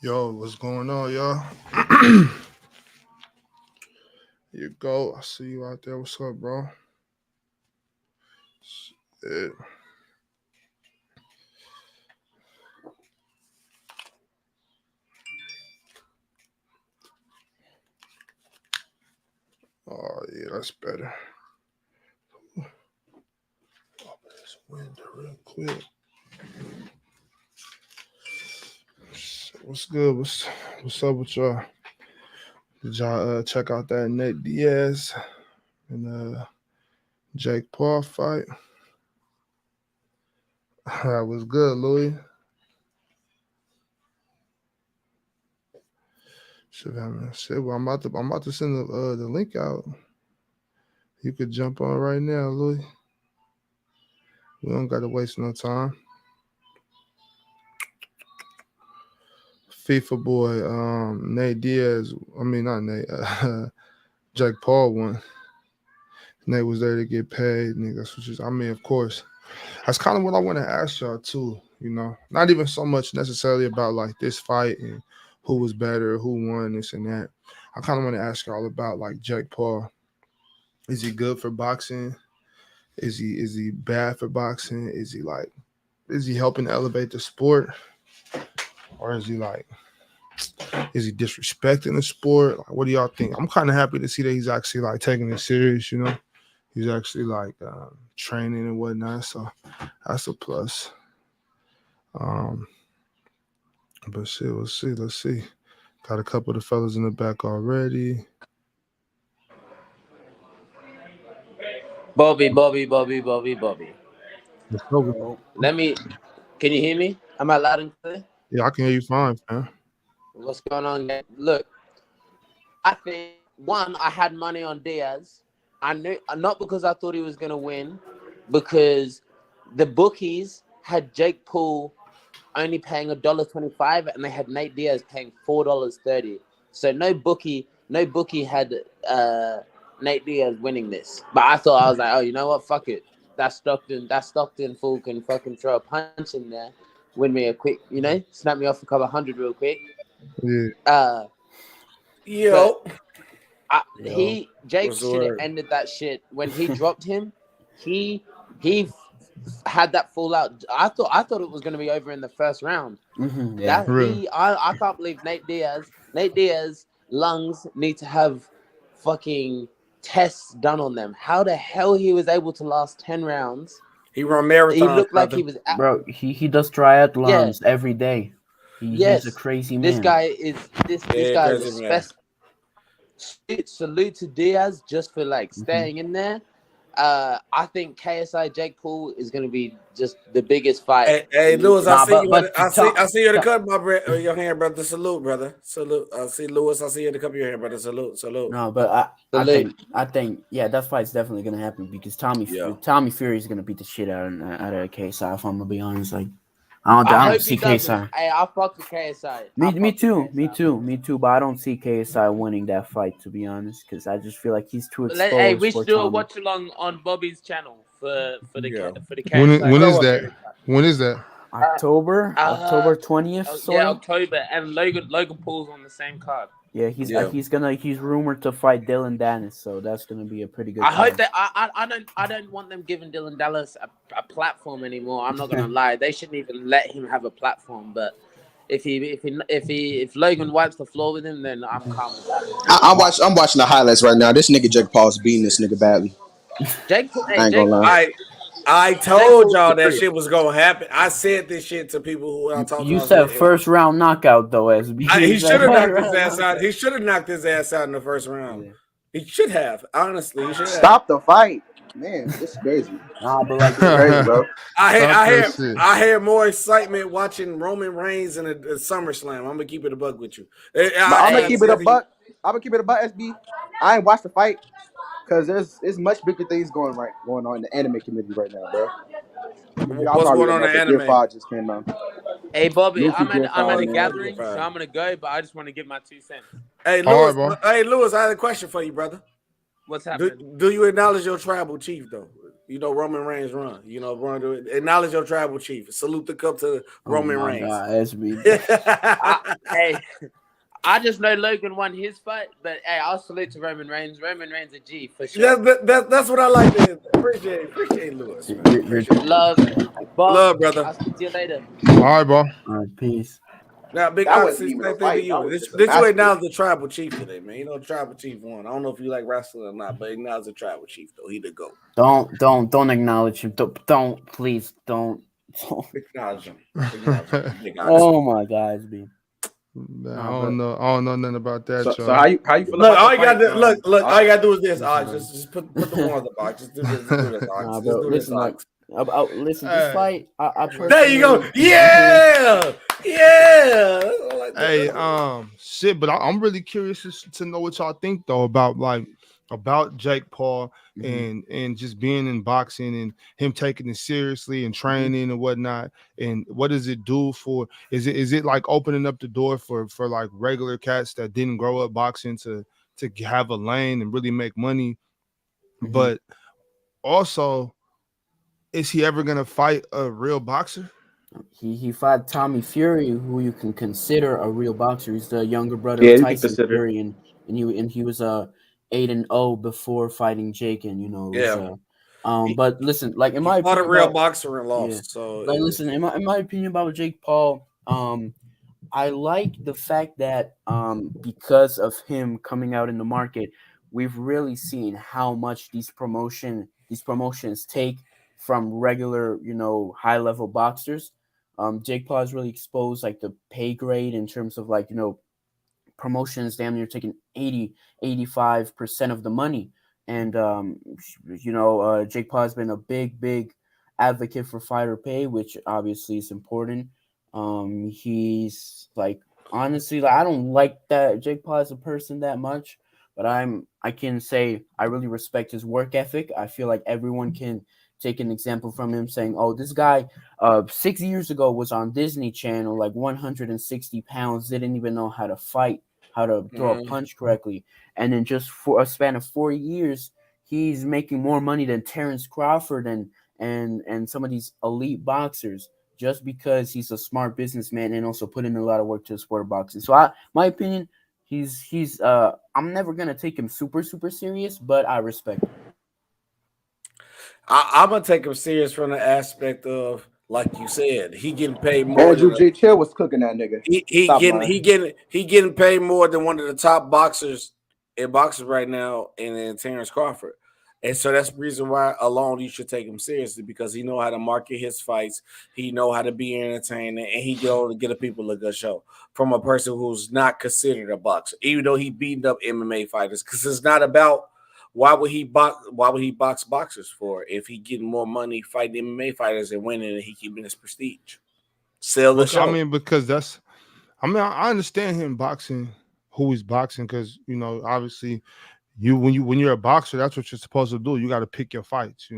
Yo, what's going on, y'all? You go. I see you out there. What's up, bro? Shit. Oh, yeah, that's better. Open this window real quick. What's good? What's up with y'all? Did y'all check out that Nate Diaz and Jake Paul fight? That was good, Louis. Shit, well, I'm about to send the link out. You could jump on right now, Louis. We don't got to waste no time. FIFA boy, Nate Diaz. I mean, not Nate. Jake Paul won. Nate was there to get paid. Nigga, that's what I mean, of course. That's kind of what I want to ask y'all too. You know, not even so much necessarily about like this fight and who was better, who won this and that. I kind of want to ask y'all about like Jake Paul. Is he good for boxing? Is he bad for boxing? Is he helping elevate the sport? Or is he disrespecting the sport? Like, what do y'all think? I'm kind of happy to see that he's actually like taking it serious, you know? He's actually like training and whatnot, so that's a plus. But shit, let's see. Got a couple of the fellas in the back already. Bobby. Let me. Can you hear me? Am I loud and clear? Yeah, I can hear you fine, man. What's going on, guys? Look, I think I had money on Diaz. I knew not because I thought he was gonna win, because the bookies had Jake Paul only paying $1.25, and they had Nate Diaz paying $4.30. So no bookie had Nate Diaz winning this. But I was like, oh, you know what? Fuck it. That Stockton fool can fucking throw a punch in there, win me a quick, snap me off a couple hundred real quick. Yeah. Jake should have ended that shit when he dropped him. He had that fallout. I thought it was going to be over in the first round. Mm-hmm, yeah. I can't believe Nate Diaz lungs need to have fucking tests done on them. How the hell he was able to last 10 rounds? He run marathons. He looked like he was bro. He does triathlons every day. He's a crazy man. This guy is special. Salute to Diaz just for staying in there. I think KSI Jake Paul is going to be just the biggest fight. Hey Lewis, I see you in the cup, your hand, brother. Salute, brother. Salute. I see Lewis. I see you in the cup of your hand, brother. Salute. No, but I think that fight's definitely going to happen because Tommy Fury is going to beat the shit out of KSI. If I'm gonna be honest, I don't see KSI. Hey, I fuck with KSI. Me too. But I don't see KSI winning that fight, to be honest, because I just feel like he's too exposed. Hey, we should do a watch along on Bobby's channel for the KSI. When is that? October 20th. Yeah, October, and Logan Paul's on the same card. Yeah, he's rumored to fight Dylan Dennis, so that's gonna be a pretty good. Hope that I don't want them giving Dylan Dallas a platform anymore. I'm not gonna lie, they shouldn't even let him have a platform. But if Logan wipes the floor with him, then I'm calm with that. I'm watching the highlights right now. This nigga Jake Paul's beating this nigga badly. I ain't gonna lie. I told y'all that shit was gonna happen. I said this shit to people who I talked to. You said first round knockout though, SB. He should have knocked his ass out. He should have knocked his ass out in the first round. Yeah. He should have. Honestly, he should have. Stop the fight, man. This is crazy. Nah, but it's crazy, bro. I had more excitement watching Roman Reigns in a SummerSlam. I'm gonna keep it a buck with you. I'm gonna keep it a buck. SB. I ain't watched the fight. Because there's much bigger things going on in the anime community right now, bro. What's going on in the anime? 5 just came out. Hey, Bobby, I'm at a gathering, so I'm going to go, but I just want to give my 2 cents. Hey, Lewis, I had a question for you, brother. What's happening? Do you acknowledge your tribal chief, though? Roman Reigns run. Run to it. Acknowledge your tribal chief. Salute the cup to Roman Reigns. God, that's me. I just know Logan won his fight, but hey, I'll salute to Roman Reigns. Roman Reigns a G for sure. That's what I like to appreciate Lewis. Love, brother. I'll see you later. All right, bro. All right, peace. Now, Big Ox, same thing to you. This way now is the tribal chief today, man. The tribal chief won. I don't know if you like wrestling or not, but acknowledge the tribal chief though. He the GOAT. Don't acknowledge him. Please don't. Acknowledge him. Oh my God, B. I don't know nothing about that. So how you feel? Look, all you gotta do is this. Just put the one on the box. Just do this. Listen, this fight. There you go. Yeah. Hey, shit. But I'm really curious to know what y'all think though about Jake Paul and just being in boxing and him taking it seriously and training and whatnot. And what does it do for? Is it like opening up the door for like regular cats that didn't grow up boxing to have a lane and really make money? But also, is he ever gonna fight a real boxer? He fought Tommy Fury, who you can consider a real boxer. He's the younger brother of Tyson Fury, and he was 8-0 before fighting Jake, and but listen, like in my opinion, fought a real boxer and lost. Yeah. So like listen, in my opinion about Jake Paul, I like the fact that because of him coming out in the market, we've really seen how much these promotions take from regular, high level boxers. Jake Paul has really exposed like the pay grade in terms of like, promotions damn near taking 85% of the money. And, Jake Paul has been a big advocate for fighter pay, which obviously is important. He's like, honestly, I don't like that Jake Paul as a person that much, but I can say I really respect his work ethic. I feel like everyone can take an example from him saying, oh, this guy 6 years ago was on Disney Channel, like 160 pounds, didn't even know how to fight, how to throw a punch correctly. And then just for a span of 4 years, he's making more money than Terrence Crawford and some of these elite boxers just because he's a smart businessman and also put in a lot of work to the sport of boxing. So my opinion, he's I'm never going to take him super serious, but I respect him. I'm gonna take him serious from the aspect of, like you said, he getting paid more. Andrew J. Chill was cooking that nigga. He getting paid more than one of the top boxers in boxing right now, and then Terrence Crawford. And so that's the reason why alone you should take him seriously, because he know how to market his fights, he know how to be entertaining, and he go to get the people a good show from a person who's not considered a boxer, even though he beating up MMA fighters, because it's not about. Why would he box boxers for if he getting more money fighting MMA fighters and winning and he keeping his prestige? Sell the show. I mean, because I understand him boxing, who he's boxing, because obviously when you're a boxer, that's what you're supposed to do. You got to pick your fights,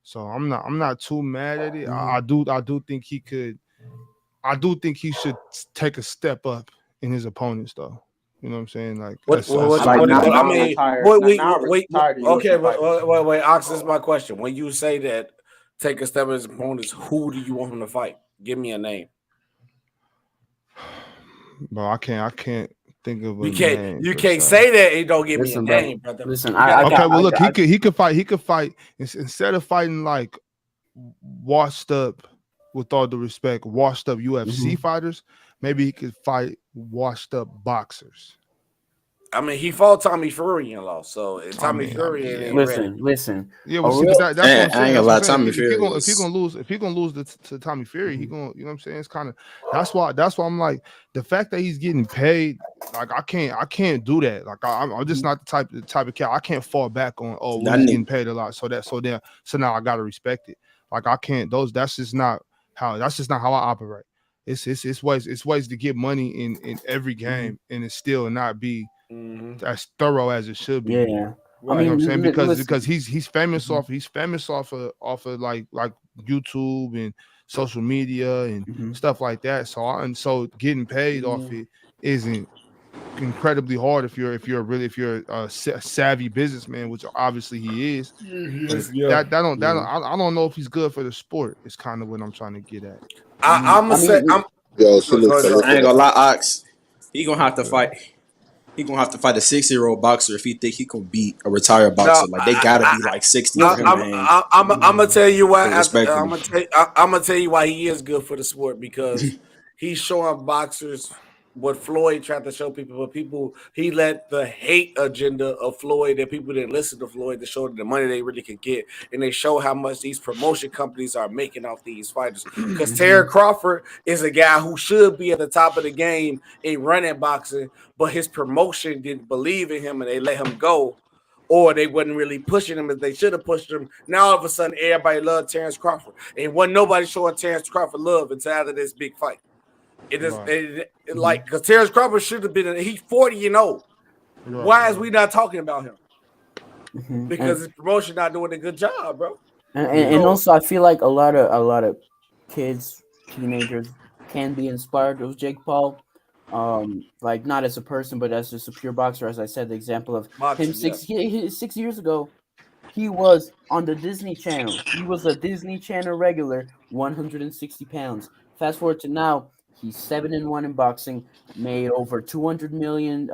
So I'm not too mad at it. I do think he could. I do think he should take a step up in his opponents, though. You know what I'm saying? Like, wait. Ox, this is my question. When you say that, take a step in his opponents, who do you want him to fight? Give me a name. Bro, I can't think of a name. You can't say that and don't give me a name, brother. Listen, look, he could fight instead of fighting like washed up, with all due respect, washed up UFC fighters. Maybe he could fight washed up boxers. I mean, he fought Tommy Fury and lost. So Tommy Fury ain't listen. Yeah, well, that's what I'm saying. I ain't gonna lie, Tommy Fury. If he gonna lose to Tommy Fury, he gonna, you know what I'm saying? It's kind of that's why I'm like, the fact that he's getting paid, like I can't do that. Like I'm just not the type of cat. I can't fall back on he's getting paid a lot. So now I gotta respect it. Like I can't. That's just not how I operate. It's ways to get money in every game and it still not be as thorough as it should be. Yeah, right. I mean, what I'm saying, because he's famous off of like YouTube and social media and stuff like that. So getting paid off it isn't incredibly hard if you're a savvy businessman, which obviously he is. But I don't know if he's good for the sport. Is kind of what I'm trying to get at. I'm gonna say Yo, salute I ain't Clarissa. gonna lie, Ox. He gonna have to fight. He gonna have to fight a 60-year-old boxer if he think he can beat a retired boxer. Like they gotta be like 60 for him. I'm gonna tell you why. I'm Respectfully. gonna tell you why he is good for the sport, because he's showing boxers what Floyd tried to show people. But he let the hate agenda of Floyd, that people didn't listen to Floyd, to show them the money they really could get, and they show how much these promotion companies are making off these fighters. Because Terry Crawford is a guy who should be at the top of the game in running boxing, but his promotion didn't believe in him and they let him go, or they wasn't really pushing him as they should have pushed him. Now all of a sudden everybody loved Terrence Crawford, and wasn't nobody showing Terrence Crawford love until after this big fight. It is like, because Terrence Crawford should have been. He's 40-0. Why is we not talking about him? Because his promotion not doing a good job, bro. And also, I feel like a lot of kids, teenagers, can be inspired with Jake Paul. Like not as a person, but as just a pure boxer. As I said, the example of him 6 years ago, he was on the Disney Channel. He was a Disney Channel regular, 160 pounds. Fast forward to now, he's 7-1 in boxing, made over 200 million,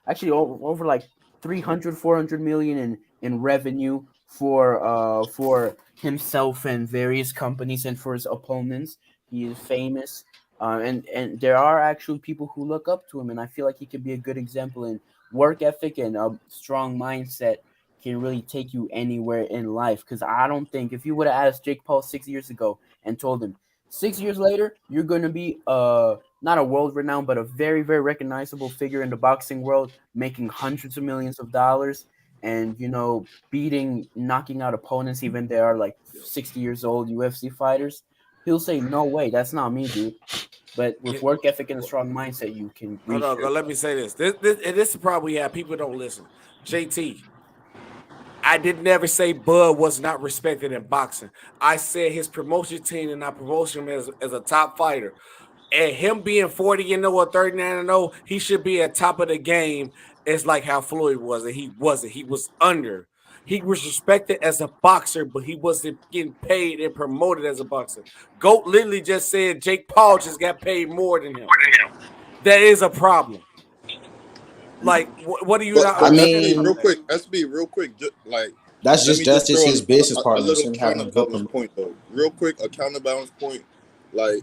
actually over like 300, 400 million in revenue for himself and various companies and for his opponents. He is famous. And there are actually people who look up to him, and I feel like he could be a good example in work ethic and a strong mindset can really take you anywhere in life. Because I don't think if you would have asked Jake Paul 6 years ago and told him 6 years later you're going to be not a world renowned but a very, very recognizable figure in the boxing world, making hundreds of millions of dollars, and knocking out opponents even they are like 60 years old UFC fighters, he'll say, no way, that's not me, dude. But with work ethic and a strong mindset, you can reach. Let me say this. This is the problem we have. People don't listen. JT, I did never say Bud was not respected in boxing. I said his promotion team and I promotion him as a top fighter. And him being 40-0 or 39-0, he should be at top of the game. It's like how Floyd was, and he wasn't. He was under. He was respected as a boxer, but he wasn't getting paid and promoted as a boxer. Goat literally just said Jake Paul just got paid more than him. That is a problem. Like, what do you not? I mean, real quick, like that's just his business partner. A little counterbalance point, though. Real quick, a counterbalance point. Like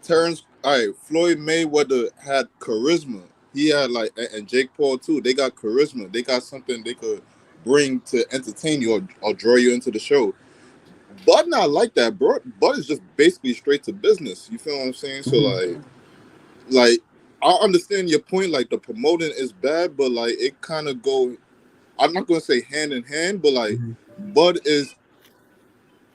Floyd Mayweather had charisma. He had and Jake Paul too. They got charisma. They got something they could bring to entertain you or draw you into the show. Bud not like that, bro. Bud is just basically straight to business. You feel what I'm saying? So like I understand your point. Like the promoting is bad, but like it kind of go. I'm not gonna say hand in hand, but like Bud is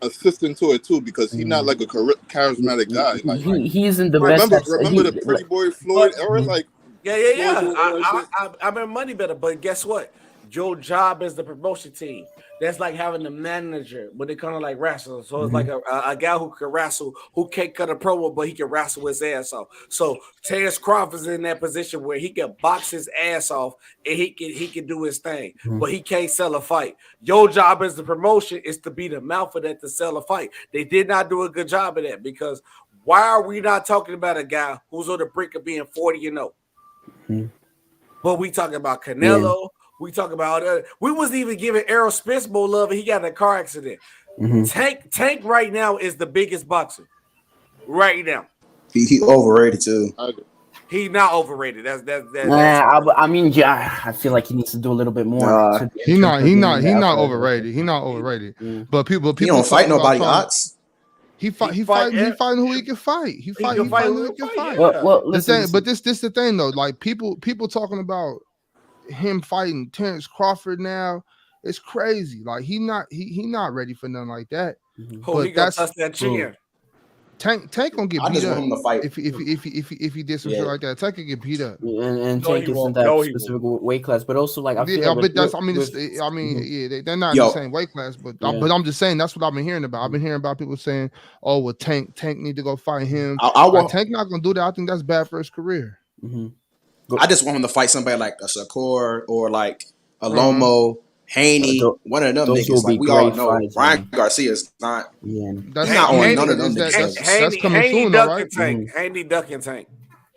assistant to it too because he's not like a charismatic guy. Like he isn't the best. Remember the Pretty Boy Floyd era? Like yeah. I remember money better, but guess what? Your job is the promotion team. That's like having the manager, but they kind of like wrestling. So it's like a guy who can wrestle, who can't cut a promo, but he can wrestle his ass off. So Terrence Crawford is in that position where he can box his ass off and he can do his thing, but he can't sell a fight. Your job as the promotion is to be the mouth of that to sell a fight. They did not do a good job of that because why are we not talking about a guy who's on the brink of being 40-0? But we talking about Canelo. Yeah. We talk about we wasn't even giving Errol Spence more love, and he got in a car accident. Tank right now is the biggest boxer right now. He overrated too. He's not overrated. That's I mean, yeah, I feel like he needs to do a little bit more. He not overrated. He not overrated. But people he don't fight nobody. Ox. He fighting who he can fight. He fighting who he can fight. Well, listen, but this the thing though. Like people talking about him fighting Terrence Crawford now, it's crazy. Like he not ready for nothing like that. But he gonna touch that chin. Tank gonna get beat up if he did some shit like that. Tank can get beat up. And Tank isn't that specific weight class, but also like they're not in the same weight class. But I'm just saying that's what I've been hearing about. I've been hearing about people saying, "Oh, well, Tank need to go fight him." Tank not gonna do that. I think that's bad for his career. I just want him to fight somebody like a Shakur or like a Loma, Haney, one of them those niggas. will Like be we all great know, fights, Ryan man. Garcia's not. Yeah. That's He's not on Haney- none of them niggas. that's coming Haney soon, though, duck right? and tank. Haney duck and tank.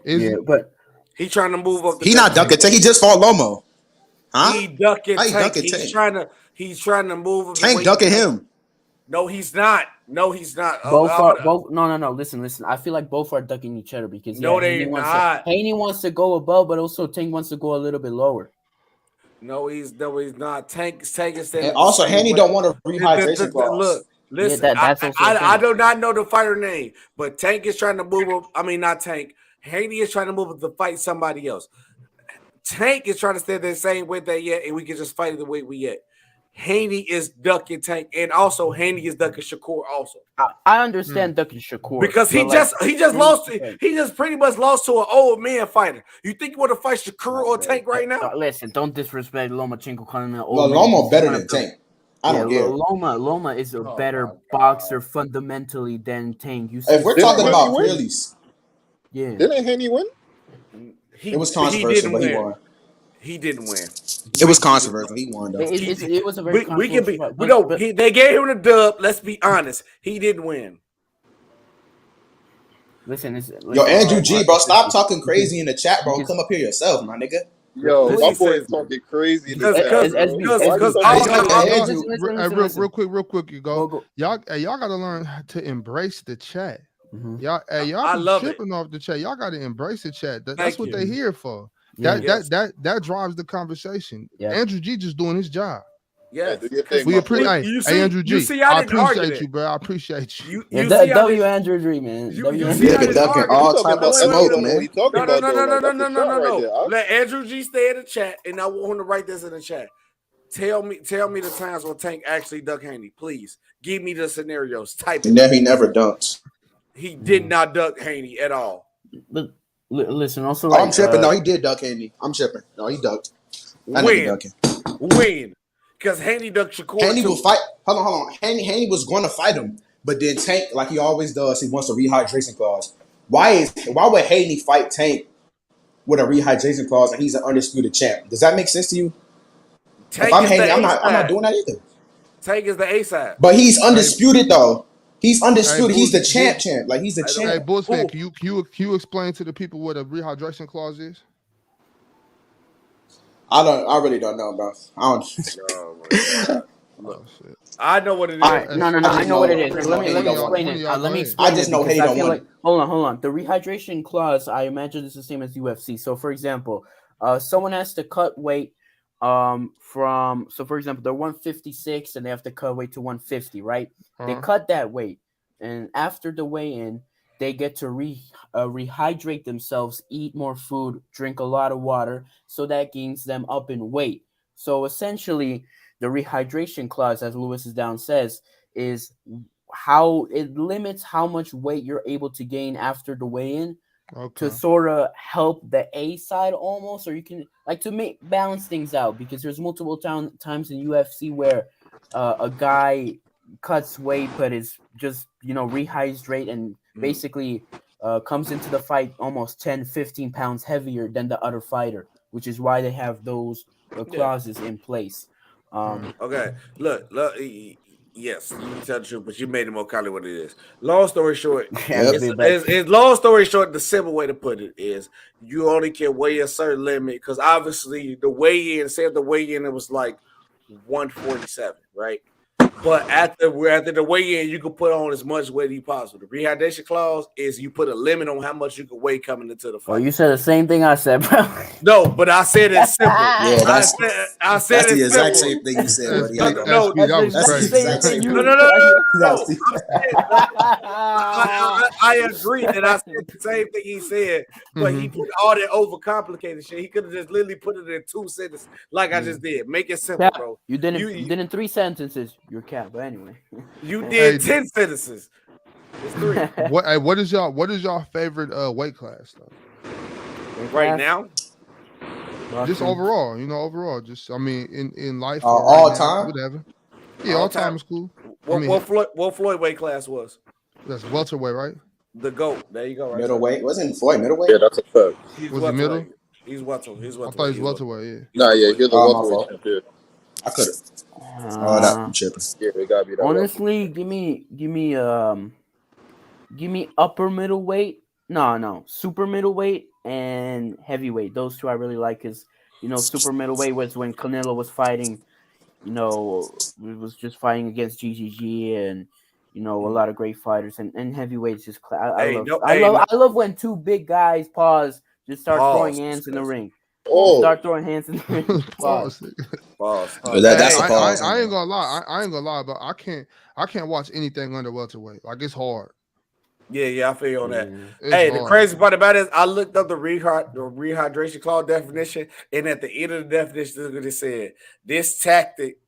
Is Yeah, it? but He trying to move up. He not ducking tank. He just fought Loma. Huh? He ducking How he tank. ducking He's Tank? trying to move up. Tank ducking him. No, he's not. No, he's not. both are both. No. Listen. I feel like both are ducking each other because No, Haney they're wants not. Haney wants to go above, but also Tank wants to go a little bit lower. No, he's not. Tank is standing. And also, Haney don't want a rehydration clause. Look, listen. Yeah, that's also I do not know the fighter name, but Tank is trying to move up. I mean, not Tank. Haney is trying to move up to fight somebody else. Tank is trying to stay the same weight they yet, and we can just fight the weight we yet. Haney is ducking Tank, and also Haney is ducking Shakur also. I understand ducking Shakur Because he just lost. He just pretty much lost to an old man fighter. You think you want to fight Shakur or Tank right now? Listen, don't disrespect Lomachenko calling him Well, Loma better than Tank. I don't care. Loma is a better boxer fundamentally than Tank. You see, If we're talking about clearly, yeah, Didn't Haney win? it was controversial, but he won. He didn't win. It was controversial. He won though. it was a very We can be. controversial fight, We know but- they gave him the dub. Let's be honest. He didn't win. Listen, Yo, Andrew G, bro, stop talking crazy in the chat, bro. Come up here yourself, my nigga. Yo, Because my he boy says- is talking crazy. Because- Real quick, you go. Go. Y'all gotta learn to embrace the chat. Mhm. Y'all I be love it. tripping off the chat. Y'all gotta embrace the chat. That's Thank what you. they're here for. Yeah. That drives the conversation. Yeah. Andrew G just doing his job. Yeah. Do your thing, We my appreciate. boy. You Hey, see- Andrew G, you see, I I didn't argue appreciate that. you, bro. I appreciate you. You Yeah, see how W this- Andrew G, man. You- W you Andrew see how Nigga this ducking argument- all Talking type about of everyone smoke, don't know what man. he talking No. about, though. Like, that's the shot right there. Huh? Let Andrew G stay in the chat, and I want him to write this in the chat. Tell me the times when Tank actually ducked Haney. Please give me the scenarios. Type And it. then he never dunks. He did not duck Haney at all. But listen, also Oh, like I'm tripping. No, he did duck Haney. I'm tripping. No, he ducked. That nigga ducking. When? Because Haney ducked Shakur Haney too. will fight. Hold on. Haney was going to fight him, but then Tank, like he always does, he wants a rehydration clause. Why would Haney fight Tank with a rehydration clause and he's an undisputed champ? Does that make sense to you? Tank If I'm is the Haney, I'm A-side. not doing that either. Tank is the A side. But he's undisputed though. He's undisputed. Hey, he's the Bulls- champ. Like he's the Hey, champ. Bulls fan, Who? can you explain to the people what a rehydration clause is? I really don't know, bro. I don't. Oh my God. Oh, shit. I know what it is. All right, no, I know what it is. just Let me know Haney explain don't it. want it. Let me I explain just it know because Haney I don't feel want like hold on. The rehydration clause, I imagine it's the same as UFC. So, for example, someone has to cut weight for example, they're 156 and they have to cut weight to 150, right? They cut that weight, and after the weigh-in, they get to rehydrate themselves, eat more food, drink a lot of water, so that gains them up in weight. So essentially, the rehydration clause, as Lewis is down says, is how it limits how much weight you're able to gain after the weigh-in to sort of help the A side almost, or you can like to balance things out, because there's multiple times in UFC where a guy cuts weight but is just rehydrate and basically comes into the fight almost 10-15 pounds heavier than the other fighter, which is why they have those clauses in place. Okay, look, yes, you can tell the truth, but you made it more complicated what it is. Long story short, long story short, the simple way to put it is you only can weigh a certain limit, because obviously the weigh-in, it was like 147, right? But after the weigh-in, you can put on as much weight as you possible. The rehydration clause is you put a limit on how much you can weigh coming into the fight. Oh, you said the same thing I said, bro. No, but I said it simple. Yeah, I said that's it the exact simple. same thing you said, buddy. No, that was that's the crazy. exact same thing. No. I agree that I said the same thing he said, but he put all that overcomplicated shit. He could have just literally put it in 2 sentences, like I just did. Make it simple, Cap, bro. You did in 3 sentences. You're cap, but anyway. You did 10 sentences. It's 3 What is y'all favorite weight class though? right now. Just overall, just I mean in life, all right now, time? whatever. Yeah, all time is cool. What Floyd weight class was? That's welterweight, right? The GOAT. There you go. Right. Middleweight. Wasn't Floyd middleweight? Yeah, that's a fact. He's Was it middle? He's welterweight. He's I thought welterweight. he's welterweight. Yeah. He's Nah, yeah, welterweight. he's the Oh, my welterweight fault. champ. Yeah, I could have. Oh, that I'm tripping. yeah, it gotta be that welterweight. Honestly, give me upper middleweight. No, super middleweight and heavyweight. Those two I really like because super middleweight was when Canelo was fighting. Was just fighting against GGG and a lot of great fighters and heavyweights. Just I love when two big guys just start throwing hands in the ring. Oh, Start throwing hands in the ring. Pause. Pause. That's a I pause. ain't gonna lie. I ain't gonna lie, but I can't watch anything under welterweight. Like it's hard. Yeah, I feel you on that. It's Hey, hard. the crazy part about it is I looked up the rehydration clause definition, and at the end of the definition, this is what it said.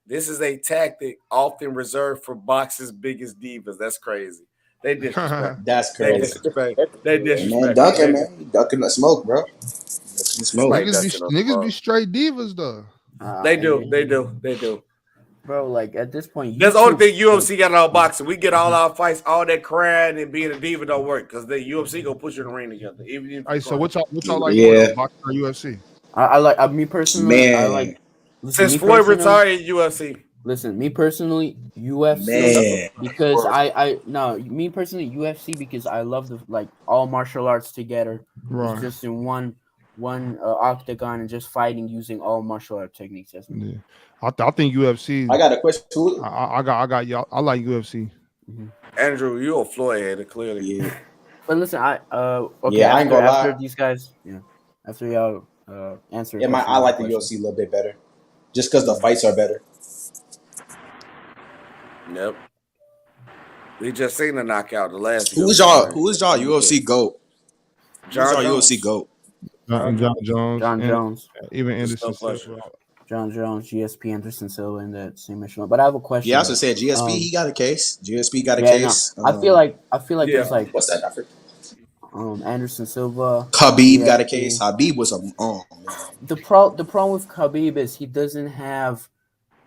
This is a tactic often reserved for boxing's biggest divas. That's crazy. They disrespect. That's They crazy. disrespect. They disrespect. Man, ducking, man. You ducking the smoke, bro. Ducking the smoke. Like niggas be straight divas though. They do. Bro, like at this point, that's the only thing UFC got on boxing. We get all our fights, all that crying and being a diva don't work because the UFC gonna put you in the ring together. Even if Hey, so what y'all like? Yeah. Boxing or UFC? I like me personally. Man. I like since Floyd retired UFC. Listen, me personally, UFC Man. because me personally UFC because I love all martial arts together. Right. It's just in one octagon and just fighting using all martial art techniques. Yeah. I think UFC. I got a question too. I got y'all. I like UFC. Mm-hmm. Andrew, you're a Floyd header, clearly. Yeah. But listen, I ain't gonna lie. after these guys, after y'all answer. Yeah, I like the UFC a little bit better, just because the fights are better. Yep. We just seen the knockout the last. Who is y'all UFC GOAT? John Jones. UFC GOAT? John Jones. John Jones. Even Anderson Silva. John Jones, GSP, Anderson Silva in that same echelon. But I have a question. Yeah, I was gonna say GSP. He got a case. GSP got a case. No. I feel like there's like what's that? Africa? Anderson Silva. Khabib got a case. Khabib was the problem with Khabib is he doesn't have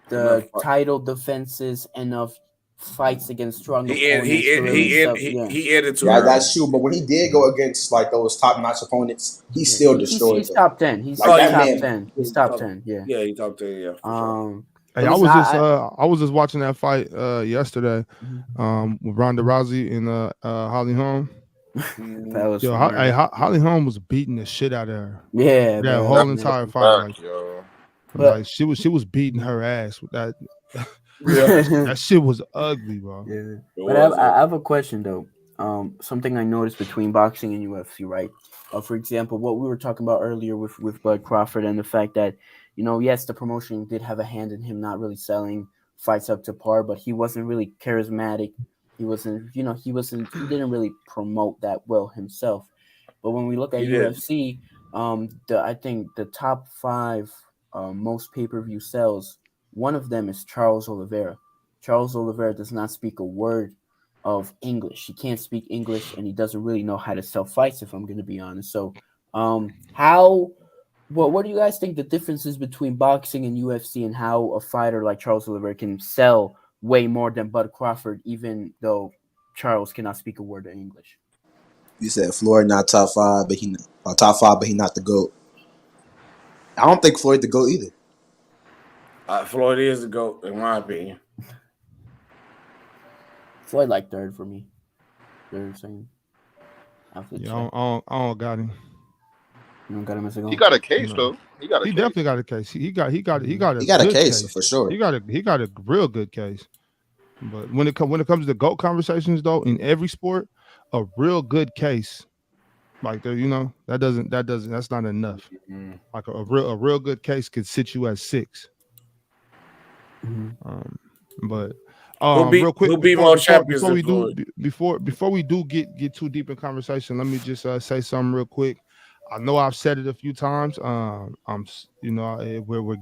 the title defenses enough fights against strong opponents. He ended too. Yeah, that's true. But when he did go against like those top notch opponents, he still destroyed. He's top 10. He's like top 10. He's top 10. Yeah. Yeah, he top 10. Yeah. Hey, I was just watching that fight yesterday, with Ronda Rousey and Holly Holm. That was Holly Holm was beating the shit out of her. Yeah, that whole entire fight. Like she was beating her ass with that. That shit was ugly, bro. Yeah. But I have a question though. Something I noticed between boxing and UFC, right? For example, what we were talking about earlier with Bud Crawford and the fact that, yes, the promotion did have a hand in him not really selling fights up to par, but he wasn't really charismatic. He didn't really promote that well himself. But when we look at UFC, I think the top 5 most pay-per-view sales, one of them is Charles Oliveira. Charles Oliveira does not speak a word of English. He can't speak English, and he doesn't really know how to sell fights, if I'm going to be honest. So, what do you guys think the difference is between boxing and UFC, and how a fighter like Charles Oliveira can sell way more than Bud Crawford, even though Charles cannot speak a word of English? You said Floyd not top 5, but he top 5, but he not the GOAT. I don't think Floyd the GOAT either. Floyd is the GOAT, in my opinion. Floyd like third for me. Third, same. Yeah, I don't got him. You don't got him as a GOAT? He got a case though. He definitely got a case. He got a case for sure. He got a real good case. But when it comes to GOAT conversations though, in every sport, a real good case, like that's not enough. Mm-hmm. Like a real good case could sit you at 6. Mm-hmm. But real quick, before we do get too deep in conversation, let me just say something real quick. I know I've said it a few times. We're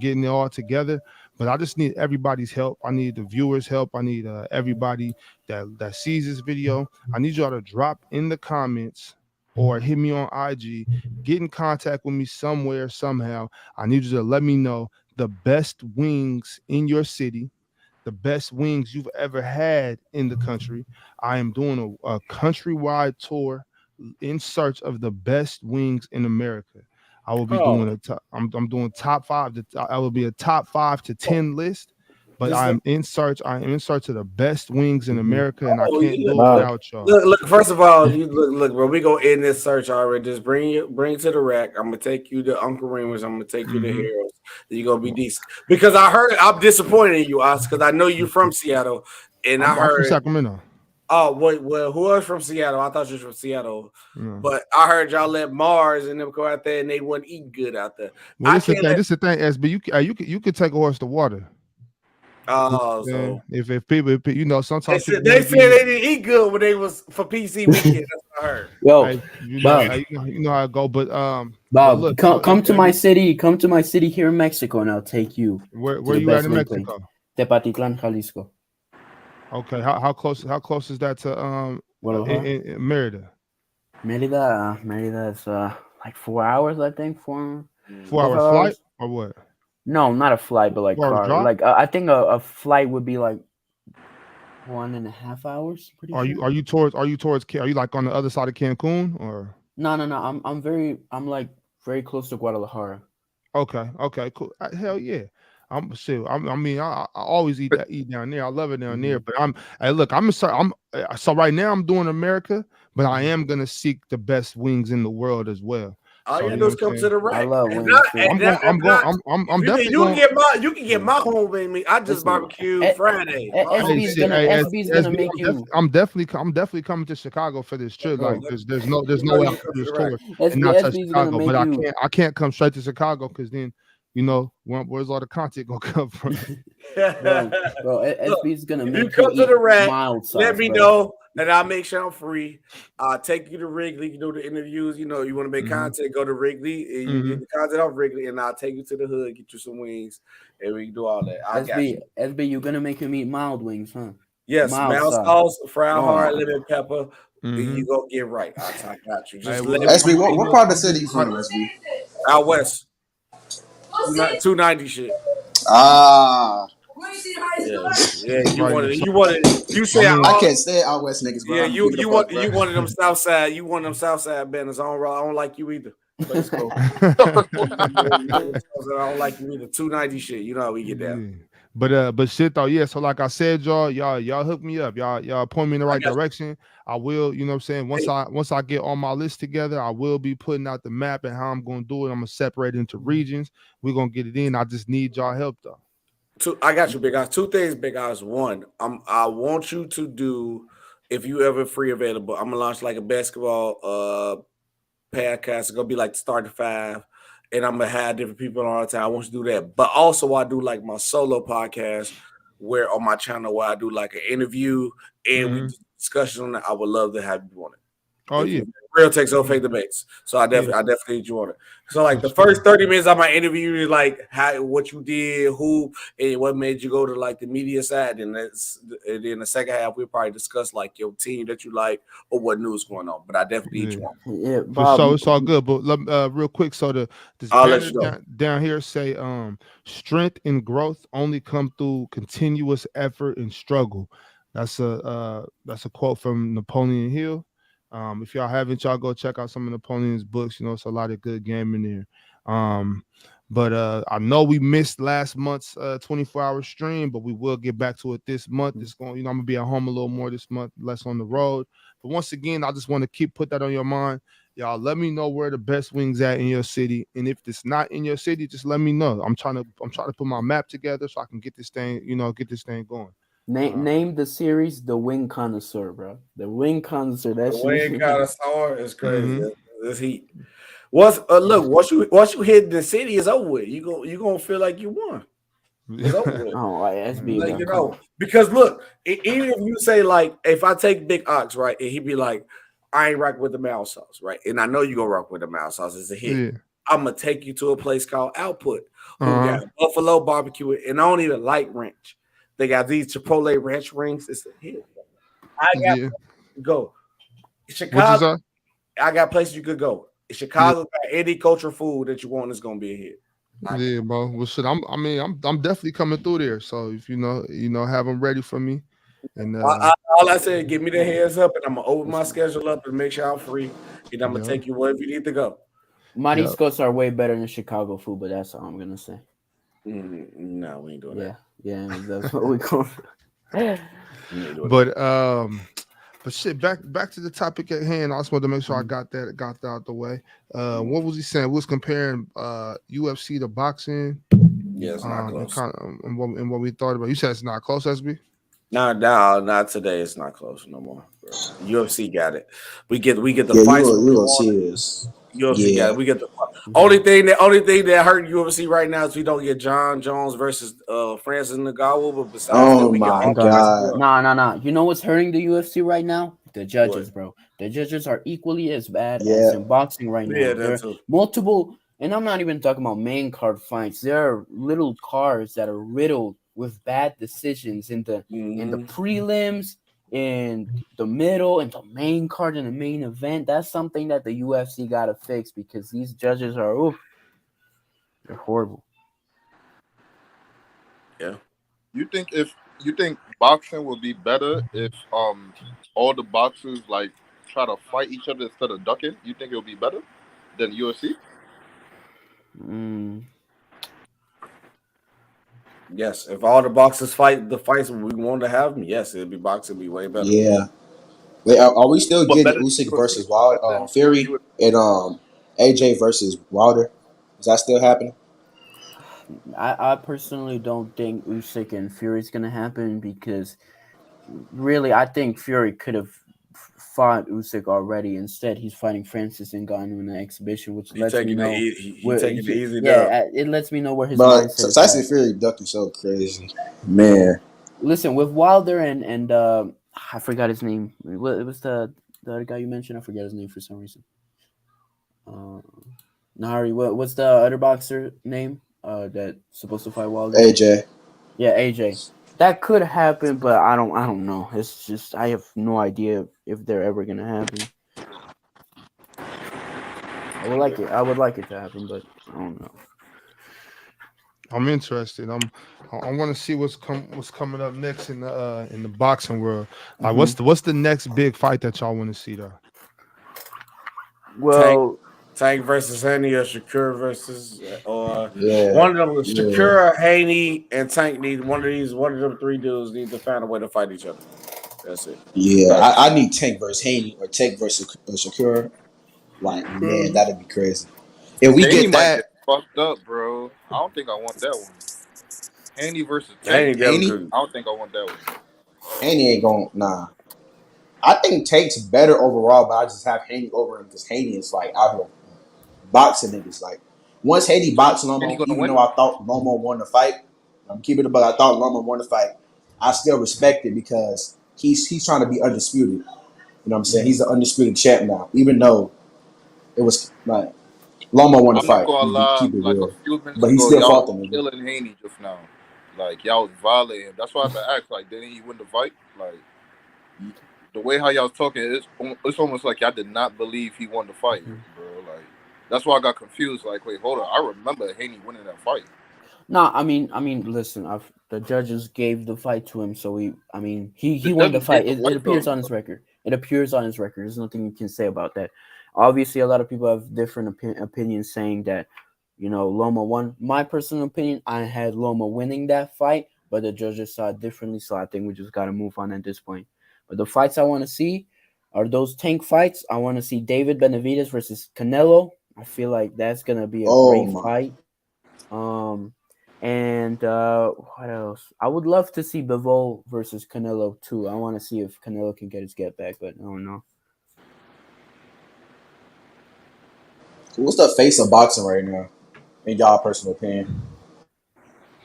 getting it all together, but I just need everybody's help. I need the viewers' help. I need everybody that sees this video. I need y'all to drop in the comments or hit me on IG. Get in contact with me somewhere, somehow. I need you to let me know the best wings in your city, the best wings you've ever had in the country. I am doing a countrywide tour in search of the best wings in America. I will be doing a top. I'm doing top 5. I will be a top 5 to 10 list. But I'm in search. I am in search of the best wings in America, and I can't do it without y'all. Look. First of all, you look, bro. We gonna end this search already. Just bring it to the rack. I'm gonna take you to Uncle Remus. I'm gonna take you to Heroes. You're gonna be decent because I heard I'm disappointed in you, Oscar, because I know you're from Seattle, and I'm heard from Sacramento. Oh wait, well, who was from Seattle? I thought you was from Seattle, but I heard y'all let Mars and them go out there, and they wasn't eating good out there. Well, this is the thing, SB. You could take a horse to water. Oh, so if people, you know, sometimes they said they didn't eat good when they was for PC weekend. That's what I heard. Yo, you know how it go. But Bob, but look, come to my city. Come to my city here in Mexico, and I'll take you. Where you at in Mexico? Tepatitlán, Jalisco. Okay, how close is that to in Merida? Merida is like 4 hours, I think. 4 hour flight or what? No, not a flight, but like car. Like I think a flight would be like 1.5 hours. Are you towards? Are you like on the other side of Cancun or? No. I'm like very close to Guadalajara. Okay, cool. Hell yeah. I always eat down there. I love it down there. But so right now I'm doing America, but I am gonna seek the best wings in the world as well. All you do is come to the rack. I love wings. I'm definitely going. You can get my home with I just barbecue Friday. SB's gonna make you. I'm definitely coming to Chicago for this trip. Like there's no way I can do this tour and not touch Chicago. But I can't come straight to Chicago because then. You know, where's all the content gonna come from? bro, SB's gonna make you come to the rack. Sauce, let me know, and I'll make sure I'm free. I'll take you to Wrigley. You do the interviews. You know, you want to make content, go to Wrigley, and you get the content off Wrigley, and I'll take you to the hood, get you some wings, and we can do all that. SB, you're gonna make him eat mild wings, huh? Yes, mild sauce, fried hard, lemon pepper. And you go get right. I got you. Just SB, what part of the city you from, SB? Out west. 290 shit. Ah. Yeah. You say I can't stay out west niggas. Bro. Yeah, you one of them south side. You one of them south side banners. I don't like you either. Let's go. I don't like you either. 290 shit. You know how we get down. But shit though, yeah. So like I said, y'all hook me up. Y'all point me in the right direction. I will, you know what I'm saying? Once I get all my list together, I will be putting out the map and how I'm gonna do it. I'm gonna separate it into regions. We're gonna get it in. I just need y'all help though. I got you, Big Eyes. 2 things, Big Eyes. 1, I want you to do, if you ever free available, I'm gonna launch like a basketball podcast. It's gonna be like the Start to 5. And I'm gonna have different people all the time. I want you to do that. But also I do like my solo podcast where on my channel where I do like an interview and we do discussions on it. I would love to have you on it. Oh yeah. Real takes no fake debates. So I definitely need you on it. So like the first 30 minutes of my interview is like what you did, who, and what made you go to like the media side. And then the second half we'll probably discuss like your team that you like or what news going on. But I definitely need you on. Yeah, so it's all good. But real quick, so this banner down here say strength and growth only come through continuous effort and struggle. That's a quote from Napoleon Hill. If y'all haven't, y'all go check out some of Napoleon's books. You know, it's a lot of good game in there. But I know we missed last month's 24-hour stream, but we will get back to it this month. It's going, I'm gonna be at home a little more this month, less on the road. But once again, I just want to put that on your mind. Y'all, let me know where the best wings at in your city, and if it's not in your city, just let me know. I'm trying to put my map together so I can get this thing going. Name the series The Wing Connoisseur, bro. The Wing Connoisseur. The Wing Connoisseur is crazy. This heat. Once you hit the city, it's over with. You gonna feel like you won. It's over with. SB. Because look, even if you say like, if I take Big Ox, right, and he be like, I ain't rock with the mouse sauce, right, and I know you gonna rock with the mouse sauce. It's a hit. Yeah. I'm gonna take you to a place called Output, who got Buffalo barbecue, and I don't even like ranch. They got these Chipotle ranch rings. It's a hit. I got to go. Chicago. I got places you could go. Chicago got any culture food that you want is gonna be a hit. Yeah, bro. Well, shit. I'm definitely coming through there. So if you know, have them ready for me. And all I said, give me the heads up, and I'm gonna open my schedule up and make sure I'm free. And I'm gonna take you wherever you need to go. Mariscos are way better than Chicago food, but that's all I'm gonna say. No, we ain't doing that. Yeah, that's what we call. We ain't doing But shit, back to the topic at hand. I just wanted to make sure I Mm-hmm. got that out the way. What was he saying? We was comparing UFC to boxing. Yeah, it's not And close. kind of and what we thought about. You said it's not close, SB. Not today. It's not close no more. Bro. UFC got it. We get the Yeah, fights when we you want. serious. UFC got Yeah. it. We get the only thing that hurt UFC right now is we don't get John Jones versus Francis Ngannou. But besides that, Oh we get my all the fights we God. want. Nah. You know what's hurting the UFC right now? The judges, What? bro. The judges are equally as bad as Yeah. in boxing right Yeah, now. There that's are multiple, and I'm not even talking about main card fights. There are little cards that are riddled with bad decisions in the prelims, in the middle, in the main card, in the main event. That's something that the UFC gotta fix because these judges are they're horrible. yeah. You think boxing would be better if all the boxers like try to fight each other instead of ducking? You think it would be better than UFC? Mm. Yes, if all the boxers fight the fights we want to have them, yes, it'd be boxing be way better. Yeah. Wait, are we still But getting better than Usyk UFC? versus Better than Fury UFC? and AJ versus Wilder? Is that still happening? I personally don't think Usyk and Fury is gonna happen because really I think Fury could have fought Usyk already. Instead, he's fighting Francis Ngannou in an exhibition, which He lets me taking the know he where taking the easy dub. it lets me know where his But mindset is Tyson at. Fury ducking so crazy. Man. Listen, with Wilder and I forgot his name. It was the other guy you mentioned. I forget his name for some reason. Uh, Nahari. What's the other boxer name? That's supposed to fight Wilder. AJ. Yeah, AJ. That could happen, but I don't know. It's just I have no idea if they're ever gonna happen. I would like it to happen, but I don't know. I'm interested. I want to see what's coming up next in the boxing world. Like, what's the next big fight that y'all want to see though? Well, Tank versus Haney or Shakur versus or Yeah. one of them Yeah. Shakur, Haney, and Tank need one of them three dudes need to find a way to fight each other. That's it. Yeah. Facts. I need Tank versus Haney or Tank versus Shakur. Like, man, that'd be crazy. If we Haney get might get that, fucked up, bro. I don't think I want that one. Haney versus Tank. Haney never Haney, could. I don't think I want that one. Haney ain't going, nah. I think Tank's better overall, but I just have Haney over him because Haney is like out here boxing niggas. Like once Haney So you boxed think Haney Loma, gonna even win? though I thought Loma won the fight, I'm keeping it, but I thought Loma won the fight. I still respect it because he's trying to be undisputed. You know what I'm saying? He's the undisputed champ now, even though it was like Loma won the I'm not fight. gonna lie. Keep it Like a real, few minutes but he ago, still y'all fought was the nigga. killing Haney just now. Like y'all was violating. That's why I had to ask. Like, didn't he win the fight? Like the way how y'all was talking, it's almost like y'all did not believe he won the fight, bro. Like that's why I got confused. Like, wait, hold on. I remember Haney winning that fight. no, listen. The judges gave the fight to him, so The he won the judges gave fight. the It fight to appears him. on his record. It appears on his record. There's nothing you can say about that. Obviously, a lot of people have different opinions, saying that Loma won. My personal opinion, I had Loma winning that fight, but the judges saw it differently. So I think we just got to move on at this point. But the fights I want to see are those tank fights. I want to see David Benavidez versus Canelo. I feel like that's gonna be a Oh great my! fight. And what else? I would love to see Bivol versus Canelo too. I want to see if Canelo can get his get back, but I don't know. What's the face of boxing right now, in y'all personal opinion?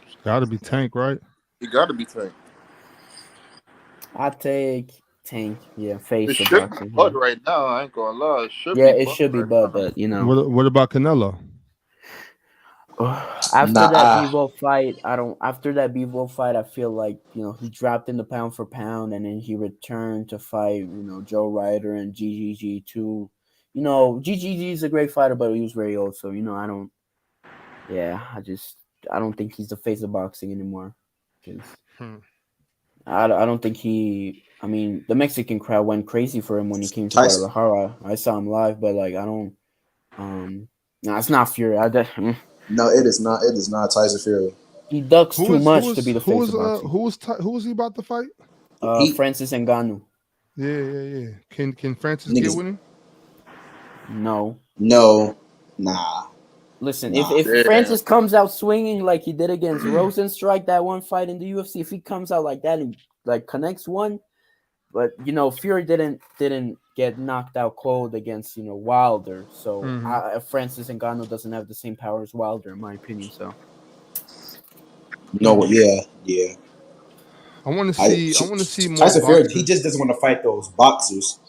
It's got to be Tank, right? He got to be Tank. I take Tank. Yeah, It face of should be boxing. Bud right now. I ain't gonna lie. It should Yeah, be it Bud should be right Bud, now. but What about Canelo? after that Nah, Bivol fight, I don't. After that Bivol fight, I feel like he dropped in the pound for pound, and then he returned to fight Joe Ryder and GGG too. GGG is a great fighter, but he was very old, so I don't. Yeah, I don't think he's the face of boxing anymore. Because I don't think he. I mean, the Mexican crowd went crazy for him when he came to Tyson. Guadalajara. I saw him live, but like I don't. No, it's not Fury. No, it is not. It is not Tyson Fury. He ducks too much to be the face of boxing. who was he about to fight? Francis Ngannou. Yeah. Can Francis Niggas- get with him? No. Nah. Listen, Nah. if Francis comes out swinging like he did against Rosenstrike that one fight in the UFC, if he comes out like that and like connects one, but Fury didn't get knocked out cold against Wilder, so Francis Ngannou doesn't have the same power as Wilder in my opinion. So Yeah. I want to see more Tyson Fury. boxers. He just doesn't want to fight those boxers.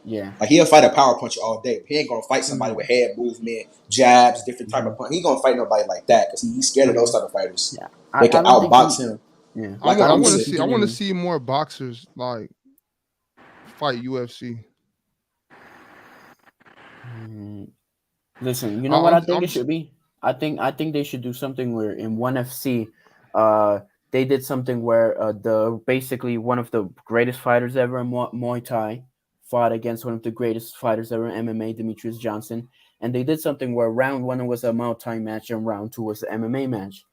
yeah, Like he'll fight a power puncher all day. He ain't gonna fight somebody with head movement, jabs, different type of punch. He ain't gonna fight nobody like that because he's scared of those type of fighters. yeah. They can outbox him. Yeah, Like I I'm want to saying- see. I want to see more boxers like fight UFC. Listen, you know what I think it should be? I think they should do something where in ONE FC, they did something where basically one of the greatest fighters ever in Muay Thai fought against one of the greatest fighters ever in MMA, Demetrius Johnson, and they did something where round 1 was a Muay Thai match and round 2 was an MMA match.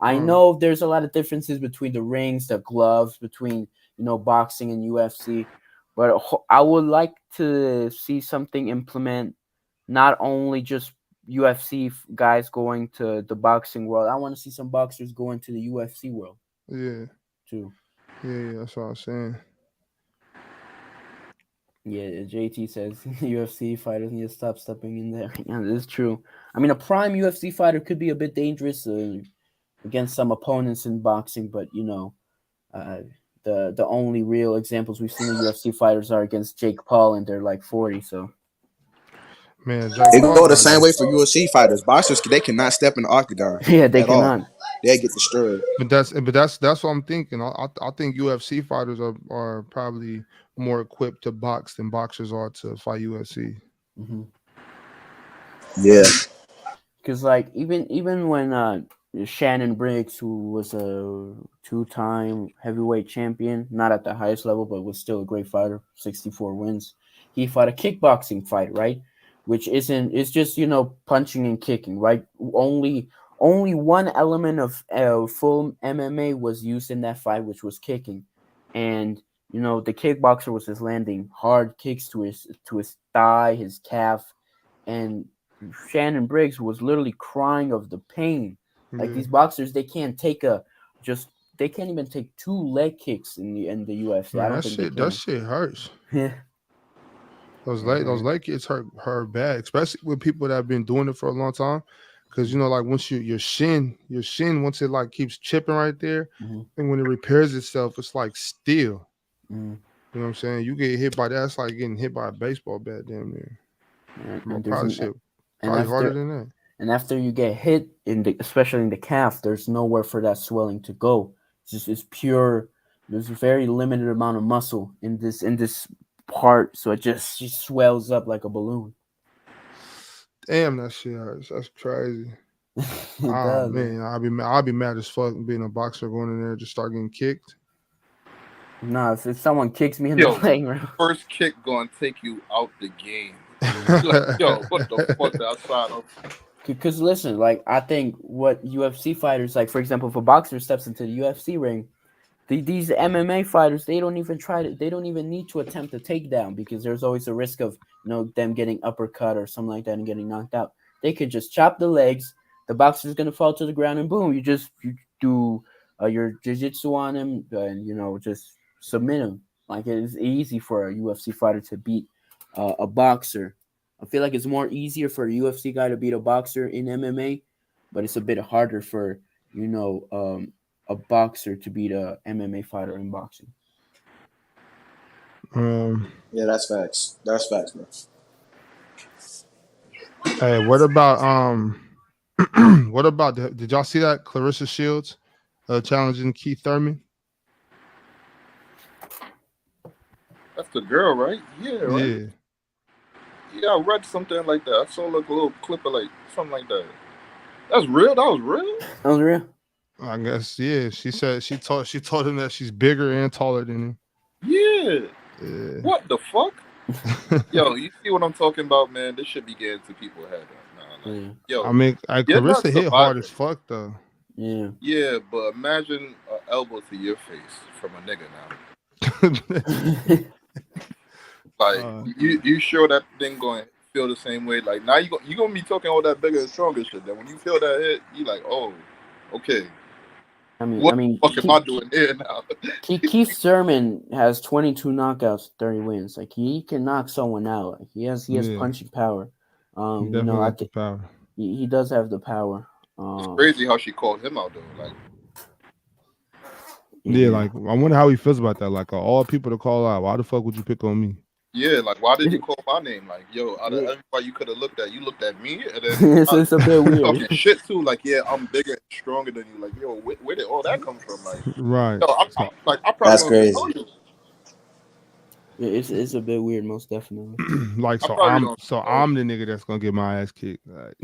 I know there's a lot of differences between the rings, the gloves, between boxing and UFC, but I would like to see something implement not only just UFC guys going to the boxing world. I want to see some boxers going to the UFC world. Yeah. Too. Yeah, that's what I'm saying. Yeah, JT says UFC fighters need to stop stepping in there. Yeah, it's true. I mean, a prime UFC fighter could be a bit dangerous against some opponents in boxing, but the only real examples we've seen of UFC fighters are against Jake Paul, and they're like 40. So, man, it go the same way for UFC fighters. Boxers, they cannot step in the octagon. yeah, they at all. cannot. They get destroyed. But that's what I'm thinking. I think UFC fighters are probably more equipped to box than boxers are to fight UFC. Mm-hmm. Yeah, because like even when Shannon Briggs, who was a 2-time heavyweight champion, not at the highest level, but was still a great fighter, 64 wins. He fought a kickboxing fight, right? Which it's just punching and kicking, right? Only one element of full MMA was used in that fight, which was kicking, and the kickboxer was just landing hard kicks to his thigh, his calf, and Shannon Briggs was literally crying of the pain. Like these boxers, they can't even take 2 leg kicks in the UFC. Man, I don't think that shit hurts. Yeah. Those leg kicks hurt bad, especially with people that have been doing it for a long time. Because like once your shin once it like keeps chipping right there, and when it repairs itself, it's like steel. You know what I'm saying? You get hit by that, it's like getting hit by a baseball bat, damn near. Probably harder than that. And after you get hit especially in the calf, there's nowhere for that swelling to go. It's pure. There's a very limited amount of muscle in this part, so it just swells up like a balloon. Damn, that shit hurts. That's crazy. Does, man, I'll be mad as fuck being a boxer going in there just start getting kicked. No, if someone kicks me in the leg, first kick gonna take you out the game. Like, what the fuck outside of? Because listen, like I think what UFC fighters, like for example, if a boxer steps into the UFC ring, these MMA fighters, they don't even need to attempt a takedown because there's always a risk of them getting uppercut or something like that and getting knocked out. They could just chop the legs. The boxer's gonna fall to the ground and boom, you do your jiu-jitsu on him and just submit him. Like it is easy for a UFC fighter to beat a boxer. I feel like it's more easier for a UFC guy to beat a boxer in MMA, but it's a bit harder for a boxer to beat a MMA fighter in boxing. Yeah, that's facts. That's facts, bro. Hey, what about did y'all see that Clarissa Shields challenging Keith Thurman? That's the girl, right? Yeah, right. Yeah, I read something like that. I saw like a little clip of like something like that. That's real. That was real. That was real. I guess, yeah. She said she told him that she's bigger and taller than him. Yeah. What the fuck? Yo, you see what I'm talking about, man? This should be getting to people's head. Yeah. Yo, I mean, you're not Clarissa hit hard surviving. as fuck though. Yeah. Yeah, but imagine an elbow to your face from a nigga now. Like, you sure that thing going to feel the same way? Like, now you gonna be talking all that bigger and stronger shit. Then when you feel that hit, you like, oh, okay. I What mean, the fuck am I doing here now? Keith Thurman has 22 knockouts, 30 wins. Like he can knock someone out. Like, he has Yeah. punching power. He You definitely know, got the power. he does have the power. It's crazy how she called him out though. Like, yeah, like I wonder how he feels about that. Like all people to call out, why the fuck would you pick on me? yeah, like why did you call my name? Like, yo, out of everybody you could have looked at, you looked at me, and then it's a bit weird. talking shit too. Like, yeah, I'm bigger and stronger than you. Like, yo, where did all that come from? Like, right. yo, I'm like, I probably That's don't crazy. know you. It's a bit weird, most definitely. Like I probably I'm the nigga that's gonna get my ass kicked. Like,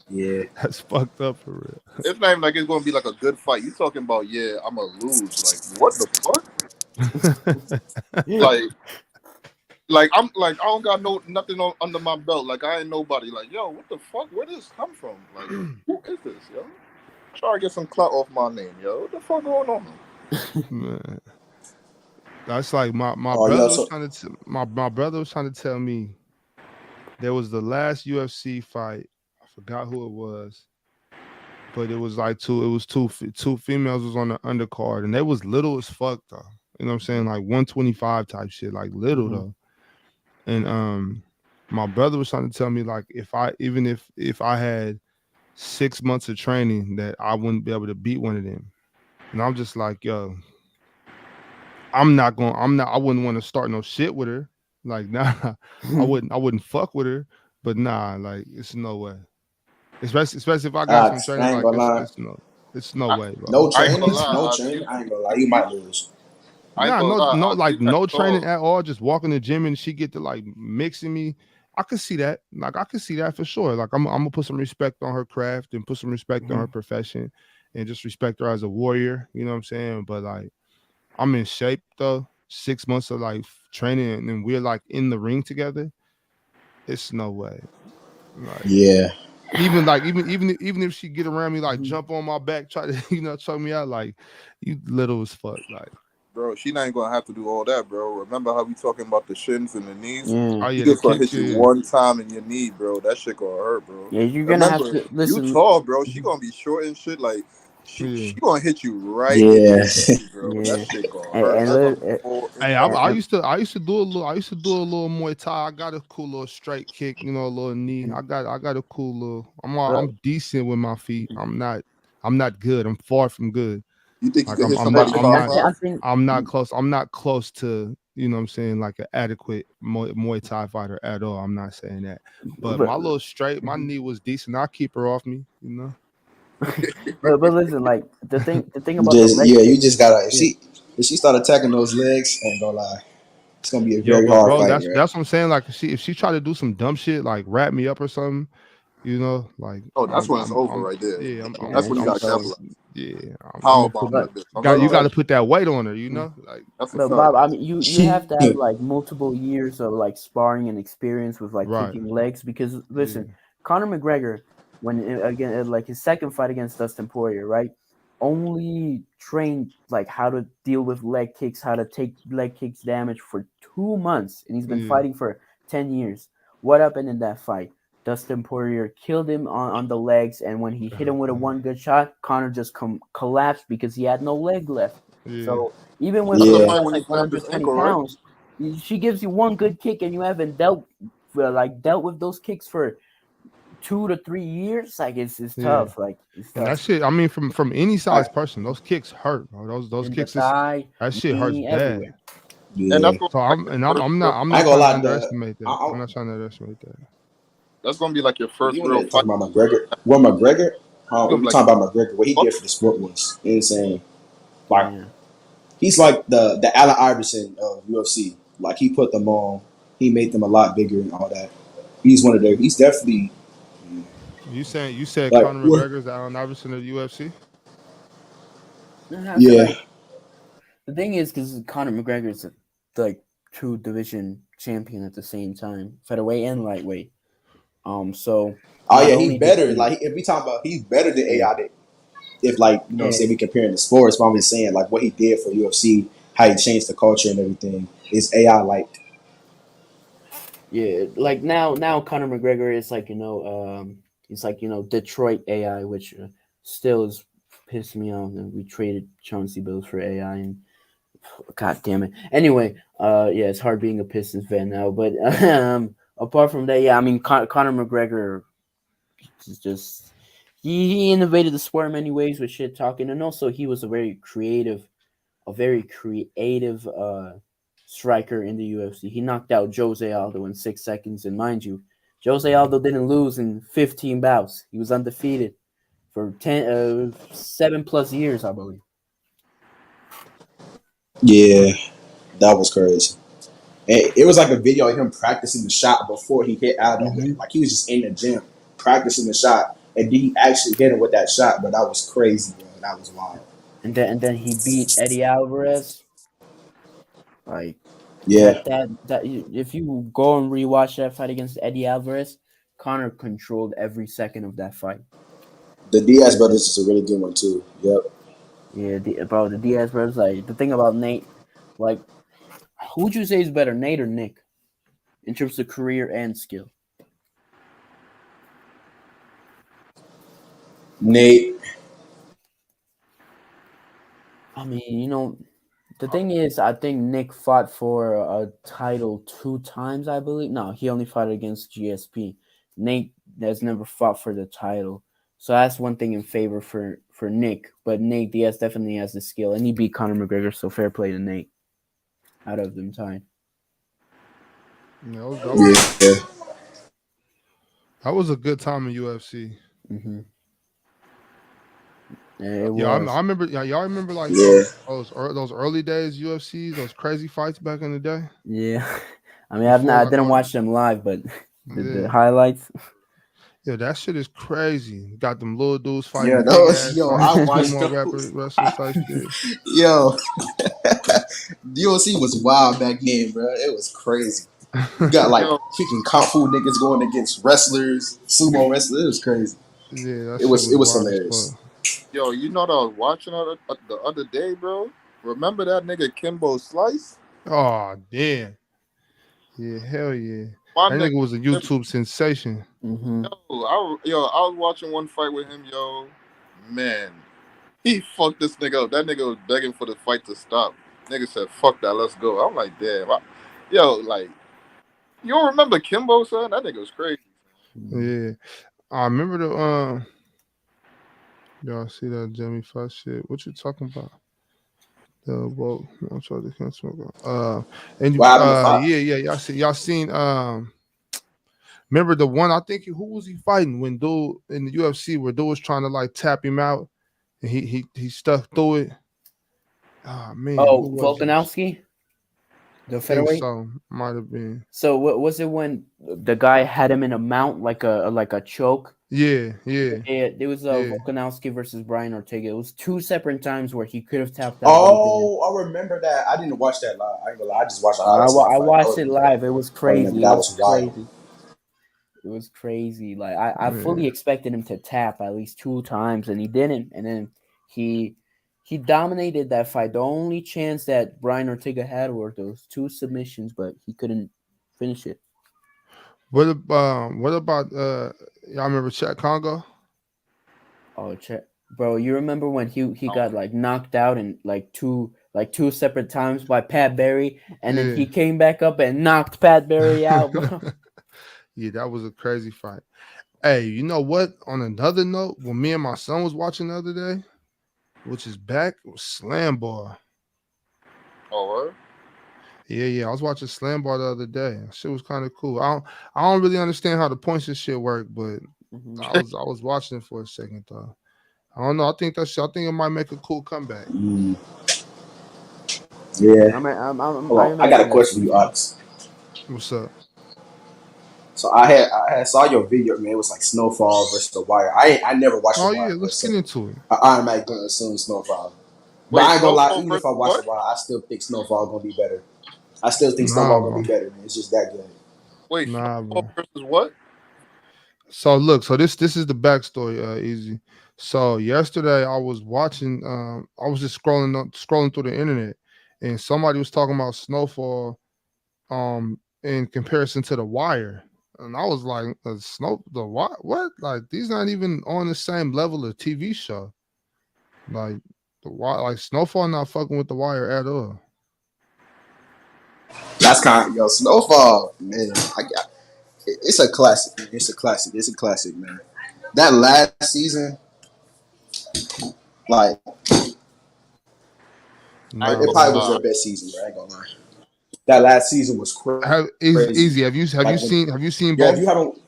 Yeah. that's fucked up for real. It's not even like it's gonna be like a good fight. You talking about I'm gonna lose. Like, what the fuck? like I'm like I don't got nothing under my belt. Like I ain't nobody. Like, yo, what the fuck? Where did this come from? Like, who is this, yo? Try to get some clout off my name, yo. What the fuck going on? Man. That's like my brother was trying to tell me there was the last UFC fight. I forgot who it was, but it was like two females was on the undercard, and they was little as fuck though. You know what I'm saying? Like 125 type shit, like little though. And my brother was trying to tell me like if I had 6 months of training that I wouldn't be able to beat one of them. And I'm just like, yo, I wouldn't want to start no shit with her. Like, nah, I wouldn't fuck with her. But nah, like it's no way. Especially if I got some training, I ain't like gonna lie. it's no way, bro. No I ain't training, gonna lie, no training. I ain't gonna lie. You might lose. I ain't Nah, gonna lie, like you no got training called. at all. Just walking the gym and she get to like mixing me. I could see that. Like I could see that for sure. Like I'm gonna put some respect on her craft and put some respect on her profession and just respect her as a warrior. You know what I'm saying? But like I'm in shape though. 6 months of like training and we're like in the ring together. It's no way. Like Yeah. even if she get around me, like jump on my back, try to choke me out, like you little as fuck. Like, Bro, she not even gonna have to do all that, bro. Remember how we talking about the shins and the knees? oh She yeah, the just gonna kicks, hit you yeah. one time in your knee, bro. That shit gonna hurt, bro. Yeah, you're gonna have Remember, to listen. you tall, bro. She gonna be short and shit. Like she gonna hit you right in Yeah. your knee, bro. Yeah. That shit gonna hurt. And That's gonna be full Hey, impact. I used to do a little Muay Thai. I got a cool little straight kick, a little knee. I got a cool little. I'm decent with my feet. I'm not good. I'm far from good. You think you Like can hit somebody I'm not close. I'm not close to, you know what I'm saying, like an adequate Muay Thai fighter at all. I'm not saying that. But my little straight, my knee was decent. I'll keep her off me, but listen, like the thing about You just gotta if she start attacking those legs, I ain't gonna lie. It's gonna be a very but hard bro, fight. that's what I'm saying. Like if she try to do some dumb shit, like wrap me up or something, like that's when it's over right there. Yeah, that's when you gotta capitalize. Yeah, you got to put that weight on her, like. But Bob, I mean, you have to have like multiple years of like sparring and experience with like kicking legs because listen, Conor McGregor, again like his second fight against Dustin Poirier, right? Only trained like how to deal with leg kicks, how to take leg kicks damage for 2 months, and he's been fighting for 10 years. What happened in that fight? Dustin Poirier killed him on the legs, and when he hit him with a one good shot, Conor just collapsed because he had no leg left. So even with like 120 pounds, she gives you one good kick, and you haven't dealt with those kicks for 2 to 3 years. Like it's tough. Like it's tough. That shit. I mean, from any size person, those kicks hurt, bro. Those kicks, that shit hurts bad. Yeah. And so I'm not trying to underestimate that. I'm not trying to underestimate that. That's gonna be like your first you real fight. Talking about McGregor. What McGregor? We talking about McGregor. What he did for the sport was insane. Like he's like the Allen Iverson of UFC. Like he put them on. He made them a lot bigger and all that. He's one of their. He's definitely. You said like, Conor McGregor's the Allen Iverson of the UFC? Yeah. The thing is, because Conor McGregor is like true division champion at the same time, featherweight and lightweight. So Oh not yeah, he's only did better. he, Like if we talk about, he's better than yeah, AI. If like yeah, say we comparing the sports, but I'm just saying like what he did for UFC, how he changed the culture and everything is AI like. yeah, like now Conor McGregor is like he's like Detroit AI, which still is pissing me off. And we traded Chauncey Bills for AI, and God damn it. Anyway, yeah, it's hard being a Pistons fan now, but apart from that, yeah, I mean Conor McGregor is just he innovated the sport in many ways with shit talking, and also he was a very creative striker in the UFC. He knocked out Jose Aldo in 6 seconds, and mind you, Jose Aldo didn't lose in 15 bouts. He was undefeated for 7+ years, I believe. Yeah, that was crazy. And it was like a video of him practicing the shot before he hit Aldo. Mm-hmm. Like he was just in the gym practicing the shot, and then he actually hit him with that shot. But that was crazy, bro. That was wild. And then he beat Eddie Alvarez. Like Yeah, if you go and rewatch that fight against Eddie Alvarez, Connor controlled every second of that fight. the Diaz brothers is a really good one too. Yep. Yeah, the Diaz brothers. Like the thing about Nate, like who would you say is better, Nate or Nick, in terms of career and skill? Nate. I mean, the thing is, I think Nick fought for a title 2 times, I believe. No, he only fought against GSP. Nate has never fought for the title. So that's one thing in favor for Nick. But Nate Diaz definitely has the skill, and he beat Conor McGregor, so fair play to Nate out of them time. Yeah. That was a good time in UFC. Mm-hmm. Yeah, it Yeah, I was. remember. Yeah, y'all remember like Yeah. those early days UFC, those crazy fights back in the day. Yeah. I mean, Before I like didn't all, watch them live, but the yeah, highlights. yeah, that shit is crazy. Got them little dudes Yeah, fighting big those ass yo, like I watched sumo those. wrestlers type shit. Yo, UFC was wild back then, bro. It was crazy. You got like Yo, freaking kung fu niggas going against wrestlers, sumo wrestlers. It was crazy. Yeah, that It shit was was it was wild as hilarious. fuck. yo, you know what I was watching the other day, bro? Remember that nigga Kimbo Slice? Oh damn. Yeah, hell yeah. My That nigga, nigga was a YouTube sensation. Mm-hmm. I was watching one fight with him, yo. Man, he fucked this nigga up. That nigga was begging for the fight to stop. Nigga said, "Fuck that, let's go." I'm like, damn, yo, like, you don't remember Kimbo, son? That nigga was crazy. Yeah. I remember y'all see that Jimmy Fox shit. What you talking about? The well, I'm trying to cancel. What happened to Fox? Yeah, y'all seen remember the one I think who was he fighting when dude in the UFC where dude was trying to like tap him out and he stuck through it. Ah man, who Oh, was it? Volkanovski, I the think featherweight. so. Might have been. So what was it when the guy had him in a mount like a choke? Yeah, yeah, It was yeah. Volkanovski versus Brian Ortega. It was 2 separate times where he could have tapped out, but he didn't. Oh, I remember that. I didn't watch that live. I ain't gonna lie. I just watched the highlights of that I fight. watched it live. It was I remember crazy. It that was was wild. crazy. It was crazy. Like I fully Yeah. expected him to tap at least 2 times, and he didn't. And then he he dominated that fight. The only chance that Brian Ortega had were those 2 submissions, but he couldn't finish it. What about y'all remember Chet Congo? Oh, bro, you remember when he got like knocked out in like two separate times by Pat Barry, and then Yeah. he came back up and knocked Pat Barry out, bro. Yeah, that was a crazy fight. Hey, you know what? On another note, when me and my son was watching the other day, which is back, it was Slam Bar. Oh, what? Yeah. I was watching Slam Bar the other day. That shit was kind of cool. I don't really understand how the points and shit work, but Mhm. I was watching it for a second though. I don't know. I think it might make a cool comeback. Yeah. I Hold on. I got a imagine that question too. for you, Alex. What's up? So I had saw your video, man. It was like Snowfall versus The Wire. I never watched The Oh Wire, yeah, but let's get so into it. I automatically gonna assume Snowfall. But Wait, I ain't gonna lie, Snowfall even if versus I watch The what? Wire, I still think Snowfall gonna be better. I still think Nah, Snowfall gonna bro. be better, man. It's just that good. Wait, Nah, Snowfall bro. versus what? So look, so this is the backstory, Easy. So yesterday I was watching, I was just scrolling through the internet, and somebody was talking about Snowfall, in comparison to The Wire, and I was like, the what? Like these not even on the same level of TV show. Like the Wire, like Snowfall not fucking with The Wire at all. That's kind of Snowfall, man. It's a classic. Man. It's a classic. It's a classic, man. That last season, like I ain't Nah, it gonna probably was bro. lie. their best season, bro. I ain't gonna lie. That last season was crazy. Easy. Have you Like when, seen yeah, if you both? haven't,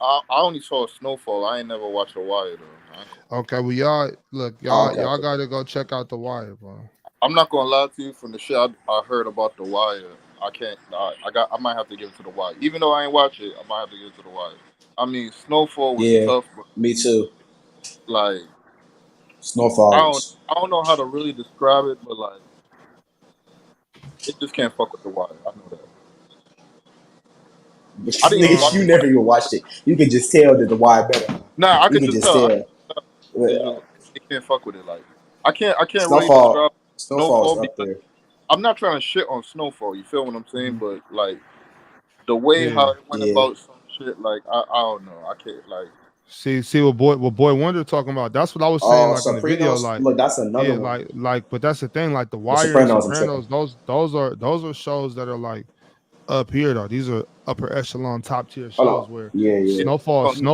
I only saw Snowfall. I ain't never watched The Wire though. Okay, well y'all look, oh, y'all okay, y'all okay. got to go check out The Wire, bro. I'm not gonna lie to you. From the shit I heard about The Wire, I can't. I might have to give it to The Wire. Even though I ain't watch it, I might have to give it to The Wire. I mean, Snowfall was Yeah, tough, but me too. like Snowfall was. I don't know how to really describe it, but like it just can't fuck with The Wire. I know that. But I didn't even Uh, watch niggas, you The never Wire. even watched it. You can just tell that the wire better. Huh? Nah, I You could can just just tell. tell. It's Uh, just it can't fuck with it. Like I can't really Snowfall, describe Snowfall is Snowfall up because there. I'm not trying to shit on Snowfall. You feel what I'm saying? Mhm. But like the way yeah. how it went Yeah. about some shit, like I don't know. I can't like. See what boy Wonder talking about. That's what I was saying, Oh, like in the video, Sopranos. like Look, that's another yeah, one. but that's the thing, like The The Wire and Sopranos. I'm tripping. Sopranos, those are shows that are like up here though. These are upper echelon, top tier Hold shows on. where Yeah, yeah.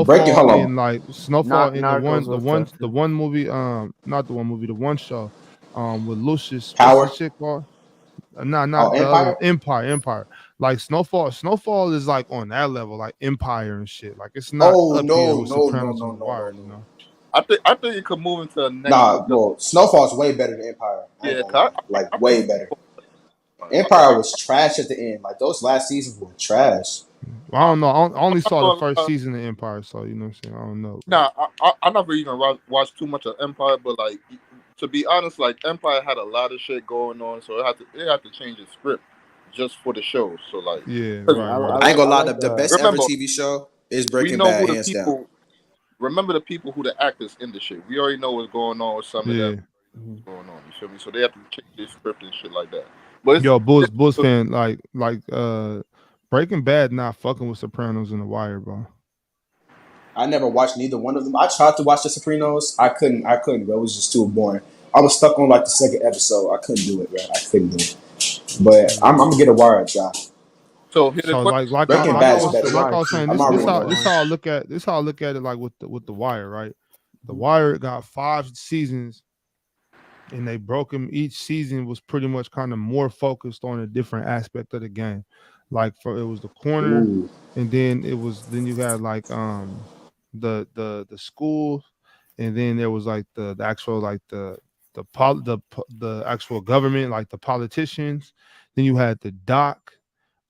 Breaking. Snowfall Hold in on. like Snowfall in Narcos was tough the too. one movie, not the one movie, the one show, with Lucius, what's the Power. shit called? Not Oh, the other one. Empire. Empire. Like Snowfall is like on that level, like Empire and shit. Like it's not Oh up here no, with no, no, Sopranos no, and The no, no, Wire, you no. know. I think it could move into a next Nah, well, Snowfall's way better than Empire. I ain't yeah. gonna lie. I Like prefer way better. I, Empire was trash at the end. Like those last seasons were trash. Well, I don't know. I I'm only not saw the gonna first lie. season of Empire, so you know what I'm saying. I don't know, bro. Nah, I never even watched too much of Empire, but like to be honest, like Empire had a lot of shit going on, so it had to change its script just for the show. So like, Yeah, 'cause right, right. I ain't gonna I lie. like The best ever remember TV show is we Breaking know Bad, who the hands down. people. Remember the people who the actors in the shit. We already know what's going on with some of them. Yeah. Mhm. Going on, you feel me? So they have to change their script and shit like that. But it's Yo, Bulls fan, Breaking Bad not fucking with Sopranos and The Wire, bro. I never watched neither one of them. I tried to watch The Sopranos. I couldn't. I couldn't, bro. It was just too boring. I was stuck on like the second episode. I couldn't do it, bro. I couldn't do it. But Yeah. I'm gonna get a wire shot. so here's the So question. Breaking I Bad gotta is watch better The though. like I Wire was too. saying, I'm this not this ruining how the this wire. how I look at like with the Wire, right? The Mhm. Wire got 5 seasons, and they broke them. Each season was pretty much kind of more focused on a different aspect of the game. Like it was the corner, Ooh. and then you had like the school, and then there was like the actual like the actual government, like the politicians. Then you had the doc.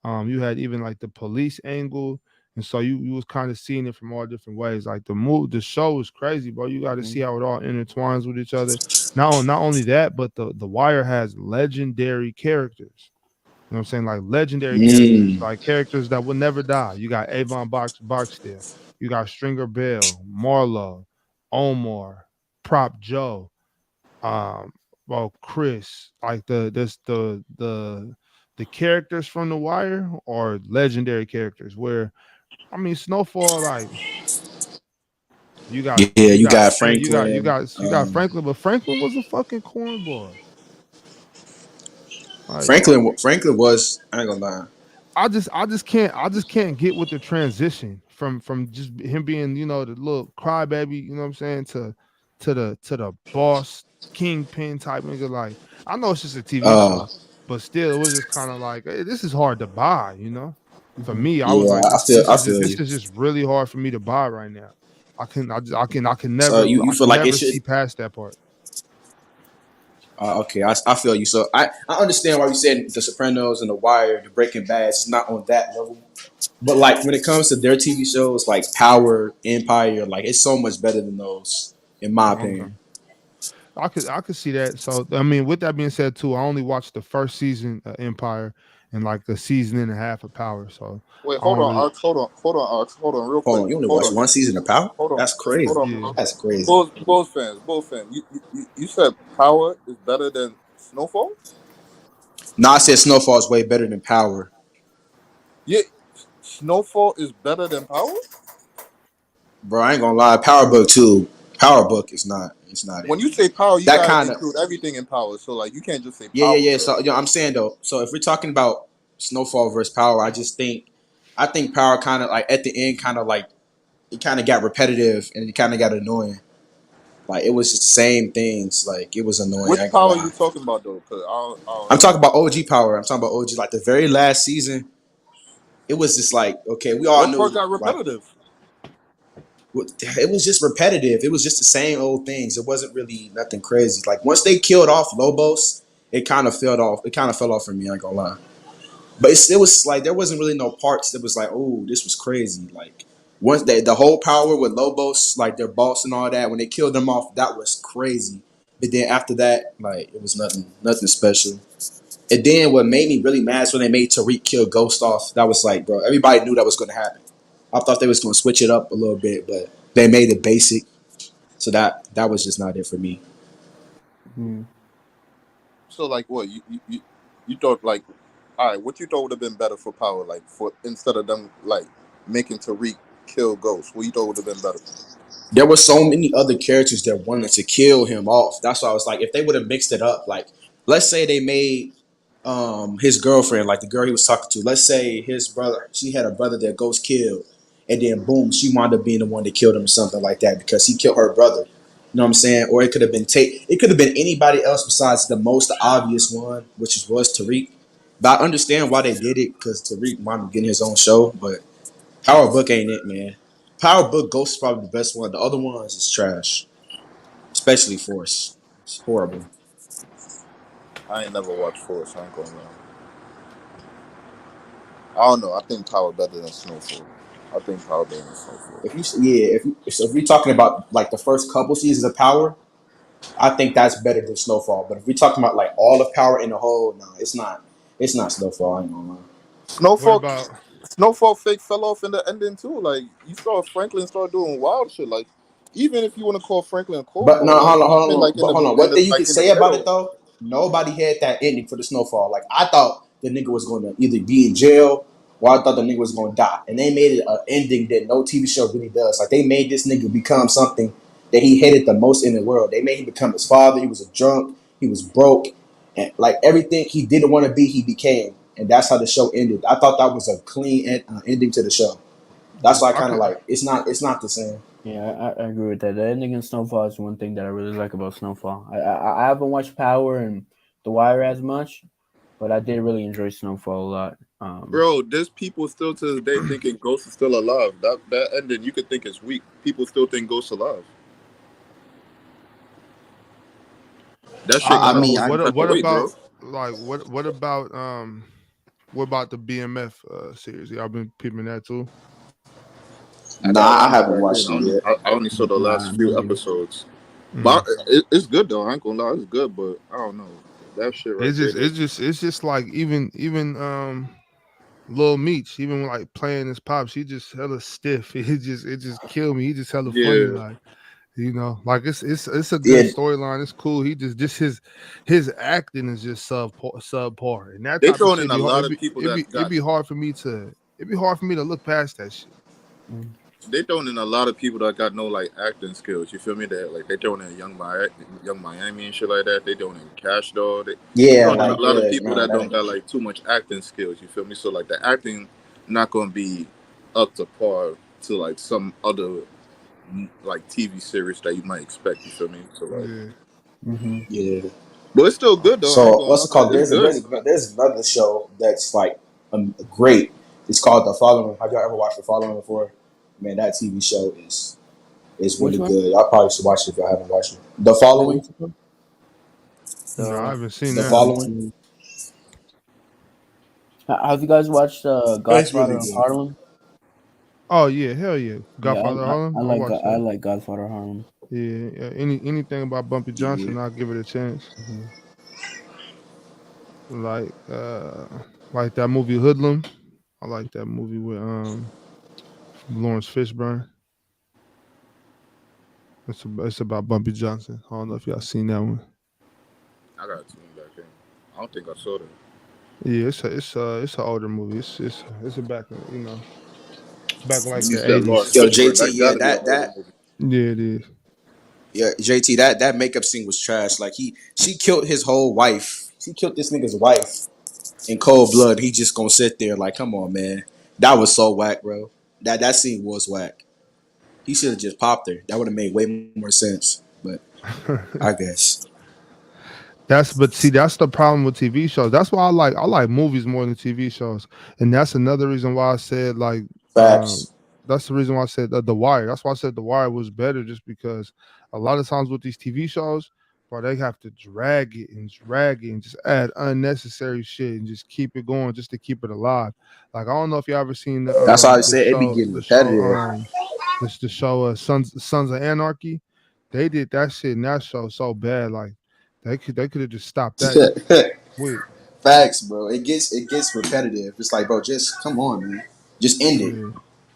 You had even like the police angle, and so you was kind of seeing it from all different ways. Like the show is crazy, bro. You got to see Mhm. how it all intertwines with each other. Not only that, but the Wire has legendary characters. You know what I'm saying? Like legendary characters, Mm. like characters that will never die. You got Avon Barksdale, you got Stringer Bell, Marlowe, Omar, Prop Joe, um well Chris, like the characters from The Wire are legendary characters where I mean Snowfall, like Yeah, you got you Franklin. got Franklin, but Franklin was a fucking cornball. Like Franklin was. I ain't gonna lie. I just can't get with the transition from just him being, you know, the little crybaby, you know what I'm saying, to the boss kingpin type nigga. Like I know it's just a TV Uh, show, but still it was just kind of like this is hard to buy, you know. For Mhm. me, I was yeah, like, I feel this you. is just really hard for me to buy right now. I can So you feel can like it never should. see past that part. Okay, I feel you. So I understand why you said The Sopranos and The Wire, The Breaking Bad. It's not on that level. But like when it comes to their TV shows, like Power, Empire, like it's so much better than those, in my Okay. opinion. I could see that. So I mean, with that being said, too, I only watched the first season of Empire, in like a season and a half of Power. So Wait, I don't really. Hold on, real Hold quick. on, you only Hold watched on, one season of Power? hold on, That's crazy. hold on, Yeah. bro. That's crazy. Bulls fans. You said Power is better than Snowfall? Nah, I said Snowfall is way better than Power. Yeah, Snowfall is better than Power. Bro, I ain't gonna lie. Power Book 2. Power Book is not. It's not it. When you say Power, you That gotta kind of. include everything in Power. So like, you can't just say Yeah, yeah, Power. yeah. So, I'm saying though. So, if we're talking about Snowfall versus Power, I think Power kind of like at the end, kind of like it kind of got repetitive and it kind of got annoying. Like it was just the same things. Like it was annoying. I Which ain't gonna Power you lie. talking about though? Cause I don't I'm know. talking about OG Power. I'm talking about OG. Like the very last season, it was just like okay, we all What part knew got like repetitive? it was just repetitive. It was just the same old things. It wasn't really nothing crazy. Like once they killed off Lobos, it kind of fell off. It kind of fell off for me. I ain't gonna lie. But it was like there wasn't really no parts that was like, oh, this was crazy. Like once the whole power with Lobos, like their boss and all that, when they killed them off, that was crazy. But then after that, like it was nothing special. And then what made me really mad is when they made Tariq kill Ghost off. That was like, bro, everybody knew that was going to happen. I thought they was going to switch it up a little bit, but they made it basic. So that was just not it for me. Mm. So like, what you thought like, all right, what you thought would have been better for Power, like for instead of them like making Tariq kill Ghost, what you thought would have been better? There were so many other characters that wanted to kill him off. That's why I was like, if they would have mixed it up, like let's say they made his girlfriend, like the girl he was talking to, let's say his brother, she had a brother that Ghost killed, and then boom, she wound up being the one that killed him or something like that because he killed her brother. You know what I'm saying? Or it could have been it could have been anybody else besides the most obvious one, which was Tariq. But I understand why they did it because Tariq wound up getting his own show, but Power Book ain't it, man. Power Book Ghost is probably the best one. The other ones is trash, especially Force. It's horrible. I ain't never watched Force. I ain't gonna lie. I don't know. I think Power better than Snowfall. I think Power better than Snowfall. If we're talking about like the first couple seasons of Power, I think that's better than Snowfall. But if we're talking about like all of Power in the whole, no, it's not. It's not Snowfall. I ain't gonna lie. What Snowfall, about? Snowfall fake fell off in the ending too. Like you saw Franklin start doing wild shit. Like even if you want to call Franklin a But no, cornball, like even like in but the hold on. One thing you like can in the say about it middle. though, nobody had that ending for the Snowfall. Like I thought the nigga was going to either be in jail or I thought the nigga was going to die, and they made it an ending that no TV show really does. Like they made this nigga become something that he hated the most in the world. They made him become his father. He was a drunk. He was broke, and like everything he didn't want to be, he became. And that's how the show ended. I thought that was a clean ending to the show. That's Yeah, why I I kind of could. like it's not the same. Yeah, I agree with that. The ending in Snowfall is one thing that I really like about Snowfall. I haven't watched Power and The Wire as much, but I did really enjoy Snowfall a lot. Bro, there's people still to this day thinking Ghost is still alive. That ending you could think is weak. People still think Ghost alive. That shit I kind of mean, holds I some type of What weight, about bro. like what about the BMF series? Y'all been peeping that too? I gotta I jump haven't back watched in. it yet. I only saw the Nah, last me few neither. episodes, Mm. but it's good though. I ain't gonna lie, it's good. But I don't know that shit right there. It's just like even Lil Meech, even like playing his pops, he just hella stiff. It just killed me. He just hella funny, Yeah, like like it's a good Yeah, storyline. It's cool. He just his acting is just subpar, and that they type of throwing shit in a be hard. lot of people that It'd got. be hard for me to look past that shit. Mm. They throwing in a lot of people that got no like acting skills. You feel me? That like they throwing in Young Miami and shit like that. They throwing in Cash Doll. They yeah, throwing in a like lot of yeah, people no, that that don't ain't. got like too much acting skills. You feel me? So like the acting not gonna be up to par to like some other like TV series that you might expect. You feel me? So like, Yeah. Mm-hmm. Yeah. but it's still good though. I ain't So gonna what's lie. it called? It's good. There's another show that's like great. It's called The Following. Have y'all ever watched The Following before? Man, that TV show is Which really one? good. Y'all probably should watch it if y'all haven't watched it. The Wait, Following. what's it called? No, I The haven't seen The that. Following. Following. Have you guys watched It's Godfather really of good. Harlem? Oh yeah, hell yeah, Yeah, Godfather Harlem. I watched I that. like Godfather of Harlem. Yeah, yeah. Anything about Bumpy Yeah. Johnson, I'll give it a chance. Hmm. Like Like that movie Hoodlum. I like that movie with Lawrence Fishburne. It's about Bumpy Johnson. I don't know if y'all seen that one. I got to tune back in. I don't think I saw that. Yeah, it's an older movie. It's a back back like You the said Lawrence 80s. Yo, Fishburne. JT, That yeah, gotta be an older movie. Yeah, it is. yeah, JT, that makeup scene was trash. Like she killed his whole wife. She killed this nigga's wife in cold blood. He just gonna sit there like, come on, man. That was so whack, bro. That scene was whack. He should have just popped her. That would have made way more sense. But I guess But see, that's the problem with TV shows. That's why I like movies more than TV shows, and that's another reason why I said like um facts. that's the reason why I said The Wire. That's why I said The Wire was better, just because a lot of times with these TV shows, bro, they have to drag it and just add unnecessary shit and just keep it going just to keep it alive. Like I don't know if you ever seen That's why I said it be getting repetitive. the show Sons of Anarchy. They did that shit in that show so bad, like they could have just stopped that quick. Facts, bro. It gets repetitive. It's like, bro, just come on, man. Just end it. Yeah.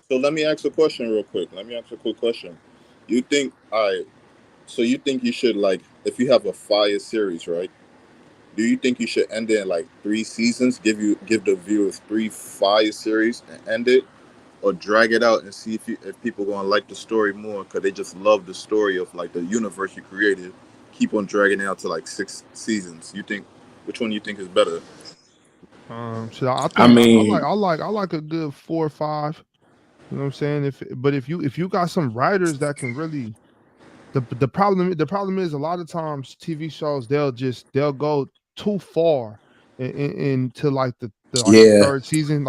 So let me ask a question real quick. Let me ask a quick question. You think so you think you should, like, if you have a fire series, right? Do you think you should end it in like 3 seasons? Give the viewers 3 fire series and end it, or drag it out and see if people gonna like the story more because they just love the story of like the universe you created. Keep on dragging it out to like 6 seasons. You think which one you think is better? So I I think mean, I like a good 4 or 5. You know what I'm saying? If you got some writers that can really the problem is a lot of times TV shows they'll go too far into like the yeah, third season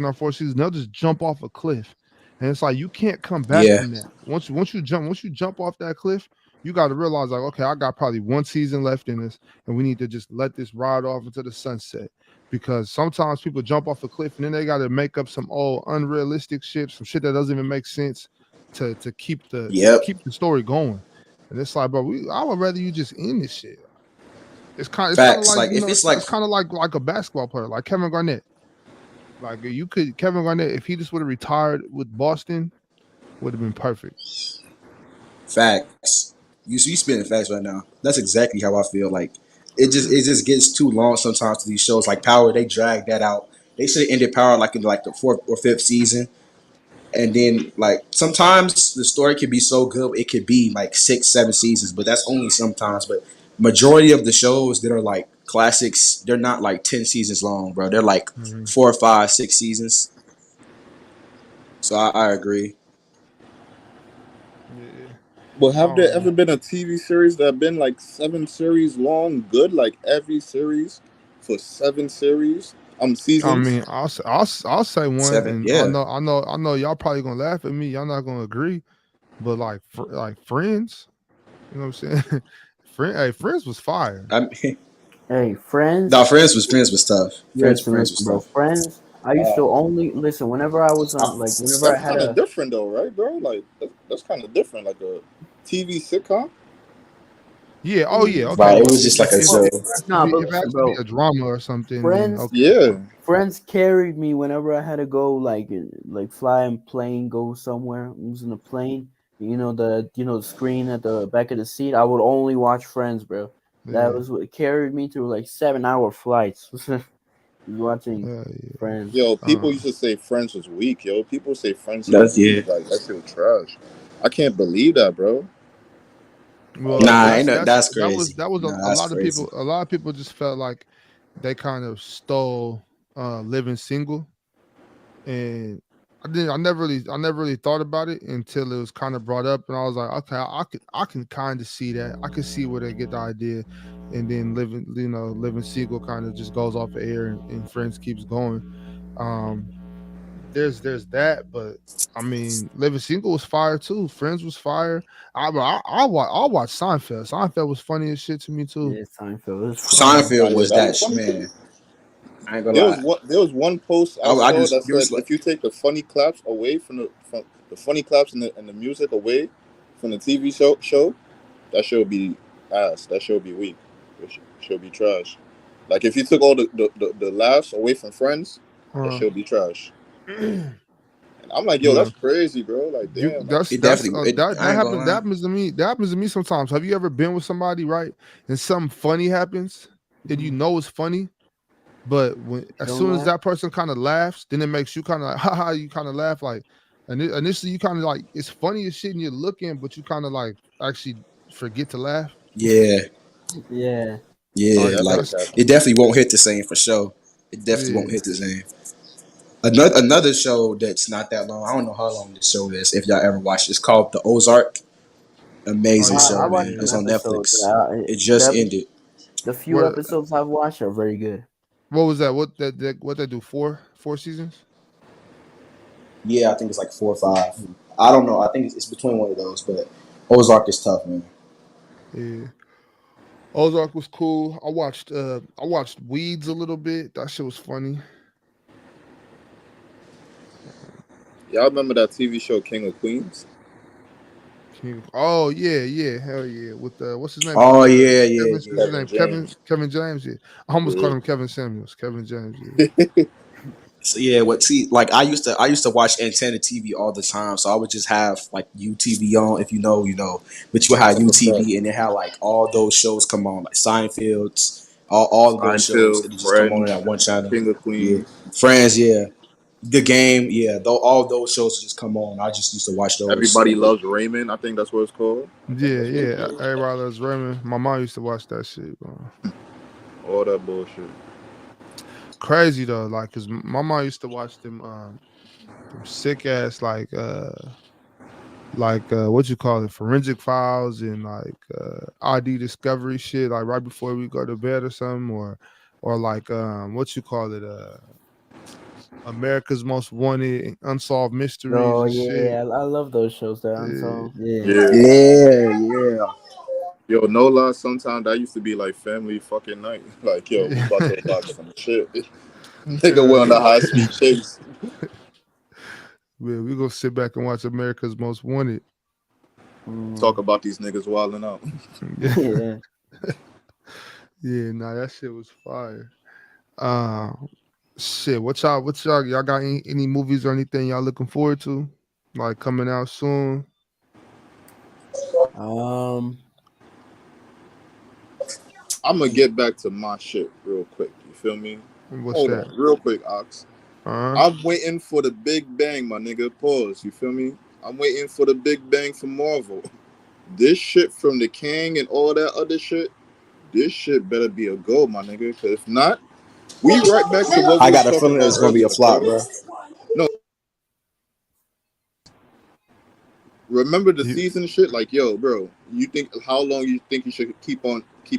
or fourth season. They'll just jump off a cliff, and it's like you can't come back yeah, from that. Once you jump off that cliff, you got to realize like, okay, I got probably one season left in this, and we need to just let this ride off into the sunset. Because sometimes people jump off a cliff and then they got to make up some old unrealistic shit, some shit that doesn't even make sense to yep. keep the story going. And it's like, bro, I would rather you just end this shit. It's kind of Facts. like Like if it's like, it's kind of like a basketball player, like Kevin Garnett. Like Kevin Garnett, if he just would have retired with Boston, would have been perfect. facts. You spitting facts right now. That's exactly how I feel. Like it just gets too long sometimes to these shows. Like Power, they drag that out. They should have ended Power like in like the fourth or fifth season. And then like sometimes the story could be so good it could be like 6, 7 seasons, but that's only sometimes. But majority of the shows that are like classics, they're not like 10 seasons long, bro. They're like Mhm. 4, 5, 6 seasons. So I agree. Yeah. Well, I have there don't ever know. been a TV series that been like 7 series long, good, like every series for 7 series, I seasons? mean, I'll say one, Seven, and yeah. I know y'all probably gonna laugh at me. Y'all not gonna agree, but like Friends, you know what I'm saying? Friends was fire. I mean, Hey, Friends. no, Friends was tough. Listen, Friends listen, was bro. tough. Friends. I used to only listen whenever I was on, like, whenever I That's had kind of a. different though, right, bro? Like that's kind of different, like a TV sitcom. Yeah. Oh yeah. Okay. Right, it Well, was just like a show. Nah, but if it has listen, to be bro. a drama or something, then Friends, okay. Yeah. Friends carried me whenever I had to go, like fly and plane, go somewhere. I was in a plane. The screen at the back of the seat. I would only watch Friends, bro. That Yeah. was what carried me through like 7 hour flights. Watching Yeah. Friends. Yo, people Uh, used to say Friends was weak. Yo, people say Friends was That's weak. yeah. Like that shit was trash. I can't believe that, bro. well, Like, Nah, that's ain't no, that's that's crazy. that was Nah, a that's lot of crazy. people. A lot of people just felt like they kind of stole Living Single, and I never really thought about it until it was kind of brought up, and I was like, okay, I can kind of see that. I can see where they get the idea, and then Living Single kind of just goes off the air, and Friends keeps going. Um, there's that, but I mean, Living Single was fire too. Friends was fire. I watch Seinfeld. Seinfeld was funny as shit to me too. Yeah, Seinfeld was funny. Um, nah, Seinfeld yeah, was that that was funny too. man. I ain't gonna lie. There was one post I I saw that just there said was like if you take the funny claps away from the funny claps and the music away from the TV show that should be ass. That should be weak. It should be trash. Like if you took all the laughs away from Friends, that Uh, shit would be trash. And I'm like, yo, yeah. that's crazy, bro. Like, You damn, like, that's It that's definitely. I that ain't gonna happens. That lie. happens to me. That happens to me sometimes. Have you ever been with somebody, right? And something funny happens, and you know it's funny, but when as Don't soon as laugh. that person kind of laughs, then it makes you kind of like, haha, you kind of laugh like, and initially you kind of like it's funny as shit, and you're looking, but you kind of like actually forget to laugh. Yeah, Yeah. yeah. that Like does That's happen. it definitely won't hit the same for sure. It definitely won't yeah. hit the same. Another show that's not that long. I don't know how long this show is. If y'all ever watched, it's called The Ozark. Oh Amazing yeah, I show, watched man. some It's yeah. on episodes. Netflix. It just ended. The few What episodes I've watched are very good. what was that? What they do? Four seasons? Yeah, I think it's like 4 or 5. I don't know. I think it's between one of those. But Ozark is tough, man. Yeah. Ozark was cool. I watched Weeds a little bit. That shit was funny. Y'all remember that TV show King of Queens? Oh yeah, hell yeah. With what's his name? Oh yeah, yeah, Kevin. What's his yeah. Kevin name? James. Kevin James. Yeah, I almost Yeah. called him Kevin Samuels. Kevin James. Yeah. So yeah, what see like I used to watch antenna TV all the time. So I would just have like UTV on, if you know, you know. But you would have That's a fact. UTV and it had like all those shows come on, like Seinfeld's, all of those shows, Seinfeld, and it just come on Friends, at one channel. King of Yeah. Queens. Friends, yeah. The Game, yeah. Though all those shows just come on. I just used to watch those. Everybody Loves Raymond. I think that's what it's called. I think Yeah, that's what it's yeah. called. Everybody loves Raymond. My mom used to watch that shit, bro. All that bullshit. Crazy though, like, cause my mom used to watch them sick ass what you call it, forensic files and ID discovery shit, like right before we go to bed or something, or like what you call it, America's Most Wanted, unsolved mysteries Oh and shit. yeah, I love those shows. That Yeah. unsolved. Yeah. Yeah. Yeah, yeah. Yo, no lie, sometimes that used to be like family fucking night. Like, yo, we about to watch some shit. Nigga Hell went on the yeah. high speed chase. Man, we gonna sit back and watch America's Most Wanted. Talk about these niggas wilding out. Yeah, Yeah. yeah, nah, that shit was fire. Uh, shit, y'all got any movies or anything y'all looking forward to, like coming out soon? Um. I'm gonna get back to my shit real quick. You feel me? What's Hold that? on, real quick, Ox. Uh-huh. I'm waiting for the Big Bang, my nigga. Pause. You feel me? I'm waiting for the Big Bang from Marvel. This shit from the King and all that other shit. This shit better be a go, my nigga. Cause if not, we right back to what I we was got a talking feeling about it's gonna be a earlier, flop, bro. bro. No, remember the You, season shit? Like, yo, bro, you think how long you think you should keep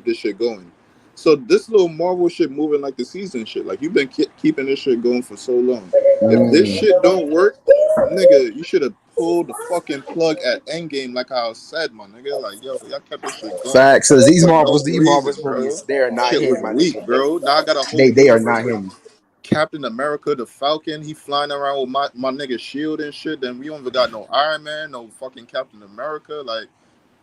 this shit going? So this little Marvel shit moving like the season shit. Like you've been keeping this shit going for so long. If this shit don't work, nigga, you should have pulled the fucking plug at Endgame, like I said, my nigga. Like, yo, y'all kept this shit going Facts. Cause these for no Marvels reason, bro. movies, they are not Shit was hitting, my weak, nigga. bro. Now I got a whole They are universe not with hitting. Captain America, the Falcon, he flying around with my nigga Shield and shit. Then we don't even got no Iron Man, no fucking Captain America, like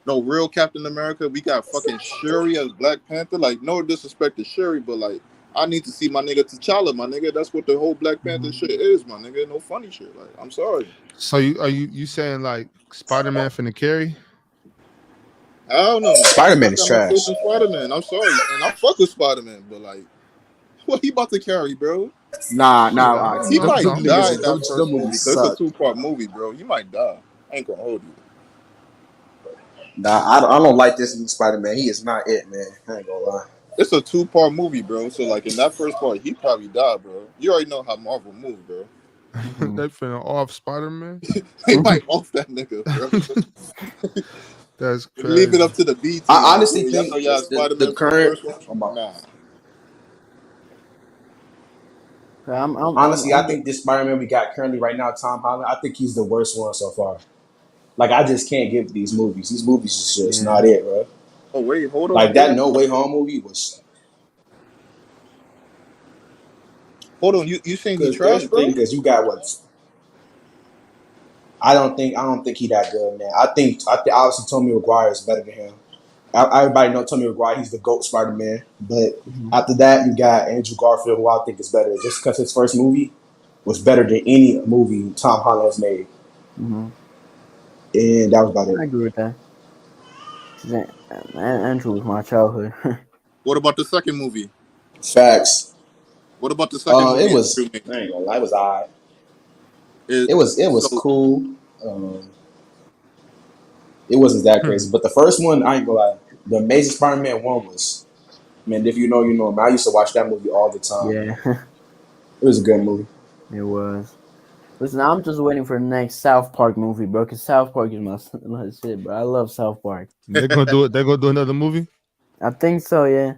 no real Captain America. We got fucking Shuri as Black Panther. Like no disrespect to Shuri, but like I need to see my nigga T'Challa, my nigga. That's what the whole Black Panther shit is, my nigga. No funny shit. Like I'm sorry. so you saying like Spider-Man finna carry? I don't know. I Spider-Man still is got my faith trash. in Spider-Man. I'm sorry, and I fuck with Spider-Man, but like, what he about to carry, bro? Nah, Shit, nah. I don't He know. might I die in mean, that Them first movie movies because it's a suck. 2-part movie, bro. He might die. I ain't gonna hold you. Nah, I don't like this new Spider-Man. He is not it, man. I ain't gonna lie. It's a 2-part movie, bro. So like in that first part, he probably died, bro. You already know how Marvel moves, bro. they finna off Spider-Man. They might off that nigga, bro. That's Leave it crazy. up to the B I team. Like, honestly yo, y'all think know y'all have the Spider-Man from the current. first one? Nah. Honestly, I I'm think this Spider-Man we got currently right now, Tom Holland. I think he's the worst one so far. Like I just can't give these movies. These movies is just yeah. not it, bro. Oh wait, hold on, Like hold that on, No Way Home movie was. hold on. You saying he Because here's trash, the bro? thing, because you got what. I don't think he that good, man. I think obviously Tommy McGuire is better than him. Everybody know Tobey Maguire. He's the GOAT Spider-Man. But Mhm. after that, you got Andrew Garfield, who I think is better, just because his first movie was better than any movie Tom Holland has made, Mhm. and that was about I it. agree with that. 'Cause Andrew was my childhood. What about the second movie? Facts. What about the second It movie was. Andrew made? I ain't gonna lie, it was alright. It, It was so cool. Um, it wasn't that Hmm. crazy, but the first one, I ain't gonna lie. The Amazing Spider-Man one was, man. If you know, you know. Man, I used to watch that movie all the time. Yeah, It was a good movie. it was. Listen, I'm just waiting for the next South Park movie, bro. Cause South Park is my shit, bro. I love South Park. They're gonna do it. They're gonna do another movie. I think so, yeah.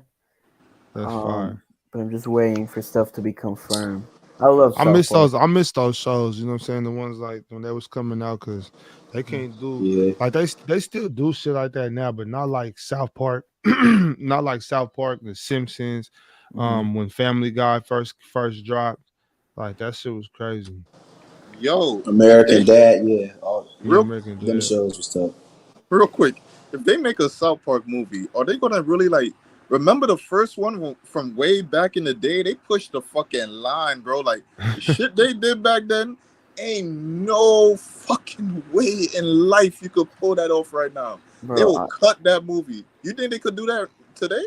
That's Um, fire. but I'm just waiting for stuff to be confirmed. I love I South miss Park. those. I miss those shows. You know what I'm saying? The ones like when they was coming out, because they can't do Yeah. like they still do shit like that now, but not like South Park. Not like South Park, The Simpsons. Hmm. When Family Guy first dropped, like that shit was crazy. yo, if they American Dad, yeah. All Yeah, real American them Dad. shows was tough. real quick, if they make a South Park movie, are they gonna really like remember the first one from way back in the day? They pushed the fucking line, bro. Like the shit they did back then, ain't no fucking way in life you could pull that off right now. They Bro, will cut that movie. You think they could do that today?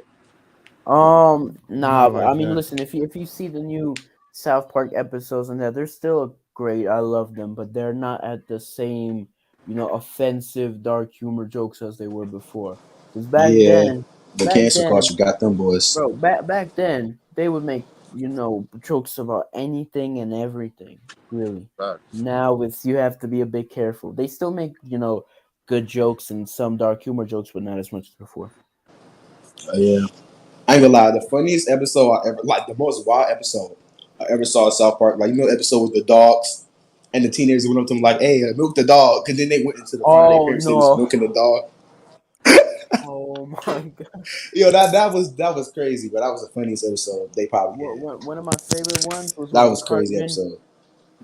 nah. Not But I like mean, that. listen, if you see the new South Park episodes and that, they're still great. I love them, but they're not at the same, offensive dark humor jokes as they were before. Because Yeah. The back cancel culture then, got them boys. bro, back then they would make jokes about anything and everything. Really. Facts. Now with you have to be a bit careful. They still make good jokes and some dark humor jokes, but not as much as before. Yeah. I ain't gonna lie, the funniest episode I ever, like the most wild episode I ever saw in South Park, like you know the episode with the dogs and the teenagers went up to them like, hey, milk the dog, and then they went into the front of their Oh parents, they was no! milking the dog. Oh my god! That was crazy, but that was the funniest episode they probably had. One of my favorite ones was That when was crazy Cartman. episode.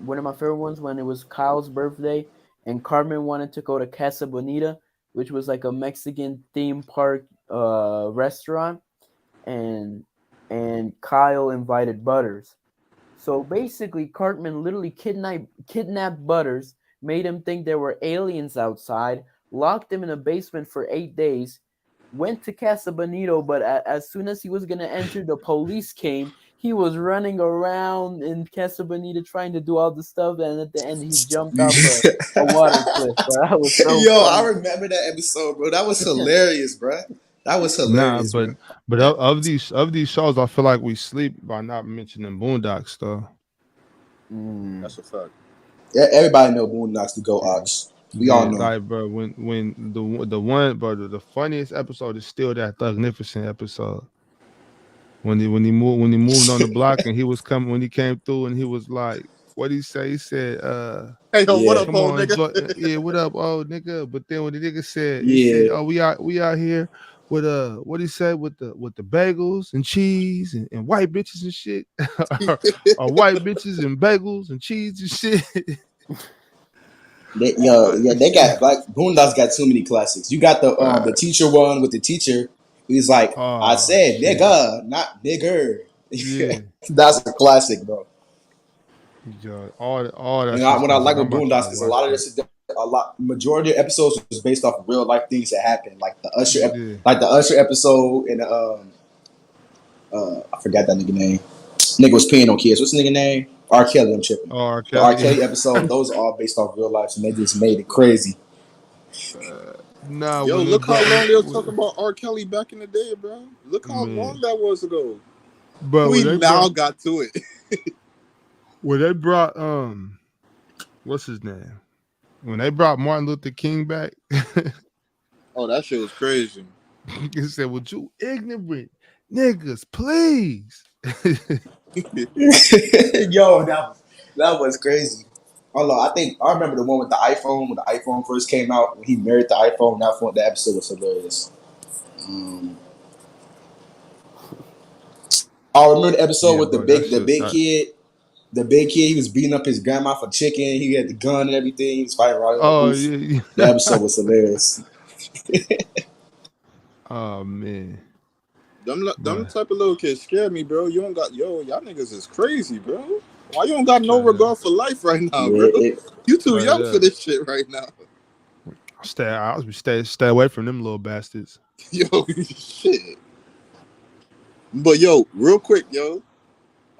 One of my favorite ones when it was Kyle's birthday and Cartman wanted to go to Casa Bonita, which was like a Mexican theme park restaurant, and Kyle invited Butters. So basically, Cartman literally kidnapped Butters, made him think there were aliens outside, locked him in a basement for 8 days, went to Casa Bonito, but as soon as he was gonna enter, the police came. He was running around in Casa Bonito trying to do all the stuff, and at the end, he jumped off a water cliff. Bro. That was so Yo, I funny. remember that episode, bro. That was hilarious, bro. That was Nah, hilarious, but bro. of these shows, I feel like we sleep by not mentioning Boondocks though. Mm, That's a fact. Everybody know Boondocks to go yeah. Ox. We all Yeah, know. like bro, when the one, bro, the funniest episode is still that Thugnificent episode. When he moved on the block and he was coming when he came through and he was like, what he say? He said, Hey yo, what Yeah, up, come old on, nigga? enjoy. Yeah, what up, oh nigga? But then when the nigga said, he said, yeah. oh, we out here with what he said with the bagels and cheese and white bitches and shit, or white bitches and bagels and cheese and shit. They got like Boondocks got too many classics. You got the Facts. teacher one with the teacher. He's like, I Oh said shit. nigga, not nigger. Yeah. That's a classic, bro. Yeah, all that And shit's what I classic. like I'm with about to Boondocks go because a watch lot of that. this is majority of episodes was based off of real life things that happened, Yeah. like the Usher episode and I forgot that nigga name. Nigga was peeing on kids. What's the nigga name? R. Kelly. I'm tripping. Oh, R. The R. Kelly. Kelly episode. Those are all based off real life, and they just made it crazy. Nah, Yo, when they look how brought long they was talking about R. Kelly back in the day, bro. Look how long man, that was ago. but We now got to it. when they brought what's his name? When they brought Martin Luther King back, Oh, that shit was crazy. he said, "Would you ignorant niggas, please?" Yo, that was crazy. Hold on, I remember the one with the iPhone when the iPhone first came out when he married the iPhone. That episode was hilarious. Um, I remember the episode Yeah, with bro, that the shit. big kid. The big kid, he was beating up his grandma for chicken. He had the gun and everything. He was fighting right on the Oh roof. yeah, The yeah. episode was hilarious. Oh man. Them But type of little kids scare me, bro. You don't got y'all niggas is crazy, bro. Why you don't got no straight up. regard for life right now, bro? Yeah, You too Straight young for up. this shit right now. Stay away from them little bastards. Yo, shit. But yo, real quick, yo,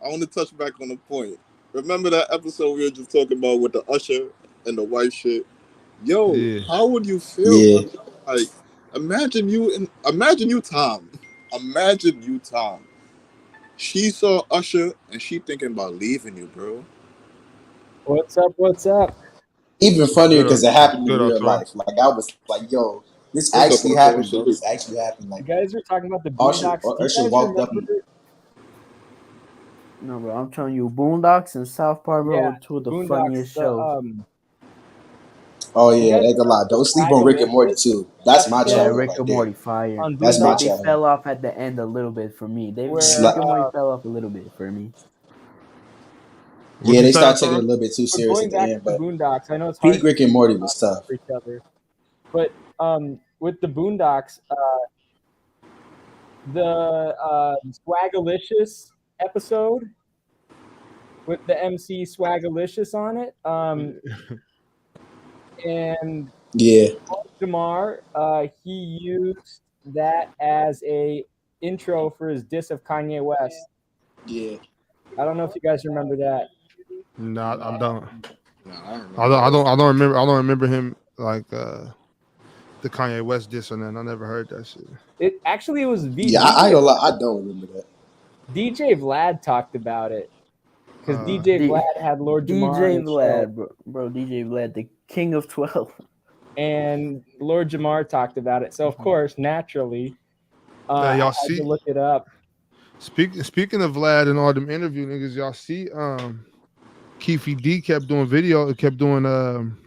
I want to touch back on the point. Remember that episode we were just talking about with the usher and the wife shit? Yo, Yeah. how would you feel, yeah. bro? Like, imagine you, Tom. Imagine you, Tom. She saw Usher and she thinking about leaving you, bro. What's up? What's up? Even What's funnier good, because it what's happened in good, real Arthur? life. Like I was like, yo, this What's up, actually Arthur? happened, bro. Salute. This actually happened. You Like guys were talking about the Usher, Boondocks. Do you Usher guys walked up. remember? No, bro, I'm telling you, Boondocks and South Park, bro, Yeah, were two of the Boondocks. funniest shows. Oh You yeah, guys ain't gonna lie. remember the Don't sleep on Rick and Morty Swagalicious too. That's my Yeah, episode childhood Rick right and there. Morty fire. on That's my They Boondocks they childhood. fell off at the end a little bit for me. where Rick Sla- and Morty fell off a little bit for me. What yeah, you they say, start taking it Arthur? a little bit too we're serious going at the back end. to the But Boondocks. I know it's hard peak to Rick and Morty was talk tough. for each other, but with the Boondocks, the Swagalicious episode with the MC Swagalicious on it, and Yeah, Jamar, he used that as a intro for his diss of Kanye West. yeah. I don't know if you guys remember that. No, I don't. Nah, I don't I remember don't. I that. don't. I don't remember. I don't remember him like the Kanye West diss or nothing. I never heard that shit. It actually was Yeah, I ain't gonna lie. I don't remember that. DJ Vlad talked about it because Uh, DJ D- Vlad had Lord Jamar on DJ his show, Vlad, bro, DJ Vlad, the king of 12. and Lord Jamar talked about it. So of course, naturally, I y'all had see. to look it up. Speaking of Vlad and all them interview niggas, y'all see. Keefy D kept doing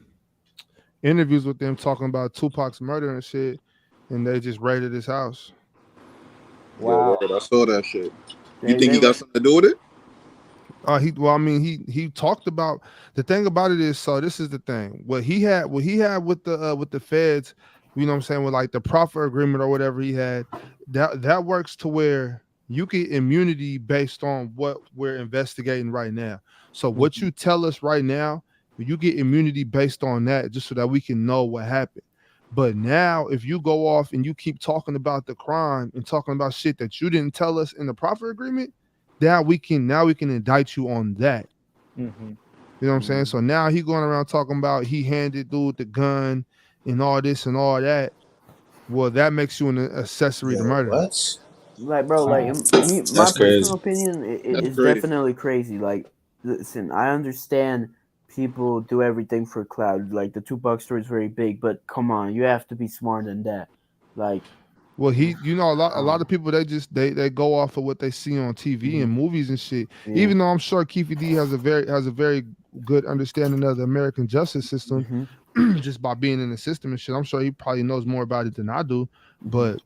interviews with them talking about Tupac's murder and shit, and they just raided his house. Yo, Wow. word, I saw that shit. You They, think they he got something to do with it? He talked about the thing about it is, so this is the thing. What he had with the feds, you know what I'm saying, with like the proffer agreement or whatever he had, that works to where you get immunity based on what we're investigating right now. So what you tell us right now, you get immunity based on that, just so that we can know what happened. But now, if you go off and you keep talking about the crime and talking about shit that you didn't tell us in the proffer agreement, now we can indict you on that. Mm-hmm. You know what I'm saying? So now he going around talking about he handed dude the gun and all this and all that. Well, that makes you an accessory to Yo, murder. what? Like, bro, like my That's crazy. personal opinion That's is crazy. definitely crazy. Like, listen, I understand people do everything for cloud. Like, the Tupac story is very big, but come on, you have to be smarter than that. Like, Well, a lot of people they go off of what they see on TV and movies and shit. yeah. Even though I'm sure Keefe D has a very good understanding of the American justice system, just by being in the system and shit. I'm sure he probably knows more about it than I do, but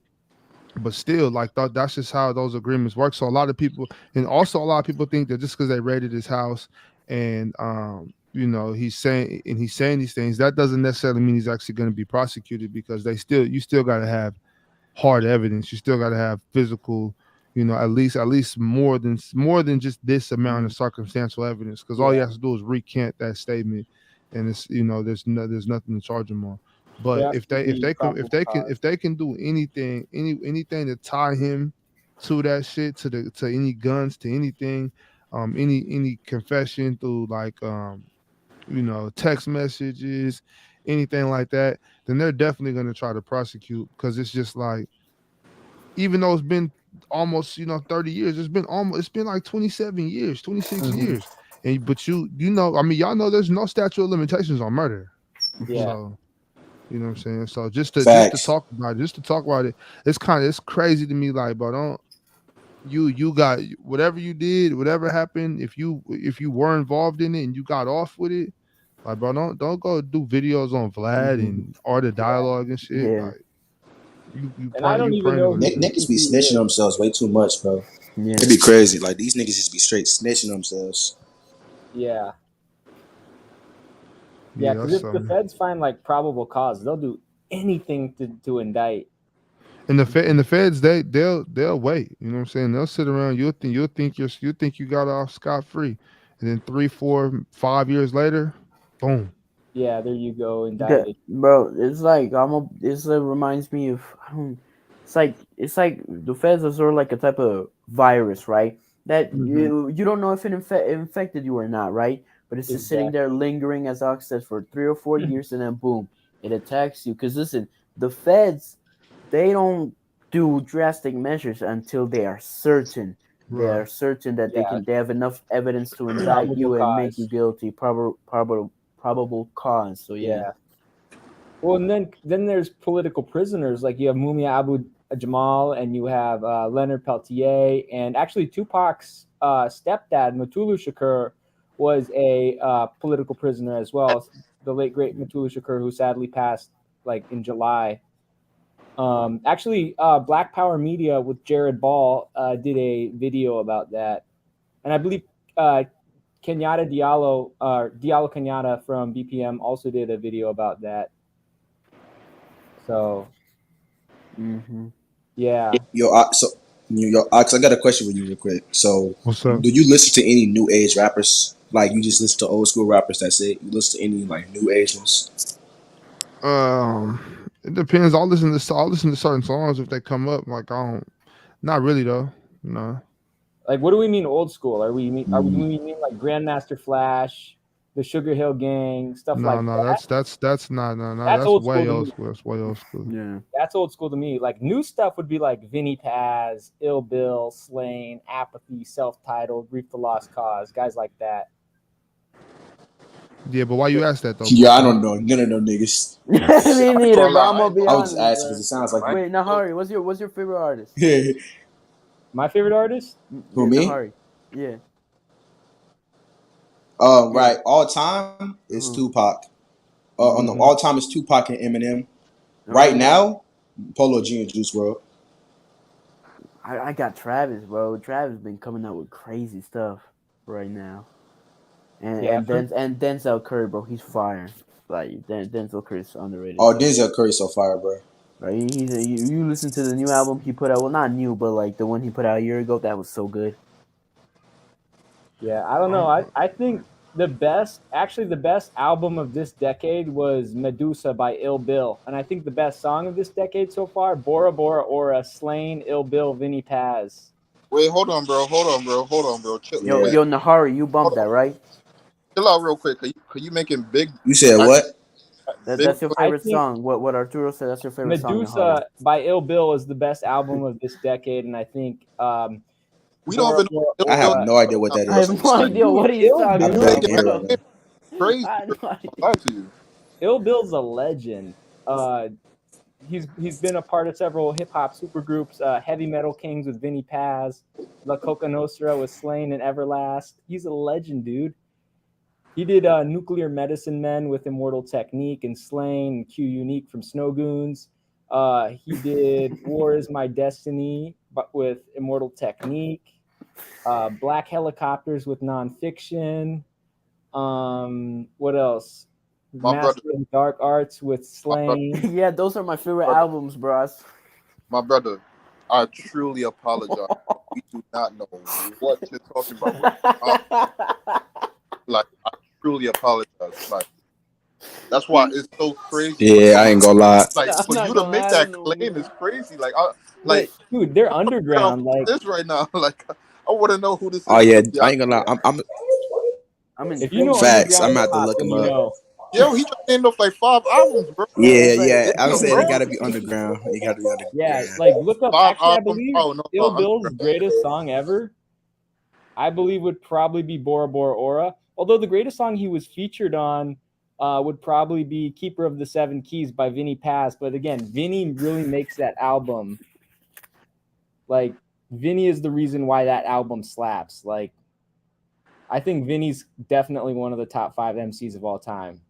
still, like that's just how those agreements work. So a lot of people, and also a lot of people think that just because they raided his house and you know he's saying these things, that doesn't necessarily mean he's actually going to be prosecuted, because you still got to have hard evidence. You still got to have physical, you know, at least more than just this amount of circumstantial evidence, because all you have to do is recant that statement, and it's, you know, there's nothing to charge him on. But if they can do anything to tie him to that shit, to any guns, to anything, any confession through like you know, text messages, anything like that, then they're definitely going to try to prosecute, because it's just like, even though it's been almost, you know, 30 years, it's been like 27 years, 26 years. And but you know, I mean, y'all know there's no statute of limitations on murder. Yeah. So, you know what I'm saying? So just to Facts. talk about it, it's crazy to me, like, but don't you got whatever you did, whatever happened, if you were involved in it and you got off with it, like, bro, don't go do videos on Vlad and Art of Dialogue and shit. Yeah. Like, you And I don't even praying know on who it. Niggas be he snitching is. themselves way too much, bro. Yeah. It'd be crazy. Like these niggas just be straight snitching themselves. Yeah. Yeah, Yeah, because that's if the something. feds find like probable cause, they'll do anything to indict. And the feds, they'll wait. You know what I'm saying? They'll sit around. You think you got off scot free, and then 3, 4, 5 years later, boom. Yeah, there you go, indicted. Bro, it's like it reminds me of I don't. It's like the feds are sort of like a type of virus, right? That Hmm. you don't know if it infected you or not, right? But it's just sitting there Exactly. lingering, as Alex says, for 3 or 4 years, and then boom, it attacks you. Because listen, the feds, they don't do drastic measures until they Right. are certain that Yeah, they have enough evidence to indict probable you and make you cause. guilty, probable cause. So yeah. Yeah. Well, and then there's political prisoners like you have Mumia Abu Jamal and you have Leonard Peltier, and actually Tupac's stepdad Mutulu Shakur was a political prisoner as well. The late great Mutulu Shakur, who sadly passed like in July. Actually, Black Power Media with Jared Ball did a video about that, and I believe Kenyatta Diallo Kenyatta from BPM also did a video about that. So Mm-hmm. yeah, Ox, I got a question for you real quick. So, What's up? do you listen to any new age rappers? Like, you just listen to old school rappers? That's it. You listen to any like new age ones? It depends. I'll listen to certain songs if they come up. Like I don't. Not really though. No. like what do we mean old school? Are we Mm. mean like Grandmaster Flash, the Sugar Hill Gang, stuff No, like no, that? that's not no no That's that's old way school to old me. school. That's way old school. Yeah. That's old school to me. Like new stuff would be like Vinny Paz, Ill Bill, Slain, Apathy, Self-Titled, Reef the Lost Cause, guys like that. Yeah, but why you ask that though, Yeah, I Buffy? don't know none of them niggas. Me neither, bro. I'm gonna be I was just honest, asking bro. because it sounds like Wait, Nahari, what's your favorite artist? My favorite artist? who Yeah, me? Nahari. Yeah, yeah. Right. All time is Uh-huh. Tupac. On the Mm-hmm. all time is Tupac and Eminem. Right Okay. now, Polo G and Juice WRLD. I got Travis, bro. Travis been coming out with crazy stuff right now. Yeah, And Denzel Curry, bro, he's fire. Like Denzel Curry's underrated Oh, too. Denzel Curry so fire, bro. Right? You listen to the new album he put out. Well, not new, but like the one he put out a year ago. That was so good. yeah. I don't know. I think the best album of this decade was Medusa by Ill Bill, and I think the best song of this decade so far, Bora Bora Aura, Slain, Ill Bill, Vinny Paz. Wait, hold on, bro. Hold on, bro. Hold on, bro. Chill. Yo, Yeah. Wait, yo, Nahari, you bumped hold that, on. right? Chill out real quick. Are you making big, You said actually what? big? That's your I favorite think song. What Arturo said? That's your favorite song, Nahari. Medusa by Ill Bill is the best album of this decade, and I think We don't Bora even Bora know I have Ill Aura. no idea what that I have is. no like idea Dude, what he's Ill talking I'm Bill, about, definitely that hearing bro. that. crazy. I have no idea. Lie to you. Ill Bill's a legend. Uh, he's been a part of several hip hop supergroups, Heavy Metal Kings with Vinny Paz, La Coca Nostra with Slain and Everlast. He's a legend, dude. He did Nuclear Medicine Men with Immortal Technique and Slain, and Q Unique from Snow Goons. He did War Is My Destiny, but with Immortal Technique. Black Helicopters with Nonfiction. What else? My brother, Master of Dark Arts with my brother, Slain. Yeah, those are my favorite brother, albums, bro. my brother. I truly apologize. We do not know what you're talking about. Like, I truly apologize. Like, that's why it's so crazy for Yeah, I ain't gonna lie. like I'm for not you to gonna lie, make I don't that know. claim is crazy. Like, I But like dude, they're I'm trying to underground. put Like this right now. Like, I want to know who this Oh is. yeah, To be I honest. ain't gonna lie. I'm in if you know Philly. Facts. underground I'm gonna hip have to hop, look then him you up. know. Yo, he just named off like 5 albums, bro. Yeah, It's like yeah. I'm Damn, saying it bro. gotta be underground. It gotta be Yeah, underground. like look up. 5 Actually, I albums. believe Oh no, Ill Bill's underground. greatest song ever, I believe, would probably be Bora Bora Aura. Although the greatest song he was featured on would probably be Keeper of the Seven Keys by Vinny Paz. But again, Vinny really makes that album. Like Vinny is the reason why that album slaps. Like I think Vinny's definitely one of the top 5 MCs of all time.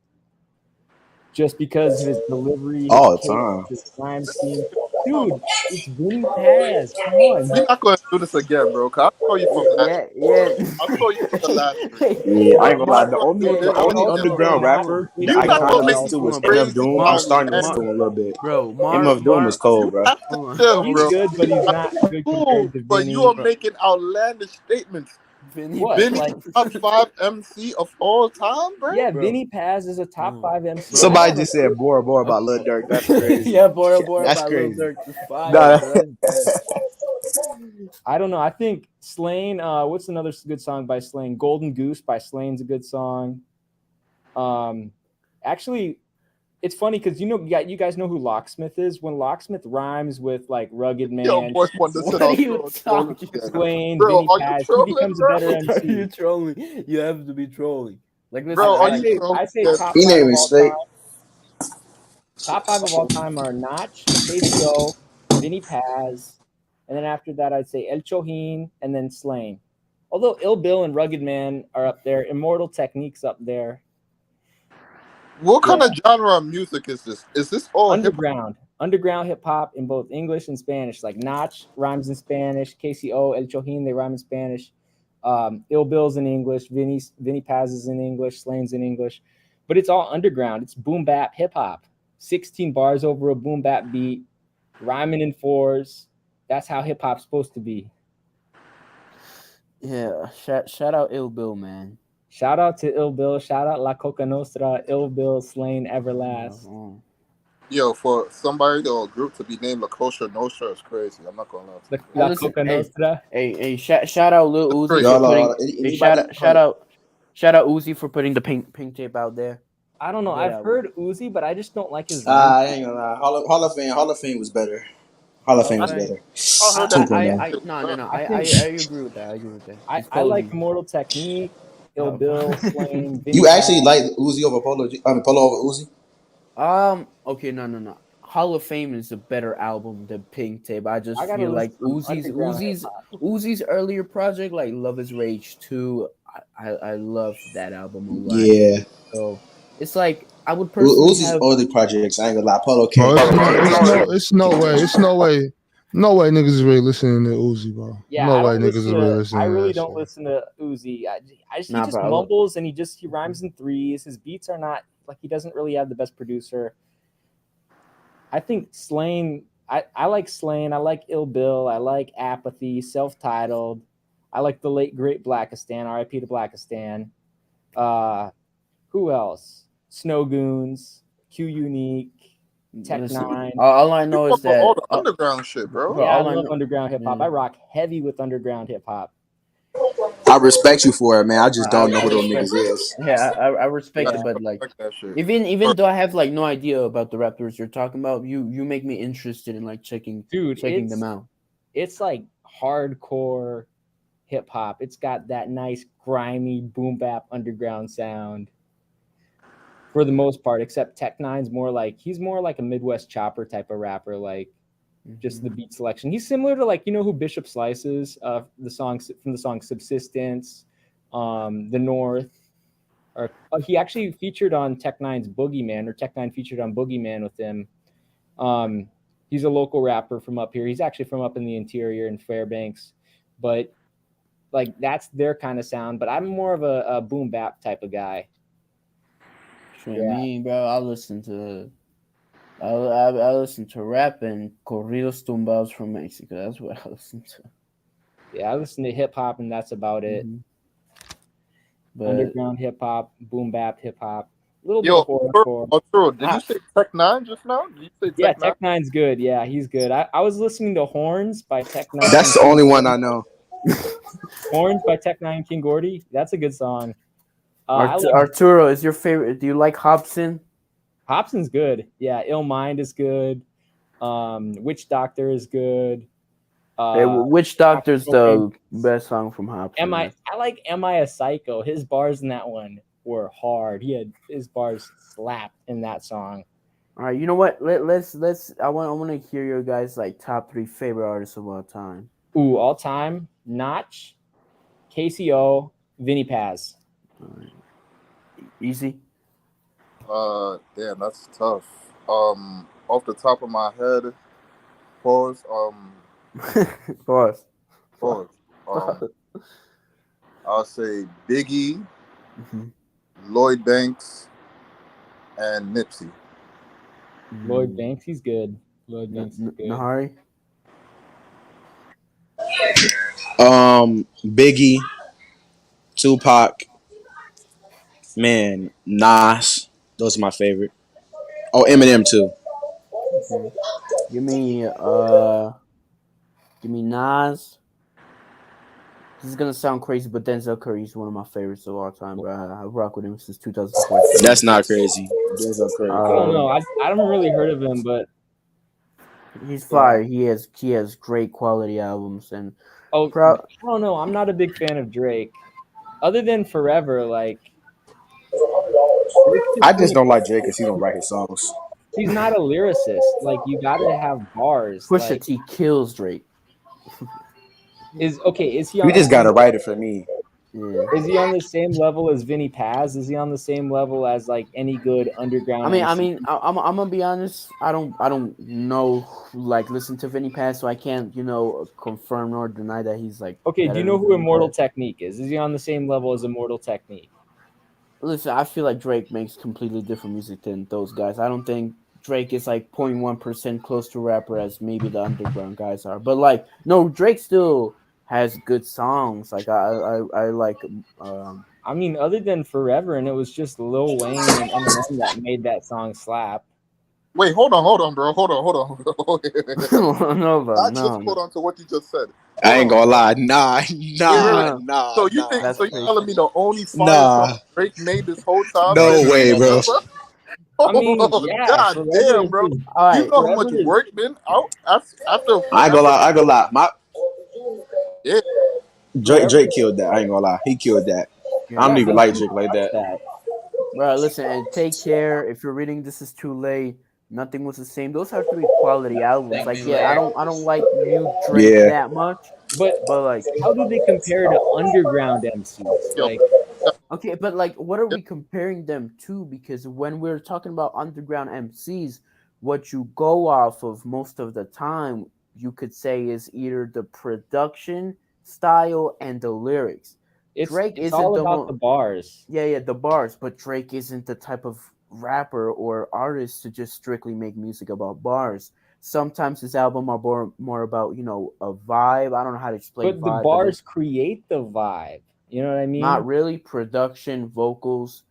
Just because of his delivery, his All the cadence, time. his rhyme scheme. Dude, it's Vinny Paz. Come on. We're not going to do this again, bro. Cause I saw you from last. Yeah. I saw you from the last one. Yeah, I ain't gonna lie. Mark, The only Hey, underground not rapper it's that I You're not kind gonna of make listened me to hold was on, bro. MF crazy Doom. I'm starting to listen to him a little bit. Bro, MF Doom is cold, bro. have hold to on. chill, he's bro. good, but he's not good Cool, compared to but Vinny. you are making outlandish statements. Vinny What? Vinny, Like, top 5 MC of all time, bro. yeah, Bro. Vinny Paz is a top 5 MC. Bro. I Somebody don't just said Bora Bora about Lil Durk. That's crazy. Yeah, Bora Bora That's by Lil crazy. Durk is fire, Nah, bro. That's I don't know. I think Slain. What's another good song by Slain? Golden Goose by Slain's a good song. Actually, it's funny because you guys know who Locksmith is. When Locksmith rhymes with like Rugged Yo, Man, boy, want to What sit are on you trolling talking again. Slain, Bro, Vinny are you Paz, he trolling, becomes a bro? better Are you MC. trolling? You have to be trolling. Like, listen, Bro, are I you say trolling? I say again? top he 5 of naming all straight. time. Top 5 of all time are Notch, KCO, Vinny Paz, and then after that I'd say El Chohin and then Slain. Although Ill Bill and Rugged Man are up there, Immortal Technique's up there. What kind Yeah. of genre of music is this? Is this all hip Underground hip hop in both English and Spanish. Like Notch rhymes in Spanish, KCO, El Chohin, they rhyme in Spanish. Ill Bill's in English, Vinny Paz is in English, Slane's in English, but it's all underground. It's boom bap hip hop. 16 bars over a boom bap beat, rhyming in fours. That's how hip hop's supposed to be. yeah. Shout out Ill Bill, man. Shout out to Ill Bill. Shout out La Coca Nostra, Ill Bill, Slane, Everlast. Yo, for somebody or a group to be named La Kosher Nostra is crazy. I'm not gonna lie to you. La Listen, Coca Nostra. hey, shout out Lil Uzi Crazy. for Y'all, putting. Hey, anybody? shout out Uzi for putting the pink tape out there. I don't know. Good I've album. heard Uzi, but I just don't like his rhyme. I ain't gonna lie. Hall of Fame was better. Hall of Fame was better. I heard that. 2.0. No. I I think agree with that. I agree with that. He's I like cold. Immortal Technique, Ill No. Bill, Slane, Vinny You actually Paz. like Uzi over Polo? Polo over Uzi? Okay, no. Hall of Fame is a better album than Pink Tape. I just I gotta feel listen like to underground hip hop. Uzi's earlier project, like Love Is Rage 2. I love that album a lot. Yeah. So it's like I would personally Uzi's have. early projects. I ain't gonna lie. Polo Bro, can't. it's no way. No way niggas is really listening to Uzi, bro. Yeah, No I way don't niggas is listen really to. I listening to really that don't shit. listen to Uzi. He Nah, just bro. mumbles and he rhymes in threes. His beats are not like he doesn't really have the best producer. I think Slane. I like Slane. I like Ill Bill. I like Apathy. Self-titled. I like the late great Blackistan. R.I.P. to Blackistan. Who else? Snow Goons. Q Unique. Tech Listen, Nine. all I You know fuck is with all that. the underground shit, bro. Bro, Yeah, I all I love know. underground hip hop. Yeah. I rock heavy with underground hip hop. I respect you for it, man. I just I don't know who those respect. niggas is. Yeah, I respect Yeah. it, but like Respect that shit. even though I have like no idea about the rappers you're talking about, you make me interested in like checking Dude, them out. It's like hardcore hip hop. It's got that nice grimy boom bap underground sound for the most part, except Tech Nine's he's more like a Midwest chopper type of rapper, like just the beat selection. He's similar to like, you know who Bishop Slice is, the songs from the song Subsistence, The North, or he actually featured on Tech Nine's Boogeyman, or Tech Nine featured on Boogeyman with him. He's a local rapper from up here. He's actually from up in the interior in Fairbanks, but like that's their kind of sound. But I'm more of a boom bap type of guy. Yeah. Me, bro, I listen to rap and corridos tumbados from Mexico. That's what I listen to. Yeah, I listen to hip hop, and that's about it. But underground hip hop, boom bap hip hop, a little bit of horrorcore. Arturo, did you say Tech Nine just now? Did you say Yeah, Tech Nine? Tech Nine's good. Yeah, he's good. I was listening to Horns by Tech Nine. That's the only one I know. Horns by Tech Nine King Gordy. That's a good song. Arturo, is your favorite? Do you like Hobson? Hobson's good. Yeah, Ill Mind is good. Witch Doctor is good. Witch Doctor's the best song from Hobson. I like Am I a Psycho? His bars in that one were hard. His bars slapped in that song. All right, you know what? Let's. I want to hear your guys like top 3 favorite artists of all time. Ooh, all time: Notch, KCO, Vinny Paz. All right. Easy. Damn, that's tough. Off the top of my head, Pause. Pause. Pause. I'll say Biggie, Mhm. Lloyd Banks, and Nipsey. Lloyd Banks, he's good. Lloyd Banks is good. Nahari. Biggie, Tupac, man, Nas. Those are my favorite. Oh, Eminem too. Okay. Give me Nas. This is gonna sound crazy, but Denzel Curry is one of my favorites of all time, bro. I rock with him since 2014. That's not crazy. Denzel Curry. I don't know. I haven't really heard of him, but He's fire. He has great quality albums and I don't know. I'm not a big fan of Drake. Other than Forever, like I just don't like Drake because he don't write his songs. he's not a lyricist. Like you gotta have bars. Pusha Like, T kills Drake. is he? You just gotta write it for me. Yeah. Is he on the same level as Vinny Paz? Is he on the same level as like any good underground? I'm gonna be honest. I don't know, like, listen to Vinny Paz, so I can't, confirm nor deny that he's like. Okay, do you know who Immortal Technique is? Is he on the same level as Immortal Technique? Listen, I feel like Drake makes completely different music than those guys. I don't think Drake is like 0.1% close to rapper as maybe the underground guys are. But like, no, Drake still has good songs. Like I like. I mean, other than Forever, and it was just Lil Wayne and Eminem that made that song slap. Wait, hold on, bro. Hold on. No, bro. I just hold on to what you just said. I ain't gonna lie. Nah. So you think? So you telling me the only fire song Drake made this whole time? No way, bro. I mean, yeah, God damn, bro. All right, you know how much work been out after? I ain't gonna lie. Yeah. Drake killed that. I ain't gonna lie. He killed that. I don't even like Drake like that. Bro, listen, and Take Care. If you're reading This Is Too Late, Nothing Was the Same. Those are 3 quality albums. Like, yeah, I don't like new Drake that much. But like, how do they compare to underground MCs? Like, okay, but like, what are we comparing them to? Because when we're talking about underground MCs, what you go off of most of the time, you could say, is either the production style and the lyrics. Drake it's isn't all about the bars. Yeah, the bars. But Drake isn't the type of rapper or artist to just strictly make music about bars. Sometimes his album are more about, a vibe. I don't know how to explain. But the bars create the vibe. You know what I mean? Not really. Production, vocals.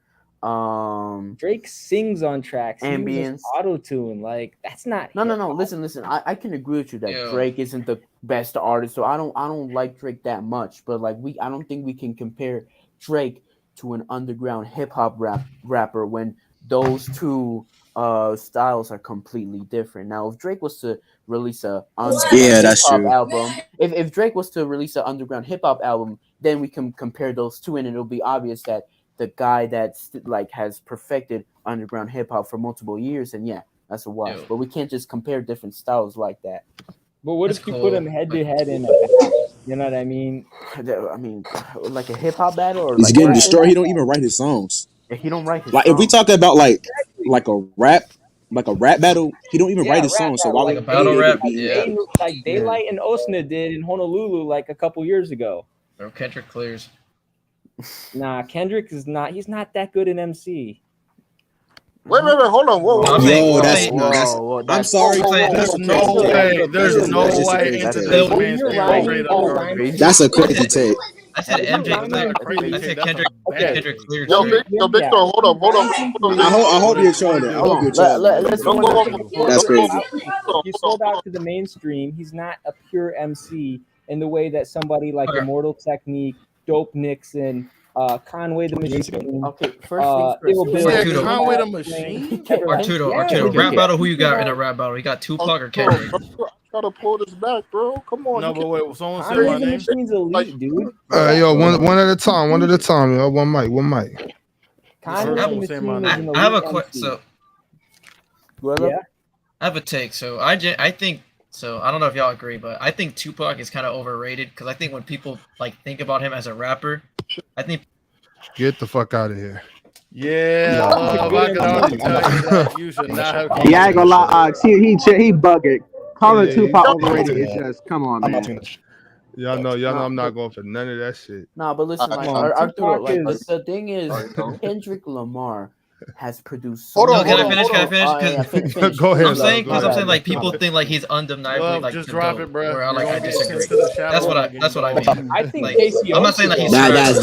Drake sings on tracks. Ambience, auto tune. Like, that's not. No. Listen. I can agree with you that Drake isn't the best artist, so I don't like Drake that much. But like, I don't think we can compare Drake to an underground hip hop rapper when those two styles are completely different. Now, if Drake was to release a hip hop album, if Drake was to release an underground hip hop album, then we can compare those two, and it'll be obvious that the guy that's like has perfected underground hip hop for multiple years, and yeah, that's a watch. But we can't just compare different styles like that. But what if you put them head to head in a battle? You know what I mean? I mean, like a hip hop battle, or he's getting destroyed. He don't even write his songs. He don't write his songs. If we talk about like a rap battle, he don't even write his songs. So why like would a battle rap? Like Daylight and Osna did in Honolulu like a couple years ago. Or Kendrick clears. Nah, Kendrick is not. He's not that good in MC. Wait, hold on. Whoa. I'm sorry. There's no way entertainment. That's a crazy take. I said MJ. I said Kendrick clears. Yo, Big Store, hold on. I hope you're trolling. That's crazy. He sold out to the mainstream. He's not a pure MC in the way that somebody like Immortal Technique, Dope Nixon, Conway the Machine. Okay, first things first. Conway the Machine? Arturo, rap battle. Who you got in a rap battle? You got Tupac or Kendrick? Gotta pull this back, bro. Come on. No, but wait, someone say Conway my the name. Machine's elite, dude. Yo, one at a time, yo. One mic. Conway the Machine is an elite I have a question. So, yeah, I have a take. So I think. So I don't know if y'all agree, but I think Tupac is kind of overrated because I think when people like think about him as a rapper, I think get the fuck out of here. Yeah, I can already tell you that you should not have. Yeah, I ain't gonna lie, he bugging. calling Yeah, Tupac he's- overrated is just come on, I'm not man. too much. Y'all know I'm not going for none of that shit. Nah, but listen, like Come on, Arturo, Tupac like is- the thing is, I know. Kendrick Lamar has produced so Hold on, No, can I hold on, finish? hold Can I on. finish? yeah, finish. Go ahead, I'm saying go because I'm ahead. saying like people think like he's undeniably Love, like just the drop GOAT, it, bro. where I You're like I gonna get disagree. sent to the shadow That's what I again. that's what I mean. I think Like, Casey. I'm not saying that he's Nah, trash.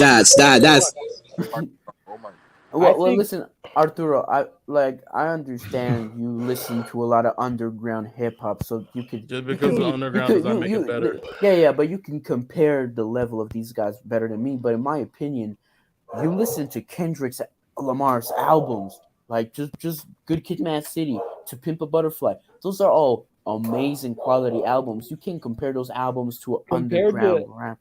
that's. Oh my. Well, think- listen, Arturo, I understand you listen to a lot of underground hip hop, so you could Just because the underground does not make it better. Yeah, but you can compare the level of these guys better than me. But in my opinion, you listen to Kendrick Lamar's albums, like just Good Kid, Mad City, To Pimp a Butterfly. Those are all amazing quality albums. You can't compare those albums to an Compared to- underground rap.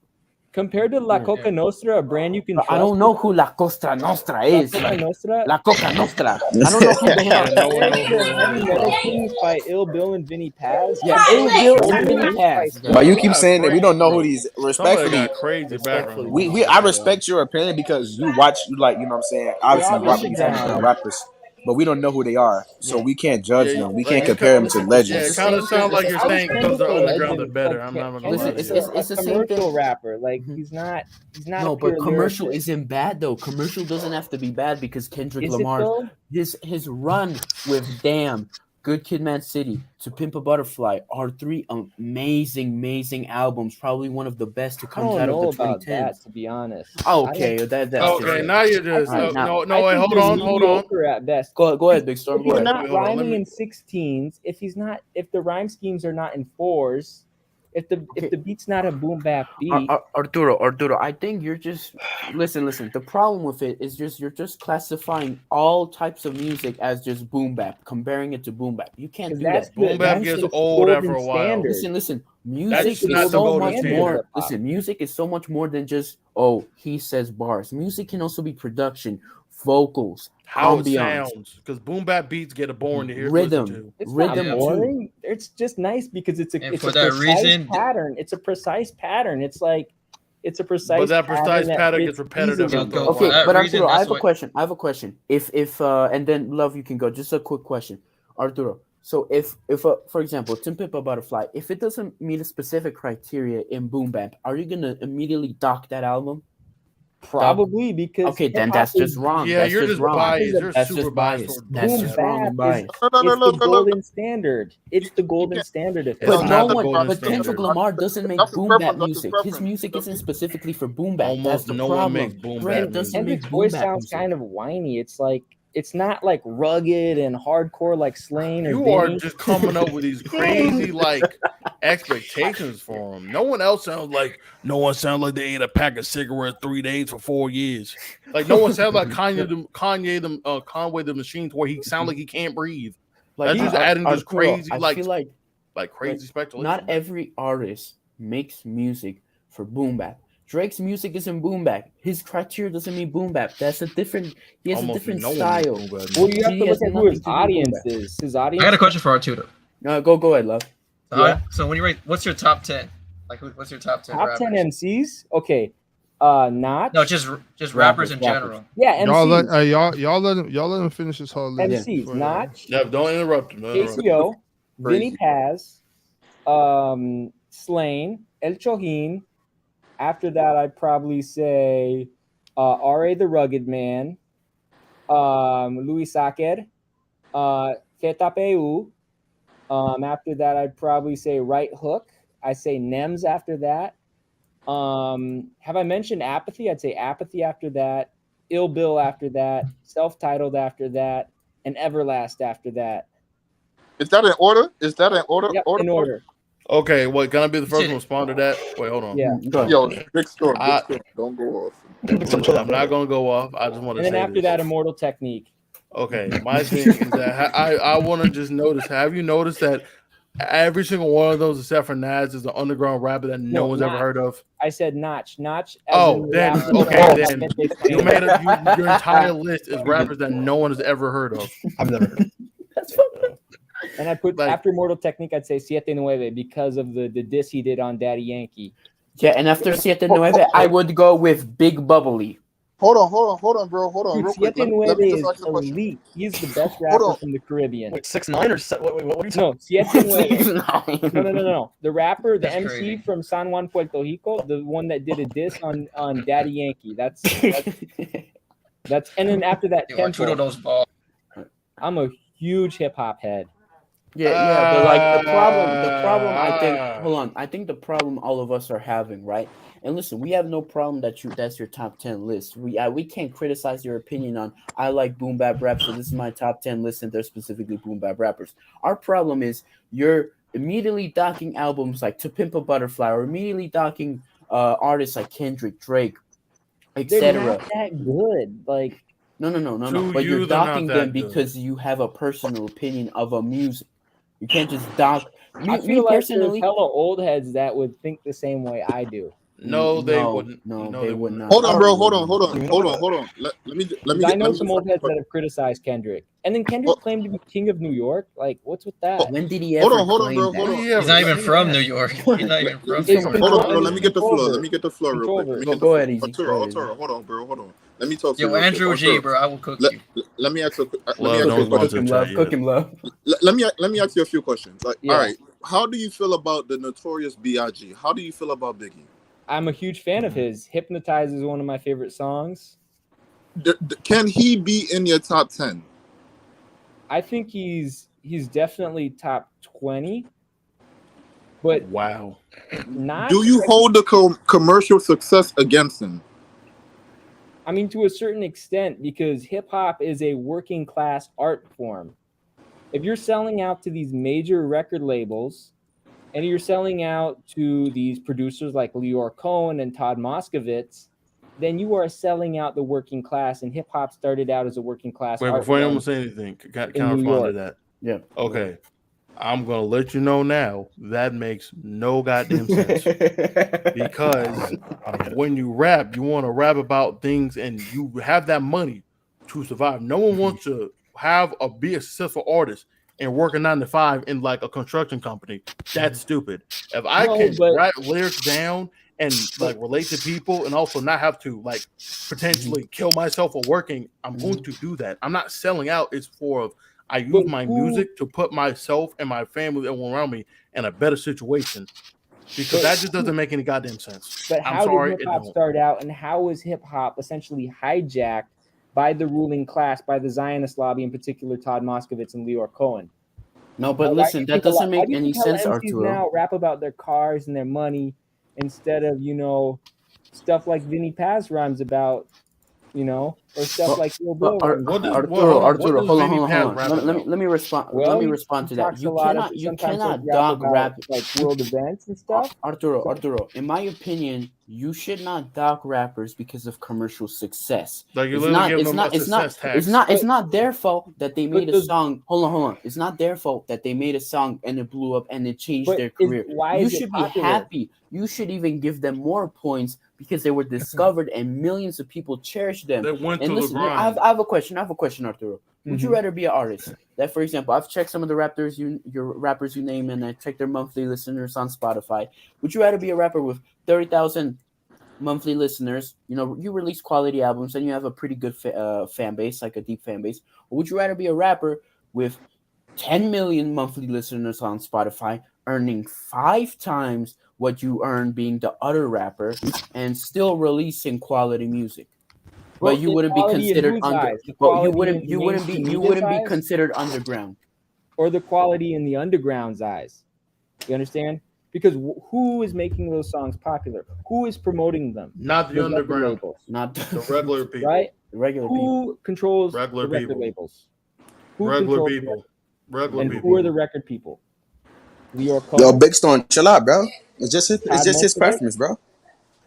Compared to La Coca Nostra, a brand you can trust. I don't know who La Costa Nostra is. La Coca Nostra. La Coca Nostra. I don't know who they Yeah, are. no one knows The who it Heavy is. Metal Kings by Ill Bill and Vinny Paz. Yeah, Ill Bill and Vinny Paz. But you keep That's saying that we crazy, don't know bro. who these. Somebody Respectfully, got crazy background. I respect your opinion because you watch, you like, you know what I'm saying. Obviously, you rock with these underground rappers, but we don't know who they are, so we can't judge them. We can't compare them to Yeah, it legends. kind of sounds like you're How is saying because they're Kendrick a underground, they're legend? better. Like, I'm not gonna Listen, lie to it's you. the same commercial thing. rapper. Like he's not No, a pure but commercial lyricist. isn't bad though. Commercial doesn't have to be bad because Kendrick Is it Lamar, though? his run with Damn, Good Kid, Mad City, To Pimp a Butterfly are three amazing albums. Probably one of the best to I come don't out of know the about 2010s. that, to be honest. Okay, that's Okay, just, now you're just Alright, now- no. Wait, hold on. Mediocre at best. Go ahead, Big Storm. If Go he's ahead. not Wait, hold on, let rhyming me- in 16s, if the rhyme schemes are not in 4s, if the beat's not a boom bap beat, Arturo, I think you're just listen. The problem with it is you're just classifying all types of music as just boom bap, comparing it to boom bap. You can't do that's that. Boom bap that's gets the old after golden a while. standard. Listen. That's Music not is the so golden much standard. more. Hip hop. Listen, music is so much more than just he says bars. Music can also be production, vocals, How it ambiance, sounds, because boom bap beats get boring to hear. rhythm. Listen to. It's Rhythm not too. boring. It's just nice because it's And a for that precise reason- pattern. It's a precise pattern. It's like it's a precise. But that precise pattern fits gets repetitive easily. after a Okay, Okay, while. but reason, Arturo, I that's have a what- question. If and then Love, you can go. Just a quick question, Arturo. So if for example, To Pimp a Butterfly, if it doesn't meet a specific criteria in boom bap, are you gonna immediately dock that album? Probably because Okay, then hip-hop that's just is- wrong. Yeah, that's you're just just wrong. biased. You're That's super just biased. biased. toward That's boom just bap. wrong and Boom bap is biased. it's the golden standard. It's the golden standard of It's But hip-hop. not no the one. golden But standard. Kendrick Lamar doesn't make That's his boom bap preference, that's his music. His preference. music isn't specifically for boom bap. Almost That's the no one problem. makes boom Drake bap doesn't music. make Kendrick's boom voice bap sounds music. kind of whiny. It's like it's not like rugged and hardcore like Slain or You are Vinny. just coming up with these crazy like expectations for him. No one sounds like they ate a pack of cigarettes 3 days for 4 years. Like no one sounds like Conway the Machine, to where he sounds like he can't breathe. That's just adding this Arturo, crazy I feel like crazy speculation. not every artist makes music for boom bap. Drake's music isn't boom bap. His criteria doesn't mean boom bap. That's a different. He has Almost a different no one style. makes boom bap Well, music. you have He to has look at who nothing his to do with boom audience bap. is. His I audience. got a question for Arturo. Go ahead, Love. So when you rate, what's your top 10? Like, what's your top 10? Top rappers? 10 MCs. Okay. Notch. No, just rappers in Rappers. general. Yeah, Y'all let MCs. y'all let him finish his whole list. MCs. before Notch. Yeah, don't interrupt him. Don't interrupt him. KCO. Vinny Crazy. Paz. Slain. El Chohin. After that, I'd probably say R.A. the Rugged Man. Luis Saker. Ketapeu. After that, I'd probably say Right Hook. I say Nems after that. Have I mentioned Apathy? I'd say Apathy after that. Ill Bill after that. Self-Titled after that. And Everlast after that. Is that in order? Is that in order? Yep, in order. Okay, wait, can I be the first one to respond to that? Wait, hold on. Yeah. Go ahead. Yo, big storm. I- Don't go off. I'm not gonna go off. I just want to And then say after this. that, Immortal Technique. Okay, my thing is that I want to just notice. Have you noticed that every single one of those, except for Nas, is an underground rapper that no No, one's ever Notch. heard of? I said Notch. Notch. as Oh, in the then rapper okay, that then they you say. made your entire list is rappers that no one has ever heard of. I've never heard. That's fucking. And I put Like- after Immortal Technique, I'd say Siete Nueve because of the diss he did on Daddy Yankee. Yeah, and after Siete Nueve, I would go with Big Bubbly. Hold on, bro. Hold on, Dude, real quick. Siete Let me Nueve just is ask you a question. elite. He's the best Hold rapper on. from the Caribbean. Wait, 6'9" or what are you talking? No, Siete Nueve. 6'9". No. The rapper, the That's MC crazy. from San Juan, Puerto Rico, the one that did a diss on Daddy Yankee. That's and then after that, Dude, Arturo Tempo. knows ball. I'm a huge hip hop head. Yeah, but like the problem I think hold on, I think the problem all of us are having, right? And listen, we have no problem that's your top 10 list. We can't criticize your opinion on I like boom bap rap, so this is my top 10 list and they're specifically boom bap rappers. Our problem is you're immediately docking albums like To Pimp a Butterfly or immediately docking artists like Kendrick, Drake, They're etc. not that good. Like No. To But you, you're they're not docking that them good. because you have a personal opinion of a music. You can't just dock. I Me feel like personally, there's hella old heads that would think the same way I do. No, they wouldn't. No, No, they they would wouldn't. not. Hold on, bro. Hold They on. wouldn't. Let me Because I know let me some just old ask you a heads that question. have criticized Kendrick, and then Kendrick claimed to be king of New York. Like, what's with that? When did he Hold ever on, bro. claim Hold that? on. He's not even from New York. He's not even from It's New York. Hold on, bro. control- Let me get the floor. control Let me get the floor real quick. Control Let me ver. get the Go floor. ahead, Easy. Arturo, hold on. Let me talk to you. Yo, real quick. Andrew G, Arturo, bro, I will cook let, you. let me ask you. Let me Love, ask you a don't go Cook question. him into love. chat Cook yet. him love. Let me ask you a few questions. Like, Yeah. all right, how do you feel about the Notorious B.I.G.? How do you feel about Biggie? I'm a huge fan of his. Hypnotize is one of my favorite songs. Can he be in your top 10? I think he's definitely top 20, but Wow. not. Do you hold the commercial success against him? I mean, to a certain extent, because hip hop is a working class art form. If you're selling out to these major record labels, and you're selling out to these producers like Leor Cohen and Todd Moskowitz, then you are selling out the working class. And hip hop started out as a working class Wait, art before anyone form. say anything, can I in New respond to York. that? Yeah. Okay. I'm gonna let you know now that makes no goddamn sense. Because when you rap, you want to rap about things and you have that money to survive. No one wants to be a successful artist and work a 9 to 5 in like a construction company. That's stupid. If I can write lyrics down and like relate to people and also not have to like potentially kill myself for working, I'm going to do that. I'm not selling out. It's I use my music to put myself and my family and everyone around me in a better situation. Because that just doesn't make any goddamn sense. But I'm how sorry, did hip hop start out, and how was hip hop essentially hijacked by the ruling class, by the Zionist lobby, in particular Todd Moskowitz and Leor Cohen? No, but listen, that doesn't make any sense, MCs Arturo. now rap about their cars and their money instead of stuff like Vinny Paz rhymes about, or stuff like Lil Bill. Arturo, hold on. Let me respond. Well, let me respond to that. You cannot dog rap like world events and stuff. Arturo, in my opinion, you should not dog rappers because of commercial success. Like It's not their fault that they made a song. Hold on. It's not their fault that they made a song and it blew up and it changed their career. You should be happy. You should even give them more points because they were discovered and millions of people cherish them. They went and to listen, the grind. I have a question, Arturo. Would you rather be an artist that, for example, I've checked some of the rappers you name, and I checked their monthly listeners on Spotify. Would you rather be a rapper with 30,000 monthly listeners? You release quality albums and you have a pretty good fan base, like a deep fan base. Or would you rather be a rapper with 10 million monthly listeners on Spotify, earning 5 times what you earn being the other rapper, and still releasing quality music? But you wouldn't be considered you wouldn't be considered underground. Or the quality in the underground's eyes. You understand? Because who is making those songs popular? Who is promoting them? Not the underground. Labels. Not the regular people. Right? The regular who controls regular the record people. labels? Regular people. Who are the record people? Yo, Big Stone, chill out, bro. It's just his preference, bro.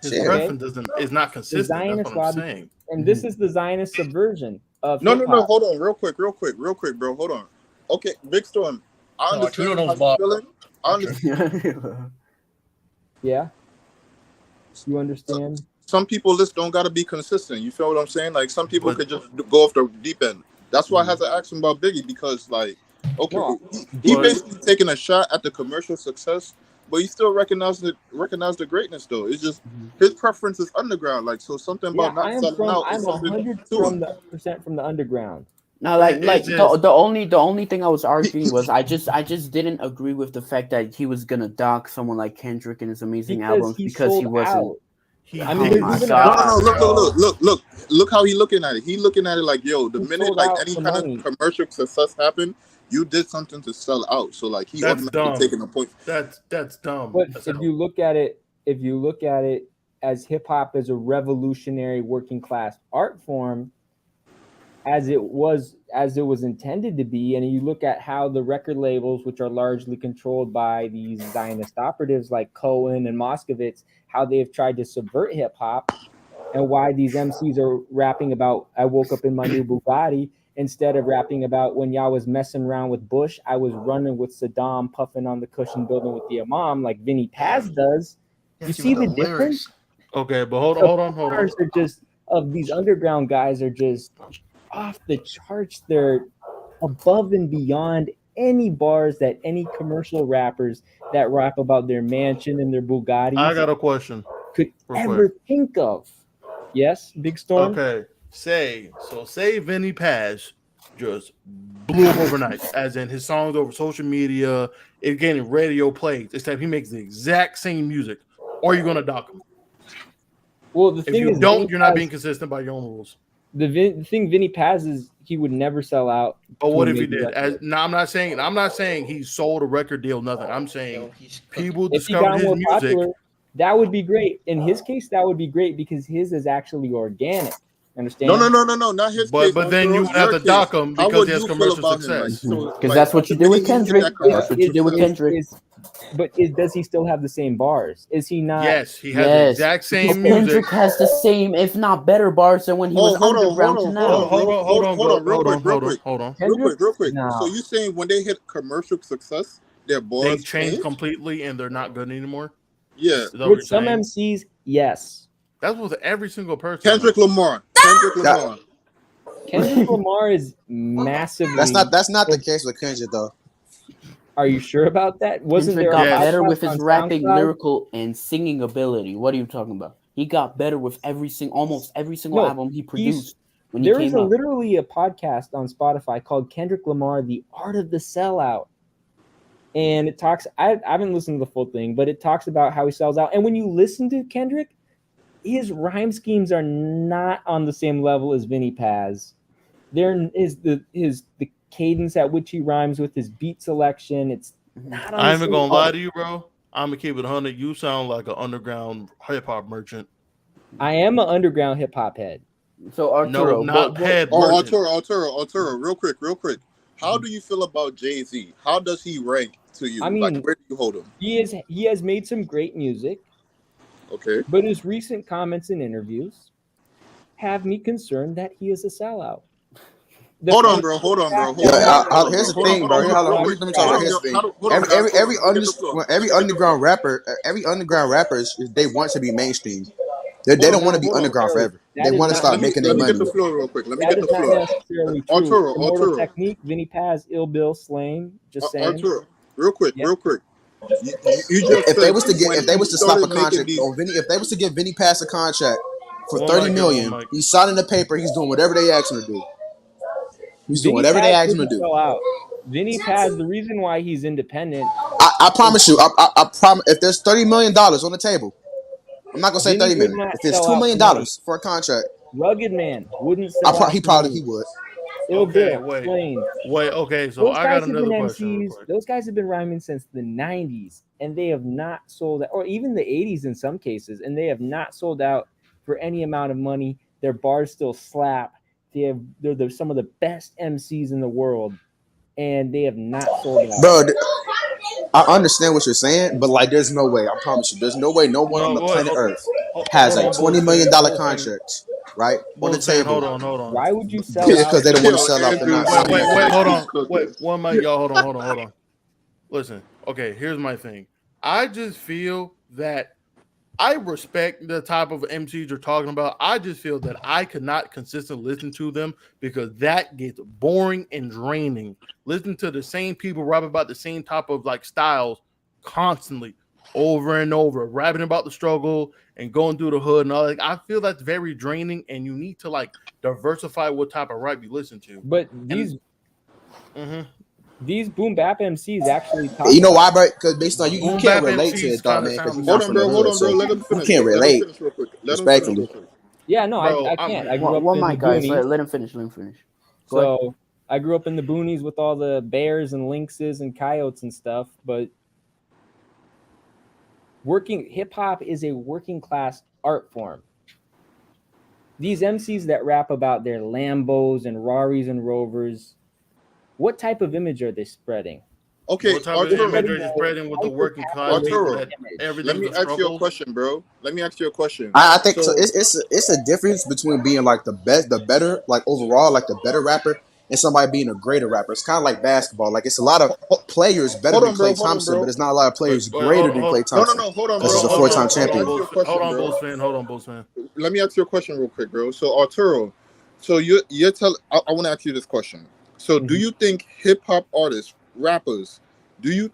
His preference is not consistent. That's what I'm saying. And this is the Zionist subversion of No. Hold on, real quick, bro. Hold on. Okay, Big Storm. I understand how you're feeling. I understand. Yeah. You understand? Some people just don't gotta be consistent. You feel what I'm saying? Like some people could just go off the deep end. That's why I had to ask him about Biggie because, like, okay, he basically taking a shot at the commercial success but he still recognized the greatness though. It's just his preference is underground. Like so, something about not selling out I'm is something 100% from the underground. No, like It's the just- the only thing I was arguing was I just didn't agree with the fact that he was gonna dock someone like Kendrick and his amazing albums because he wasn't. out. He I mean, did. there's even No. God, Look how he looking at it. He looking at it like, yo, the He minute sold like out any for kind money. of commercial success happened, you did something to sell out. So like he That's automatically dumb. taking a point. That's dumb. But That's if how- you look at it as hip hop as a revolutionary working class art form, as it was intended to be, and you look at how the record labels, which are largely controlled by these Zionist operatives like Cohen and Moskovitz, how they've tried to subvert hip hop, and why these MCs are rapping about "I woke up in my new Bugatti" instead of rapping about when y'all was messing around with Bush, I was running with Saddam, puffing on the cushion, building with the Imam, like Vinny Paz does. You Hit you see with the the difference? lyrics. Okay, but hold The on. bars are just of these underground guys are just off the charts. They're above and beyond any bars that any commercial rappers that rap about their mansion and their Bugattis I got a question. could real ever quick. think of. Yes, Big Storm. Okay, say Vinny Paz just blew up overnight, as in his songs over social media, it getting radio plays, except he makes the exact same music. Or are you gonna dock him? Well, the If thing you is, don't, Vinny you're not Paz- being consistent by your own rules. the thing Vinny Paz is he would never sell out. But to what a if he major did? record. I'm not saying he sold a record deal, nothing. I'm saying Yo, he's cooking. people If he discovered got his more music. popular, that would be great. In his case, that would be great because his is actually organic. Understand? No, not his case. But then you would have to your dock case. him How because would he has you feel commercial about him? Like, success. so, because like, that's what you the did with minute he hit Kendrick. that crowd, That's what you did with Kendrick. Does he still have the same bars? Is he not? Yes, he has the Yes, exact same because music. Kendrick has the same, if not better, bars than when he was underground to now. Hold on. Real quick. No. So you saying when they hit commercial success, their They bars changed change? completely and they're not good anymore. Yeah. Is that what With you're some saying? MCs, yes. That's with every single person. Kendrick Lamar. Kendrick Lamar is massively. That's not the case with Kendrick though. Are you sure about that? Wasn't Kendrick there got a better podcast with his on rapping, SoundCloud? lyrical, and singing ability. What are you talking about? He got better with almost every single No, album he produced when he There is came up. literally a podcast on Spotify called Kendrick Lamar: The Art of the Sellout, and it talks. I haven't listened to the full thing, but it talks about how he sells out. And when you listen to Kendrick, his rhyme schemes are not on the same level as Vinny Paz. There is the cadence at which he rhymes with his beat selection. It's not on I the ain't same gonna lie level. to you, bro. I'm gonna keep it 100. You sound like an underground hip hop merchant. I am an underground hip hop head. So No, Arturo, not head. Arturo, real quick. How do you feel about Jay-Z? How does he rank to you? I mean, like, where do you hold him? He has made some great music. Okay. But his recent comments and interviews have me concerned that he is a sellout. Hold on, bro. Here's the thing, bro. Let me talk about his thing. Every underground rapper, they want to be mainstream. They don't want to be underground forever. They want to start making their money. Let me get the floor real quick. That is not necessarily true. Arturo. Immortal Technique, Vinny Paz, Ill Bill, Slain. Just saying. Arturo, real quick. You If they was to stop a contract on Vinny, if they was to give Vinny Paz a contract for $30 million, he's signing the paper. He's doing whatever they ask him to do. He's doing whatever they ask him to do. Vinny Paz, the reason why he's independent. I promise you. I promise. If there's $30 million on the table, I'm not gonna say $30 million. If there's $2 million for a contract, Rugged Man wouldn't sell out. He would. Ill Bill, wait. Slain. Wait, okay, so I got another question. Those guys have been rhyming since the 90s, and they have not sold out, or even the 80s in some cases, and they have not sold out for any amount of money. Their bars still slap. They're some of the best MCs in the world, and they have not sold out. Bro, I understand what you're saying, but like, there's no way. I promise you, there's no way no one on the planet Earth has a $20 million contract, right, on the table. Hold on. Why would you sell Just out? because they don't want to sell out the not. Wait, hold on. Wait, one mic, y'all. Hold on. Listen, okay, here's my thing. I just feel that I respect the type of MCs you're talking about. I just feel that I could not consistently listen to them because that gets boring and draining. Listen to the same people rap about the same type of like styles constantly over and over, rapping about the struggle and going through the hood and all. Like, I feel that's very draining, and you need to like diversify what type of rap you listen to. But these boom bap MCs actually talk. You know why, bro? Because based on you Boom can't bap relate MCs to it, though, kinda man. Because sound you're the not same. from the hood, so Let him you finish. can't Let him relate. finish real quick. Let him finish Respectfully. real quick. Yeah, no, Bro, I can't. I grew up One in the mic, guys. boonies. Let him finish. Let him finish. Go ahead. So I grew up in the boonies with all the bears and lynxes and coyotes and stuff. But hip hop is a working class art form. These MCs that rap about their Lambos and Raris and Rovers, what type of image are they spreading? Okay, What type of image are you spreading with the working class people that everything's let me a ask you a struggle? question, bro. Let me ask you a question. I think so. It's a difference between being like the better, like overall, like the better rapper, and somebody being a greater rapper. It's kind of like basketball. Like it's a lot of players better than Klay Thompson, but it's not a lot of players greater than Klay Thompson. Hold on, Because bro. he's a four-time champion. Hold on, Bulls fan. Let me ask you a question real quick, bro. So Arturo, so you're telling. I want to ask you this question. So do you think hip hop artists, rappers, are you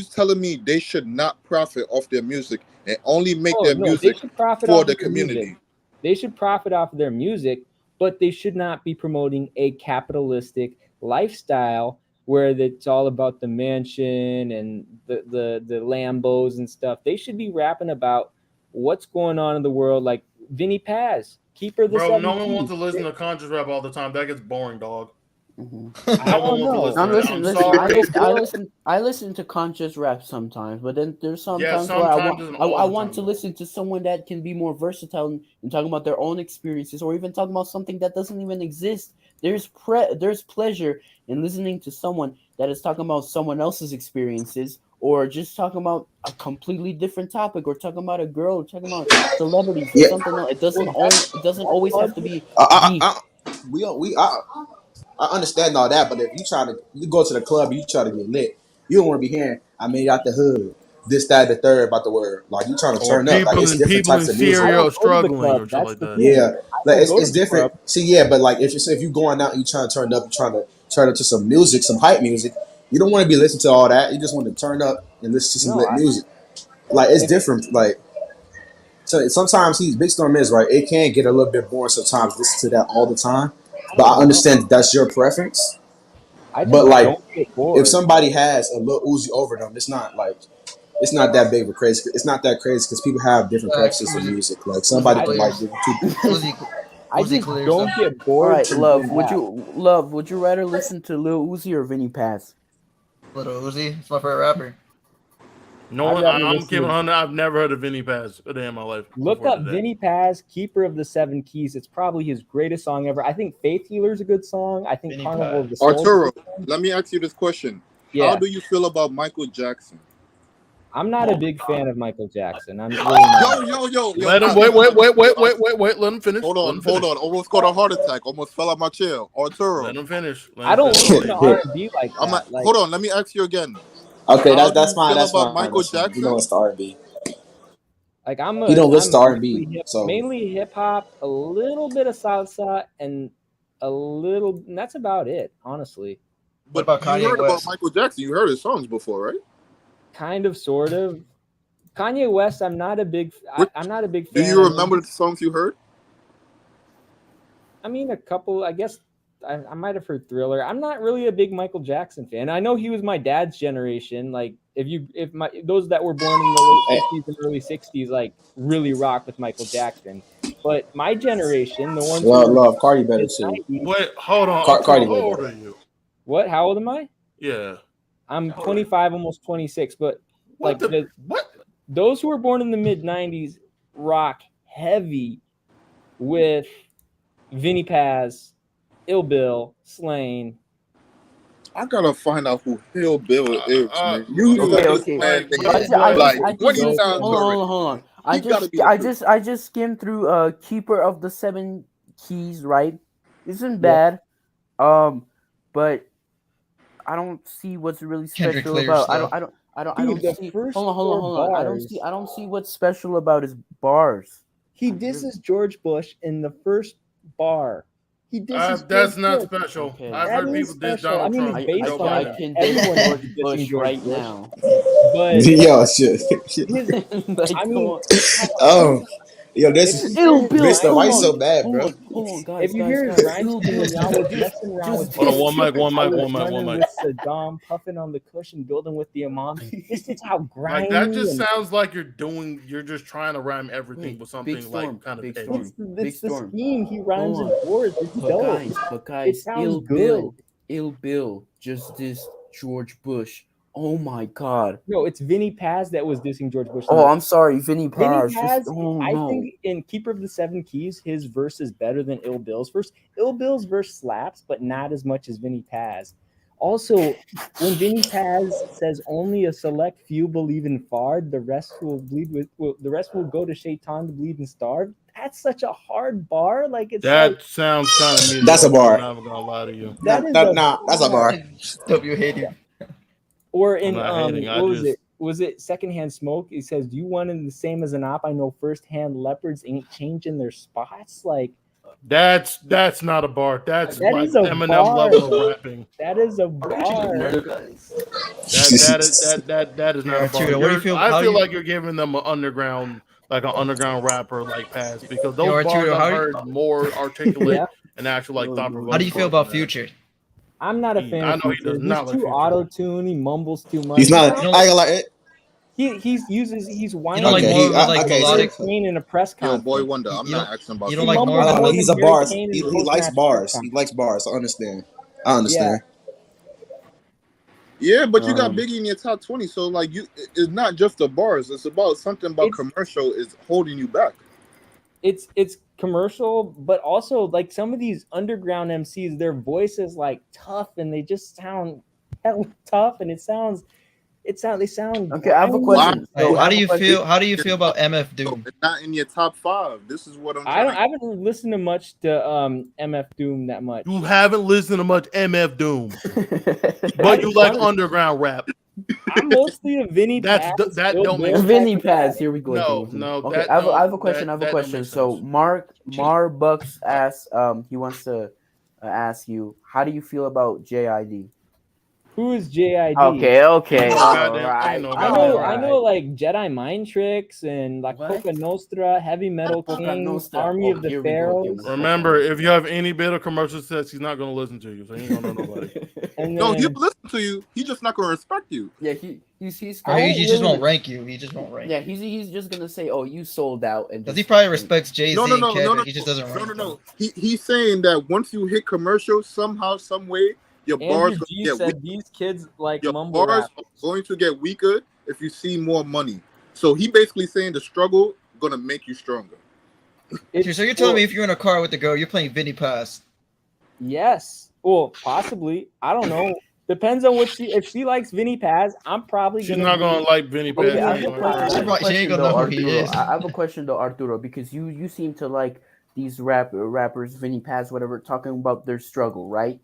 telling me they should not profit off their music and only make their music for the community? They should profit off of their music, but they should not be promoting a capitalistic lifestyle where it's all about the mansion and the Lambos and stuff. They should be rapping about what's going on in the world, like Vinny Paz, keeper of the Bro, seven no one keys. wants to listen to conscious rap all the time. That gets boring, dog. I don't know. I listen to conscious rap sometimes, but then there's sometimes where I want to listen to someone that can be more versatile and talking about their own experiences, or even talking about something that doesn't even exist. There's pleasure in listening to someone that is talking about someone else's experiences, or just talking about a completely different topic, or talking about a girl, or talking about celebrities, or something else. It doesn't always have to be. I understand all that, but if you go to the club and you try to get lit, you don't want to be hearing, I made out the hood, this, that, the third about the word. Like you trying to turn up. Like it's different types of music. Struggling or something like that. Yeah, like it's different. See, yeah, but like if you going out and you trying to turn up, you trying to turn up to some music, some hype music, you don't want to be listening to all that. You just want to turn up and listen to some lit music. Like it's different. Like so sometimes Big Storm is right. It can get a little bit boring sometimes. Listen to that all the time. But I understand that's your preference. But like, if somebody has a little Uzi over them, it's not that big of a crazy. It's not that crazy because people have different preferences in music. Like somebody can like I just don't get bored. All right, would you rather listen to Lil Uzi or Vinny Paz? Lil Uzi, it's my favorite rapper. I'm giving 100. I've never heard of Vinny Paz a day in my life. Look up Vinny Paz, Keeper of the Seven Keys. It's probably his greatest song ever. I think Faith Healer is a good song. I think Carnival of the Soul. Arturo, let me ask you this question. Yeah. How do you feel about Michael Jackson? I'm not a big fan of Michael Jackson. I'm really not. Yo. Let him wait. Let him finish. Hold on. Almost got a heart attack. Almost fell out my chair. Arturo. Let him finish. I don't listen to R&B like that. Hold on. Let me ask you again. Okay, that's fine. That's fine. Michael Jackson. You know it's the R&B. Like he don't listen to R&B, so mainly hip hop, a little bit of salsa, and that's about it, honestly. But about Kanye West? About Michael Jackson? You heard his songs before, right? Kind of, sort of. Kanye West, I'm not a big fan. Do you remember the songs you heard? I mean, a couple. I guess I might have heard Thriller. I'm not really a big Michael Jackson fan. I know he was my dad's generation. Like those that were born in the late 50s and early 60s, like really rock with Michael Jackson. But my generation, the ones love Cardi better too. Wait, hold on. Cardi, how old are you? What? How old am I? Yeah, I'm 25, almost 26. But those who were born in the mid 90s rock heavy with Vinny Paz, Ill Bill, Slain. I gotta find out who Ill Bill is, man. Hold on. I just skimmed through Keeper of the Seven Keys, right? Isn't bad. But I don't see what's really special about. I don't see. Hold on. I don't see what's special about his bars. He disses George Bush in the first bar. He disses That's George not Bush. special. Okay. I've That heard is people diss special. I Donald mean, Trump. it's I, based Joe I, I on Biden. can everyone diss is George dissing Bush George right Bush, now. but Yo, shit. his, Like, I come mean, on. Oh, yo, if this you Ill hear his Bill, Mr. hold White rhyme on, so bad, hold bro. on, hold on, if guys, you guys, hear his guys. rhyme Ill scheme Bill, when y'all was just messing around with Hold on, Bill, one mic, one I mic, was one mic, one running mic. with Saddam, puffing on the cushion, building with the Imam. This is how Like grimy that just and sounds like you're just trying to rhyme everything Wait, with Big something Storm, like kind of Big edgy. Storm, Big it's the Storm. scheme. He rhymes Hold his on. words. It's But dope. It guys, sounds good. Ill Bill just dissed George Bush. Oh my God. No, it's Vinny Paz that was dissing George Bush. Oh, I'm sorry, Vinny Vinny Paz. Paz, Oh I no. think in Keeper of the Seven Keys, his verse is better than Ill Bill's verse. Ill Bill's verse slaps, but not as much as Vinny Paz. Also, when Vinny Paz says only a select few believe in Fard, the rest will the rest will go to Shaitan to bleed and starve. That's such a hard bar. Like it's like That sounds kind of mediocre. That's a bar. I'm not even gonna lie to you. that is a Nah, that's a bar. Stop you hating. Or I'm in not hating. I what was just it? Was it Secondhand Smoke? He says, "Do you want it the same as an op? I know firsthand leopards ain't changing their spots." Like that's not a bar. That's that like is a Eminem bar. level of Though. rapping. That is a Appreciate bar. it, guys. That is not a bar. Arturo, what do you feel? I How do feel you, like you're giving them an underground rapper like pass because yo, those bars Arturo, I've heard more articulate Yeah. and actual like thought provoking. how do you feel about Future? I'm not a fan I of know he Future. does not He's like too Future. auto-tune. He mumbles too much. He's not. You I don't ain't gonna lie. It. He's whining. don't like Okay, more he- like okay, so- melodic? Kane in a press Yo, conference. boy Wonder, I'm You not don't- asking about you He don't like Future. more mumbles melodic? than He's a Mary bars. Kane in He the likes post-match bars. press He conference. likes bars. I understand. I understand. Yeah, but you got Biggie in your top 20, so like it's not just the bars. It's about something about It's- commercial is holding you back. It's commercial, but also like some of these underground MCs, their voice is like tough and they just sound hell tough, and they sound Okay, I have a grimy. question. Hey, So I how have do a you question. feel? How do you feel about MF Doom? It's not in your top 5. This is what I'm I trying. haven't listened to much to MF Doom that much. You haven't listened to much MF Doom, but you like underground rap. I'm mostly a Vinny That's Paz. that Bill don't make Burr Vinny type of Paz. guy. Here we go. No, again. no, Okay, that I have a don't- question. I have a that don't question. make So sense. Mar Bucks asks, he wants to ask you, how do you feel about JID? Who is JID? Okay, Ain't no all goddamn- right. ain't no I goddamn know like Jedi Mind Tricks and La What? Coca Nostra, Heavy Metal Coca King, Nostra. Army Oh, of the here we go again Pharaohs. with Remember, if you have any bit of commercial success, he's not going to listen to you. So he ain't going to know nobody. And No, then he'll listen to you. He's just not gonna respect you. Yeah, he's Or I he won't just really- won't rank you. He just won't rank. yeah he's just gonna say, oh, you sold out, and Because just he probably respects Jay Z No, and Kevin. He just doesn't rank them. no. He's saying that once you hit commercial, somehow, some way, your bars Andrew gonna G get said weak. these kids like Your mumble bars rap. are going to get weaker if you see more money. So he basically saying the struggle gonna make you stronger. So you're telling me if you're in a car with the girl, you're playing Vinny Paz. Yes. Well, possibly. I don't know. Depends on what if she likes Vinny Paz, I'm probably She's gonna not going to like Vinny Paz. Okay, I have Yeah. a question. She ain't Question gonna though, know who he Arturo. is. I have a question though, Arturo, because you seem to like these rappers, Vinny Paz, whatever, talking about their struggle, right?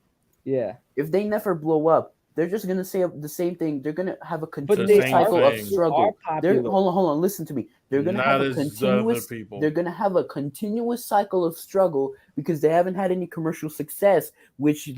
Yeah. If they never blow up, they're just gonna say the same thing. They're gonna have a But continuous they same cycle of thing. struggle. Are They're popular. hold on, listen to me. They're gonna Not have a as continuous. other people. They're gonna have a continuous cycle of struggle because they haven't had any commercial success, which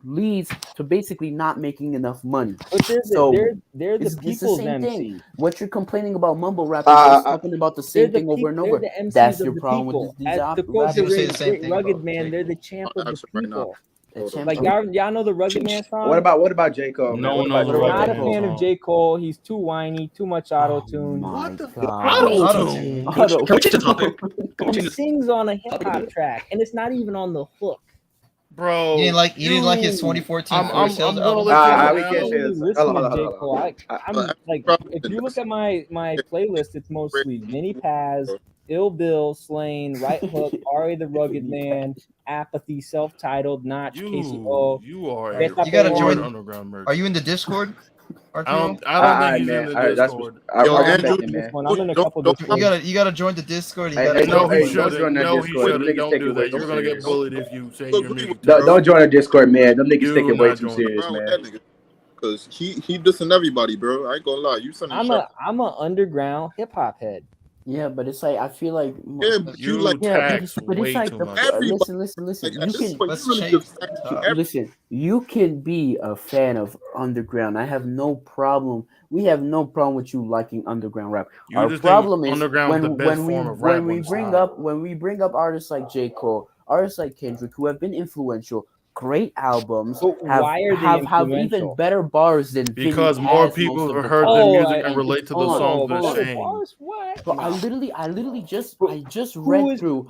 leads to basically not making enough money. But they're the It's the people's same MC. thing. What you're complaining about mumble rappers is talking about the same They're thing over and they're over. the MCs That's of your the problem people. with these As to quote the Rappers. rappers. Say the same great thing rugged about man, Jake. they're the champ I'll of the answer right now. people. Hold on. Like y'all know the Rugged Man song? What about J. Cole? No man? one What knows about the J. Not Rugged a Man Cole? fan song. of J. Cole. He's too whiny, too much auto-tune. My the God. Auto-tune. Auto- Can we change the topic? He sings on a hip-hop track, and it's not even on the hook. Bro, You didn't like his 2014 I'm Forest Hills gonna album? let you we know can't now. say Really this. listen Hold to on, J. hold on. Cole. I'm like, if you look at my playlist, it's mostly Vinny Paz, Ill Bill, Slain, Right Hook, Ari the Rugged Man, Apathy, Self-Titled, Notch, KCO. You are You a gotta hard join- underground merchant. Are you in the Discord? I Arturo? don't think he's in the That's Discord. Yo, I'm Andrew, in this one. I'm in a couple don't- Discords. You gotta join the Discord. You Hey, gotta hey, No, he don't shouldn't. join that No, he Discord. Them shouldn't. niggas Don't take do it way that. You're too gonna get serious. bullied if you say Look, your music. Don't join the Discord, man. Them niggas Do take it way not too join. serious, around with man. that nigga. Cause he dissing everybody, bro. I ain't gonna lie. You sending I'm shots. a underground hip hop head. Yeah, but it's like I feel like Yeah, but you You like yeah, tax but it's way like too the much. everybody. listen. Like, at You this can point, Let's you really change just the to topic. every. listen. You can be a fan of underground. I have no problem. We have no problem with you liking underground rap. You Our just think problem is underground's the best form of rap on the side. when we bring up artists like J. Cole, artists like Kendrick, who have been influential, great albums, But why are they have even influential? better bars than Vinny Because more has most people of have the heard the time. music and And relate to the hold on, songs they're hold on. Better saying. bars? What? Bro, No. I literally But I just who read is through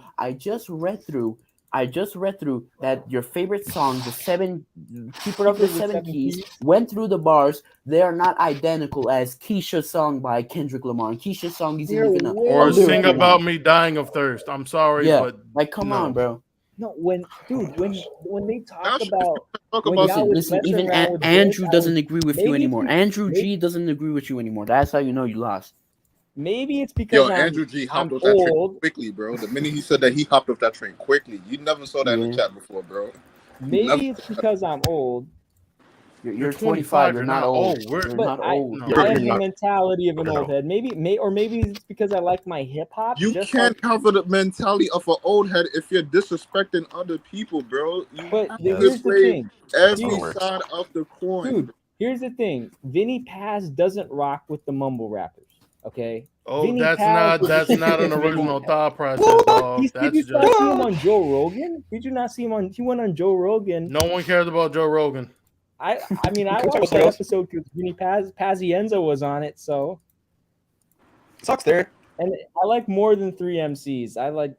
that your favorite song, Keeper of Keeper the of the Seven Seven Keys, Keys? went through the bars. They are not identical as Keisha's song by Kendrick Lamar. And Keisha's song isn't They're even a Or way sing lyrical better. about one. me dying of thirst. I'm sorry, Yeah, but like come no. on, bro. No, when they talk That's if you about talk when about y'all some. was Listen, messing even around with Andrew Bush, doesn't agree with you maybe it's anymore. Andrew maybe, G doesn't agree with you anymore. That's how you know you lost. maybe it's because Yo, Andrew G I'm hopped off that train old. quickly, bro. The minute he said that, he hopped off that train quickly. You never saw that in the Yeah, chat before, bro. Maybe Never. it's because I'm old. you're 25. 25. You're not old. You're But not old. No. You're I have in the it. mentality of an No. old head. Maybe it's because I like my hip hop. You Just can't like, cover the mentality of an old head if you're disrespecting other people, bro. You but have here's to the play thing, every side of the coin. dude. Here's the thing. Vinny Paz doesn't rock with the mumble rappers. Okay. Oh, Vinny that's Paz not an is original Vinny. thought process, What? dog. Did you That's not just see him on Joe Rogan? Did you not see him on? He went on Joe Rogan. no one cares about Joe Rogan. I mean, I watched that episode because Vinny Pazienza was on it. So Sucks there. And I like more than 3 MCs. I like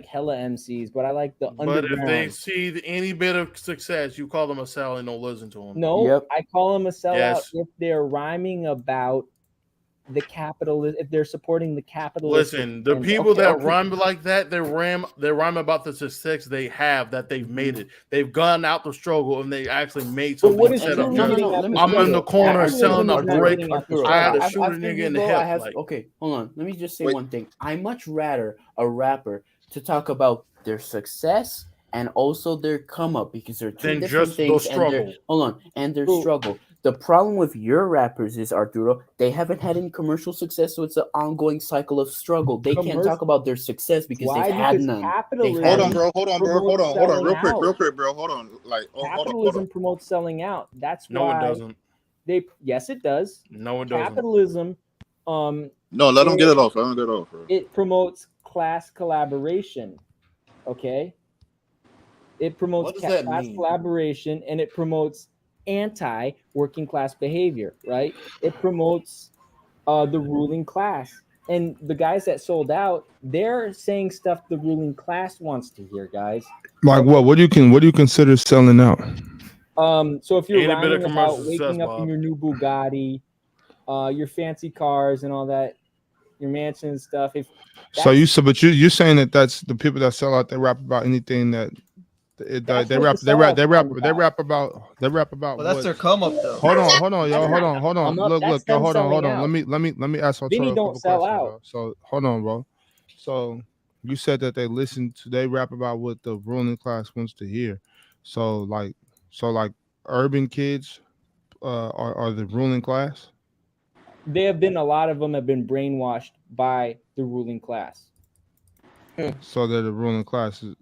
hella MCs, but I like the But if underground. they see any bit of success, you call them a sell and don't listen to them. No, Yep. I call them a sellout Yes. if they're rhyming about the capitalist, if they're supporting the capitalist. Listen, the people that rhyme like that, they rhyme about the success they have, that they've made it. They've gone out the struggle and they actually made But something what is instead of truly just, getting at the I'm in the struggle? corner Capitalism selling a is not brick. getting at the Arturo, I had to after shoot a nigga you in the go, hip. Like, okay, hold on. Let me just say Wait. one thing. I much rather a rapper to talk about their success and also their come up, because they're two then different just the things. And struggle. their Ooh. struggle. The problem with your rappers is, Arturo, they haven't had any commercial success, so it's an ongoing cycle of struggle. They can't talk about their success because Why? they've had Because none. capitalism. Hold on, bro. Hold on, real Promotes quick, bro. Hold on. Like, hold Capitalism on. promotes selling out. That's No, why it doesn't. yes, it does. No, it doesn't. Capitalism, No, let him get it off. Let him get it off, bro. it promotes class collaboration. Okay, it promotes What does that class mean? collaboration, and it promotes anti-working class behavior. Right? It promotes the ruling class, and the guys that sold out, they're saying stuff the ruling class wants to hear, guys. Like what? What do you consider selling out? So if you're Ain't a bit of rhyming commercial about success, waking up in Bob. your new Bugatti, your fancy cars and all that, your mansion and stuff. If So you're saying that that's the people that sell out. They rap about anything that they That's rap. what the They rap. They sellout's rap. all They about. rap about. They rap about. Well, that's what? their come up though. Hold on, y'all. That's Hold on. come up, Look, that's yo, them hold on. selling out. Let me ask Vinny Arturo a don't couple sell questions, out. bro. So hold on, bro. So you said that they rap about what the ruling class wants to hear. So like urban kids are the ruling class. They have been, a lot of them have been brainwashed by the ruling class. So they're the ruling class is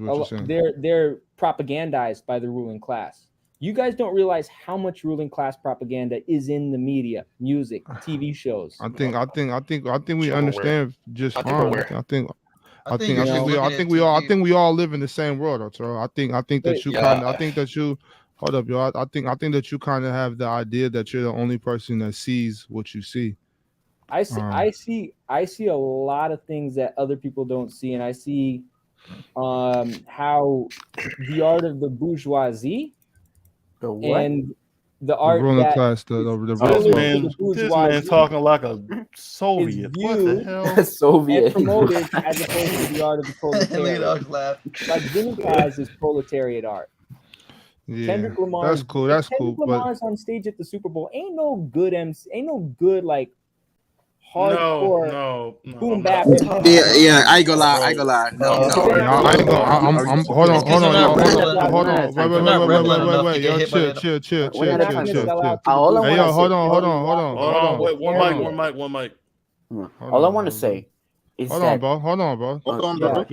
what you're saying. They're propagandized by the ruling class. You guys don't realize how much ruling class propaganda is in the media, music, TV shows. I think we understand just fine. I think we all live in the same world, Arturo. I think that you kind of I think that you hold up, y'all. I think that you kind of have the idea that you're the only person that sees what you see. I see a lot of things that other people don't see, and I see how the art of the bourgeoisie and the art ruling that class, the This man talking like a Soviet. What the hell? Soviet. And promoted as opposed to the art of the proletariat. laugh. Like Vinny Paz is proletariat art. Yeah, Kendrick Lamar. that's cool. That's cool. Kendrick Lamar's on stage at the Super Bowl. Ain't no good MC. Ain't no good like hardcore. No. Boom bap. Yeah, I ain't gonna lie. I'm hold on, y'all. Wait, yo, chill. All I Hey, yo, want to hold on. One mic. All I want to say is Hold that on, bro. Hold on, bro. Hold on, yeah. bro.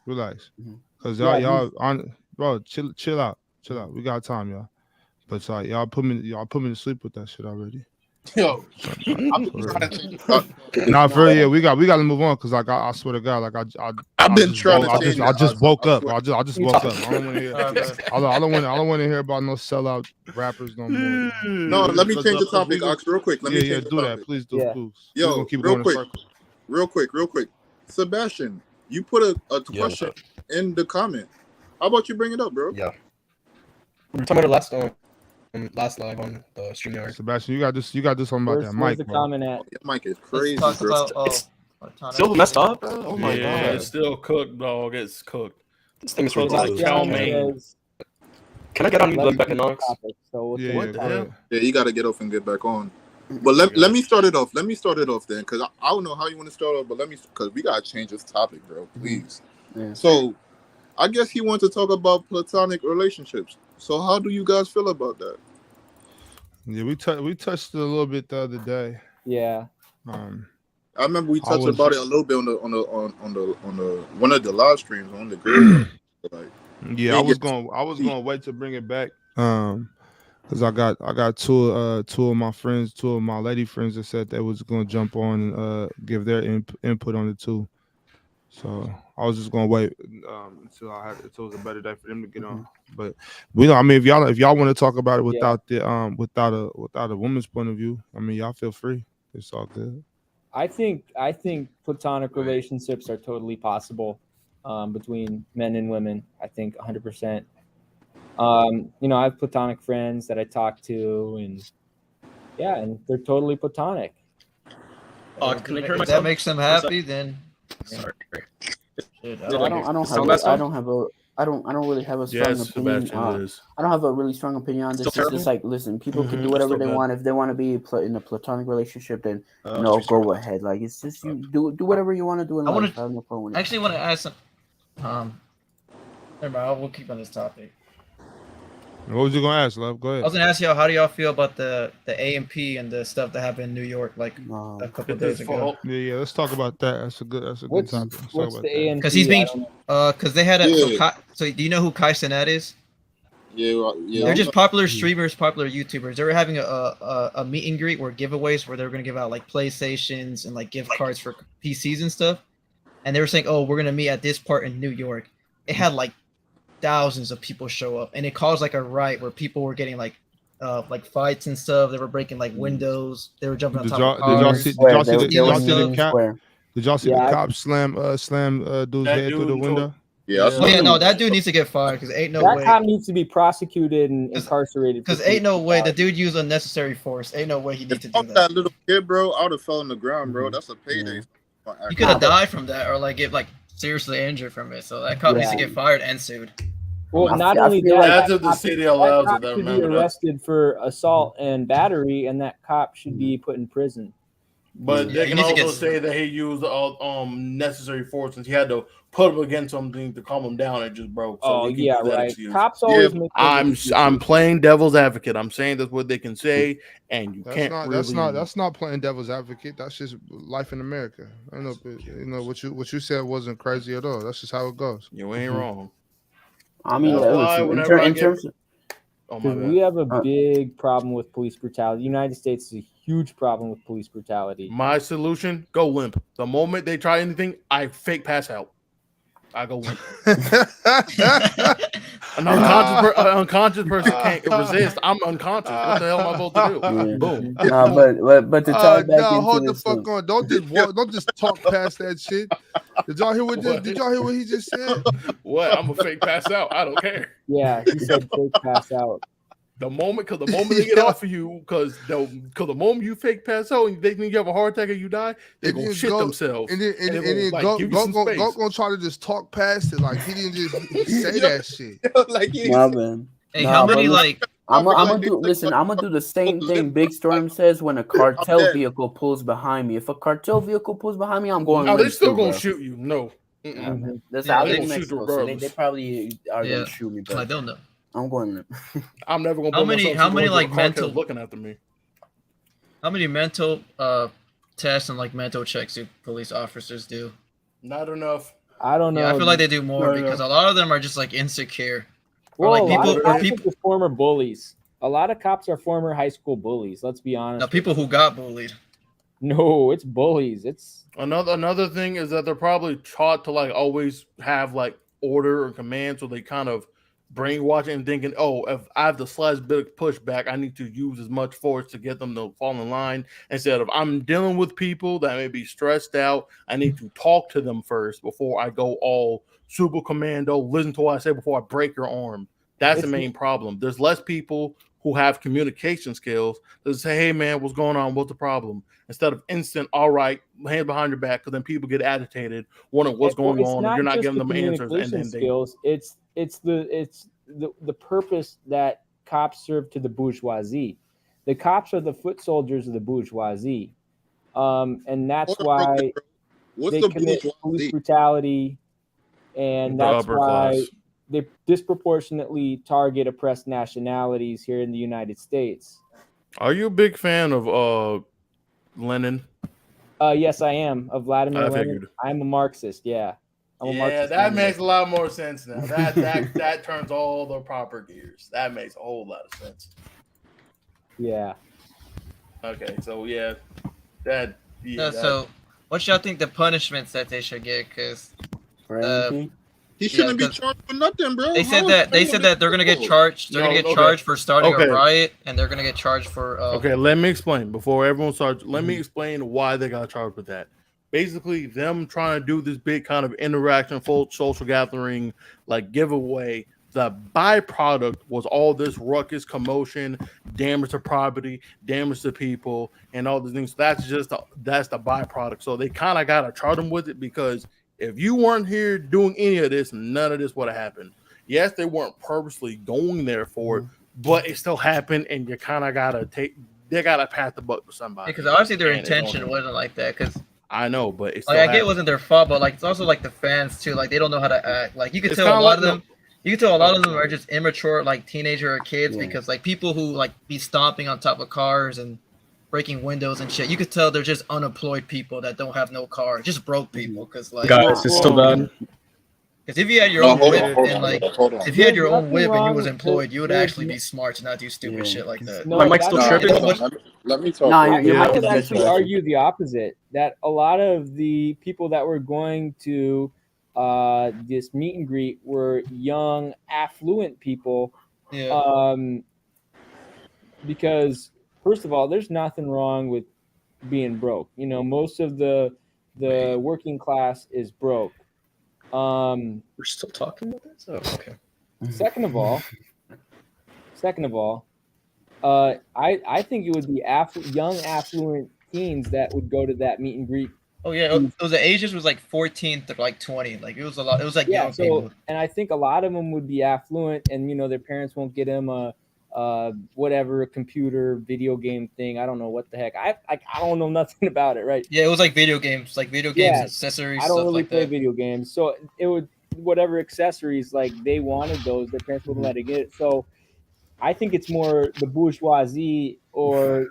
Relax. Mhm. Cause Yeah, y'all on, bro. Chill out. We got time, y'all. But y'all put me to sleep with that shit already. Yo, So, I'm for just real. trying to change the topic. Nah, for real, yeah, we got to move on because like I swear to God, like I've been just trying woke, to change I it. just woke up. swear. I just woke up. I don't want to hear. All right, man. I don't want to hear about no sellout rappers no more. No, let me change the topic, Ox, real quick. Let me change the Do that, topic. please do. Yeah. Please. We're Yo, gonna keep real going in quick. circles. Real quick. Sebastian, you put a Yeah, what's question up? in the comment. How about you bring it up, bro? Yeah. We were talking about it last live on the StreamYard. Sebastian, you got this something about that Where's mic, the bro. comment at? Your mic is Let's crazy, talk bro. about platonic Still messed up, relationships. bro. Oh my Yeah, god. it's still cooked, dog. It's cooked. This thing is Cooked ridiculous. like chow Sebastian mein. says, Can I get on let's mute, Beck change and the Knox? topic. So we'll Yeah, change What the the topic. hell? Yeah, you got to get off and get back on. But let me start it off. Let me start it off then, because I don't know how you want to start off, but because we got to change this topic, bro, please. Yeah. So, I guess he wanted to talk about platonic relationships. So, how do you guys feel about that? Yeah, we touched it a little bit the other day. Yeah. I remember we I touched was- about it a little bit on the one of the live streams on the grid. Like, Yeah, I was gonna wait to bring it back. Because I got two of my friends, two of my lady friends that said they was gonna jump on and give their input on it too. So I was just gonna wait until it was a better day for them to get on. But we know, I mean, if y'all want to talk about it without without a woman's point of view, I mean, y'all feel free. It's all good. I think platonic relationships are totally possible between men and women. I think 100%. I have platonic friends that I talk to, and they're totally platonic. If that makes them happy, then sorry. Shit, I don't really have a strong Yes, opinion. Sebastian, it is. I don't have a really strong opinion on this. Still It's just like, listen, people can do Mhm. whatever Still they good. want. If they want to be in a platonic relationship, then go ahead. Like, it's just you do whatever you want to do in life. I have no problem with it. I actually want to ask some. Never mind. We'll keep on this topic. What was you gonna ask, love? Go I ahead. was gonna ask y'all, how do y'all feel about the A&P and the stuff that happened in New York like a couple days ago? Yeah, let's talk about that. That's a good What's topic. Let's talk what's about the that. ANP? Because he's being, because they had Yeah. so do you know who Kai Cenat is? Yeah. They're just popular streamers, popular YouTubers. They were having a meet and greet or giveaways where they were gonna give out like PlayStations and like gift cards for PCs and stuff. And they were saying, "Oh, we're gonna meet at this part in New York." It had like thousands of people show up, and it caused like a riot where people were getting like fights and stuff. They were breaking like windows. They were jumping on top of cars. Did y'all see the Yeah, cop slam dude's head through the window? Yeah. Oh yeah, no, that dude needs to get fired because ain't no that way. cop needs to be prosecuted and incarcerated. Because ain't no way the dude used unnecessary force. Ain't no way he needs to do Fuck that. that little kid, bro. I would have fell on the ground, bro. That's a payday. You could have died from that, or like get like seriously injured from it. So that cop needs to get fired and sued. Well, I not feel only like that, As if the city allows it, I should be remember that. arrested for assault and battery, and that cop should be put in prison. But Yeah, they he can needs to also get say that he used necessary force since he had to put him against something to calm him down. It just broke. So they can use that excuse. Cops always make those I'm playing devil's advocate. I'm saying that's what they can say, and you can't That's not playing devil's advocate. That's just life in America. I know what you said wasn't crazy at all. That's just how it goes. You ain't wrong. I mean, That's why whenever I in get- terms of, Oh, we have a big problem with police brutality. The United States is a huge problem with police brutality. My solution: go limp. The moment they try anything, I fake pass out. I go limp. An unconscious person can't resist. I'm unconscious. What the hell am I supposed to do? Boom. but to tie back into hold the this fuck on. Don't just talk past that shit. Did y'all hear what he just said? What? I'm a fake pass out. I don't care. Yeah, he said fake pass out. The moment they get off of you, because the moment you fake pass out and they think you have a heart attack and you die, they're gonna shit themselves. And then go try to just talk past it like he didn't just say that shit. Like man. Hey, how many like? I'm gonna do the same thing Big Storm says when a cartel vehicle pulls behind me. If a cartel vehicle pulls behind me, I'm going. No, they're still gonna shoot you. No. That's Yeah, how they they gonna shoot shoot so regardless. they probably are gonna shoot me. But I don't know. I'm going limp. I'm never gonna. How many like mental looking after me? How many mental tests and like mental checks do police officers do? Not enough. I don't know. Yeah, I feel like they do more No, because no. a lot of them are just like insecure. Well, like a lot people- of or cops people- are just former bullies. A lot of cops are former high school bullies. Let's be honest. Now, people who got bullied. No, it's bullies. It's Another thing is that they're probably taught to like always have like order or command, so they kind of brainwashing and thinking, oh, if I have the slightest bit of pushback, I need to use as much force to get them to fall in line. Instead of I'm dealing with people that may be stressed out, I need to talk to them first before I go all super commando. Listen to what I say before I break your arm. That's the main problem. There's less people who have communication skills that say, hey man, what's going on? What's the problem? Instead of instant, all right, hands behind your back, because then people get agitated, wondering what's going on, and you're not giving them answers, and then skills. It's the purpose that cops serve to the bourgeoisie. The cops are the foot soldiers of the bourgeoisie, and that's why they commit police brutality, and that's why they disproportionately target oppressed nationalities here in the United States. Are you a big fan of Lenin? Yes, I am. Of Vladimir Lenin. Figured. I'm a Marxist. Yeah. That makes a lot more sense now. That turns all the proper gears. That makes a whole lot of sense. Yeah. Okay, so So, what y'all think the punishments that they should get? Because he shouldn't be charged for nothing, bro. They said that they're gonna get charged. They're gonna get charged for starting a riot, and they're gonna get charged for. Okay, let me explain before everyone starts. Let me explain why they got charged with that. Basically, them trying to do this big kind of interaction, full social gathering, like giveaway. The byproduct was all this ruckus, commotion, damage to property, damage to people, and all these things. That's the byproduct. So they kind of got to charge them with it because if you weren't here doing any of this, none of this would have happened. Yes, they weren't purposely going there for it, but it still happened, and you kind of got to they got to pass the buck to somebody. Because obviously their intention wasn't like that. Because I know, but it's like I get it wasn't their fault, but like it's also like the fans too. Like they don't know how to act. Like you could tell a lot of them. You can tell a lot of them are just immature, like teenager or kids, because like people who like be stomping on top of cars and breaking windows and shit. You could tell they're just unemployed people that don't have no car, just broke people. Because like guys, it's still done. Because if you had your own whip and like if you had your own whip and you was employed, you would actually be smart to not do stupid shit like that. My mic's still tripping. Let me talk. I would actually argue the opposite. That a lot of the people that were going to this meet and greet were young, affluent people. Because first of all, there's nothing wrong with being broke. You know, most of the working class is broke. We're still talking about this? Oh, okay. Second of all, I think it would be young, affluent teens that would go to that meet and greet. Oh yeah, it was the ages was like 14 to like 20. Like it was a lot. It was like young people. And I think a lot of them would be affluent, and you know their parents won't get them a whatever computer video game thing. I don't know what the heck. I don't know nothing about it, right? Yeah, it was like video games, accessories. I don't really like play that. video games, so it would whatever accessories like they wanted those, their parents wouldn't let it get it. So I think it's more the bourgeoisie or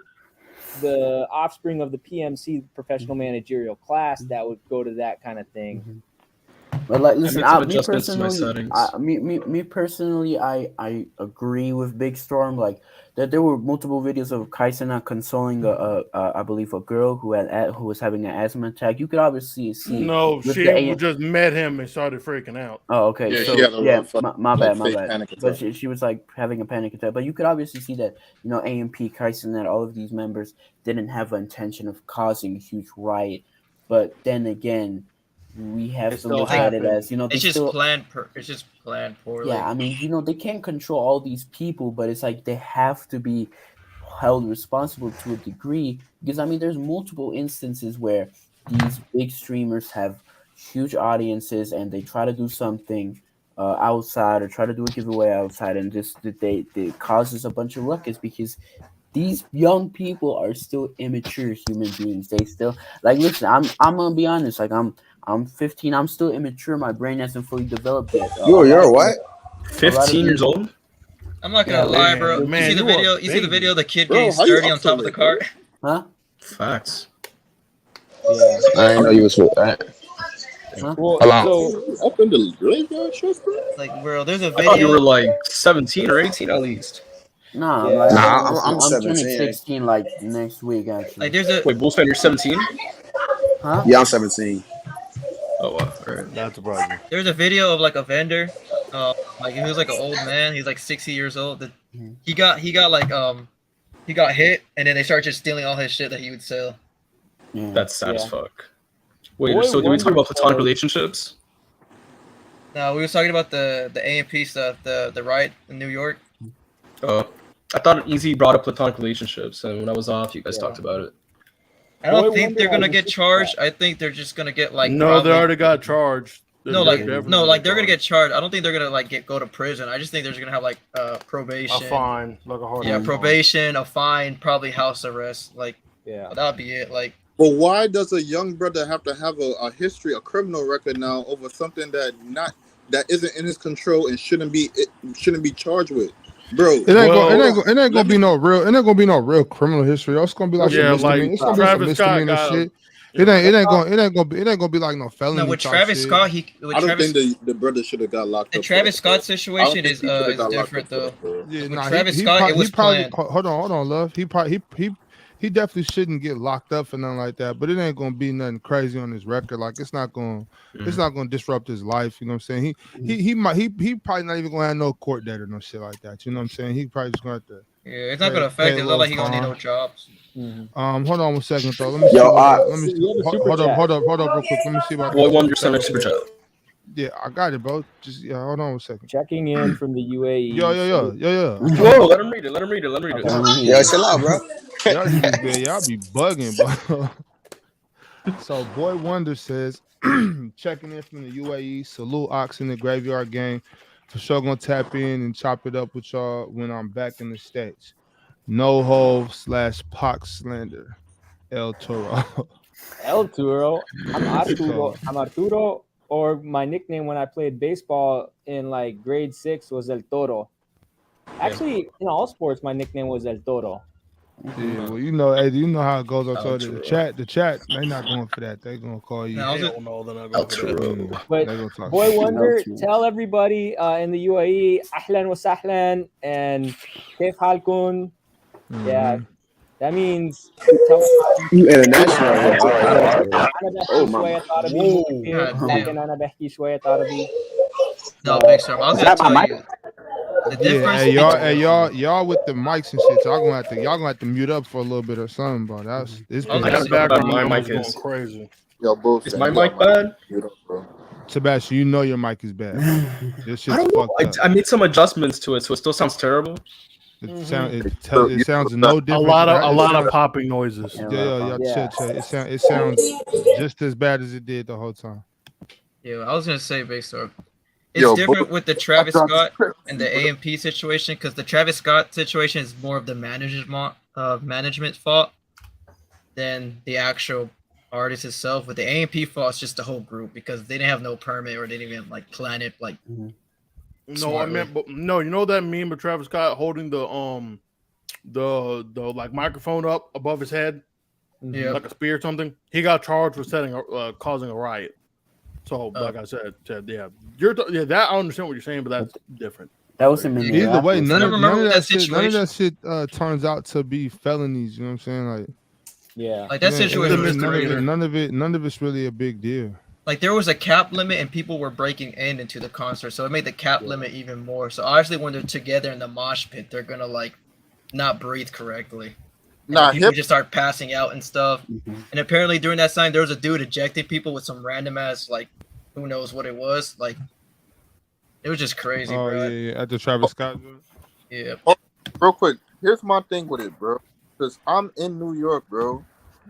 the offspring of the PMC, professional managerial class, that would go to that kind of thing. But like, listen, me personally, I agree with Big Storm. Like that, there were multiple videos of Kaisena consoling I believe a girl who was having an asthma attack. You could obviously see. No, she just met him and started freaking out. Oh, okay. Yeah, my bad. But she was like having a panic attack. But you could obviously see that, you know, AMP, Kaisena, all of these members didn't have an intention of causing a huge riot. But then again, we have to look at it as, you know, it's just planned poorly. Yeah, I mean, you know, they can't control all these people, but it's like they have to be held responsible to a degree, because I mean, there's multiple instances where these big streamers have huge audiences and they try to do something outside or try to do a giveaway outside, and just they causes a bunch of ruckus because these young people are still immature human beings. They still like, listen, I'm gonna be honest, like I'm 15. I'm still immature. My brain hasn't fully developed yet. You're what? 15 years old? I'm not gonna lie, bro. Man, you see the video? You see the video? The kid getting sturdy on top of the cart. Huh? Facts. Yeah. I didn't know you was with that. Well, Alone. so Up in the graveyard shift, bro? Like, bro, there's a I thought you were video. like 17 or 18 at least. Nah, Yeah. like, Nah, I'm I'm turning 17. 16 like next week actually. Like, there's a Wait, Bulls fan, you're 17? Huh? Yeah, I'm 17. Oh, wow. All right. That's surprising. there's a video of like a vendor, like he was like an old man. He's like 60 years old. That he got he got hit, and then they started just stealing all his shit that he would sell. Yeah. That's sad as Yeah. fuck. Wait, Boy so can we talk about Wonder platonic Boy- relationships? No, we was talking about the AMP stuff, the riot in New York. I thought Easy brought up platonic relationships, and when I was off, you guys Yeah. talked about it. I don't Boy think Wonder they're gonna has a get six charged. pack. I think they're just gonna get like No, probably, they already got charged. no They're like definitely no like they're gonna charged. get charged. I don't think they're gonna like go to prison. I just think they're just gonna have like probation. A fine, like a hard Yeah, fine. probation, a fine, probably house arrest. Like Yeah. that'd be it. Like But why does a young brother have to have a history, a criminal record now over something that isn't in his control and shouldn't be charged with, bro? It ain't gonna be no real criminal history. It's gonna be like Yeah, some like misdemeanor. It's gonna be some Travis Scott misdemeanor got shit. It ain't gonna be like no felony. no, with type Travis shit. Scott, I don't think the brother should have got locked the up. Travis for that, Scott situation is different though. bro. Yeah, With nah, Travis he Scott, probably- it was he probably planned. hold on, love. He definitely shouldn't get locked up for nothing like that. But it ain't gonna be nothing crazy on his record. Like it's not gonna disrupt his life. You know what I'm saying? He probably not even gonna have no court date or no shit like that. You know what I'm saying? He probably just gonna have to. Yeah, it's not gonna pay affect a it. It's not like he little gonna need fine. no jobs. Hold on one second though. Let me see. Yo, Let me you have a super hold up chat. real quick. Let me see about Boy, 100% of super chat. Yeah, I got it, bro. Just hold on one second. Checking in from the UAE. Yo. Whoa, let him read it. Yo, chill out, bro. Y'all be bugging, bro. So Boy Wonder says, checking in from the UAE. Salute Ox in the graveyard game. For sure gonna tap in and chop it up with y'all when I'm back in the States. No hole / Pac slander. El Toro. El Turo. I'm Arturo. Or my nickname when I played baseball in like grade 6 was El Toro. Actually, in all sports, my nickname was El Toro. Yeah, well, you know how it goes. I told you True. the chat, they're not going for that. They're gonna call you. No, Hell no, they're not going for that. True. But They gonna talk Boy shit. Wonder, tell everybody in the UAE, ahlan wa sahlan, and kif halkun. Yeah, that means tell International. أنا Oh, بحكي mama. شوية عربي Whoa. مو كتير، God لكن damn. أنا بحكي شوية عربي. No, big storm. I was gonna tell you the Yeah, difference. y'all with the mics and shit. Y'all gonna have to mute up for a little bit or something, bro. That's it's I was I gonna got say- background My noise mic is- going crazy. Yo, both. Is my mic bad? Sebastian, you know your mic is bad. This I shit's don't know. fucked up. I made some adjustments to it, so it still sounds terrible. It sounds no A different. lot of popping noises. Yeah. Yeah. Chill. It sounds just as bad as it did the whole time. Yeah, I was gonna say big storm. It's Yo, different with the Travis I dropped Scott the and the AMP situation because the Travis Scott situation is more of the management fault than the actual artist itself. With the AMP fault, it's just the whole group because they didn't have no permit or they didn't even like plan it. Like No, I Smartly. meant, but no, you know that meme of Travis Scott holding the like microphone up above his head, yeah, like a spear or something. He got charged with causing a riot. So, like I said, yeah, that I understand what you're saying, but that's different. That was in Either way, none of remember that that shit turns out to be felonies. You know what I'm saying? Like, Yeah. like that situation was misdemeanor. none of it's really a big deal. like there was a cap limit and people were breaking into the concert, so it made the cap limit even more. So obviously, when they're together in the mosh pit, they're gonna like not breathe correctly. Nah, People just start passing out and stuff. And apparently during that time, there was a dude ejecting people with some random ass like, who knows what it was. Like, it was just crazy, Oh bro. yeah, at the Travis Scott. Yeah. Real quick, here's my thing with it, bro. Because I'm in New York, bro.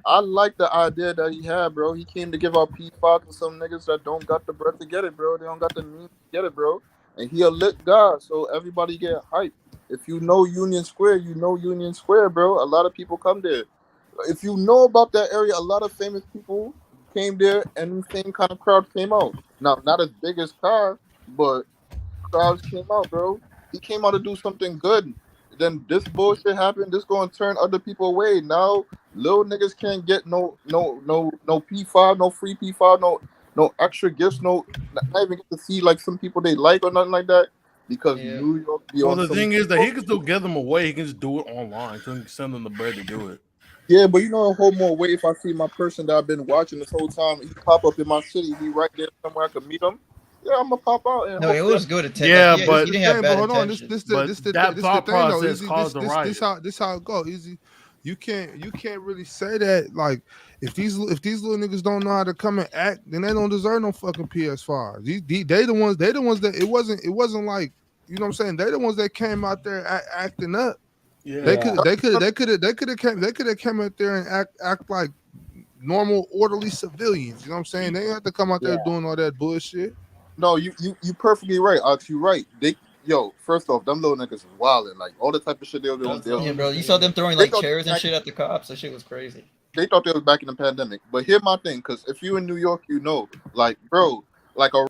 I like the idea that he had, bro. He came to give out P5 to some niggas that don't got the breath to get it, bro. They don't got the means to get it, bro. And he a lit guy, so everybody get hyped. If you know Union Square, you know Union Square, bro. A lot of people come there. If you know about that area, a lot of famous people came there, and the same kind of crowd came out. Now, not as big as Kai, but crowds came out, bro. He came out to do something good. Then this bullshit happened. This gonna turn other people away. Now, little niggas can't get no P5, no free P5, no. no extra gifts, no, not even get to see like some people they like or nothing like that because Yeah. New York be Well, on the some. thing is that he can still give them away. He can just do it online. So he can send them the bread to do it. Yeah, but you know, a whole more way if I see my person that I've been watching this whole time, he pop up in my city, he right there somewhere I could meet him. Yeah, I'm gonna pop out and No, it hopefully was good attention. Yeah, Like, but he didn't have Thing, bad but hold on, intentions. that this thought the thing though, process Easy. caused a riot. This how it go, Easy. You can't really say that. Like, if these little niggas don't know how to come and act, then they don't deserve no fucking PS5. They the ones that it wasn't like, you know what I'm saying. They the ones that came out there acting up. Yeah, They could have came out there and act like normal orderly civilians. You know what I'm saying? They have to come out there doing all that bullshit. No, you perfectly right, Ox. You right. First off, them little niggas is wilding. Like all the type of shit they were doing. Yeah, bro. You saw them throwing like chairs and shit at the cops. That shit was crazy. They thought they was back in the pandemic. But here's my thing, because if you in New York, you know, like, bro, like a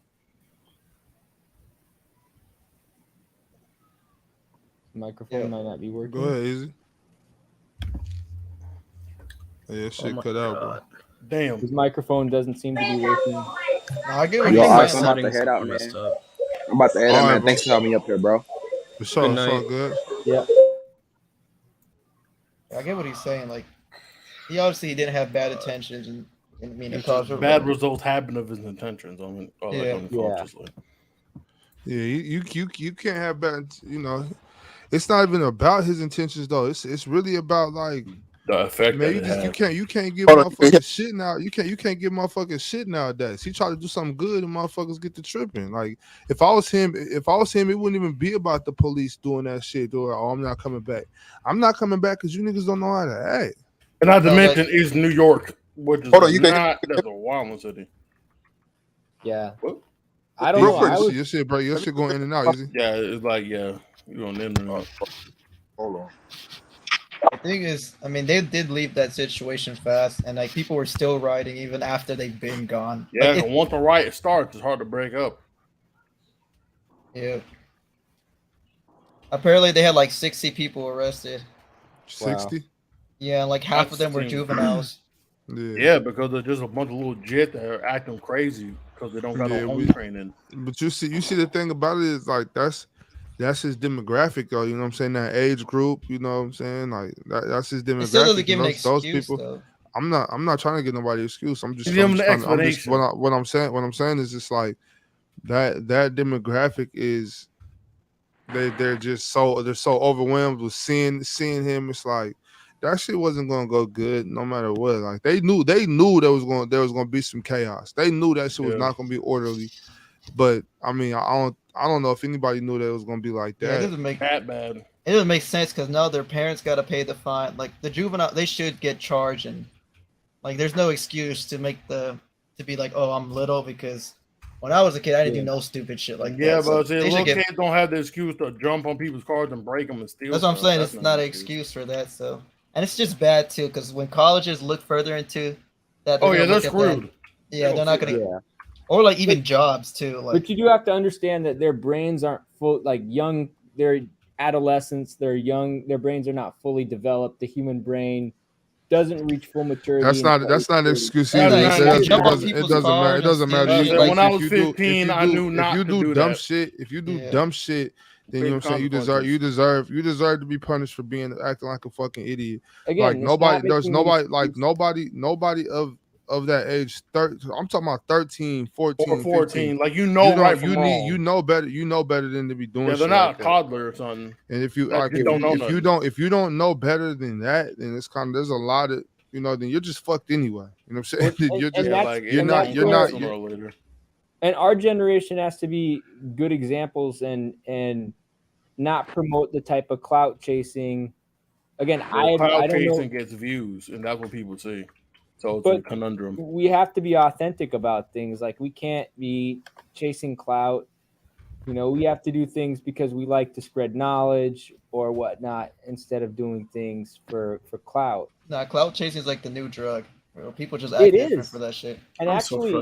Microphone might not be working. Go ahead, Easy. Yeah, shit cut out, bro. Damn. His microphone doesn't seem to be working. No, I get what Yo, you're I'm saying. about to head out, man. I'm about to head out, man. Thanks for having me up here, bro. It's all good. Yeah. I get what he's saying. Like, he obviously didn't have bad intentions, and I mean, it caused Bad results happen of his intentions. Unconsciously. Yeah, you can't have bad. You know, it's not even about his intentions though. It's really about like the effect. Man, you can't give motherfuckers shit now. You can't give motherfuckers shit nowadays. He tried to do something good and motherfuckers get to tripping. Like if I was him, it wouldn't even be about the police doing that shit. Or I'm not coming back. I'm not coming back because you niggas don't know how to act. And not to mention, it's New York, which is that's a wild city. Yeah. What? I don't know. Your shit going in and out. Yeah, it's like you on the internet. Hold on. The thing is, I mean, they did leave that situation fast, and like people were still rioting even after they've been gone. Yeah, like, once the riot starts, it's hard to break up. Yeah. Apparently, they had like 60 people arrested. 60? Yeah, like half of them were juveniles. Yeah, because they're just a bunch of little jit that are acting crazy because they don't got no home training. But you see the thing about it is like that's his demographic though. You know what I'm saying? That age group. You know what I'm saying? Like that's his demographic. It still doesn't give an excuse, those people. Though. I'm not trying to get nobody excuse. I'm just what I'm saying is just like that demographic is they're so overwhelmed with seeing him. It's like that shit wasn't gonna go good no matter what. Like they knew there was gonna be some chaos. They knew that shit was not gonna be orderly. But I mean, I don't know if anybody knew that it was gonna be like that. Yeah, it doesn't make that bad. It doesn't make sense because now their parents got to pay the fine. Like the juvenile, they should get charged, and like there's no excuse to be like, oh, I'm little, because when I was a kid, I didn't do no stupid shit like that. Yeah, So but little kids don't have the excuse to jump on people's cars and break them and steal. That's what I'm saying. It's not an excuse for that. So, and it's just bad too, because when colleges look further into that, they're screwed. Yeah, they're not gonna. Yeah. Or like even jobs too. Like, but you do have to understand that their brains aren't full. Like young, they're adolescents. They're young. Their brains are not fully developed. The human brain doesn't reach full maturity. That's not an excuse either. It doesn't matter. When I was 15, I knew not to do dumb that. shit. If you do dumb shit, then you know what I'm saying. You deserve to be punished for acting like a fucking idiot. Again, like nobody of that age. I'm talking about 13, 14, or 14. 15. Like you know better. You know better than to be doing. Yeah, they're not a toddler or something. And if you if you don't know better than that, then it's kind of there's a lot of then you're just fucked anyway. You know what I'm saying? You're not. And our generation has to be good examples and not promote the type of clout chasing. Again, I don't know. Gets views, and that's what people see. So it's a conundrum. We have to be authentic about things. Like we can't be chasing clout. We have to do things because we like to spread knowledge or whatnot instead of doing things for clout. Nah, clout chasing is like the new drug. People just act different for that shit. And actually,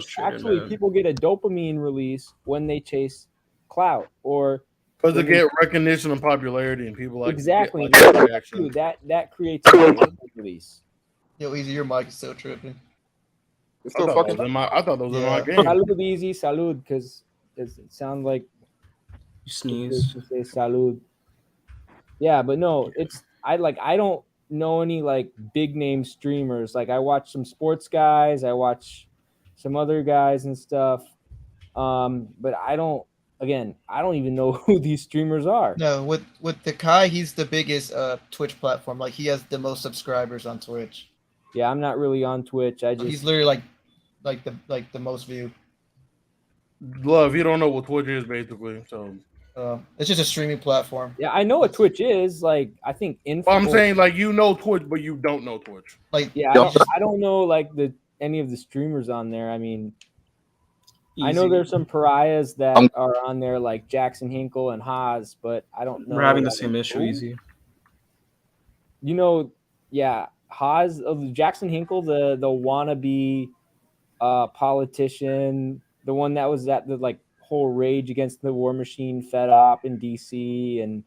people get a dopamine release when they chase clout or because they get recognition and popularity, and people like exactly that creates a dopamine release. Yo, Easy, your mic is still tripping. It's I still thought fucking. that was in my Yeah. game. Salud easy, salud, because it sounds like You sneeze. to say salud. Yeah, but no, I don't know any like big name streamers. Like I watch some sports guys, I watch some other guys and stuff. But I don't even know who these streamers are. No, with the Kai, he's the biggest Twitch platform. Like he has the most subscribers on Twitch. Yeah, I'm not really on Twitch. He's literally like the most viewed. Love, you don't know what Twitch is basically. So It's just a streaming platform. Yeah, I know what Twitch is. Like I think info. I'm saying like you know Twitch, but you don't know Twitch. Like yeah, I don't know like any of the streamers on there. I mean, I know there's some pariahs that are on there like Jackson Hinkle and Haas, but I don't know. We're having the same issue, Easy. You know, yeah, Haas, Jackson Hinkle, the wannabe politician, the one that was at the like whole rage against the war machine fed up in DC, and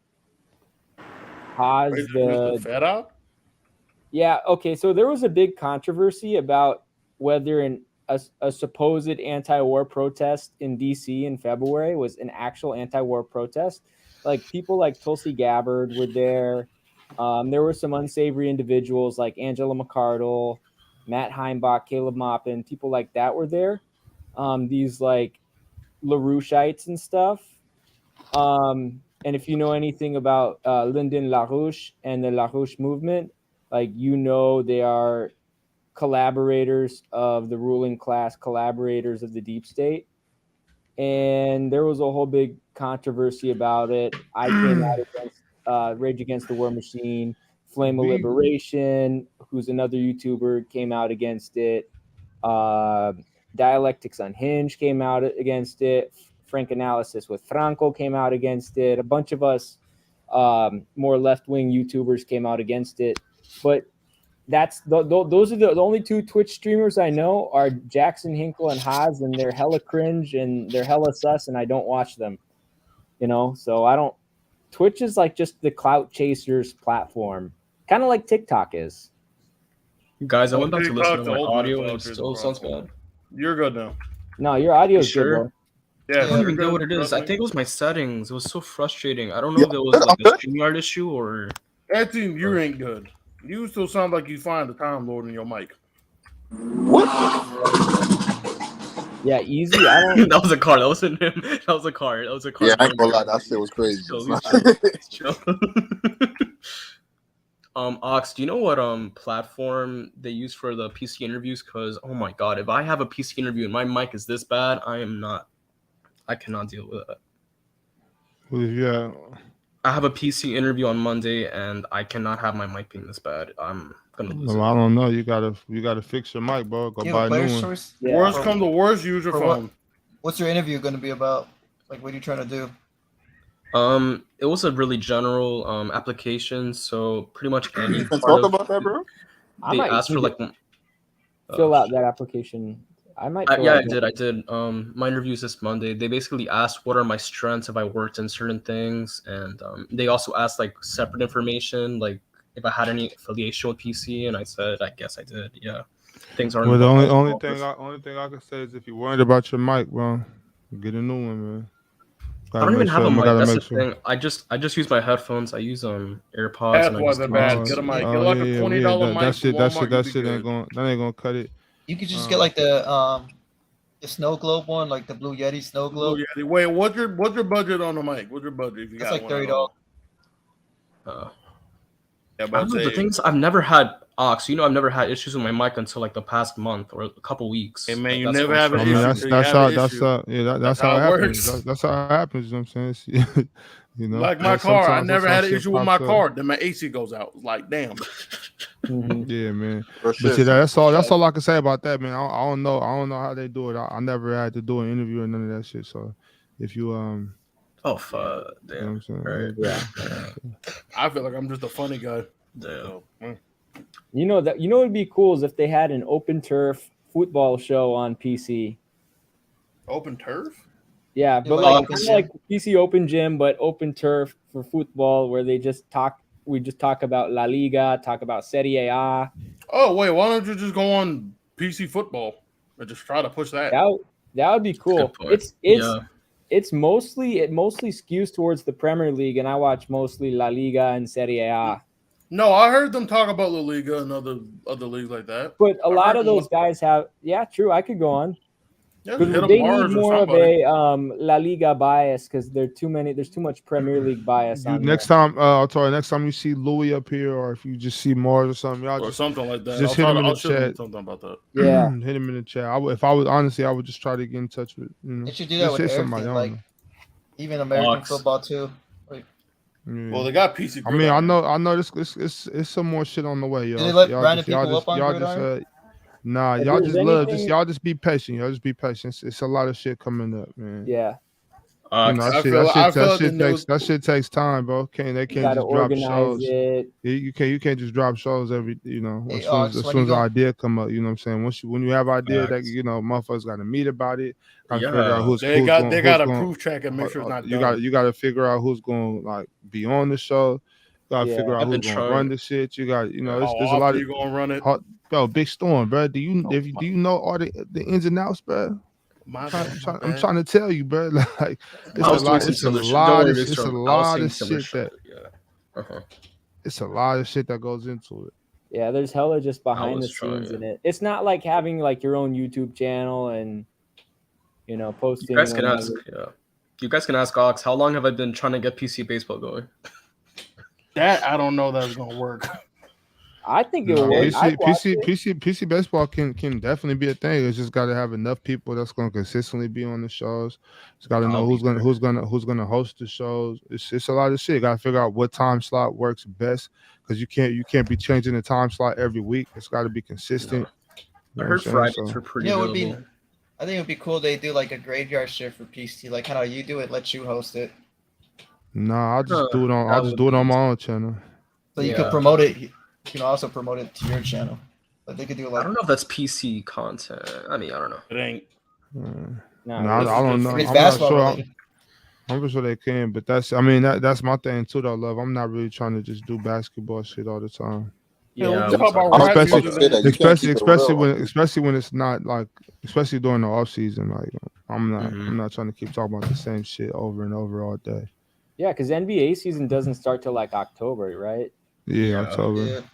Haas the fed up. Yeah, okay, so there was a big controversy about whether a supposed anti-war protest in DC in February was an actual anti-war protest. Like people like Tulsi Gabbard were there. There were some unsavory individuals like Angela McCardle, Matt Heimbach, Caleb Maupin, people like that were there. These like LaRoucheites and stuff. And if you know anything about Lyndon LaRouche and the LaRouche movement, like they are collaborators of the ruling class, collaborators of the deep state. And there was a whole big controversy about it. I came out against Rage Against the War Machine, Flame of Liberation, who's another YouTuber, came out against it. Dialectics Unhinged came out against it. Frank Analysis with Franco came out against it. A bunch of us more left-wing YouTubers came out against it. But those are the only two Twitch streamers I know are Jackson Hinkle and Haas, and they're hella cringe and they're hella sus, and I don't watch them. So I don't. Twitch is like just the clout chasers platform, kind of like TikTok is. Guys, I went back to listen to my audio and it still sounds bad. You're good now. No, your audio is good, bro. Yeah, I don't even know what it is. I think it was my settings. It was so frustrating. I don't know if it was like a StreamYard issue or. Anthony, you ain't good. You still sound like you find the Time Lord in your mic. What? Yeah, easy. I don't. That was a car. That wasn't him. That was a car. That was a car. Yeah, I ain't gonna lie. That shit was crazy. Chill. Ox, do you know what platform they use for the PC interviews? Because oh my god, if I have a PC interview and my mic is this bad, I cannot deal with that. Yeah. I have a PC interview on Monday and I cannot have my mic being this bad. I'm gonna lose it. I don't know. You gotta fix your mic, bro. Go buy a new one. Yeah. Worst come to worst, use your phone. What's your interview going to be about? Like, what are you trying to do? It was a really general application, so pretty much any You can part talk of, about that, bro. they asked for like fill out that application. I might. I did. My interview is this Monday. They basically asked what are my strengths if I worked in certain things, and they also asked like separate information, like if I had any affiliation with PC, and I said I guess I did. Yeah, things aren't. Well, the only thing I can say is if you're worried about your mic, bro, get a new one, man. I don't even have a mic. That's the thing. I just use my headphones. I use AirPods. That's why they're bad. Get a mic. Get like a $20 mic. That shit ain't gonna cut it. You could just get like the snow globe one, like the Blue Yeti snow globe. Blue Yeti. Wait, what's your budget on the mic? What's your budget? If you That's got like $30. Yeah, I don't know, the thing is, I've never had Ox. I've never had issues with my mic until like the past month or a couple weeks. Hey man, like, you never have an issue. That's how it happens. That's how it happens. You know what I'm saying? Like my car, I never had an issue with my car. Then my AC goes out. Like damn. Yeah, man. But see, that's all I can say about that, man. I don't know how they do it. I never had to do an interview or none of that shit. So if you oh fuck, damn. You know what I'm saying? Yeah. I feel like I'm just a funny guy. Damn. So, what'd be cool is if they had an open turf football show on PC. Open turf? Yeah, but like PC Open Gym, but open turf for football, where we just talk about La Liga, talk about Serie A. Oh wait, why don't you just go on PC football? Or just try to push that. That would be cool. point. It mostly skews towards the Premier League, and I watch mostly La Liga and Serie A. No, I heard them talk about La Liga and other leagues like that. But a lot of those guys have, true. I could go on. Yeah, They need more of a La Liga bias because there's too much Premier League bias. Next time you see Louis up here, or if you just see Mars or something, y'all or something like that, just hit him in the chat. Something about that. Yeah, hit him in the chat. If I would just try to get in touch with. They should do that with everything, like even American football too. Like, well, they got PC. I mean, I know this. It's some more shit on the way, yo. Did they let random people up on Gridiron? Nah, y'all just be patient. Y'all just be patient. It's a lot of shit coming up, man. Yeah. That shit takes time, bro. They can't just drop shows. You can't just drop shows every, as soon as the idea come up, you know what I'm saying? When you have idea that motherfuckers got to meet about it. Figure out they got a proof track and make sure it's not done. You got to figure out who's going to like be on the show. You got to figure out who's going to run the shit. You got there's a lot of you going to run it. Yo, Big Storm, bro. Do you know all the ins and outs, bro? I'm trying to tell you, bro. Like it's a lot of shit that goes into it. Yeah, there's hella just behind the scenes in it. It's not like having like your own YouTube channel and posting. You guys can ask Ox, how long have I been trying to get PC baseball going? That I don't know that's gonna work. I think it will. PC baseball can definitely be a thing. It's just got to have enough people that's going to consistently be on the shows. It's got to know who's gonna host the shows. It's a lot of shit. Got to figure out what time slot works best because you can't be changing the time slot every week. It's got to be consistent. I heard Fridays are pretty. I think it would be cool. They do like a graveyard shift for PC, like how you do it. Let you host it. Nah, I'll just do it on my own channel. So you could promote it. You can also promote it to your channel, but they could do like. I don't know if that's PC content. I mean, I don't know. It ain't. I don't know. I'm not sure. I'm sure they can, but that's my thing too, though, love. I'm not really trying to just do basketball shit all the time. Especially when it's not like, especially during the off season. Like I'm not trying to keep talking about the same shit over and over all day. Yeah, because NBA season doesn't start till like October, right? Yeah, October.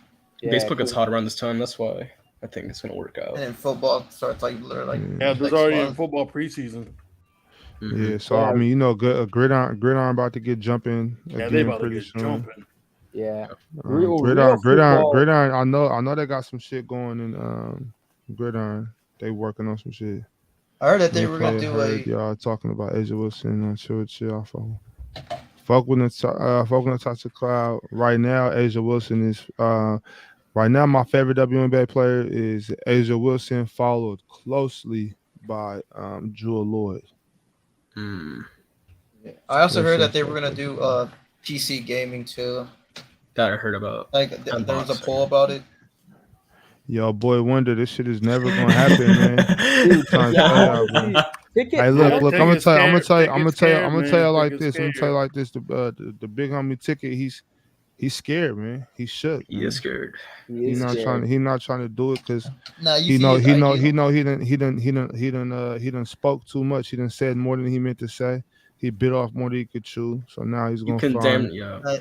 Baseball gets hot around this time. That's why I think it's gonna work out. And then football starts like literally. There's already in football preseason. Yeah, so I mean, gridiron about to get jumping. Yeah, they about to get jumping. Yeah, gridiron. I know they got some shit going in gridiron. They working on some shit. I heard that they were gonna do y'all talking about Asia Wilson on chill. Fuck with the touch of cloud. Right now, Asia Wilson is right now my favorite WNBA player is Asia Wilson, followed closely by Jewel Lloyd. I also heard that they were gonna do PC gaming too. That I heard about. Like there was a poll about it. Yo, boy, wonder this shit is never gonna happen, man. Hey, look! I'm gonna tell you like this. The big homie Ticket, he's scared, man. He's shook. He is scared. He's not trying to do it because he done spoke too much. He done said more than he meant to say. He bit off more than he could chew. So now he's gonna find.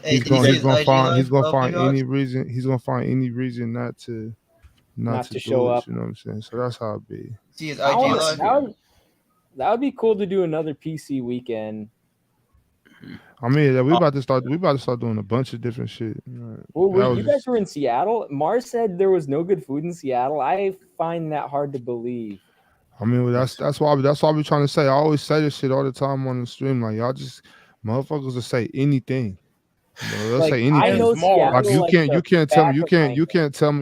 He's gonna find any reason. He's gonna find any reason not to show up. You know what I'm saying? So that's how it be. See his IG live. That would be cool to do another PC weekend. I mean, we about to start doing a bunch of different shit. Well, you guys were in Seattle. Mars said there was no good food in Seattle. I find that hard to believe. I mean, that's why we're trying to say. I always say this shit all the time on the stream. Like y'all just motherfuckers will say anything. They'll say anything. I know Seattle, like you can't tell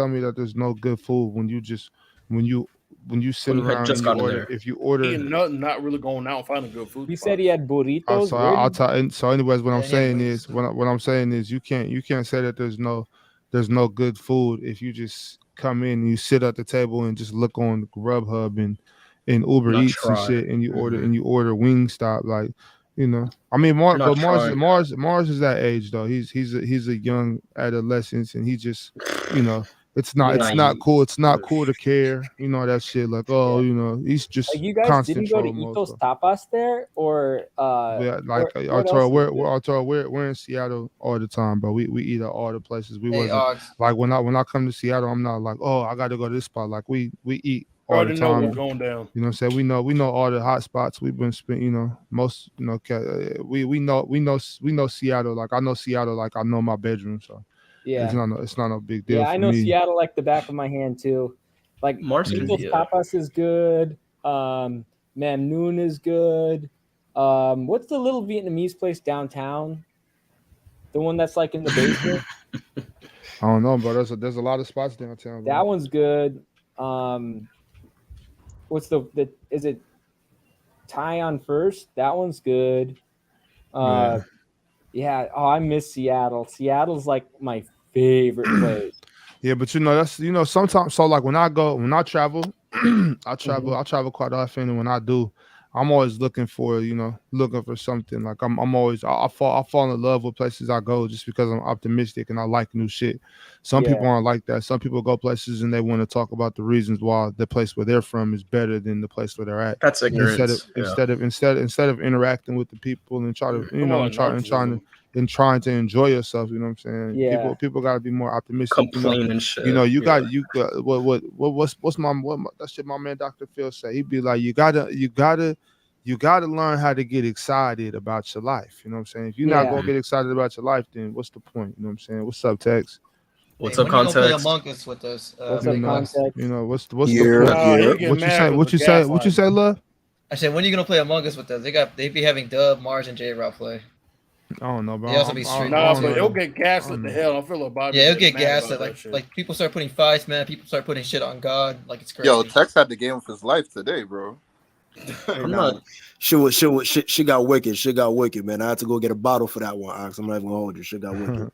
me that there's no good food when you sit around and if you order not really going out and finding good food. He said he had burritos. So anyways, what I'm saying is you can't say that there's no good food if you just come in and you sit at the table and just look on Grubhub and Uber Eats and shit and you order Wingstop, like, you know. I mean, Mars is that age though. He's a young adolescent and he just, you know, It's not Naive. cool. It's not cool to care. You know that shit. Like, oh, you know, he's just Like you guys constant didn't go to troll mode. Itos So. Tapas there, or Yeah, like what else is there? we're in Seattle all the time, but we eat at all the places. We Hey, wasn't Ox. like when I come to Seattle, I'm not like, oh, I got to go to this spot. Like we eat I all the already know time. what's going down. You know what I'm saying? We know all the hot spots. We've been spent, you know, most, you know, we know Seattle. Like I know Seattle like I know my bedroom. So Yeah, it's not no big deal yeah, for I know me. Seattle like the back of my hand too. Like Marston, Itos yeah. Tapas is good. Mamnoon is good. What's the little Vietnamese place downtown? The one that's like in the basement. I don't know, bro. There's a lot of spots downtown. Bro. That one's good. What's the is it Thai on First? That one's good. Yeah. Oh, I miss Seattle. Seattle's like my favorite place. Yeah, but you know that's sometimes. So like when I travel, I travel quite often, and when I do, I'm always looking for something. Like I'm always I fall in love with places I go just because I'm optimistic and I like new shit. Some people aren't like that. Some people go places and they want to talk about the reasons why the place where they're from is better than the place where they're at. That's ignorance. Instead of interacting with the people and try to trying to enjoy yourself, you know what I'm saying? Yeah. People got to be more optimistic. Complain and shit. You know, what's that shit my man Dr. Phil say? He'd be like, you gotta learn how to get excited about your life. You know what I'm saying? If you're not gonna get excited about your life, then what's the point? You know what I'm saying? What's up, Tex? What's up, Context? Play Among Us with us. What's up, Context? You know, what's the point? What you say, love? I said, when are you gonna play Among Us with us? They be having Dub, Mars, and J-Rock play. I don't know, bro. They also be streaming. Nah, but it'll get gaslit to hell. I feel like Bobby. Yeah, it'll get gaslit. Like people start putting fights, man. People start putting shit on God. Like it's crazy. Yo, Tex had the game of his life today, bro. I'm not. She got wicked. She got wicked, man. I had to go get a bottle for that one, Ox. I'm not even gonna hold you. She got wicked.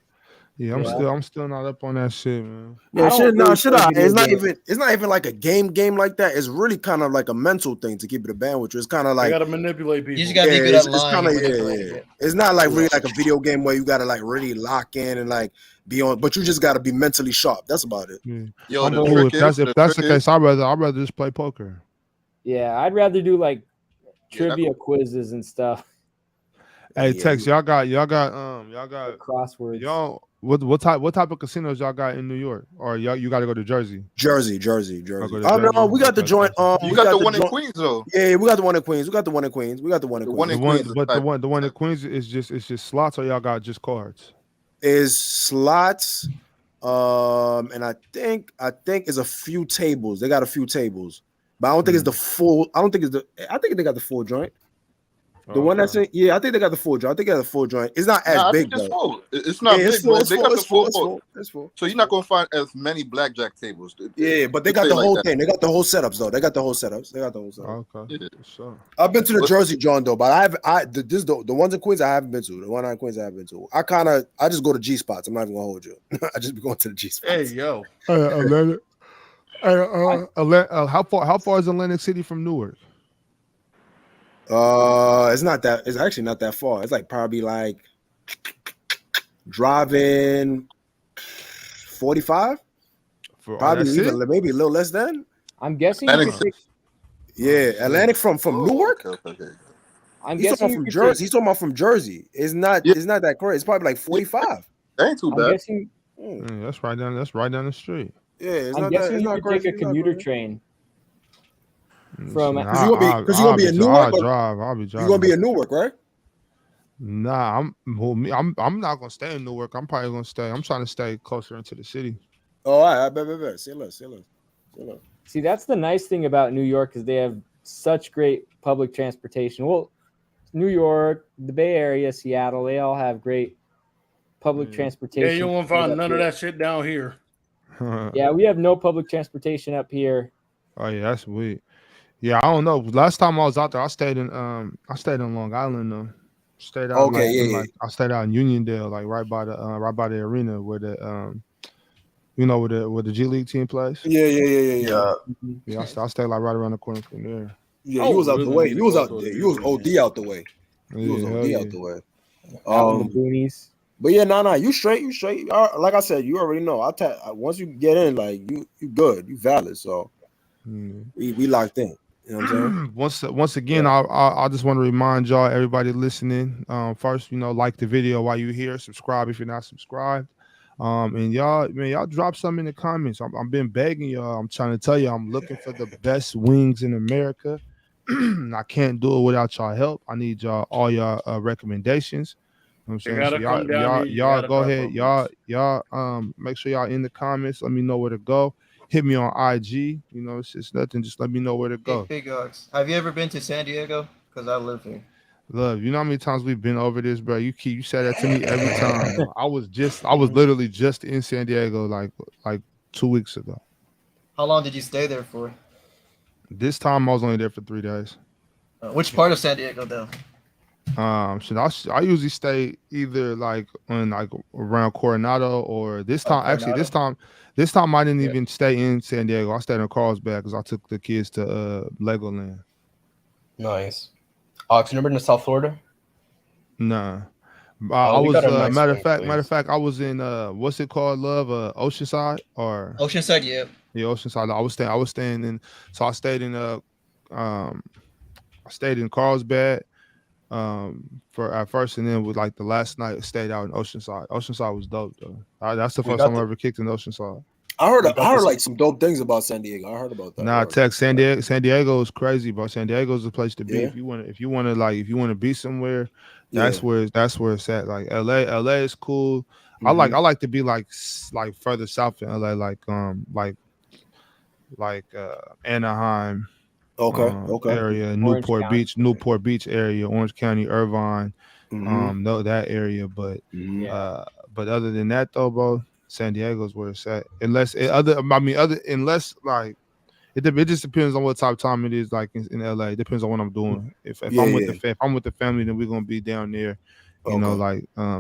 Yeah, I'm still not up on that shit, man. Yeah, it's not even like a game like that. It's really kind of like a mental thing to keep it a band with you. It's kind of like you gotta manipulate people. You just gotta be good online. It's not like really like a video game where you gotta like really lock in and like be on, but you just gotta be mentally sharp. That's about it. Yeah. Yo, if that's the case, I'd rather just play poker. Yeah, I'd rather do like trivia quizzes and stuff. Hey, Tex, y'all got crosswords. Y'all, what type of casinos y'all got in New York, or you got to go to Jersey? Jersey. Oh no, we got the joint. You got the one in Queens though. Yeah, we got the one in Queens. But the one in Queens is just slots, or y'all got just cards? Is slots, and I think it's a few tables. They got a few tables, but I don't think it's the full. I think they got the full joint. The one that's in, I think they got the full joint. I think they got the full joint. It's not as big though. Full. It's not big. They got the full. It's full. So you're not gonna find as many blackjack tables. Yeah, but they got the whole thing. They got the whole setups though. Okay. Yeah, sure. I've been to the Jersey joint though, but the ones in Queens I haven't been to. The one in Queens I haven't been to. I just go to G spots. I'm not even gonna hold you. I just be going to the G spots. Hey yo. How far is Atlantic City from Newark? It's actually not that far. It's like probably like driving 45. Probably even maybe a little less than. I'm guessing. Atlantic from Newark. Okay. I'm He's guessing talking from Jersey. He's talking about from Jersey. It's not that crazy. It's probably like 45. That ain't too bad. That's right down the street. Yeah, I'm guessing you could take a commuter train. From because you're gonna be in Newark. I'll be driving. You're gonna be in Newark, right? Nah, I'm not gonna stay in Newark. I'm probably gonna stay. I'm trying to stay closer into the city. Oh, I bet. See you. See, that's the nice thing about New York is they have such great public transportation. Well, New York, the Bay Area, Seattle, they all have great public transportation. Yeah, you won't find none of that shit down here. Yeah, we have no public transportation up here. Oh yeah, that's weird. Yeah, I don't know. Last time I was out there, I stayed in Long Island though. Stayed out I stayed out in Uniondale, like right by the arena where the where the G League team plays. Yeah. Yeah, I stayed like right around the corner from there. Yeah, you was out the way. You was OD out the way. You was OD out the way. Boonies. But yeah, no, you straight. Like I said, you already know. Once you get in, like you good, you valid. So we locked in. You know what I'm saying? Once again, I just want to remind y'all, everybody listening. First, like the video while you're here. Subscribe if you're not subscribed. And y'all drop something in the comments. I've been begging y'all. I'm trying to tell you, I'm looking for the best wings in America. I can't do it without y'all help. I need all y'all recommendations. You know what I'm saying? So y'all go ahead. Y'all make sure y'all in the comments. Let me know where to go. Hit me on IG. It's just nothing. Just let me know where to go. Big Ox. Have you ever been to San Diego? Because I live here. Love, you know how many times we've been over this, bro? You say that to me every time. Bro. I was literally just in San Diego like 2 weeks ago. How long did you stay there for? This time I was only there for 3 days. Which part of San Diego though? I usually stay either around Coronado or this time. Actually, this time I didn't even stay in San Diego. I stayed in Carlsbad because I took the kids to Legoland. Nice. Ox, you never been to South Florida? Nah. I was matter of fact, I was in what's it called, Love? Oceanside or Oceanside, yeah. Yeah, Oceanside. I was staying in, so I stayed in Carlsbad for at first, and then with the last night I stayed out in Oceanside. Oceanside was dope though. That's the first time I ever kicked in Oceanside. I heard like some dope things about San Diego. I heard about that. Nah, San Diego is crazy, bro. San Diego is the place to be. Yeah. If you want to be somewhere, that's where it's at. Like LA is cool. Mm-hmm. I like to be like further south in LA, like Anaheim, area, Newport Beach area, Orange County, Irvine, that area. But other than that though, bro, San Diego's where it's at. It just depends on what type of time it is. Like in LA, it depends on what I'm doing. If I'm with the family, then we're gonna be down there,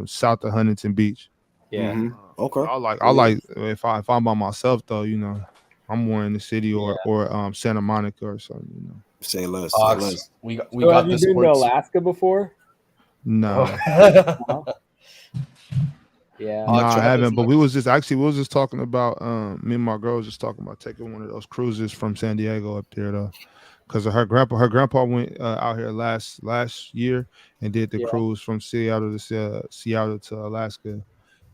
south of Huntington Beach. Yeah. Mm-hmm. Okay. I like if I'm by myself though, I'm more in the city or Santa Monica or something. Say less. We have got you the been to sports. Alaska before? No. No? Yeah. No, I haven't. But we was just talking about me and my girl was just talking about taking one of those cruises from San Diego up there though, because her grandpa went out here last year and did the cruise from Seattle to Alaska.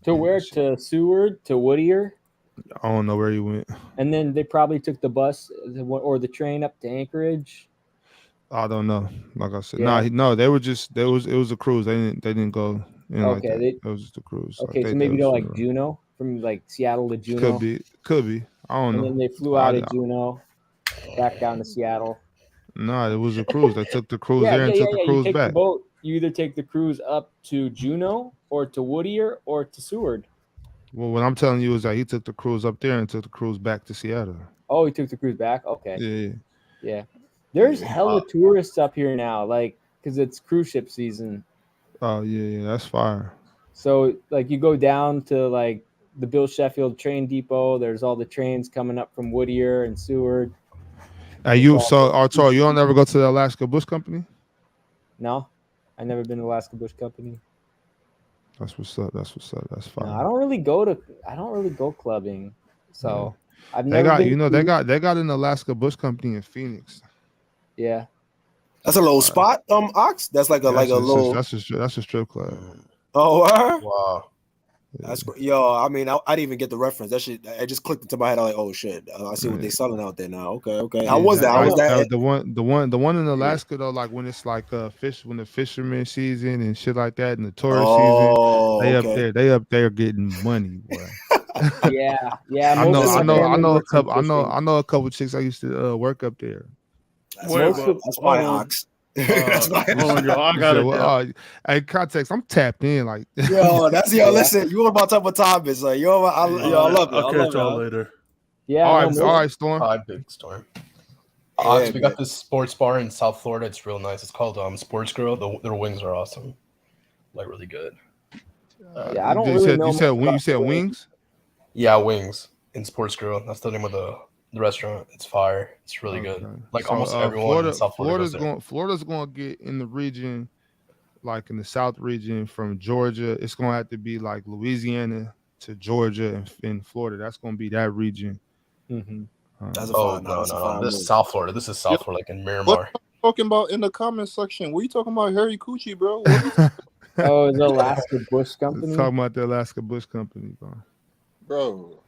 To where? To Seward? To Whittier? I don't know where he went. And then they probably took the bus or the train up to Anchorage. I don't know. Like I said, they were just it was a cruise. They didn't go. Okay, it was just a cruise. Okay, so maybe to Juneau, from Seattle to Juneau. Could be. I don't know. And then they flew out of Juneau, back down to Seattle. No, it was a cruise. They took the cruise there and took the cruise back. You either take the cruise up to Juneau or to Whittier or to Seward. Well, what I'm telling you is that he took the cruise up there and took the cruise back to Seattle. Oh, he took the cruise back? Okay. Yeah. There's hella tourists up here now, because it's cruise ship season. Oh, yeah, that's fire. So, you go down to, the Bill Sheffield train depot. There's all the trains coming up from Whittier and Seward. Arturo, you don't ever go to the Alaska Bush Company? No, I've never been to Alaska Bush Company. That's what's up. That's fine. No, I don't really go clubbing. So I've they never got they got an Alaska Bush Company in Phoenix. Yeah. That's a little spot, Ox. That's like a little. That's a strip club. Oh, wow. That's yo. I mean, I didn't even get the reference. That shit, I just clicked into my head. I'm like, oh shit, I see what they're selling out there now. Okay. How was that? The one in Alaska though, when it's when the fisherman season and shit like that, and the tourist season, they up there getting money, boy. Yeah. I know a couple chicks I used to work up there. That's my Ox. Hey, context. I'm tapped in, Listen, you want about to talk about Thomas? I love it. I'll catch y'all later. Yeah. All right, Storm. Hi, big Storm. We got this sports bar in South Florida. It's real nice. It's called Sports Grill. Their wings are awesome, really good. I don't really know. You said wings? Yeah, wings in Sports Grill. That's the name of the restaurant. It's fire. It's really good. Almost everyone in South Florida's Florida's going to get in the region like in the South region from Georgia, it's gonna have to be like Louisiana to Georgia and Florida. That's gonna be that region. Mm-hmm. That's a Oh fine. no, That's a no, no! fine This move. is South Florida. This is Yo, South Florida, like in what Miramar. you talking about in the comment section? What you talking about, Harry Coochie, bro? What you talking Oh, the Alaska Bush Let's Company. talk about the Alaska Bush Company, bro. bro?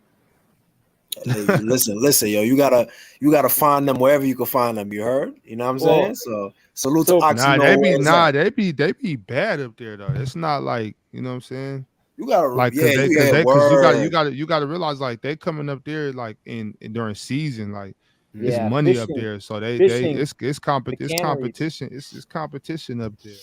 Hey, listen, yo, you gotta find them wherever you can find them. You heard? You know what I'm saying? Well, So salute to so Ox. Nah, You know they where be it's at. they be bad up there though. It's not like, you know what I'm saying? You gotta, Like yeah, cause word. you gotta realize like they coming up there like in during season, like it's yeah, money up fishing, there. So they fishing, it's the canneries. competition. It's competition up there.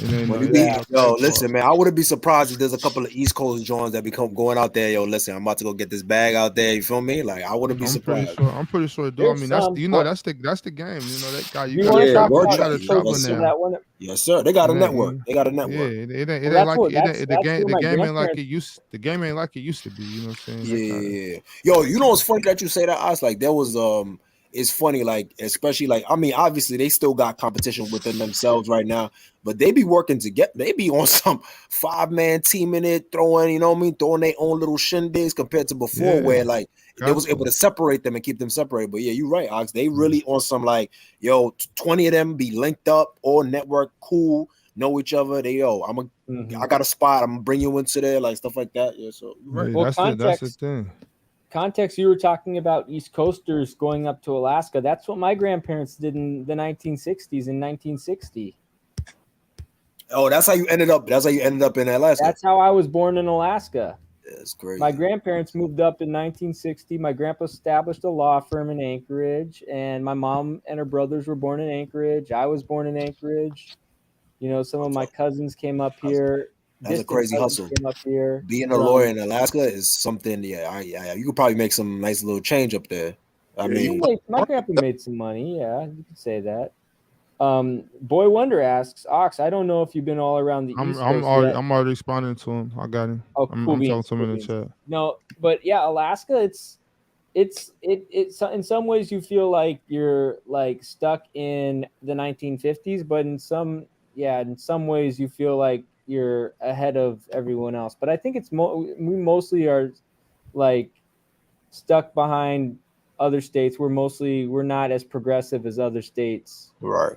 And then When you it be, ain't Yeah, no yo, cakewalk. listen, man, I wouldn't be surprised if there's a couple of East Coast joints that become going out there. Yo, listen, I'm about to go get this bag out there. You feel me? Like I wouldn't be I'm pretty surprised. sure. I'm pretty sure, dude. I there's mean, that's some. you know What that's the game. You know that guy. do you want to Yeah, talk word You about track. gotta East Coast? travel Yes, So now. that one. yes, sir. They got It a network. ain't, They got a yeah, network. it Well, ain't that's like what that's where the my game ain't like it grandparents. used. The game ain't like it used to be. You know what I'm saying? They gotta. Yeah. Yo, you know what's funny that you say that? I was like, there was it's funny, like, especially like, I mean, obviously they still got competition within themselves right now, but they be working together. They be on some 5-man team in it, throwing, you know what I mean, throwing their own little shindigs compared to before, Yeah, where like they got was able to. to separate them and keep them separated. But yeah, you're right, Ox. They Mm. really on some like, yo, 20 of them be linked up, all network, cool, know each other. They Mhm. I got a spot. I'm gonna bring you into there, like stuff like that. Yeah, so you're right. Yeah, Well, that's the thing. context. You were talking about East Coasters going up to Alaska. That's what my grandparents did in the 1960s. In 1960, Oh, that's how you ended up. That's how you ended up in Alaska. that's how I was born in Alaska. That's crazy. My grandparents moved up in 1960. My grandpa established a law firm in Anchorage, and my mom and her brothers were born in Anchorage. I was born in Anchorage. You know, some of my cousins came up here. That's a Distant crazy cousins hustle. came up here Being a lawyer from. in Alaska is something. Yeah, you could probably make some nice little change up there. I Yeah, you mean, My grandpa made some money. Yeah, you could say that. Boy Wonder asks, Ox, I don't know if you've been all around the East Coast yet. I'm already responding to him. I got him. Oh, cool I'm talking beans, to him cool in the beans. chat. No, but yeah, Alaska, it's in some ways you feel like you're like stuck in the 1950s, but in some ways you feel like you're ahead of everyone else. But I think we mostly are like stuck behind other states. We're not as progressive as other states. right.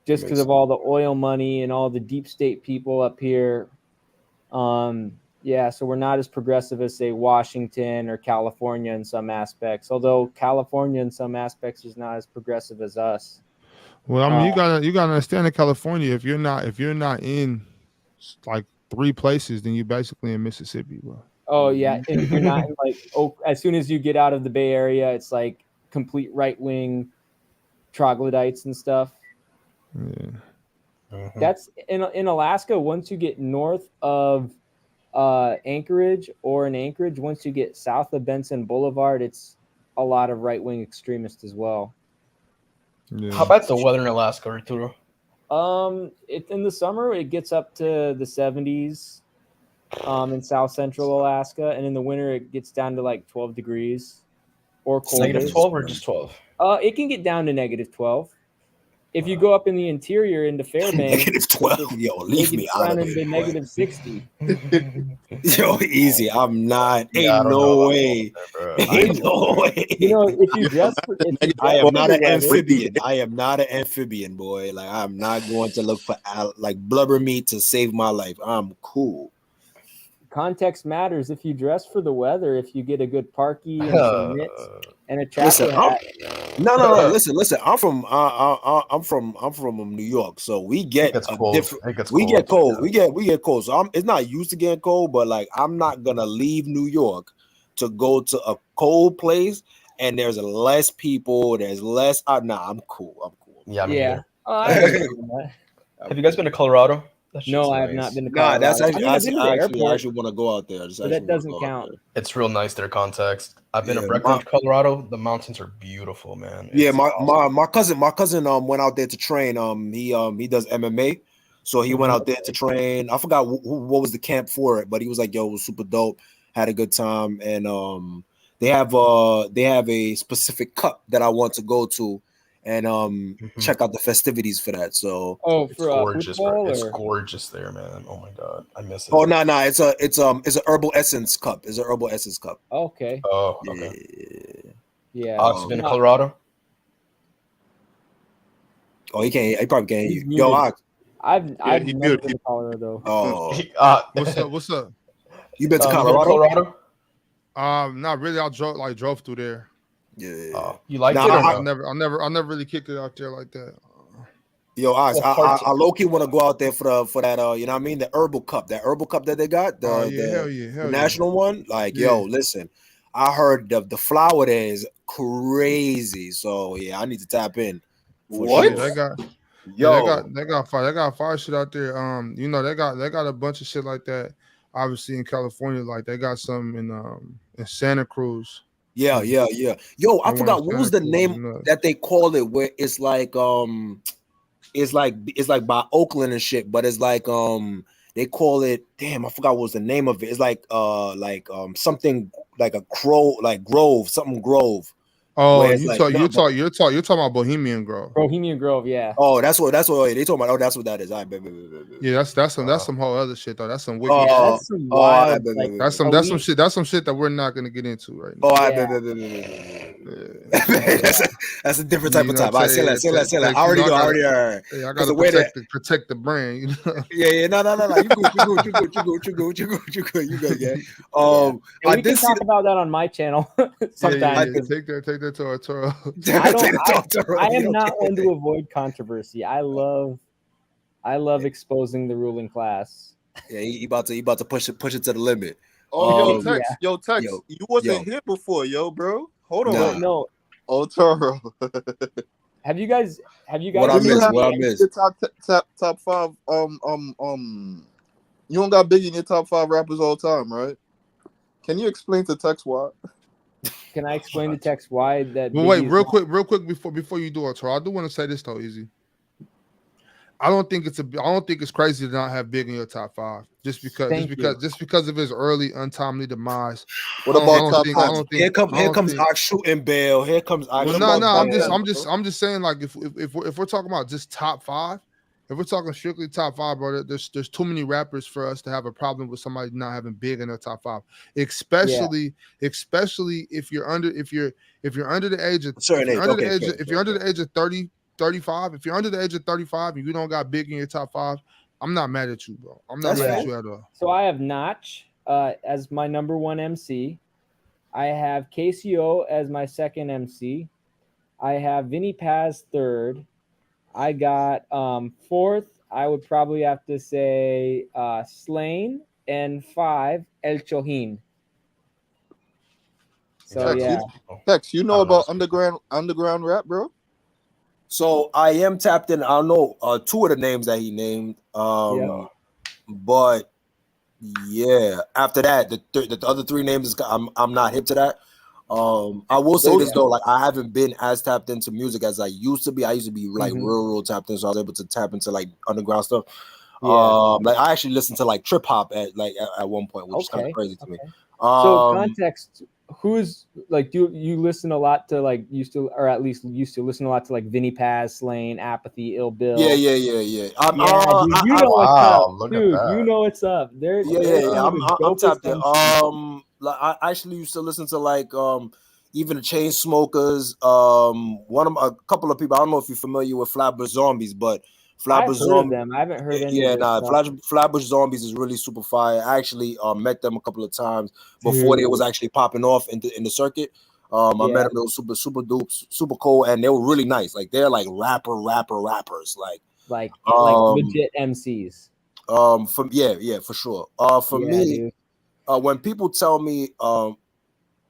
Just because of all the oil money and all the deep state people up here. So we're not as progressive as, say, Washington or California in some aspects, although California in some aspects is not as progressive as us. Well, I mean, you gotta understand in California, if you're not in like 3 places, then you're basically in Mississippi, bro. Oh, yeah. And if you're not in, like, as soon as you get out of the Bay Area, it's like complete right-wing troglodytes and stuff. Yeah. That's in Alaska. Once you get north of Anchorage, or in Anchorage, once you get south of Benson Boulevard, it's a lot of right-wing extremists as well. Yeah. How about the weather in Alaska, Arturo? In the summer it gets up to the 70s in south central Alaska, and in the winter it gets down to like 12 degrees or colder. Negative 12 or just 12? It can get down to negative 12. If you go up in the interior into Fairbanks, Negative 12. Yo, leave me out of into here. negative 60. Yo, easy. I'm not. Yeah, I Ain't don't know no about way. that, bro. Ain't no way. You know, if you dress for, I am not an weather, amphibian. I am not an amphibian, boy. Like I'm not going to look for like blubber meat to save my life. I'm cool. context matters. If you dress for the weather, if you get a good parky and some mitts and a Listen, chapter hat. no. Listen. I'm from New York, so we get gets a cold. different. It gets We cold. get cold. We get cold. So it's not used to getting cold, but like I'm not gonna leave New York to go to a cold place, and there's less people. There's less. Nah, I'm cool. Yeah, me Yeah. either. Oh, I understand that. Have you guys been to Colorado? That No, shit's I have nice. not been to Nah, Colorado. that's actually. I've been to the airport, I actually want to go out there. but that doesn't count. It's real nice there, context. I've been to Yeah, Breckenridge, Colorado. The mountains are beautiful, man. Yeah, It's my cousin went out there to train. He does MMA, so he went out there to train. I forgot what was the camp for it, but he was like, "Yo, it was super dope. Had a good time." And they have a specific cup that I want to go to, and check out the festivities for that. So Oh, It's for gorgeous, bro. football It's or gorgeous there, man. Oh my god, I miss it. oh no, it's an herbal essence cup. It's an herbal essence cup. okay, Oh, okay. yeah. Ox, been to Colorado? Oh, he probably can't hear He's you. Yo, muted. Ox. I've he never did. been to Colorado. Oh, What's up? What's up? you been to You Colorado? Not really. I drove through there. Yeah. You like Nah, it or I no? never really kicked it out there like that. Yo, Ox, What parts I low key want to go out there for that you know what I mean, the herbal cup that they got, Oh the yeah, hell yeah, hell the yeah. national one. Like, Yeah. yo, listen, I heard the flower there is crazy. So yeah, I need to tap in. For What? sure. They got Yo, they got fire shit out there. You know, they got a bunch of shit like that. Obviously in California, like they got some in Santa Cruz. yeah. Yo, I They went forgot in what was Santa the Cruz, name you know. that they call it, where it's like it's like by Oakland and shit, but it's like they call it, damn, I forgot what was the name of it. It's like something like a grove, something grove. Oh, Where it's like you're talking about Bohemian Grove. Bohemian Grove, yeah. oh, that's what they talking about. Oh, that's what that is. I bet. Yeah, that's some whole other shit though. That's some wicked Oh, shit. That's some wild, like, That's some shit that we're not gonna get into right now. Oh, I Yeah. bet. That's a different type You of know, time. I say that. I already know. Hey, I Because gotta the way that protect the brand, you know. yeah, no. You good, yeah. And I we did can see talk about that on my channel sometimes. Yeah. Take that to our Toro. I am not one to avoid controversy. I love exposing the ruling class. Yeah, he about to push it to the limit. Oh, Tex, yeah. you wasn't here before, bro. Hold on. Nah. No. Oh, Toro. Have you guys? What I missed? Your top five. You don't got Biggie in your top 5 rappers all time, right? Can you explain to Tex why? Can I explain to Tex why that? Well, wait, Biggie's real quick before you do it, Toro. I do want to say this though, Easy. I don't think it's crazy to not have Big in your top 5 just because of his early untimely demise. What about top 5? Here comes Ox shooting bail. Here comes Ox. No. I'm just saying, like, if we're talking about just top 5, if we're talking strictly top 5, brother, there's too many rappers for us to have a problem with somebody not having Big in their top 5. Especially if you're under the age of if you're under the age of 30. 35. If you're under the age of 35 and you don't got Big in your top 5, I'm not mad at you, bro. I'm not mad at you at all. So I have Notch as my number 1 MC. I have KCO as my second MC. I have Vinny Paz third. I got fourth. I would probably have to say Slain, and 5 El Chohin. So Tex, you know about underground rap, bro? So I am tapped in. I don't know 2 of the names that he named. But yeah, after that, the other 3 names I'm not hip to that. I will say this though, like I haven't been as tapped into music as I used to be. I used to be like real tapped in, so I was able to tap into like underground stuff. Like I actually listened to like trip hop at one point, which is kind of crazy to me. So context. Who's like, do you listen a lot to like used to listen a lot to like Vinny Paz, Slain, Apathy, Ill Bill? Yeah. You know what's up, dude. You know what's up. I'm tapped in. Like I actually used to listen to like even the Chainsmokers. A couple of people. I don't know if you're familiar with Flatbush Zombies, but Flatbush Zombies. I haven't heard any. Flatbush Zombies is really super fire. I actually met them a couple of times before they was actually popping off in the circuit. I met them. They were super dope, super cool, and they were really nice. Like they're like rappers, like legit MCs. For sure. For me, when people tell me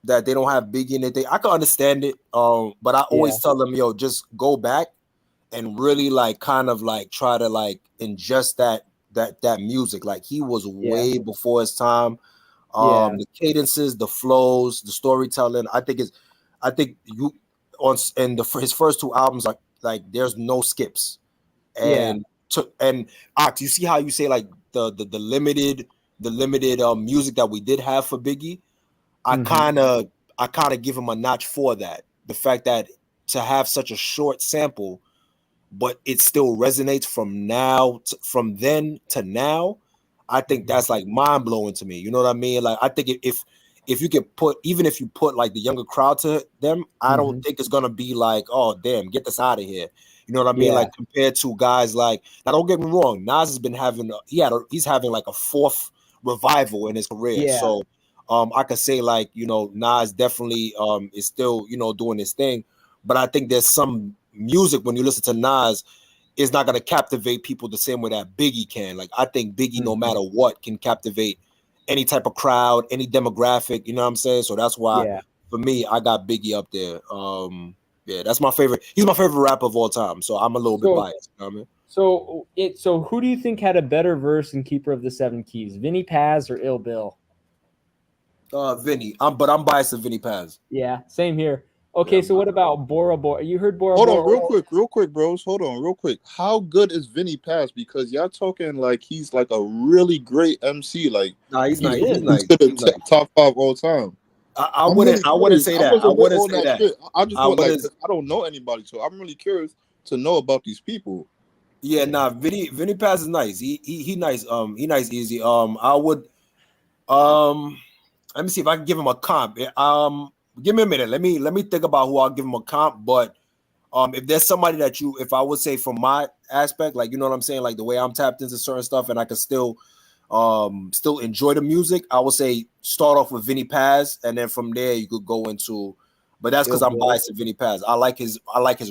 that they don't have Biggie in it, I can understand it. But I always tell them, yo, just go back and really like kind of like try to like ingest that music. Like he was way before his time. The cadences, the flows, the storytelling. I think his first 2 albums like there's no skips. And Ox, you see how you say like the limited music that we did have for Biggie. I kind of give him a notch for that. The fact that to have such a short sample, but it still resonates from then to now. I think that's like mind blowing to me. You know what I mean? Like I think if you could put, even if you put like the younger crowd to them, I don't think it's gonna be like, oh damn, get this out of here. You know what I mean? Yeah. Like compared to guys like, now don't get me wrong, Nas has been having he's having like a fourth revival in his career. Yeah. So I could say like, you know, Nas definitely is still, you know, doing his thing. But I think there's some music when you listen to Nas is not going to captivate people the same way that Biggie can. Like I think Biggie, no matter what, can captivate any type of crowd, any demographic. You know what I'm saying? So that's why for me, I got Biggie up there. Yeah, that's my favorite. He's my favorite rapper of all time. So I'm a little bit biased. You know what I mean? So who do you think had a better verse in Keeper of the Seven Keys, Vinny Paz or Ill Bill? Vinny. But I'm biased to Vinny Paz. Yeah, same here. Okay, so what about Bora Bora? You heard Bora Hold Bora? on, real quick, bros. Hold on, real quick. How good is Vinny Paz? Because y'all talking like he's like a really great MC. Like, nah, he's nice. He's nice. Top 5 all time. I wouldn't say that. I wouldn't say that. Shit. I just want like, I don't know anybody, so I'm really curious to know about these people. Yeah, nah, Vinny Paz is nice. He nice. He nice, easy. I would. Let me see if I can give him a comp. Give me a minute. Let me think about who I'll give him a comp. But if there's somebody that if I would say from my aspect, like, you know what I'm saying, like the way I'm tapped into certain stuff, and I can still enjoy the music, I would say start off with Vinny Paz, and then from there you could go into. But that's because I'm biased to Vinny Paz. I like his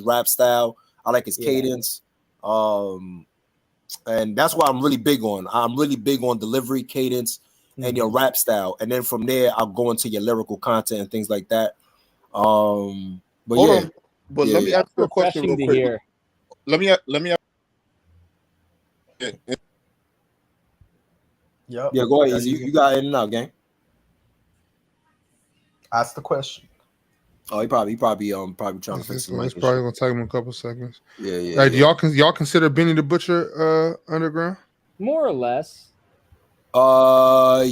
rap style. I like his cadence. And that's why I'm really big on. I'm really big on delivery, cadence, and your rap style. And then from there, I'll go into your lyrical content and things like that. But Hold on. But let me ask you a question real quick. Let me Yeah, go ahead, Easy. You got in and out, gang. Ask the question. Oh, he probably trying to fix the mic. It's probably gonna take him a couple seconds. Yeah. Like, y'all consider Benny the Butcher underground? More or less. I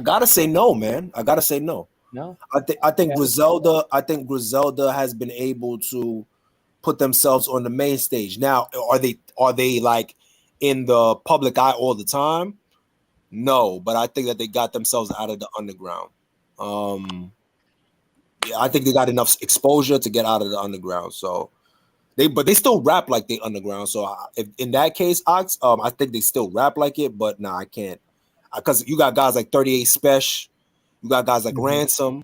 gotta say no, man. I gotta say no. No. I think Griselda has been able to put themselves on the main stage. Now, are they like in the public eye all the time? No, but I think that they got themselves out of the underground. Yeah, I think they got enough exposure to get out of the underground. So they still rap like they underground. So if in that case, Ox, I think they still rap like it, but nah, I can't. Because you got guys like 38 Special, you got guys like Ransom,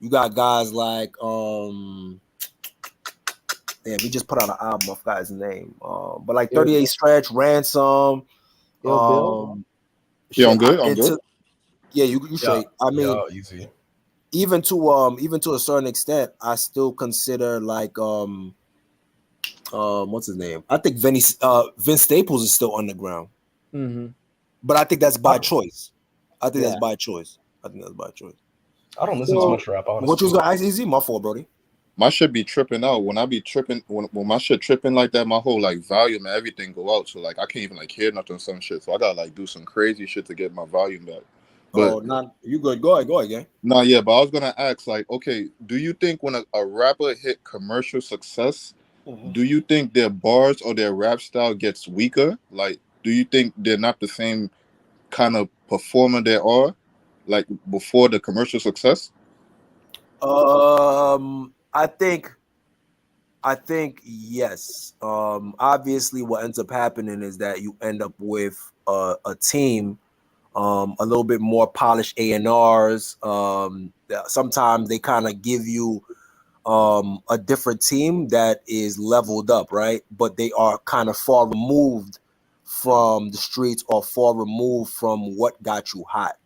you got guys like damn, he just put out an album, I forgot his name. But like 38 Stretch, Ransom, yeah, I'm good. Yeah, you straight. I mean, easy. Even to a certain extent, I still consider like what's his name? I think Vince Staples is still underground. But I think that's by choice. I think that's by choice. I don't listen to much rap, honestly. What you was gonna ask, Easy? My fault, Brody. My shit be tripping out. When I be tripping, when my shit tripping like that, my whole like volume and everything go out. So like I can't even like hear nothing, some shit. So I gotta like do some crazy shit to get my volume back. But you good. Go ahead, gang. Nah, yeah, but I was gonna ask, like, okay, do you think when a rapper hit commercial success, do you think their bars or their rap style gets weaker? Like, do you think they're not the same kind of performer they are, like before the commercial success? I think yes. Obviously, what ends up happening is that you end up with a team, a little bit more polished A&Rs. Sometimes they kind of give you a different team that is leveled up, right? But they are kind of far removed from the streets or far removed from what got you hot.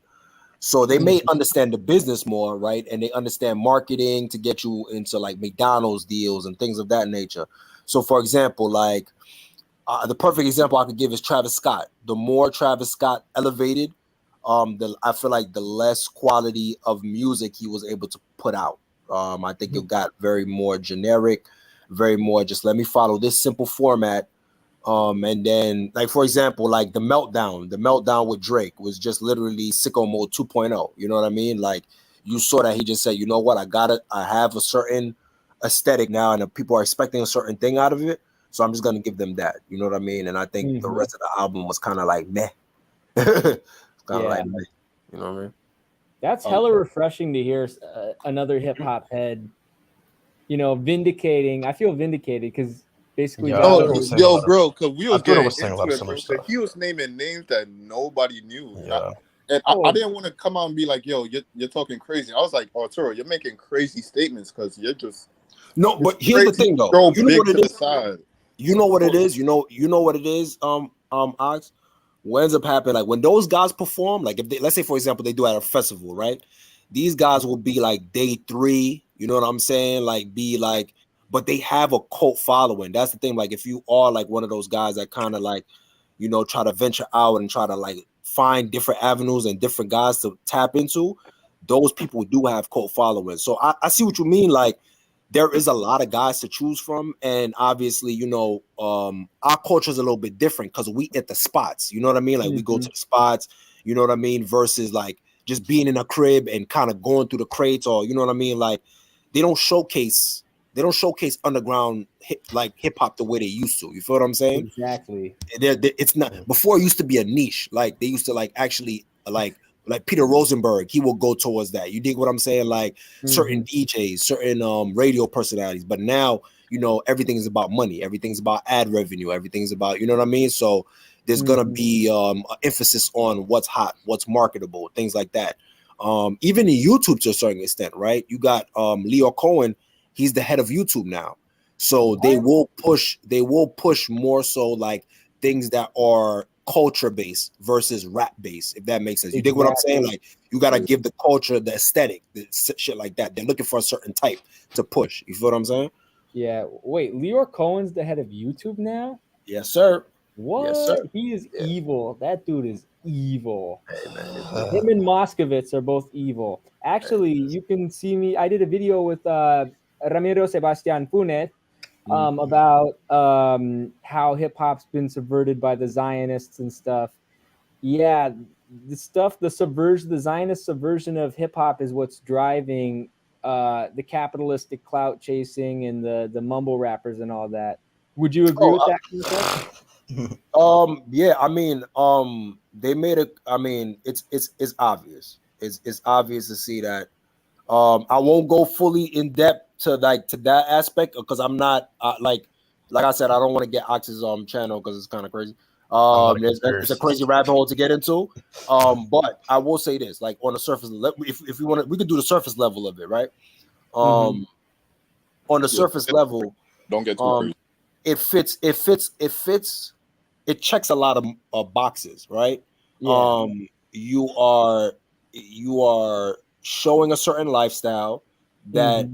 So they may understand the business more, right? And they understand marketing to get you into like McDonald's deals and things of that nature. So for example, like the perfect example I could give is Travis Scott. The more Travis Scott elevated, I feel like the less quality of music he was able to put out. I think it got very more generic, very more just let me follow this simple format. And then, like, for example, like the meltdown with Drake was just literally sicko mode 2.0. You know what I mean? Like, you saw that he just said, you know what, I have a certain aesthetic now, and people are expecting a certain thing out of it, so I'm just gonna give them that. You know what I mean? And I think the rest of the album was kind of like meh. Like meh. You know what I mean? That's hella refreshing to hear another hip hop head, vindicating. I feel vindicated because basically, bro, because we was getting into it, bro. So he was naming names that nobody knew. Yeah. I didn't want to come out and be like, yo, you're talking crazy. I was like, Arturo, you're making crazy statements because you're just but here's the thing though. So big to the side. You know what it is? You know what it is, Ox? What ends up happening, like when those guys perform, like if they, let's say for example, they do at a festival, right? These guys will be like day 3, you know what I'm saying? Like be like, but they have a cult following. That's the thing. Like if you are like one of those guys that kind of like, try to venture out and try to like find different avenues and different guys to tap into, those people do have cult following. So I see what you mean. Like there is a lot of guys to choose from, and obviously, our culture is a little bit different because we at the spots. You know what I mean? Like we go to the spots. You know what I mean? Versus like just being in a crib and kind of going through the crates, or you know what I mean? Like they don't showcase underground hip hop the way they used to. You feel what I'm saying? Exactly. It's not before. It used to be a niche. Like they used to like actually like Peter Rosenberg, he will go towards that. You dig what I'm saying? Like certain DJs, certain radio personalities. But now, everything is about money. Everything's about ad revenue. Everything's about, you know what I mean? So there's gonna be an emphasis on what's hot, what's marketable, things like that. Even in YouTube to a certain extent, right? You got Leo Cohen, he's the head of YouTube now. So they will push more so like things that are culture based versus rap based, if that makes sense. You dig what I'm saying? Like you gotta give the culture, the aesthetic, the shit like that. They're looking for a certain type to push. You feel what I'm saying? Yeah. Wait, Leo Cohen's the head of YouTube now? Yes, sir. What? Yes, sir. He is evil. That dude is evil. Him and Moskovitz are both evil. Actually, you can see me. I did a video with Ramiro Sebastian Funet about how hip hop's been subverted by the Zionists and stuff. Yeah, the Zionist subversion of hip hop is what's driving the capitalistic clout chasing and the mumble rappers and all that. Would you agree with that? Yeah, I mean, they made it. I mean, it's obvious. It's obvious to see that. I won't go fully in depth to that aspect because I'm not like I said, I don't want to get Ox's channel because it's kind of crazy. It's a crazy rabbit hole to get into. But I will say this, like on the surface, if we want to, we could do the surface level of it, right? On the surface level, don't get too crazy. It checks a lot of boxes, right? Yeah. You are showing a certain lifestyle that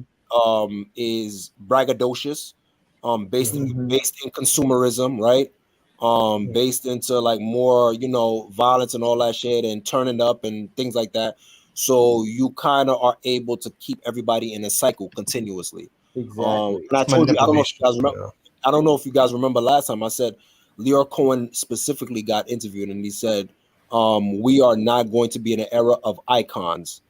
is braggadocious, based in consumerism, right? Based into like more, violence and all that shit and turning up and things like that. So you kind of are able to keep everybody in a cycle continuously. Exactly. And I told you, I don't know if you guys remember. I don't know if you guys remember last time I said Leo Cohen specifically got interviewed and he said, we are not going to be in an era of icons.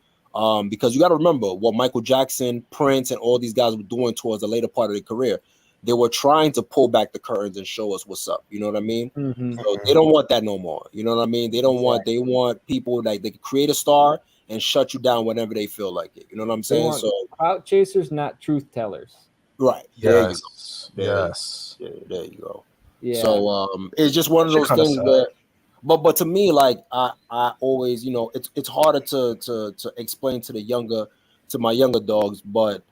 Because you got to remember what Michael Jackson, Prince, and all these guys were doing towards the later part of their career. They were trying to pull back the curtains and show us what's up. You know what I mean? So they don't want that no more. You know what I mean? They don't want. They want people like they can create a star and shut you down whenever they feel like it. You know what I'm saying? So clout chasers, not truth tellers. Right. Yes. There you go. Yeah. So it's just one of those things where. But to me, like I always, it's harder to explain to my younger dogs. But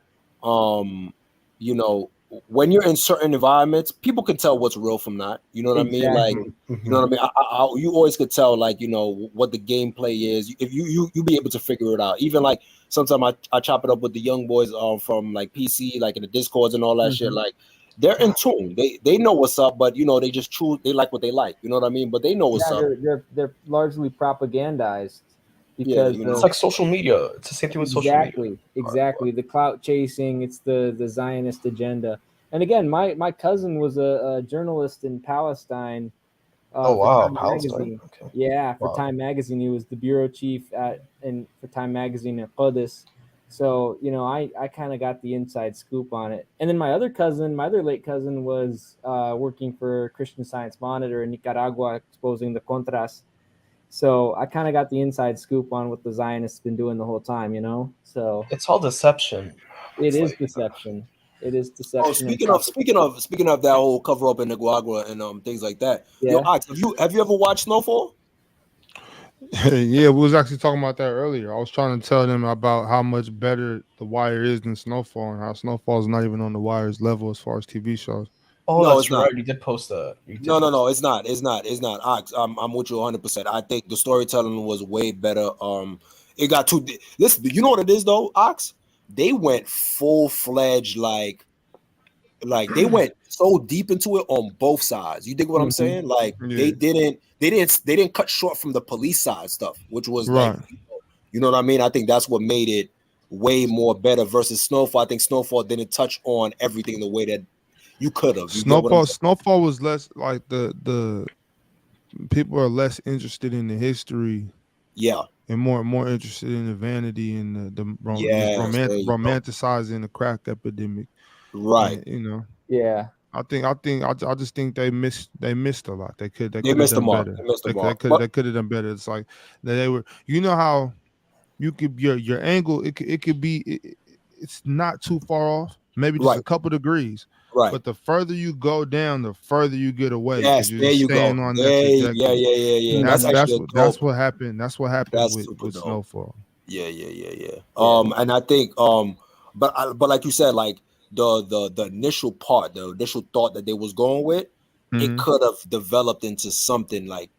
when you're in certain environments, people can tell what's real from not. You know what I mean? Like, you know what I mean? You always could tell, like, what the gameplay is. If you be able to figure it out. Even like sometimes I chop it up with the young boys from like PC, like in the Discords and all that shit. Like, they're in tune. They know what's up, but they just choose. They like what they like. You know what I mean? But they know what's up. They're largely propagandized because it's like social media. It's the same thing with social media. Exactly. The clout chasing. It's the Zionist agenda. And again, my cousin was a journalist in Palestine, Oh for wow, Time Palestine. Magazine. Okay. Yeah, for Wow. Time Magazine, he was the bureau chief for Time Magazine at Qudus. So I kind of got the inside scoop on it. And then my other late cousin, was working for Christian Science Monitor in Nicaragua, exposing the Contras. So I kind of got the inside scoop on what the Zionists been doing the whole time. So It's all deception. it is deception. It is deception. Oh, speaking of that whole cover up in Nicaragua and things like that. Yo, Yeah. Ox, have you ever watched Snowfall? Yeah, we was actually talking about that earlier. I was trying to tell them about how much better The Wire is than Snowfall, and how Snowfall is not even on The Wire's level as far as TV shows. Oh, No, that's it's not. right. You did post that. No, it's not. It's not. Ox, I'm with you 100%. I think the storytelling was way better. It got too. Listen, you know what it is though, Ox? They went full fledged like they went so deep into it on both sides. You dig what I'm saying? Like they didn't cut short from the police side stuff, which was right. like, you know what I mean? I think that's what made it way more better versus Snowfall. I think Snowfall didn't touch on everything the way that you could have. Snowfall was less like the people are less interested in the history. Yeah. And more interested in the vanity and the romanticizing the crack epidemic. Right. And, Yeah. I just think they missed a lot. They could have missed done better. They could have done better. It's like they were, how you could your angle, it could be it's not too far off, maybe just a couple degrees. Right. But the further you go down, the further you get away. Yes, there you go. On that trajectory. Yeah. And that's what happened. That's what happened with Snowfall. Yeah. And I think but like you said, like the initial part, the initial thought that they was going with, it could have developed into something like,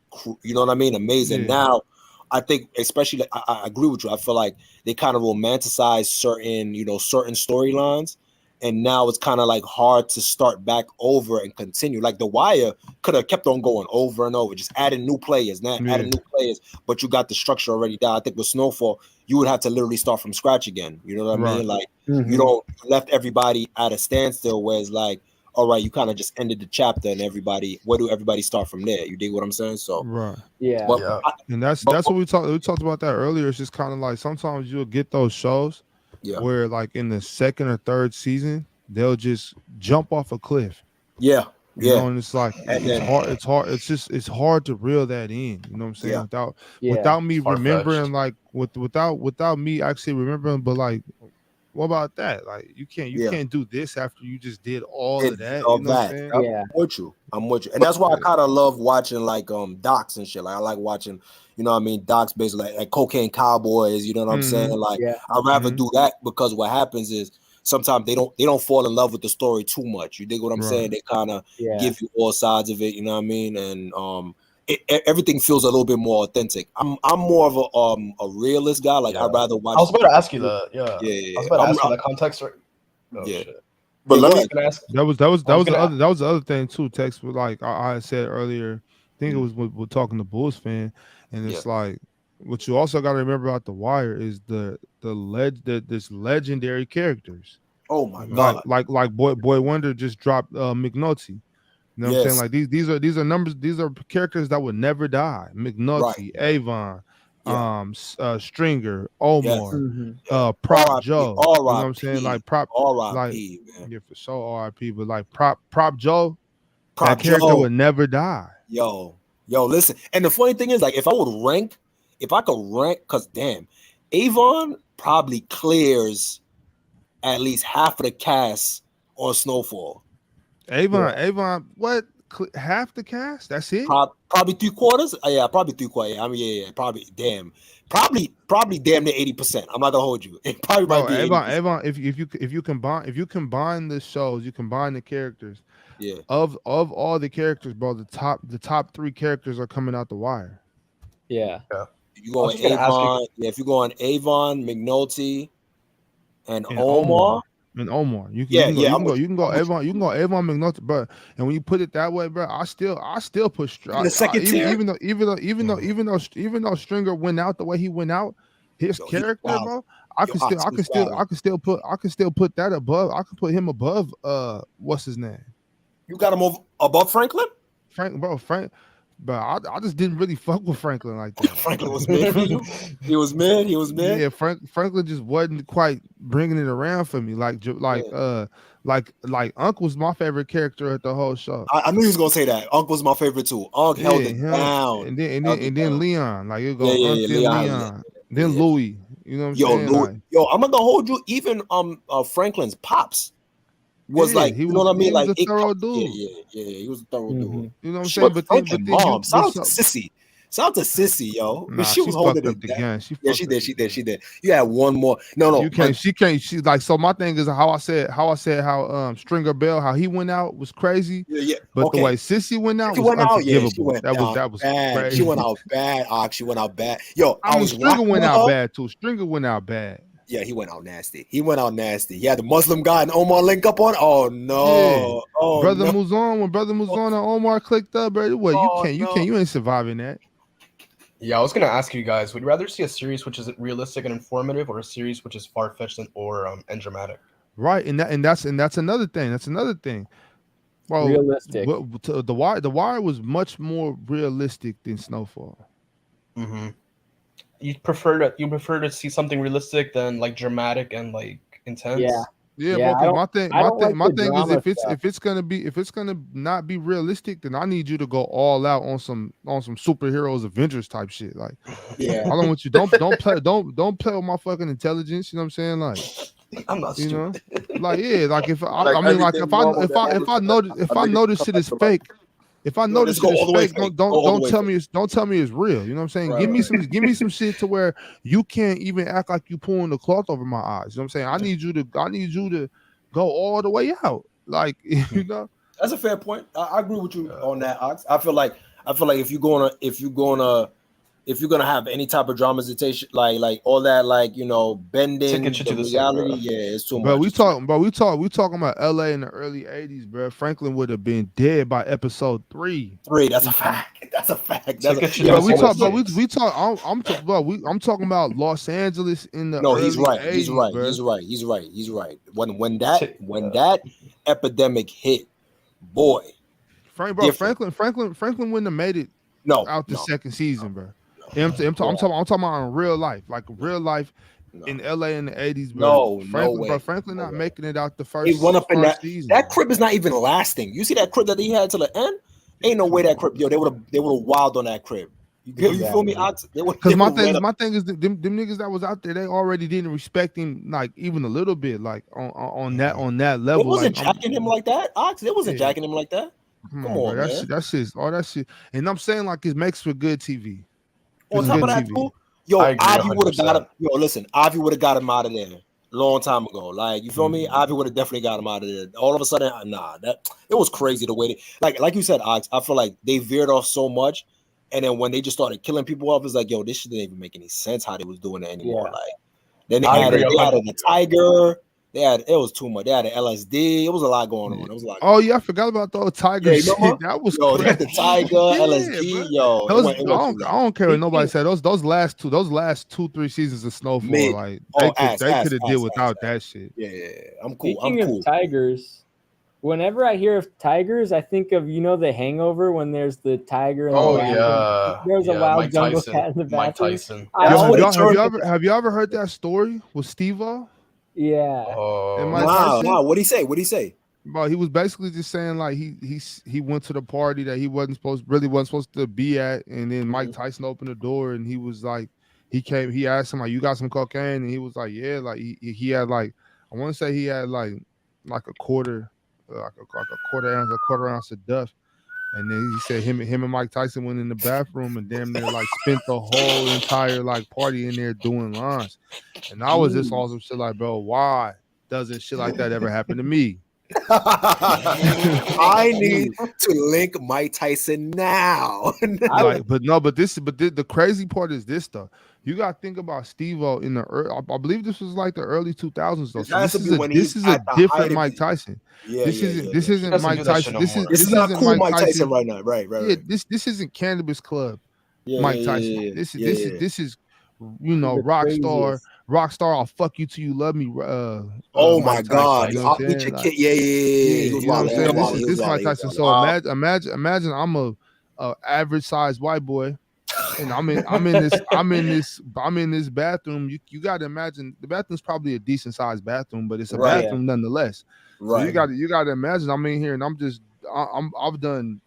you know what I mean, amazing. Yeah. Now I think, especially, I agree with you. I feel like they kind of romanticize certain storylines, and now it's kind of like hard to start back over and continue. Like The Wire could have kept on going over and over, just adding new players, but you got the structure already down. I think with Snowfall, you would have to literally start from scratch again. You know what I mean? Like you left everybody at a standstill, where it's like, all right, you kind of just ended the chapter, and where do everybody start from there? You dig what I'm saying? So right, yeah. And that's what we talked about that earlier. It's just kind of like sometimes you'll get those shows where, like, in the second or third season, they'll just jump off a cliff. Yeah. You know, and it's like it's hard. It's hard to reel that in. You know what I'm saying? Without me remembering, like without me actually remembering, but like, what about that? Like, you can't do this after you just did all of that. You know what I'm saying? Yeah. I'm with you. And that's why I kind of love watching like docs and shit. Like I like watching, you know what I mean, docs basically like Cocaine Cowboys, you know what I'm saying? Like I'd rather do that, because what happens is sometimes they don't fall in love with the story too much. You dig what I'm saying? They kind of give you all sides of it, you know what I mean? And everything feels a little bit more authentic. I'm more of a realist guy. Like I'd rather watch. I was about to ask you that. Yeah. I was about to ask you that context. Right? Oh, yeah. Shit. But let me. That was the other thing too. Text was like I said earlier. I think it was we're talking to Bulls fan, and it's like what you also got to remember about The Wire is this legendary characters. Oh my god! Like Boy Wonder just dropped McNulty. You know what I'm saying? Like these are numbers. These are characters that would never die. McNulty, Avon, Stringer, Omar, Prop Joe. You know what I'm saying? Like Prop, for sure RIP. But like Prop Joe, that character would never die. Yo, listen. And the funny thing is, like, if I could rank, because damn, Avon probably clears at least half of the cast on Snowfall. Avon, what? Half the cast? That's it? Probably 3/4. Yeah, probably 3/4. I mean, probably damn near 80%. I'm not gonna hold you. It probably might be Avon. If you combine the shows, you combine the characters. Yeah. Of all the characters, bro, the top 3 characters are coming out The Wire. Yeah. You go on Avon. If you go on Avon, McNulty, and Omar. And Omar, you can go Avon, McNulty, bro. And when you put it that way, bro, I still push the second tier. Even though Stringer went out the way he went out, his character, bro, I can still put that above. I can put him above. What's his name? You got him above Franklin? Frank But I just didn't really fuck with Franklin like that. Franklin was mid for you. He was mid. Yeah, Franklin just wasn't quite bringing it around for me. Like Unc was my favorite character at the whole show. I knew he was gonna say that. Unc was my favorite too. Unc held it down. And then Leon. Like it go Unc, then Leon, then yeah. Louis. You know what I'm saying? I'm not gonna hold you. Even Franklin's pops was like, you know what I mean? Like a thorough dude. Yeah, he was a thorough dude. You know what I'm saying? But then mom, shout out to Sissy. Shout out to Sissy, yo. Nah, she was holding it down. She did. You had one more. No. You can't. She can't. She like. So my thing is how I said how Stringer Bell, how he went out was crazy. Yeah. But the way Sissy went out was unforgivable. That was bad. crazy. She went out bad. She went out bad. Yo, I mean, Stringer went out bad too. Stringer went out bad. Yeah, he went out nasty. He had the Muslim guy and Omar link up on. Oh no. Yeah. Oh, Brother no. Muzon, when Brother Muzon and Omar clicked up, bro. What you ain't surviving that. Yeah, I was gonna ask you guys: would you rather see a series which is realistic and informative, or a series which is far-fetched and dramatic? Right, and that's another thing. That's another thing. Well, realistic. The Wire was much more realistic than Snowfall. Mm-hmm. You prefer to see something realistic than like dramatic and like intense. Yeah, bro. My thing is if it's gonna not be realistic, then I need you to go all out on some superheroes Avengers type shit. Like, I don't want you don't play with my fucking intelligence. You know what I'm saying? Like, I'm not stupid. Like like if I know this shit is fake. If I know this shit is fake, don't tell me it's real. You know what I'm saying? Give me some shit to where you can't even act like you pulling the cloth over my eyes. You know what I'm saying? I need you to go all the way out. Like, you know. That's a fair point. I agree with you on that, Ox. I feel like if you're gonna have any type of dramatization, like all that, like, you know, bending the reality, it's too much. But we talking about LA in the early '80s, bro. Franklin would have been dead by episode 3. That's a fact. That's a fact. I'm talking about Los Angeles in the early he's right. 80s, He's right. When that epidemic hit, boy, Franklin wouldn't have made it out the second season, bro. I'm talking about in real life, like real life in LA in the 80s, bro. Franklin not making it out the first. He went up in season. That crib is not even lasting. You see that crib that he had to the end? Ain't no way that crib, they would have wild on that crib. You feel me? Because my thing is them niggas that was out there, they already didn't respect him like even a little bit, like on that level. It wasn't jacking him like that, Ox. It wasn't jacking him like that. Come on, bro. man. That shit. And I'm saying like it makes for good TV. On top of that, too, Ivy would have got him. Listen, Ivy would have got him out of there a long time ago. Like, you feel me? Ivy would have definitely got him out of there. All of a sudden, it was crazy the way like you said, Ox. I feel like they veered off so much, and then when they just started killing people off, it's like, yo, this shit didn't even make any sense how they was doing it anymore. Like, then they had the Tiger. It was too much. They had the LSD. It was a lot going on. It was like, oh yeah, I forgot about those Tiger shit. That was crazy. They had the Tiger, LSD. I don't care what nobody said. Those last 2-3 seasons of Snowfall, like they could have did without that shit. Yeah, I'm cool. Speaking of tigers, whenever I hear of tigers, I think of The Hangover when there's the tiger. In the bathroom. There's a wild jungle cat in the bathroom. Mike Tyson. Have you ever heard that story with Steve-O? Yeah. What'd he say? Well, he was basically just saying like he went to the party that he wasn't supposed to be at, and then Mike Tyson opened the door and he was like, he asked him like, you got some cocaine? And he was like, yeah, like he had like, I want to say he had like a quarter ounce of duff. And then he said him and Mike Tyson went in the bathroom and damn near like spent the whole entire like party in there doing lines. And I was just on some shit like, bro, why doesn't shit like that ever happen to me? I need to link Mike Tyson now. But the crazy part is this though. You gotta think about Steve-O in the early, I believe this was like the early 2000s though. So this is a different Mike Tyson. This isn't Mike Tyson. This is not cool Mike Tyson right now. Right. Yeah, this isn't Cannabis Club Mike Tyson. This is Rockstar, I'll fuck you till you love me. Oh my God! You know what I'm saying? This is Mike Tyson. So imagine I'm average sized white boy, and I'm in this bathroom. You got to imagine the bathroom's probably a decent sized bathroom, but it's a Right. bathroom nonetheless. So Right. you got to imagine I'm in here and I've done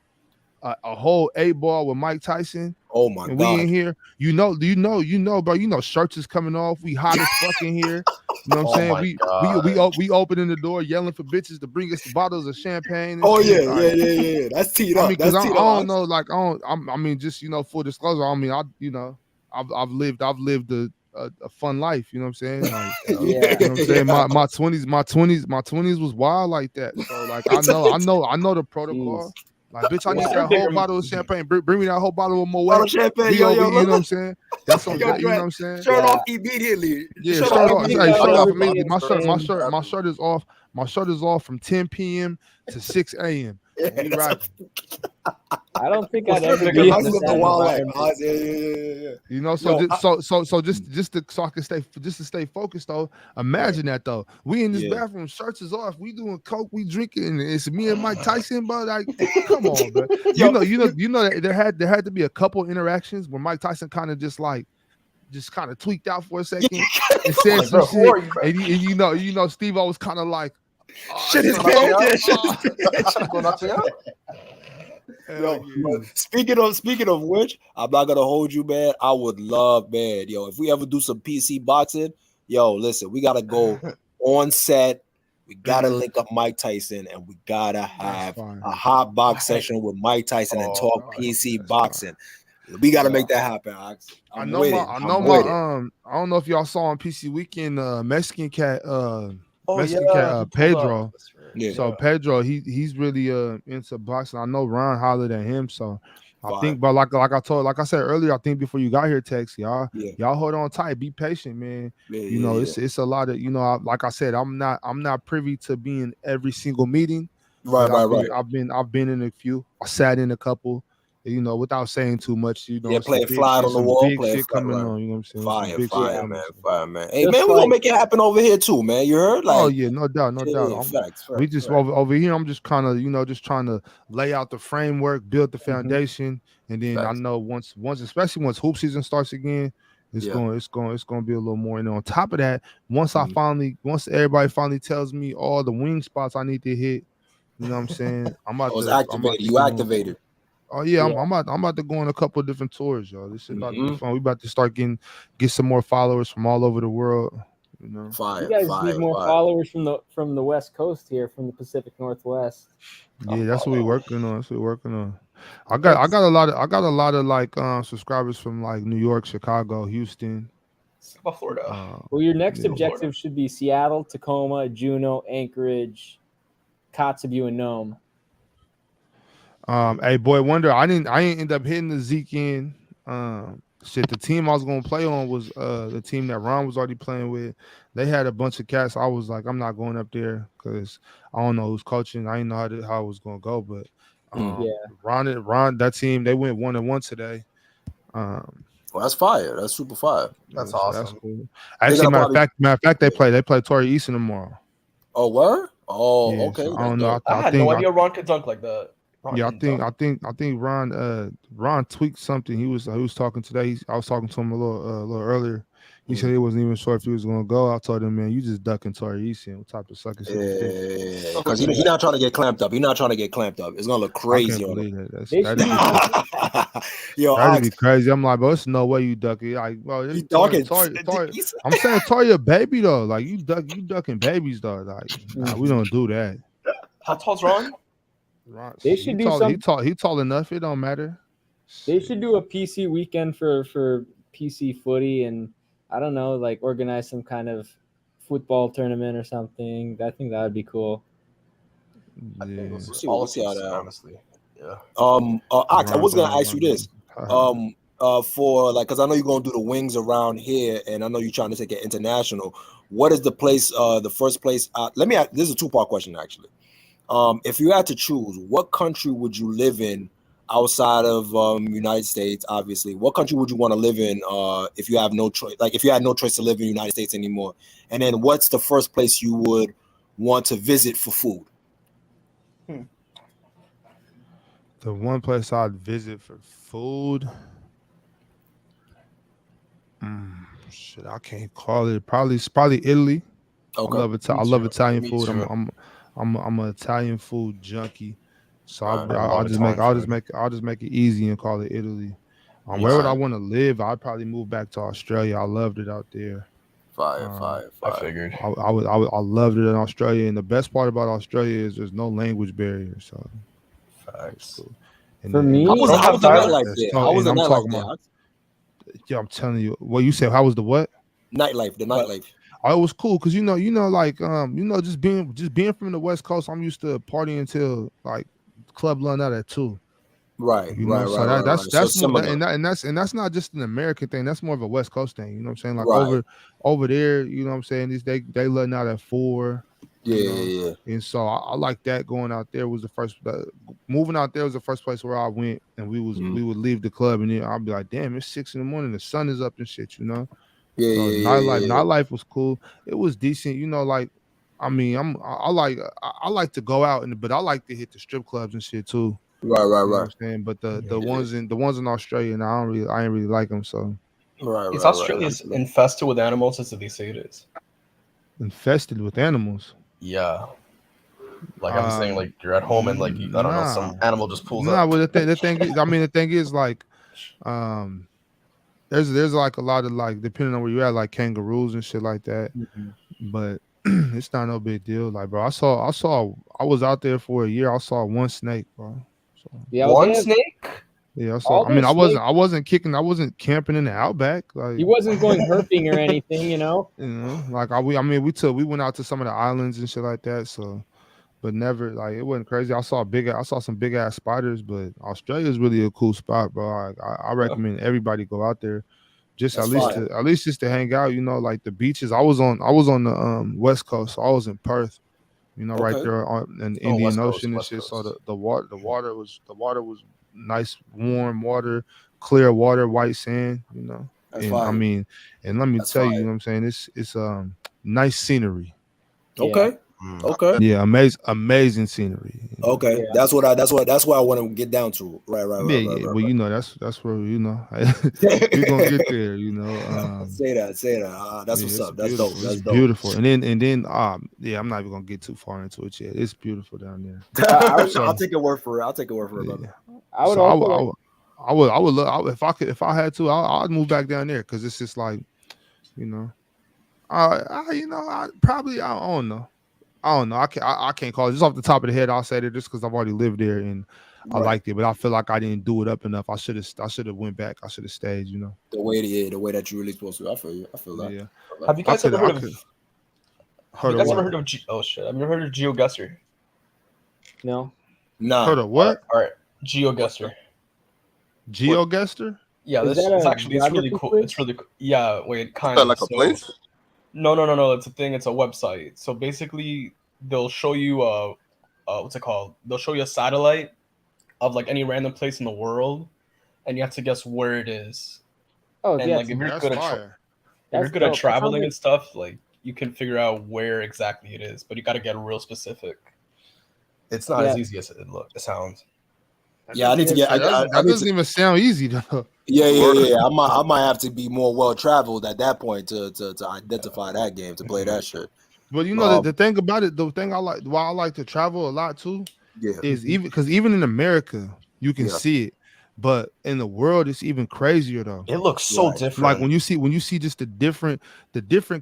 a whole 8-ball with Mike Tyson. Oh my And God. we in here, bro. Shirts is coming off. We hot as fuck in here. You know what I'm saying? We opening the door, yelling for bitches to bring us bottles of champagne. Oh shit. yeah, Like, yeah. That's teed up. I mean, because That's I teed don't up. know, like just full disclosure. I mean, I've lived a fun life. You know what I'm saying? Like, Yeah. you know what I'm saying? My 20s was wild like that. So like, I know the protocol. Jeez. Like, bitch, I need Yeah. that whole bottle of champagne. Bring me that whole bottle of Moet. Bottle of champagne, We yo, over, yo, you know what I'm saying? That's on Yo, that, you know what I'm saying? Shirt Yeah. off immediately. Yeah, Shirt shirt off off. think Hey, I shirt off remember immediately. being My shirt is off. My shirt is off from 10 p.m. to 6 a.m. We rocking. I don't think What's I'd the ever bigger be house in with that the wild life? environment. Yeah. You know, Yo, just so I can stay focused though. Imagine that though. We in this bathroom, shirts is off. We doing coke, we drinking, and it's me and Mike Tyson, bro. Like, come on, bro. You know that there had to be a couple interactions where Mike Tyson kind of just kind of tweaked out for a second and said like, some bro, who shit. are you, bro? And Steve-O was kind of like, Shit is Shit going bad. Shit going up to you. Yo, speaking of which, I'm not gonna hold you, man. I would love, man. Yo, if we ever do some PC boxing, yo, listen, we gotta go on set. We gotta link up Mike Tyson, and we gotta have a hot box session with Mike Tyson and talk PC boxing. We gotta make that happen, Ox. I don't know if y'all saw on PC Weekend, Mexican cat Pedro. Yeah. So Pedro, he's really into boxing. I know Ron hollered at him, so I think, but like I said earlier, I think before you got here, Tex, y'all hold on tight, be patient, man. It's a lot of, like I said, I'm not privy to being every single meeting. Right. I've been in a few. I sat in a couple. Without saying too much, Play it fly on the wall, big play it shit flat, coming right. on. You know what I'm saying? Fire, man. Hey, man, we're gonna make it happen over here too, man. You heard? Like, oh yeah, no doubt. Facts, We just over here. I'm just kind of, just trying to lay out the framework, build the foundation, and then I know once, especially once hoop season starts again, it's going to be a little more. And on top of that, once everybody finally tells me all the wing spots I need to hit, you know what I'm saying? I'm about to activated. You activated. Oh yeah, I'm about to go on a couple of different tours, y'all. This is about to be fun. We about to start get some more followers from all over the world. Fire. You guys need more followers from the West Coast here, from the Pacific Northwest. Yeah, that's what we're working on. I got a lot of like subscribers from like New York, Chicago, Houston. About Florida. Well, your next objective should be Seattle, Tacoma, Juneau, Anchorage, Kotzebue, and Nome. Hey, boy, wonder I didn't end up hitting the Zeke in. The team I was gonna play on was the team that Ron was already playing with. They had a bunch of cats. I was like, I'm not going up there because I don't know who's coaching. I didn't know how it was gonna go, but Ron, that team, they went 1-1 today. Well, that's fire. That's super fire. That's awesome. That's cool. Actually, matter of fact, they play Torrey Easton tomorrow. Oh, where? Oh, yeah, okay. So I don't know. I had no idea Ron could dunk like that. I think Ron tweaked something. He was talking today. I was talking to him a little earlier. He said he wasn't even sure if he was gonna go. I told him, man, you just ducking Torrey Easton. What type of sucker shit is this? Because he's not trying to get clamped up. It's gonna look crazy on him. That'd be crazy. I'm like, bro, there's no way you duck it. Like, bro, you talking? I'm saying Torrey a baby though. Like you ducking babies though. Like, nah, we don't do that. How tall's Ron? They should do something. He tall enough. It don't matter. They should do a PC weekend for PC footy, and I don't know, like organize some kind of football tournament or something. I think that would be cool. I think we'll see how that honestly. Yeah. I was gonna ask you this. For like, because I know you're gonna do the wings around here, and I know you're trying to take it international. What is the place? The first place? Let me ask. This is a 2-part question actually. If you had to choose, what country would you live in outside of United States? Obviously, what country would you want to live in if you have no choice? Like if you had no choice to live in the United States anymore, and then what's the first place you would want to visit for food? The one place I'd visit for food. Shit, I can't call it. It's probably Italy. Okay. I love Italian Me food. too. I'm an Italian food junkie. So Right. I love Italian food. I'll just make it easy and call it Italy. Me Where would too. I want to live? I'd probably move back to Australia. I loved it out there. Fire. I figured. I loved it in Australia, and the best part about Australia is there's no language barrier. So it's Facts. cool. And For then- me- How was the Tyler? nightlife there? So- How was and the I'm nightlife talking there? about- Yeah, I'm telling you. What you said? How was the what? Nightlife, the nightlife. Oh, it was cool because just being from the West Coast, I'm used to partying until like club run out at 2. Right, You know, so right. that's So more similar. and that's not just an American thing. That's more of a West Coast thing. You know what I'm saying? Like Right. over there, you know what I'm saying? They letting out at 4. Yeah, you know? yeah. And so I like that. Going out there was the first. Moving out there was the first place where I went, and we would leave the club, and then I'd be like, "Damn, it's 6 a.m. The sun is up and shit." You know. Yeah, So yeah, nightlife was cool. It was decent. You know, like I mean, I like to go out, but I like to hit the strip clubs and shit too. Right, You know what I'm saying? But the Yeah. ones in Australia, and I ain't really like them. So Right, Is right, Australia right. infested with animals as they say it is? infested with animals. Yeah. Like I'm saying, like you're at home and like I don't know, some animal just pulls Nah, up. well the thing is, I mean the thing is like, there's like a lot of like depending on where you're at, like kangaroos and shit like that. But it's not no big deal. Like, bro, I was out there for a year. I saw one snake, bro. So, Yeah, One snake? yeah, I All saw. I mean, those I wasn't camping in the outback. Like He wasn't going herping or anything, you know. you know, like we went out to some of the islands and shit like that. So, but never like it wasn't crazy. I saw some big ass spiders, but Australia is really a cool spot, bro. I recommend everybody go out there, just That's at least just to hang out. You know, like the beaches. I was on the West Coast, so I was in Perth. You know, right Okay. there in the Oh, Indian West Coast, Ocean and West shit. So Coast. the water was nice, warm water, clear water, white sand. You know, That's and I fire. mean, and let me That's tell you, fire. you know what I'm saying? It's nice scenery. Okay. Okay. Yeah, amazing scenery. Okay. Yeah. That's what I want to get down to. Right. Well, you know, that's where you know we're gonna get there. You know, Say that. That's what's it's up. That's dope. beautiful. That's It's dope. beautiful. And then yeah, I'm not even gonna get too far into it yet. It's beautiful down there. I'll take your word for it. Brother. I would So also I would love if I had to, I'd move back down there because it's just like, you know, I don't know. I can't call it just off the top of the head. I'll say that just because I've already lived there and I liked it, but I feel like I didn't do it up enough. I should have went back. I should have stayed. You know, The way that you really supposed to. I feel you. I feel that. yeah. Have you guys ever heard of Heard you guys of ever what? heard of oh shit, have you ever heard of GeoGuessr? no. Nah. Heard of what? All right. GeoGuessr. GeoGuessr? Yeah, Is this that is a actually it's really geography cool. quiz? It's really yeah, wait, kind that of. like a place? No. It's a thing. It's a website. So basically, they'll show you what's it called? They'll show you a satellite of like any random place in the world, and you have to guess where it is. Oh, And yeah. like if you're That's good at fire. if you're That's good dope. at That traveling sounds and stuff, like you can figure out where exactly it is, but you got to get real specific. It's not as Yeah. easy as it sounds. Yeah, I need to get. I That need doesn't to. even sound easy though. Yeah. I might have to be more well traveled at that point to identify that game to play that shit. But you know the thing about it, the thing why I like to travel a lot too, Yeah. is even in America you can see it, but in the world it's even crazier though. It looks so different. Like when you see just the different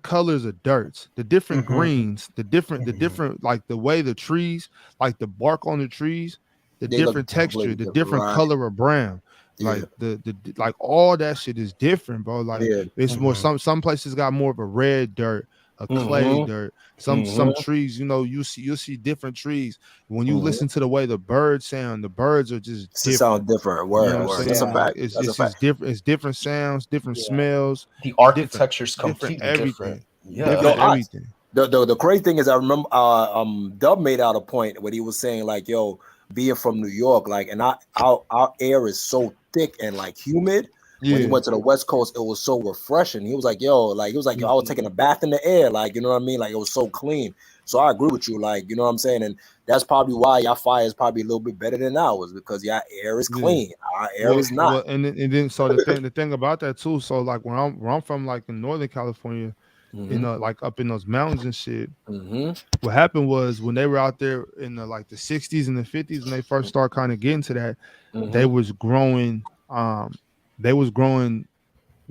colors of dirts, the different greens, the different like the way the trees, like the bark on the trees, the They look different texture, completely the different, different right. color of brown. Yeah. Like the like all that shit is different, bro. Like Yeah. it's more some places got more of a red dirt, a clay dirt. Some trees, you know, you'll see different trees. When you listen to the way the birds sound, the birds are just It different. sound different. You Word. know what I'm Word. saying? That's a Like, fact. it's That's a just fact. different. It's different sounds, different smells. The architecture's completely everything. Yeah. Different everything. The crazy thing is, I remember Dub made out a point when he was saying like, "Yo, being from New York, like, and our air is so thick and like humid." When he went to the West Coast, it was so refreshing. He was like, "Yo, like, he was like, yo, I was taking a bath in the air, like, you know what I mean? Like, it was so clean." So I agree with you, like, you know what I'm saying, and that's probably why y'all fire is probably a little bit better than ours because y'all air is clean, our air is not. Well, and then so the thing about that too. So like where I'm from, like in Northern California, you know, like up in those mountains and shit. What happened was when they were out there in the like the 60s and the 50s when they first started kind of getting to that, they was growing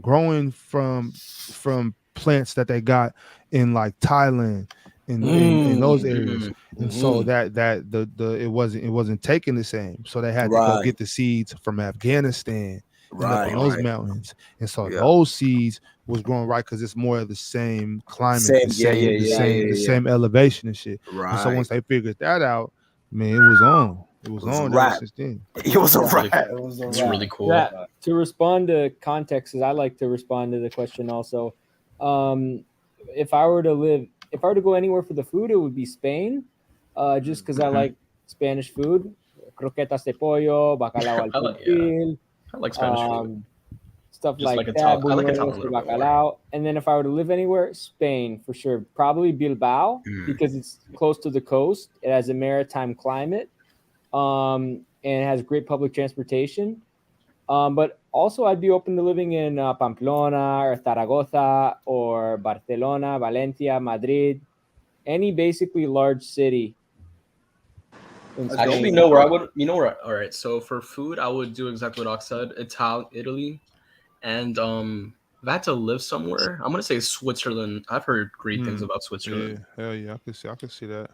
growing from plants that they got in like Thailand in those areas. And so that the it wasn't taking the same. So they had to go get the seeds from Afghanistan and up in those mountains. And so those seeds was growing right because it's more of the same climate, the same elevation and shit. And so once they figured that out, man, it was on. It was on ever since then. It was a wrap. It's really cool. Yeah. To respond to context, because I like to respond to the question also. If I were to go anywhere for the food, it would be Spain, just because I like Spanish food, croquetas de pollo, bacalao al pilpil. I like Spanish food. Stuff Just like like that. I like Italian a Buñuelos little de bit more. bacalao. And then if I were to live anywhere, Spain for sure. Probably Bilbao because it's close to the coast. It has a maritime climate, and it has great public transportation. But also, I'd be open to living in Pamplona or Zaragoza or Barcelona, Valencia, Madrid, any basically large city. I actually know where I would. All right. So for food, I would do exactly what Ox said. Italy, and if I had to live somewhere, I'm gonna say Switzerland. I've heard great things about Switzerland. Yeah, hell yeah, I can see that.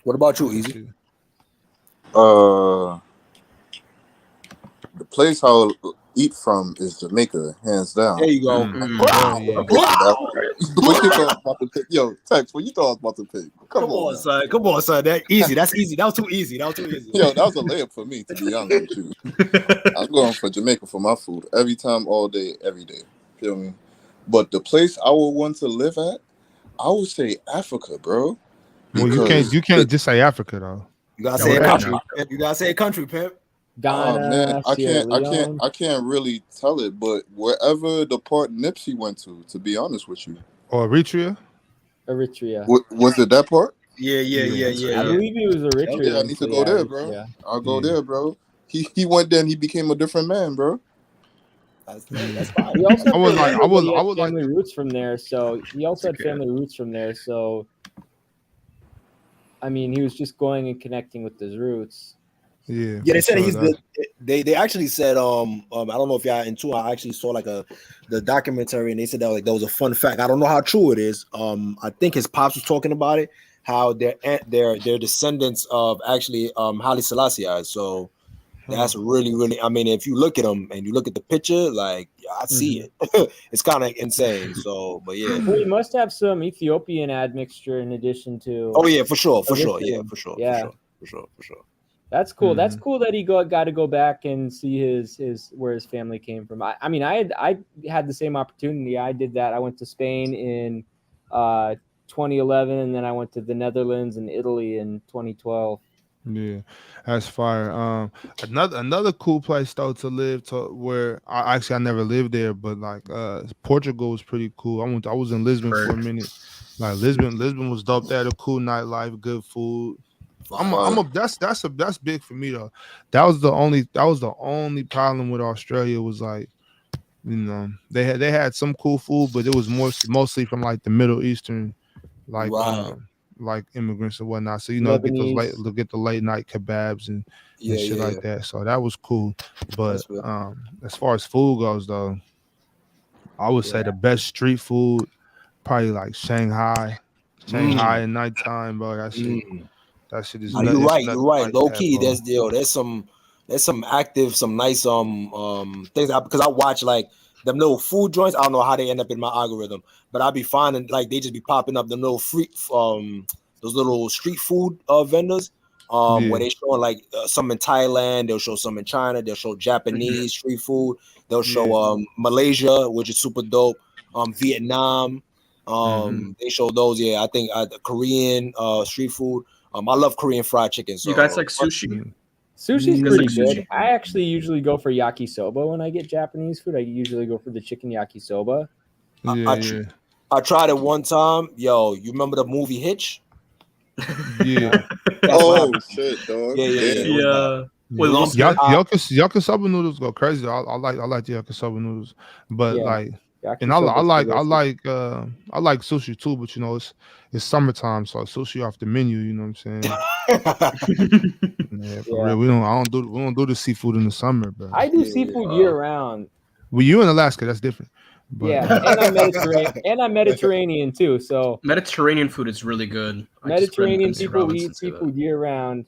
What about you, Easy? The place I'll eat from is Jamaica, hands down. There you go. What you thought about the pick? Yo, Tex, what you thought about the pick? Come on, son. Come on, son. That's easy. That was too easy. Yo, that was a layup for me, to be honest with you. I'm going for Jamaica for my food every time, all day, every day. Feel me? But the place I would want to live at, I would say Africa, bro. Well, you can't just say Africa though. You gotta say a country. You gotta say a country, pimp. Ghana, man, I can't really tell it, but wherever the part Nipsey went to be honest with you. Or Eritrea? Was it that part? Yeah. I believe he was Eritrea. Yeah, I need to go there, bro. Yeah. I'll go there, bro. He went there and he became a different man, bro. That's fine. He also I was family roots from there, so he also had family roots from there. So, I mean, he was just going and connecting with his roots. Yeah, they said they actually said I don't know if y'all into. I actually saw like the documentary and they said that like that was a fun fact. I don't know how true it is. I think his pops was talking about it, how they're descendants of actually Haile Selassie. So that's really, I mean, if you look at them and you look at the picture, like I see it. It's kind of insane. So, but yeah. Well, he must have some Ethiopian admixture in addition to. Oh yeah, for sure. Yeah, for sure. That's cool. That's cool that he got to go back and see his where his family came from. I mean, I had the same opportunity. I did that. I went to Spain in 2011, and then I went to the Netherlands and Italy in 2012. Yeah, that's fire. Another cool place though to live where I never lived there, but like Portugal was pretty cool. I was in Lisbon for a minute. Like Lisbon was dope. They had a cool nightlife, good food. That's big for me though. That was the only problem with Australia was like, you know, they had some cool food, but it was mostly from like the Middle Eastern, like immigrants and whatnot. So you know, get the late night kebabs and shit like that. So that was cool. But as far as food goes though, I would say the best street food probably like Shanghai at nighttime, bro. That shit. That shit is. You're right. Low key, there's some active, some nice things because I watch like them little food joints. I don't know how they end up in my algorithm, but I'll be finding like they just be popping up the little those little street food vendors where they showing like some in Thailand, they'll show some in China, they'll show Japanese street food, they'll show Malaysia, which is super dope, Vietnam, they show those. I think Korean street food. I love Korean fried chicken. So you guys like sushi? Sushi's pretty good. I actually usually go for yakisoba when I get Japanese food. I usually go for the chicken yakisoba. I tried it one time. Yo, you remember the movie Hitch? Yeah. Oh shit, dog. Yeah. Damn. It was bad. With Will Smith. Yakisoba noodles go crazy. I like the yakisoba noodles, but Yeah. like, and Yakisoba's I like sushi too. But you know, it's summertime, so sushi off the menu. You know what I'm saying? Yeah, for real. We don't do the seafood in the summer, bro. I do seafood year round. Well, you in Alaska, that's different. But, yeah, and I'm Mediterranean too. So Mediterranean food is really good. Mediterranean people eat seafood year round.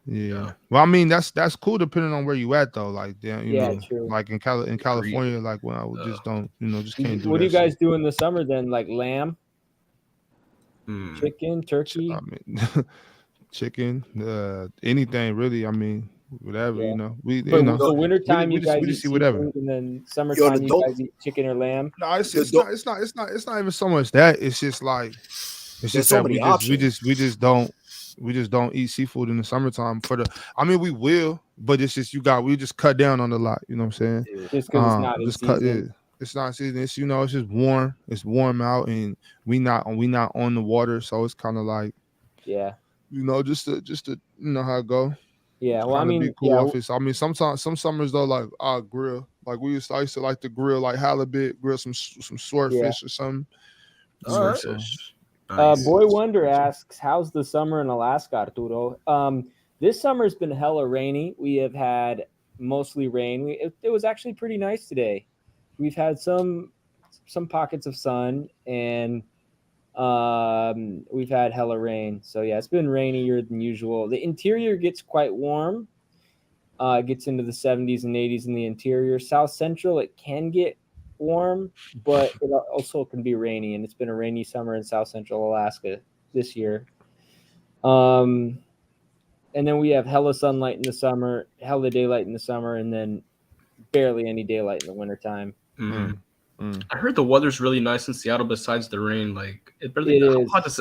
Yeah. Well, I mean that's cool depending on where you at though. Like damn, you know, true. like in California, like when I just don't, just can't do. What do you that guys shit. do in the summer then? Like lamb, chicken, turkey. I mean, chicken, anything really. I mean, whatever. You know, so wintertime you guys we eat just see whatever. seafood, and then summertime you guys eat chicken or lamb. No, it's not even so much that. It's just like There's so many options. we just don't eat seafood in the summertime I mean we will, but it's just we just cut down on a lot, you know what I'm saying? Just because it's not in season. It's not season. It's it's just warm. It's warm out and we not on the water, so it's kind of like just to how it go. Yeah, well, I mean, be cool off it. I mean, some summers though, like I grill. Like I used to like to grill like halibut, grill some swordfish or something. Boy Wonder asks, "How's the summer in Alaska, Arturo?" This summer's been hella rainy. We have had mostly rain. It was actually pretty nice today. We've had some pockets of sun, and we've had hella rain. So yeah, it's been rainier than usual. The interior gets quite warm. It gets into the 70s and 80s in the interior. South Central, it can get warm, but it also can be rainy, and it's been a rainy summer in South Central Alaska this year. And then we have hella sunlight in the summer, hella daylight in the summer, and then barely any daylight in the wintertime. I heard the weather's really nice in Seattle besides the rain. Like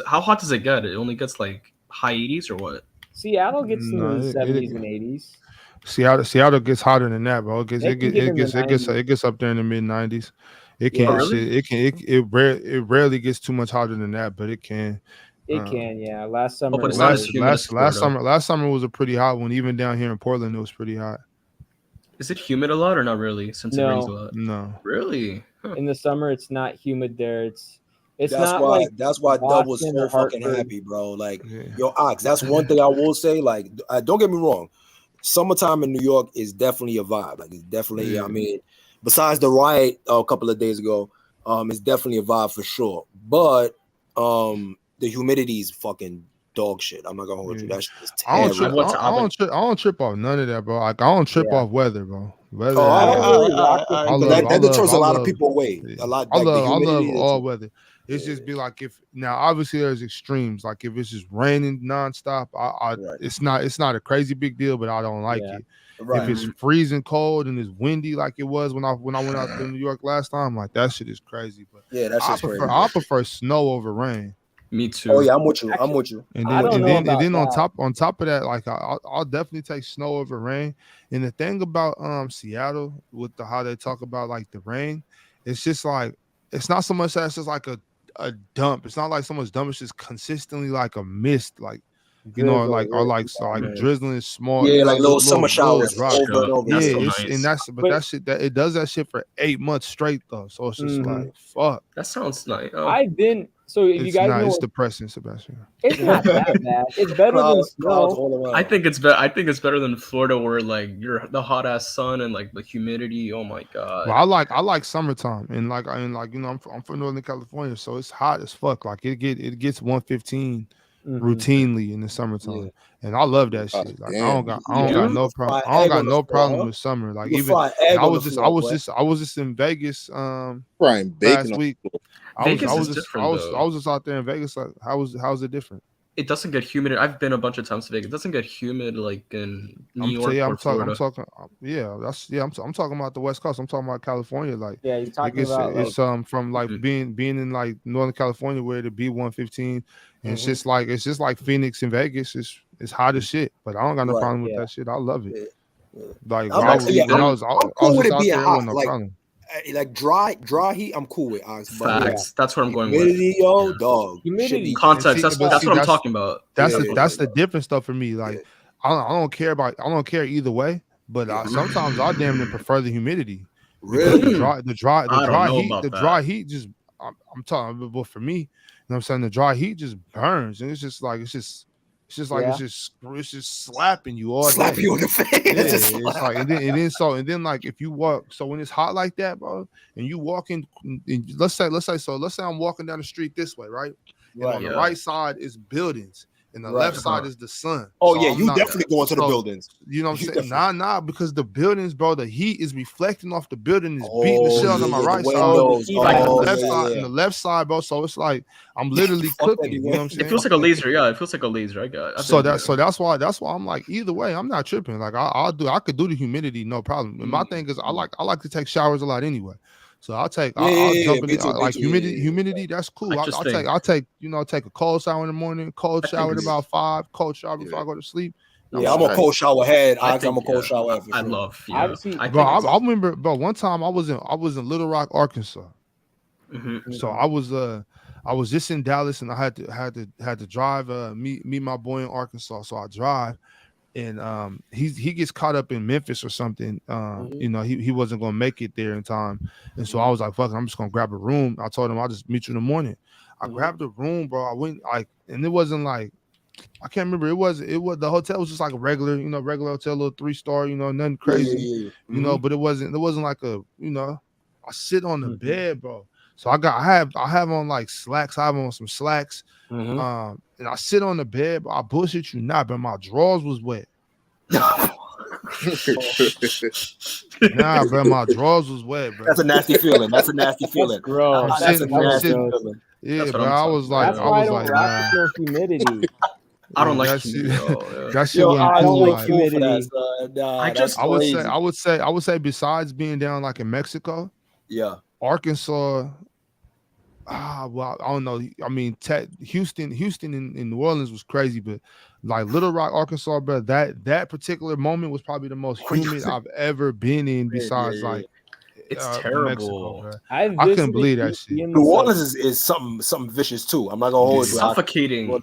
how hot does it get? It only gets like high 80s or what? Seattle gets in the 70s and 80s. Seattle gets hotter than that, bro. It gets up there in the mid 90s. It can't. It rarely gets too much hotter than that, but it can. It can, yeah. Last summer, but it's not as humid as Florida. Last summer was a pretty hot one. Even down here in Portland, it was pretty hot. Is it humid a lot or not really? Since it rains a lot. No, really. Huh. In the summer, it's not humid there. That's why Dub was so fucking happy, bro. Like, yo, Ox, that's one thing I will say. Like, don't get me wrong. Summertime in New York is definitely a vibe. Like, it's definitely, I mean, besides the riot a couple of days ago, it's definitely a vibe for sure. But the humidity is fucking dog shit. I'm not gonna hold you. That shit is terrible. I don't trip off none of that, bro. Like, I don't trip off weather, bro. Weather. That deters a lot of people away. A lot. I love all weather. It's just be like if now obviously there's extremes. Like if it's just raining nonstop, it's not a crazy big deal, but I don't like it. Right. If it's freezing cold and it's windy like it was when I went out to New York last time, like that shit is crazy. But I prefer snow over rain. Me too. Oh yeah, I'm with you. And then on top of that, like I'll definitely take snow over rain. And the thing about Seattle with how they talk about like the rain, it's just like it's not so much that it's just like a dump. It's not like so much dump. It's just consistently like a mist, like drizzling small. Yeah, like little summer showers over and over. Yeah, it does that shit for 8 months straight though. So it's just like fuck. That sounds nice. I've been. So if you guys know, it's depressing, Sebastian. It's not that bad. It's better than snow. I think it's better than Florida, where like you're the hot ass sun and like the humidity. Oh my god. Well, I like summertime and like you know I'm from Northern California, so it's hot as fuck. Like it gets 115 routinely in the summertime, and I love that shit. Like I don't got no problem. I don't got no problem with summer. Like even I was just in Vegas last week. I was just out there in Vegas. Like, how's it different? It doesn't get humid. I've been a bunch of times to Vegas. It doesn't get humid like in New York or Florida. I'm talking about the West Coast. I'm talking about California. Like you're talking about it's from like being in like Northern California where it be 115, and it's just like Phoenix and Vegas. It's hot as shit, but I don't got no problem with that shit. I love it. Like I'm cool with it being hot. Like like dry heat, I'm cool with. Ox, but Facts. That's what I'm going with. humidity, yo, dog. Humidity. Context. And see- That's see, what I'm talking about. That's Yeah. that's the difference stuff for me. Like I don't care either way. But sometimes I damn near prefer the humidity. Because Really? the dry I don't know heat, about the that. dry heat just I'm talking about for me, you know what I'm saying? The dry heat just burns, and it's just slapping you all Slap day. you in the face. Yeah, it's like and then like if you walk, so when it's hot like that, bro, and you walking, let's say I'm walking down the street this way, right? And on the right side is buildings, and the left side is the sun. Oh So yeah, I'm you not- definitely going to the so- buildings. You know what I'm You saying? definitely- Nah, because the buildings, bro, the heat is reflecting off the building, is beating the shit out of my the right side, windows. like on the Oh, left yeah, side, yeah. and the left side, bro. So it's like I'm literally Fuck cooking. You know what I'm It saying? feels like a laser. Yeah, it feels like a laser. I got. So that's why I'm like either way, I'm not tripping. Like I could do the humidity, no problem. And my thing is I like to take showers a lot anyway. So I'll jump in me it. too, me Like too, humidity, that's cool. I I'll just take take a cold shower in the morning, cold I think shower at it's- about 5, cold shower before I go to sleep. Yeah, I'm a cold shower head. I I'm think, a cold yeah, shower head for I sure. love. I've Yeah, seen- I Bro, think I remember, bro. One time I was in Little Rock, Arkansas. Mhm. So I was just in Dallas, and I had to drive meet my boy in Arkansas. So I drive, and he gets caught up in Memphis or something. You know, he wasn't gonna make it there in time, and so I was like, "Fuck it, I'm just gonna grab a room." I told him I'll just meet you in the morning. I grabbed a room, bro. I went and it wasn't like I can't remember. It was the hotel was just like a regular hotel, little 3-star, nothing crazy, you know. But it wasn't like a, I sit on the bed, bro. So I have on like slacks. I have on some slacks, and I sit on the bed. But I bullshit you not, but my drawers was wet. Nah, bro, my drawers was wet, bro. That's a nasty feeling. That's a nasty feeling. Gross. That's a nasty feeling. Yeah, That's what bro. I'm I was talking like, That's I why I was don't like, rock nah. with no humidity. I don't like that shit. humidity at all, yeah. That shit Yo, wasn't I don't cool. like Like, humidity. I would say besides being down like in Mexico, yeah, Arkansas. Well, I don't know. I mean, Houston in New Orleans was crazy, but like Little Rock, Arkansas, bro, that particular moment was probably the most humid I've ever been in. Besides, like, it's Mexico, terrible. bro. I couldn't believe that shit. New Orleans is something vicious too. I'm not gonna hold you. Suffocating.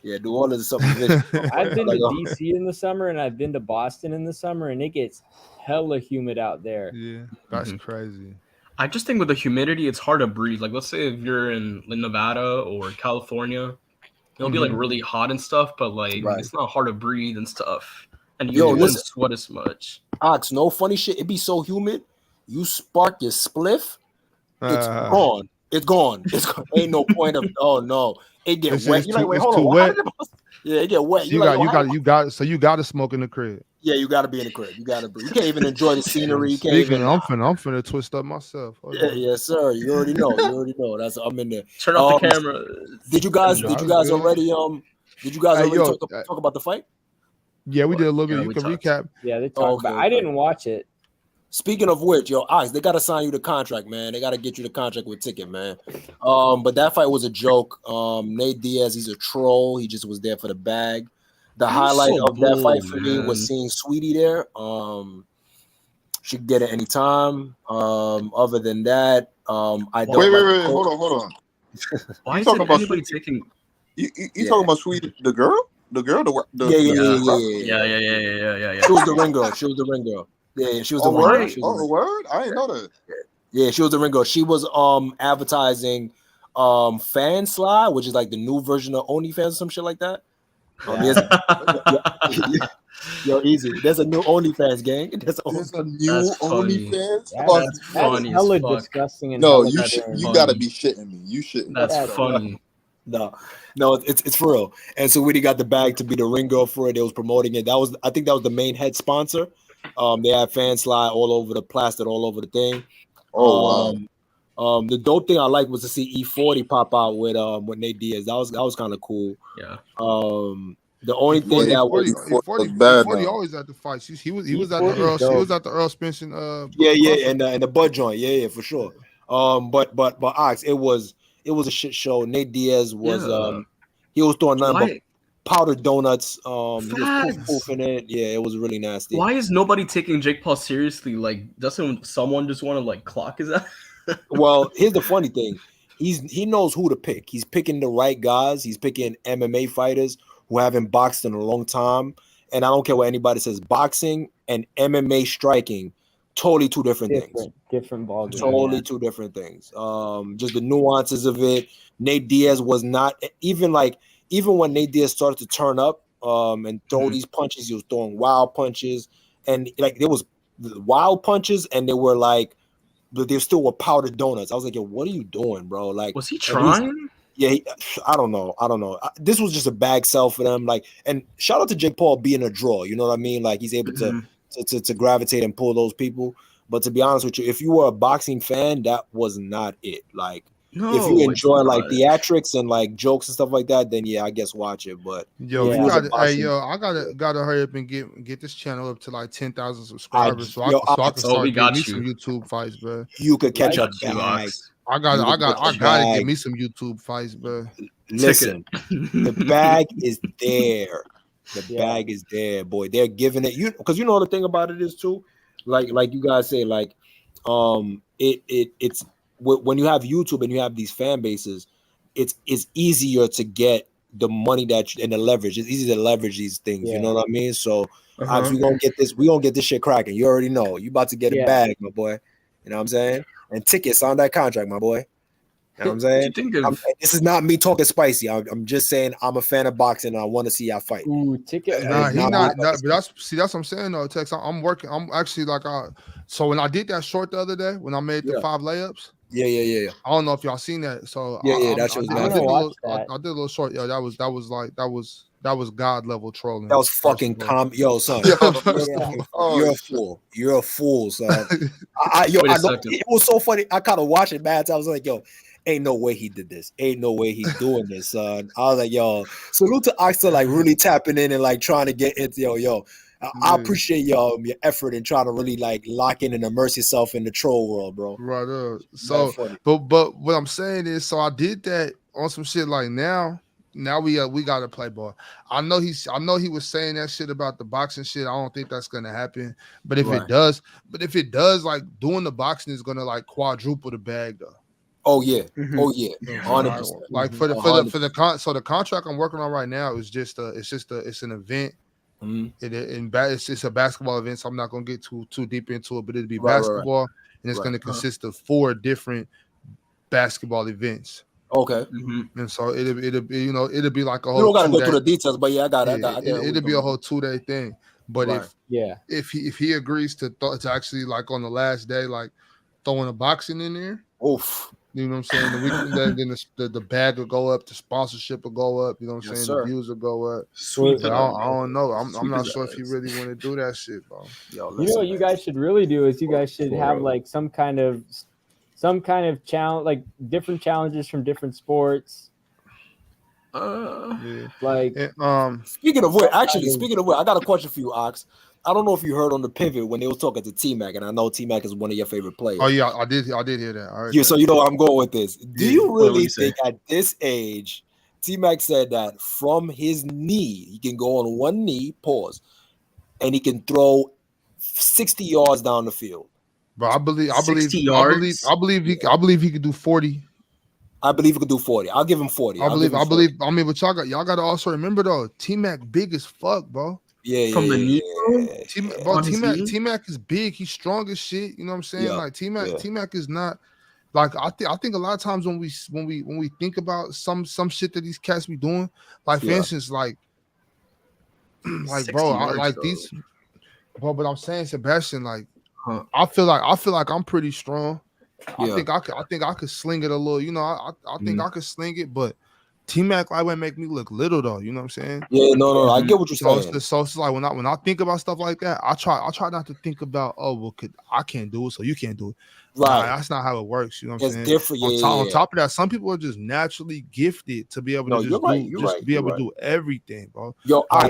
Yeah, New Orleans is something vicious. I've been to DC in the summer and I've been to Boston in the summer, and it gets hella humid out there. Yeah, that's crazy. I just think with the humidity, it's hard to breathe. Like, let's say if you're in Nevada or California, it'll be like really hot and stuff, but like it's not hard to breathe and stuff. And you wouldn't sweat as much. Ox, no funny shit. It be so humid. You spark your spliff, it's gone. It's gone. Ain't no point of. Oh no, it get wet. You're like, wait, hold on. Wet. Yeah, it get wet. You got to smoke in the crib. Yeah, you got to be in the crib. You got to be. You can't even enjoy the scenery. You can't Speaking, even. I'm finna twist up myself. Yeah, yes, sir. You already know. That's I'm in there. Turn off the camera. Did you guys already talk about the fight? Yeah, we did a little bit. You can recap. Yeah, they talked about. I didn't watch it. Speaking of which, yo, Ox, they gotta sign you the contract, man. They gotta get you the contract with ticket, man. But that fight was a joke. Nate Diaz, he's a troll. He just was there for the bag. The highlight of that fight for me was seeing Sweetie there. She could get it any time. Other than that, I don't. Wait, hold on. Why you is talking about anybody taking? You talking about Sweetie, the girl? Yeah. She was the ring girl. Yeah, she was the word. ring girl. Word? I didn't know that. Yeah, she was the ring girl. She was advertising Fan Slide, which is like the new version of OnlyFans or some shit like that. Yo, easy. There's a new OnlyFans gang. There's a new OnlyFans. That's funny. Hella disgusting. And no, you gotta be shitting me. You shitting. That's funny. No, it's for real. And so we got the bag to be the ring girl for it. They was promoting it. I think that was the main head sponsor. They had Fan Slide all over the plastered all over the thing. Oh wow. The dope thing I liked was to see E40 pop out with Nate Diaz. That was kind of cool. Yeah. The only thing that was bad. E40 always at the fights. He was at the Earl. He was at the Earl Spencer. And the Bud joint. Yeah, for sure. But Ox, it was a shit show. Nate Diaz was he was throwing nothing but powdered donuts. He was Facts. poofing it. Yeah, it was really nasty. Why is nobody taking Jake Paul seriously? Like, doesn't someone just want to like clock his ass? Well, here's the funny thing. He knows who to pick. He's picking the right guys. He's picking MMA fighters who haven't boxed in a long time. And I don't care what anybody says. Boxing and MMA striking, totally two different things. Different ballgame. Totally two different things. Just the nuances of it. Nate Diaz was not even when Nate Diaz started to turn up and throw these punches, he was throwing wild punches. And like there was wild punches, and they were like, but they still were powdered donuts. I was like, yo, what are you doing, bro? Like, was he trying? Yeah, I don't know. This was just a bag sell for them. Like, and shout out to Jake Paul being a draw. You know what I mean? Like, he's able to gravitate and pull those people. But to be honest with you, if you were a boxing fan, that was not it. Like, if you enjoy like theatrics and like jokes and stuff like that, then yeah, I guess watch it. But I gotta hurry up and get this channel up to like 10,000 subscribers so I can start getting me some YouTube fights, bro. You could catch up. I gotta get me some YouTube fights, bro. Listen, the bag is there. The bag is there, boy. They're giving it you because you know the thing about it is too, like you guys say, like it's when you have YouTube and you have these fan bases, it's easier to get the money and the leverage. It's easy to leverage these things. You know what I mean? So we gonna get this shit cracking. You already know. You about to get a bag, my boy. You know what I'm saying? And tickets on that contract, my boy. You know what I'm saying? This is not me talking spicy. I'm just saying I'm a fan of boxing and I want to see y'all fight. Ooh, ticket. Nah, but that's what I'm saying though, Tex. I'm working. I'm actually like so when I did that short the other day, when I made the 5 layups. Yeah. I don't know if y'all seen that. So I did a little short. Yo, that was God level trolling. That was fucking yo, son. You're a fool. You're a fool, son. It was so funny. I kind of watched it, man. I was like, yo, ain't no way he did this. Ain't no way he's doing this, son. I was like, yo, salute to Oxter, like really tapping in and like trying to get into yo. I appreciate your effort in trying to really like lock in and immerse yourself in the troll world, bro. Right. So, but what I'm saying is, so I did that on some shit like now we got to play ball. I know he was saying that shit about the boxing shit. I don't think that's gonna happen. But if it does, like doing the boxing is gonna like quadruple the bag though. Oh yeah, 100%. Like for the contract I'm working on right now is it's an event. It's a basketball event, so I'm not gonna get too deep into it. But it'll be basketball, and it's gonna consist of 4 different basketball events. Okay, and so it'll be like a whole. You don't gotta go through the details, but yeah, I got it. It'll be a whole 2-day thing. But if he agrees to actually like on the last day like throwing a boxing in there, oof. You know what I'm saying? Then the bag will go up, the sponsorship will go up. You know what I'm saying? Sir. The views will go up. Sweet. I don't know. I'm not sure if he really want to do that shit, bro. You know what you guys should really do is you guys should have like some kind of challenge, like different challenges from different sports. Like speaking of which, I got a question for you, Ox. I don't know if you heard on the pivot when they was talking to T-Mac, and I know T-Mac is one of your favorite players. Oh yeah, I did hear that. Yeah, so you know where I'm going with this. Do you really think at this age, T-Mac said that from his knee, he can go on one knee, and he can throw 60 yards down the field? Bro, I believe he could do 40. I believe he could do 40. I'll give him 40. I believe. I mean, but y'all got to also remember though, T-Mac big as fuck, bro. Yeah, from the knee. T-Mac is big. He's strong as shit. You know what I'm saying? Like T-Mac is not like I think a lot of times when we think about some shit that these cats be doing, like for instance, like bro, I like these. Bro, but I'm saying, Sebastian, like I feel like I'm pretty strong. I think I could sling it a little. You know, I think I could sling it, but T-Mac like would make me look little though. You know what I'm saying? Yeah, no, I get what you're saying. So it's like when I think about stuff like that, I try not to think about I can't do it, so you can't do it. Right, that's not how it works. You know what I'm saying? It's different. On top of that, some people are just naturally gifted to be able to do everything, bro. Yo, I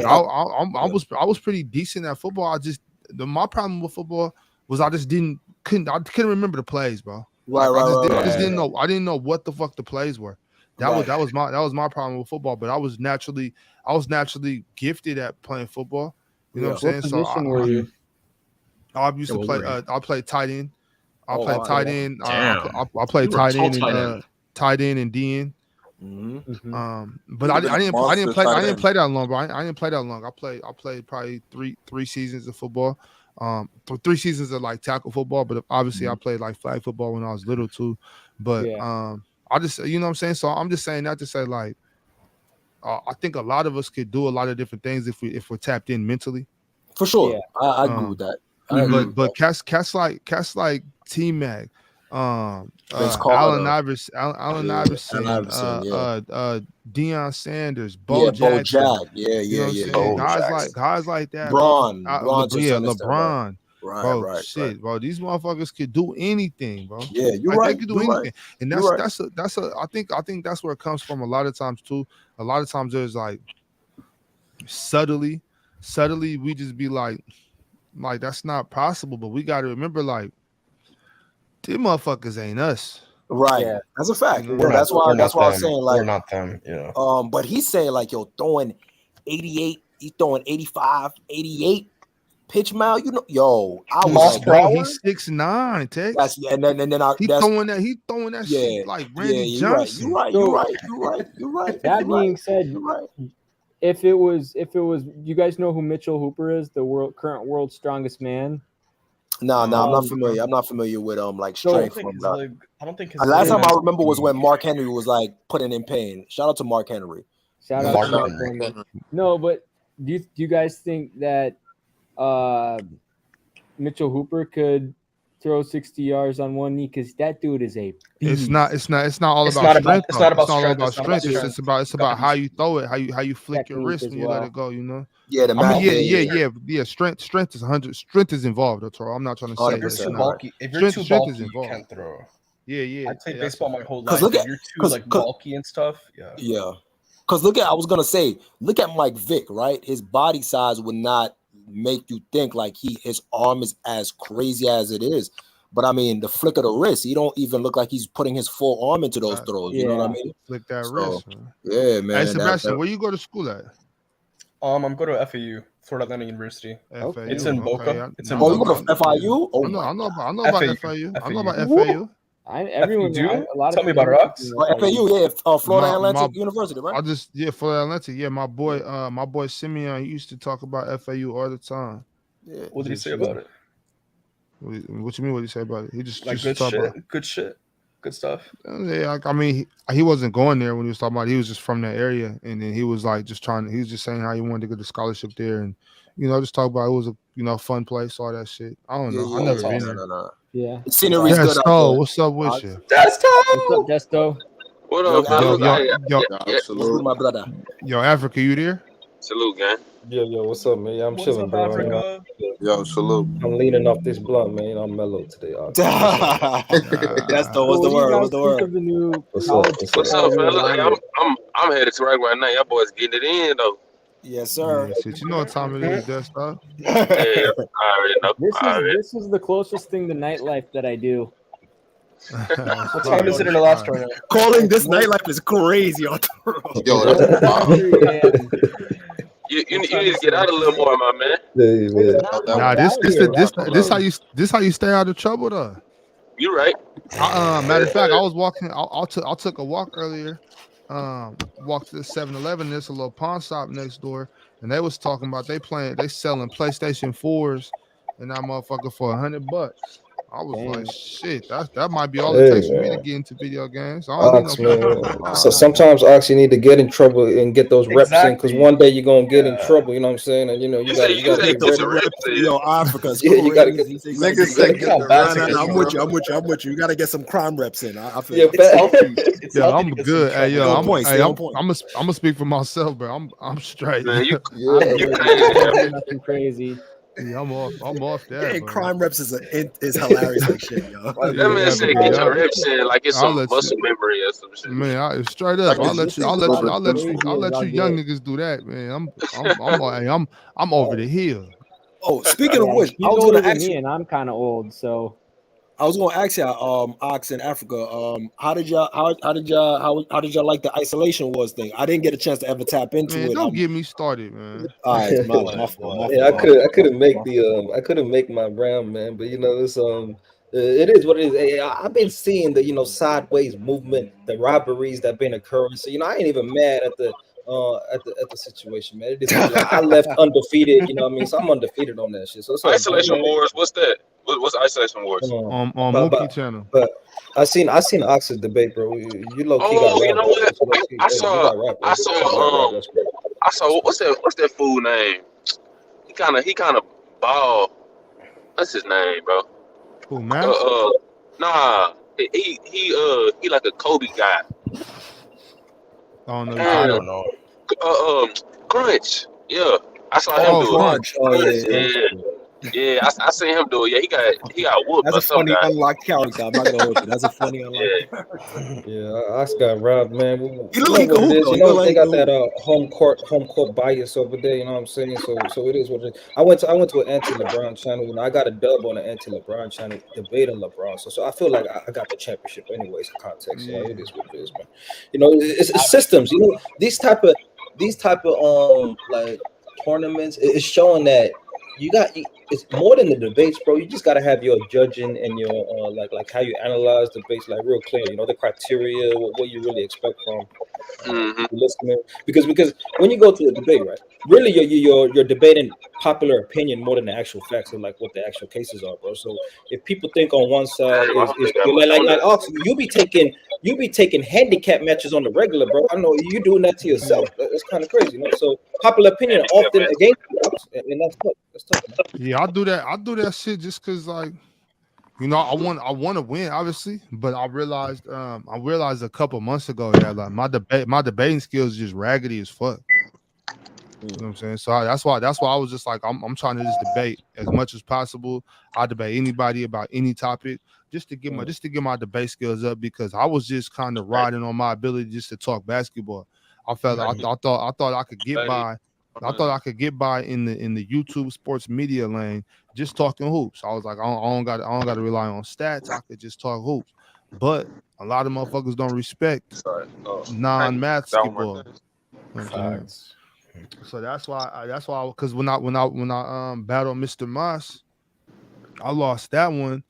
was pretty decent at football. My problem with football was I couldn't remember the plays, bro. I didn't know what the fuck the plays were. That was my problem with football. But I was naturally gifted at playing football. You know what I'm saying? What position were you? I used to play. I played tight end. I played tight end. Damn. I played You were a tight end tall and tight end and DN. But I didn't monster play tight end. that long, bro. I didn't play that long. I played probably three seasons of football. For 3 seasons of like tackle football, but obviously I played like flag football when I was little too. But I just, you know what I'm saying. So I'm just saying that to say like, I think a lot of us could do a lot of different things if we're tapped in mentally. For sure, I agree with that. But cats like T-Mac, Allen Iverson, Deion Sanders, Bo Jackson, guys like that, LeBron. Bro, these motherfuckers could do anything, bro. Yeah, you're right. They could do anything, and that's I think that's where it comes from. A lot of times too. A lot of times there's like subtly we just be like that's not possible. But we got to remember, like, these motherfuckers ain't us. Right. Yeah. That's a fact. That's why I was saying, like, we're not them. Yeah. But he's saying, like, yo, throwing 88, he's throwing 85, 88 pitch mile. You know, yo, I was like, bro, he's 6'9", Tex. And then he's throwing that shit like Randy Johnson. You're right. That being said, if it was, you guys know who Mitchell Hooper is, the current world's strongest man. No, I'm not familiar. I'm not familiar with like strength. I don't think his last time I remember was when Mark Henry was like putting in pain. Shout out to Mark Henry. Shout out to Mark Henry. No, but do you guys think that Mitchell Hooper could throw 60 yards on one knee? Because that dude is a beast. It's not all about strength. It's not all about strength. It's about how you throw it, how you flick your wrist when you let it go. You know. Yeah, Strength is 100. Strength is involved. That's all. I'm not trying to say if you're too bulky, you can't throw. Yeah. I played baseball my whole life. If you're too bulky and stuff. Yeah. Because I was gonna say, look at Mike Vick, right? His body size would not make you think like his arm is as crazy as it is. But I mean, the flick of the wrist, he don't even look like he's putting his full arm into those throws. You know what I mean? Flick that wrist. Man. Yeah, man. Hey, Sebastian, where you go to school at? I'm going to FAU, Florida Atlantic University. FAU, it's in Boca. You go to FIU? Oh, I know about FAU. I know about FAU. Everyone do? A lot Tell me about it, Ox. FAU, Florida Atlantic University, right? Florida Atlantic. Yeah, my boy Simeon, he used to talk about FAU all the time. Yeah. What did he say about it? What you mean? What did he say about it? He just like just good shit, good stuff. Yeah, I mean, he wasn't going there when he was talking about it. He was just from that area, and then he was like he was just saying how he wanted to get the scholarship there, and just talk about it was a fun place, all that shit. I don't know. I never been there. No. Yeah, the scenery's good. What's up with you? Desto. What up, salute my brother. Yo, Africa, you there? Salute, gang. Yo, what's up, man? I'm chilling, bro. Africa? Yo, salute. I'm leaning off this blunt, man. I'm mellow today. What's the word? What's up, fella? I'm headed to right now. Y'all boys getting it in, though. Yes, sir. Yeah, shit, you know what time it is, Desktop. Yeah, I already know. This is the closest thing to nightlife that I do. What time is it in Alaska right now? Calling this nightlife is crazy. Yo, that's wild. You need to get out a little more, my man. Nah, this how you stay out of trouble, though. You right. Matter of fact, I was walking. I took a walk earlier. Walked to the 7-Eleven. There's a little pawn shop next door, and they was talking about they selling PlayStation 4s and that motherfucker for $100. I was like, shit, that might be all it takes for me to get into video games. So sometimes, Ox, you need to get in trouble and get those reps in, because one day you're gonna get in trouble. You know what I'm saying? And you gotta get those reps. Yo, Africa's you gotta get. I'm with you. You gotta get some crime reps in. I feel. Yeah, I'm good. Hey, yo, I'm gonna speak for myself, bro. I'm straight. Man, you nothing crazy. Yeah, I'm off that. Yeah, crime reps is hilarious like shit, yo. That man said get your reps in like it's some muscle memory or some shit. Man, straight up, I'll let you young niggas do that, man. I'm over the hill. Oh, speaking of which, I was gonna ask you, and I'm kind of old, so. I was gonna ask y'all, Ox in Africa, how did y'all like the isolation wars thing? I didn't get a chance to ever tap into Man, it. don't get me started, man. All right, my fault. Yeah, I couldn't make my round, man. But it's it is what it is. Hey, I've been seeing the sideways movement, the robberies that been occurring. So I ain't even mad at the situation, man. It is what it is. I left undefeated. You know what I mean? So I'm undefeated on that shit. So it's all good, Isolation man. Wars. What's that? What's Isolation Wars? On But Mookie channel. I seen Ox's debate, bro. You low key got Oh, you robbed. know what? I You saw. got robbed, bro. I You got robbed. saw. That's great. I saw. What's that fool name? He kind of bald. What's his name, bro? Who, Max? Nah. He like a Kobe guy. I don't know. I don't know. Crunch. Yeah, I saw him do Crunch. it. Oh yeah. Yeah, I seen him do it. Yeah, he got whooped That's by a some funny guy. unlocked character. I'm not gonna hold you. That's a funny unlocked character. Yeah, Ox got robbed, man. He look like What a it hoop is, though. He look they like got that home court bias over there. You know what I'm saying? So it is what it is. I went to an anti-LeBron channel. I got a dub on an anti-LeBron channel debating LeBron. So I feel like I got the championship anyways. Context, it is what it is, man. It's systems. These type of like tournaments. It's showing that it's more than the debates, bro. You just gotta have your judging and your like how you analyze debates like real clear. The criteria, what you really expect from listening. Because when you go to a debate, right, really you're debating popular opinion more than the actual facts of like what the actual cases are, bro. So if people think on one side is like you be taking handicap matches on the regular, bro. I know you doing that to yourself. That's kind of crazy, So popular opinion often against you, and that's tough. That's tough, man. Yeah, I do that shit just cause like, I want to win, obviously, but I realized a couple months ago that like my debating skills just raggedy as fuck. You know what I'm saying? So that's why I was just like, I'm trying to just debate as much as possible. I debate anybody about any topic just to get my debate skills up, because I was just kind of riding on my ability just to talk basketball. I thought I could get by. I thought I could get by in the YouTube sports media lane just talking hoops. I was like, I don't got to rely on stats. I could just talk hoops. But a lot of motherfuckers don't respect non-basketball. So that's why because when I battled Mr. Moss, I lost that one,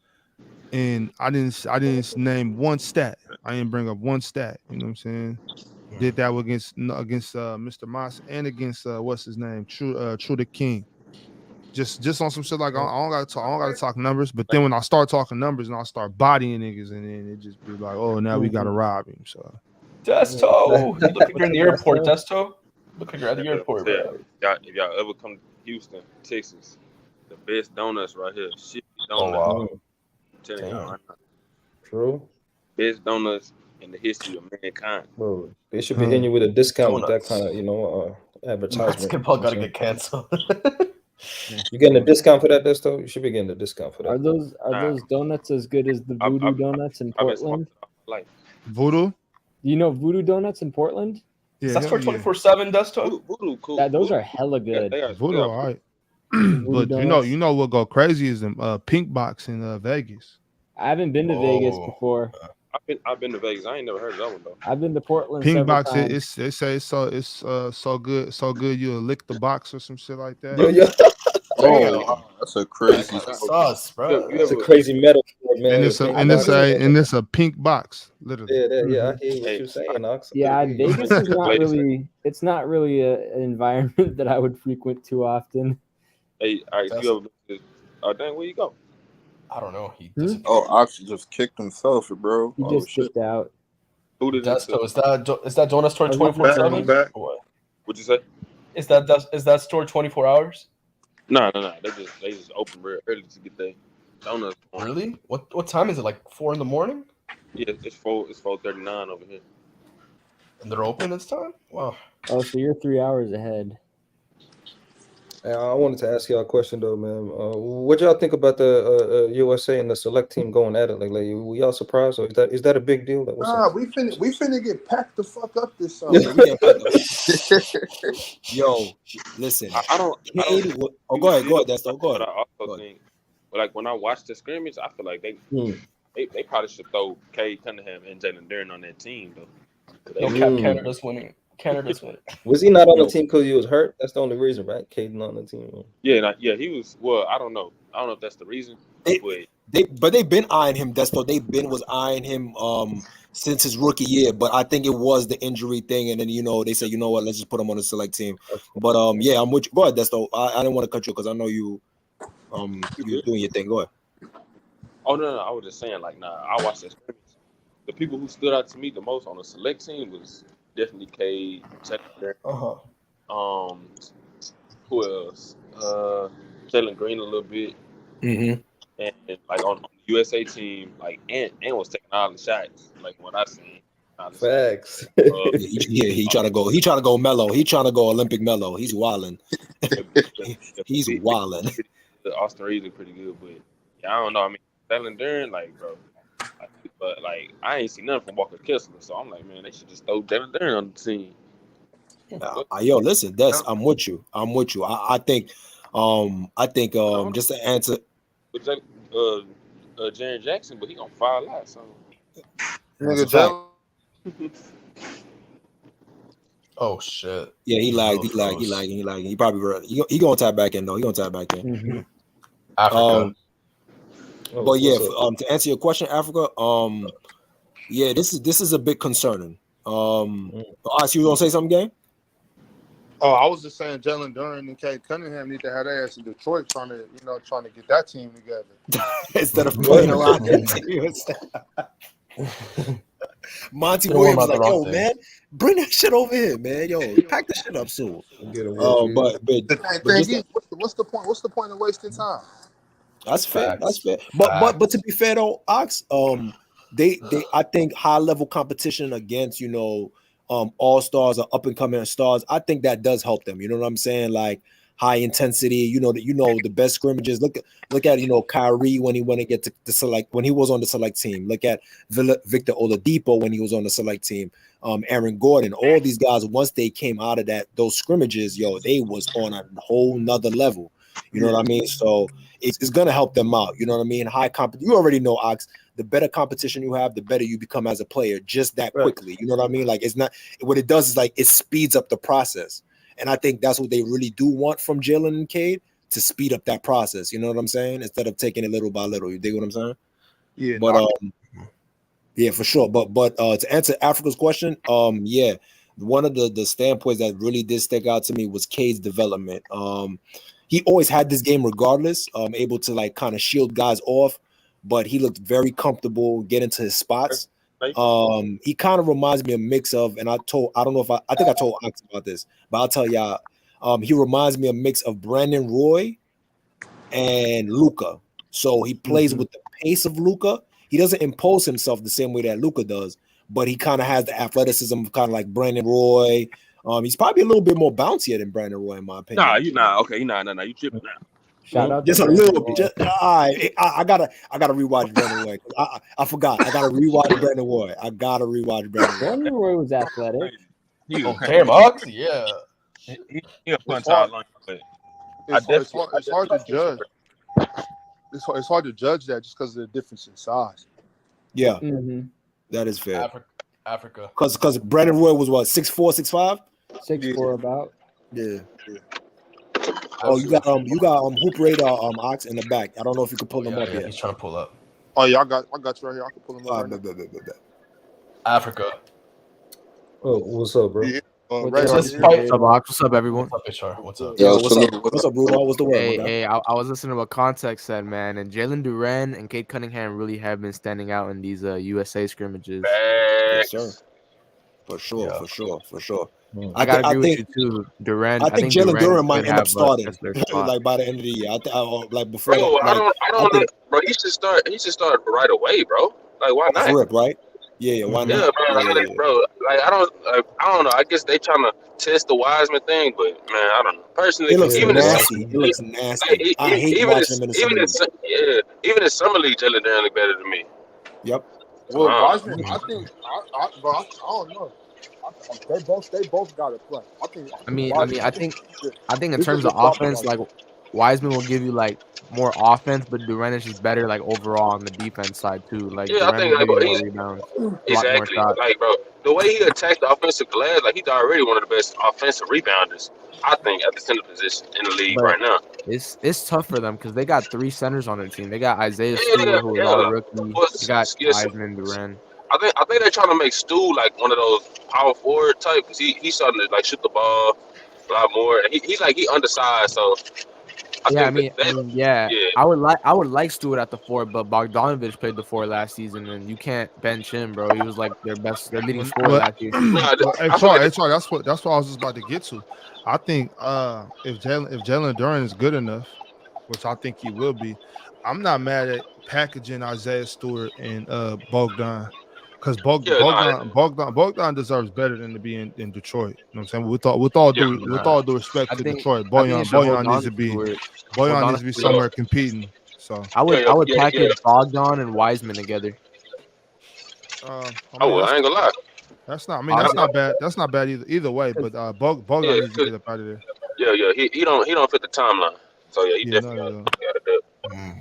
and I didn't name one stat. I didn't bring up one stat. You know what I'm saying? Did that against Mr. Moss and against what's his name, True the King. Just on some shit like I don't gotta talk numbers, but then when I start talking numbers and I start bodying niggas, and then it just be like, oh, now we gotta rob him. So Desto, you look like you're in the airport, Desto. Look like you're at the airport, bro. If y'all ever come to Houston, Texas, the best donuts right here. Shit donuts. Oh wow. I'm telling you right now. True. Best donuts in the history of mankind. Bro, they should be hitting you with a discount with that kind of advertisement. Basketball gotta get canceled. You getting a discount for that, Desto? You should be getting a discount for that. Are those donuts as good as the Voodoo donuts in Portland? Voodoo? You know Voodoo donuts in Portland? Yeah, that's for 24/7, Desto. Voodoo cool. Those are hella good. Voodoo, all right. But you know what go crazy is the Pink Box in Vegas. I haven't been to Vegas before. I've been to Vegas. I ain't never heard of that one though. I've been to Portland. Pink Box, times. they say it's so good you'll lick the box or some shit like that. Oh, that's a crazy sauce, bro. That's a crazy metaphor, man. And it's a pink box, literally. Yeah, I hear what you're saying, Ox. Yeah, Vegas is not really. It's not really an environment that I would frequent too often. Hey, all right, you ever? Dang, where you go? I don't know. Ox just kicked himself, bro. He just kicked out. Who did Desto, is that donut store 24/7? What'd you say? Is that store 24 hours? No. They just open real early to get their donuts. Really? What time is it? Like 4 in the morning? Yeah, it's 4:39 over here. And they're open this time? Wow. Oh, so you're 3 hours ahead. I wanted to ask y'all a question though, man. What y'all think about the USA and the select team going at it? Like were y'all surprised, or is that a big deal? Like, we finna get packed the fuck up this summer. Yo, listen. I don't. Go ahead, Desto. Go ahead. But I also think like when I watched the scrimmage, I feel like they probably should throw Cade Cunningham and Jalen Duren on that team though. No cap, Canada's winning. Canada's winning. Was he not on the team because he was hurt? That's the only reason, right? Caden on the team. Yeah, he was. Well, I don't know if that's the reason. But they've been eyeing him. They was eyeing him since his rookie year. But I think it was the injury thing, and then they said, you know what, let's just put him on the select team. But yeah, I'm with you. Go ahead, Desto. I didn't want to cut you because I know you you're doing your thing. Go ahead. Oh no, I was just saying I watched that scrimmage. The people who stood out to me the most on the select team was definitely Cade, who else? Jalen Green a little bit. Mm-hmm. And like on the USA team, like Ant was taking all the shots. Like what I seen. Facts. He trying to go. He trying to go mellow. He trying to go Olympic mellow. He's wilding. He's wilding. The Austin Reeves is pretty good, but yeah, I don't know. I mean, Jalen Duren, but I ain't seen nothing from Walker Kessler, so I'm like, man, they should just throw Jalen Duren on the team. Yo, listen, I'm with you. I think just to answer. With Jaren Jackson, but he gonna fire a lot. So, oh shit! Yeah, he lagged. He probably read. He gonna tap back in though. He gonna tap back in. Mm-hmm. Africa. But yeah, to answer your question, Africa. Yeah, this is a bit concerning. You gonna say something, Gang? Oh, I was just saying Jalen Duren and Cade Cunningham need to have their ass in Detroit trying to get that team together. Instead of playing around that team. Monty Williams was like, yo, man, bring that shit over here, man. Yo, pack the shit up soon. But what's the point? What's the point of wasting time? That's fair. But to be fair though, Ox, they I think high level competition against all stars or up and coming stars, I think that does help them. You know what I'm saying? Like high intensity. The best scrimmages. Look at Kyrie when he went to get to the select when he was on the select team. Look at Victor Oladipo when he was on the select team. Aaron Gordon. All these guys once they came out of those scrimmages, they was on a whole nother level. You know what I mean? So it's gonna help them out. You know what I mean? High You already know, Ox. The better competition you have, the better you become as a player. Just that quickly. You know what I mean? Like it's not. What it does is it speeds up the process, and I think that's what they really do want from Jalen and Cade, to speed up that process. You know what I'm saying? Instead of taking it little by little. You dig what I'm saying? Yeah. But yeah, for sure. But to answer Africa's question, yeah, one of the standpoints that really did stick out to me was Cade's development. He always had this game regardless, able to kind of shield guys off, but he looked very comfortable getting to his spots. He kind of reminds me a mix of, and I think I told Ox about this, but I'll tell y'all, he reminds me a mix of Brandon Roy and Luka. So he plays with the pace of Luka. He doesn't impose himself the same way that Luka does, but he kind of has the athleticism kind of like Brandon Roy. He's probably a little bit more bouncier than Brandon Roy, in my opinion. Nah, you not okay. Nah, you tripping now. Shout out, just a little bit. I gotta rewatch Brandon Roy. I forgot. I gotta rewatch Brandon Roy. Brandon Roy was athletic. Damn, Ox, yeah. He a punch out line, but it's hard to judge. It's hard to judge that just because of the difference in size. Yeah, that is fair. Africa. Because Brandon Roy was what, 6'4", 6'5"? 6'4" about. Yeah. Oh, you got Hoop Radar Ox in the back. I don't know if you can pull him up yet. He's trying to pull up. Oh yeah, I got you right here. I can pull him up. Africa. Oh, what's up, bro? Yeah. What's up, Ox? What's up, everyone? What's up, HR? What's up? Yo, what's up, Bruno? What's the word? Hey, I was listening to what Context said, man, and Jalen Duren and Cade Cunningham really have been standing out in these USA scrimmages. Yes, sir. For sure. I gotta agree with you too, Duren. I think Jalen Duren might end up starting like by the end of the year. Like before. Bro, I don't know. Bro, he should start right away, bro. Like why not? Rip, right? Yeah, why not? Yeah, bro. Like I don't know. I guess they trying to test the Wiseman thing, but man, I don't know. Personally, he looks nasty. He looks nasty. I hate watching him in the summer league. Even in summer league, Jalen Duren look better than me. Yep. Well, Wiseman, I think I don't know. They both got to play. I think in terms of offense, like Wiseman will give you like more offense, but Durant is just better like overall on the defense side too. Like Yeah, I Durant think will like give you bro, more rebounds, a lot more exactly. shots. Like bro, the way he attacked the offensive glass, like he's already one of the best offensive rebounders, I think, at the center position in the league But right now. it's tough for them because they got 3 centers on their team. They got Isaiah Yeah, Stewart, who is all yeah. rookie. But They got yes, Wiseman, Durant. I think they're trying to make Stu like one of those power forward type because he's starting to like shoot the ball a lot more. And he's like he undersized, so I Yeah, think yeah. yeah. I would like Stewart at the 4, but Bogdanovich played the 4 last season, and you can't bench him, bro. He was like their leading scorer But, last year. but hey, I feel like Troy, that's what I was just about to get to. I think if Jalen Duren is good enough, which I think he will be, I'm not mad at packaging Isaiah Stewart and Bogdan. Because Bogdan deserves better than to be in Detroit. You know what I'm saying? With all due respect to Detroit, I think you should hold Bojan on to Stewart. Hold on needs to to be Stewart. somewhere competing. So I would package Bogdan and Wiseman together. I ain't gonna lie. That's not. I mean, that's not bad. That's not bad either way. But Bogdan needs to get up out of there. Yeah. He don't fit the timeline. So yeah, he definitely got to do it.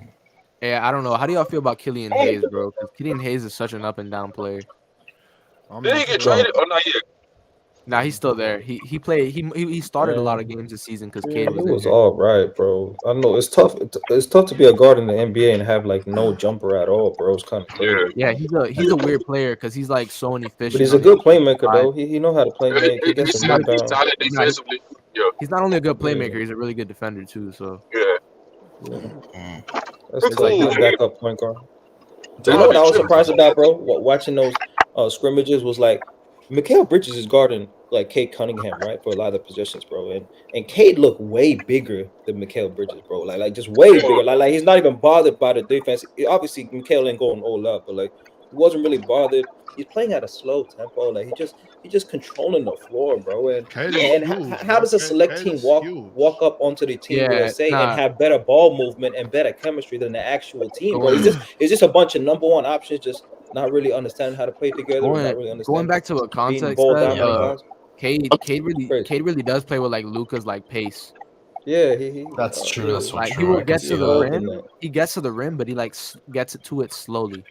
Yeah, I don't know. How do y'all feel about Killian Hayes, bro? Because Killian Hayes is such an up and down player. Did he get traded or not yet? Nah, he's still there. He played. He started a lot of games this season because Cade It was was injured. all right, bro. I know it's tough. It's tough to be a guard in the NBA and have like no jumper at all, bro. It's kind of crazy. Yeah, he's a weird player because he's like so inefficient. But he's a good playmaker, though. He know how to play make. He gets some rebounds. solid defensively. Yeah. He's not only a good playmaker; he's a really good defender too. So yeah. That's like his backup point guard. You know what I was surprised about, bro? Watching those scrimmages was like, Mikal Bridges is guarding like Cade Cunningham, right, for a lot of the positions, bro. And Cade looked way bigger than Mikal Bridges, bro. Like just way bigger. Like he's not even bothered by the defense. Obviously, Mikal ain't going all out, but like he wasn't really bothered. He's playing at a slow tempo. Like he just controlling the floor, bro. And how does a select team walk up onto the Team USA and have better ball movement and better chemistry than the actual team, bro? It's just a bunch of number one options, just not really understanding how to play together. Not really understanding. Going back to what context said, Cade really does play with like Luka's like pace. Yeah, he that's true. That's like true. he will get to the rim. He gets to the rim, but he like gets to it slowly.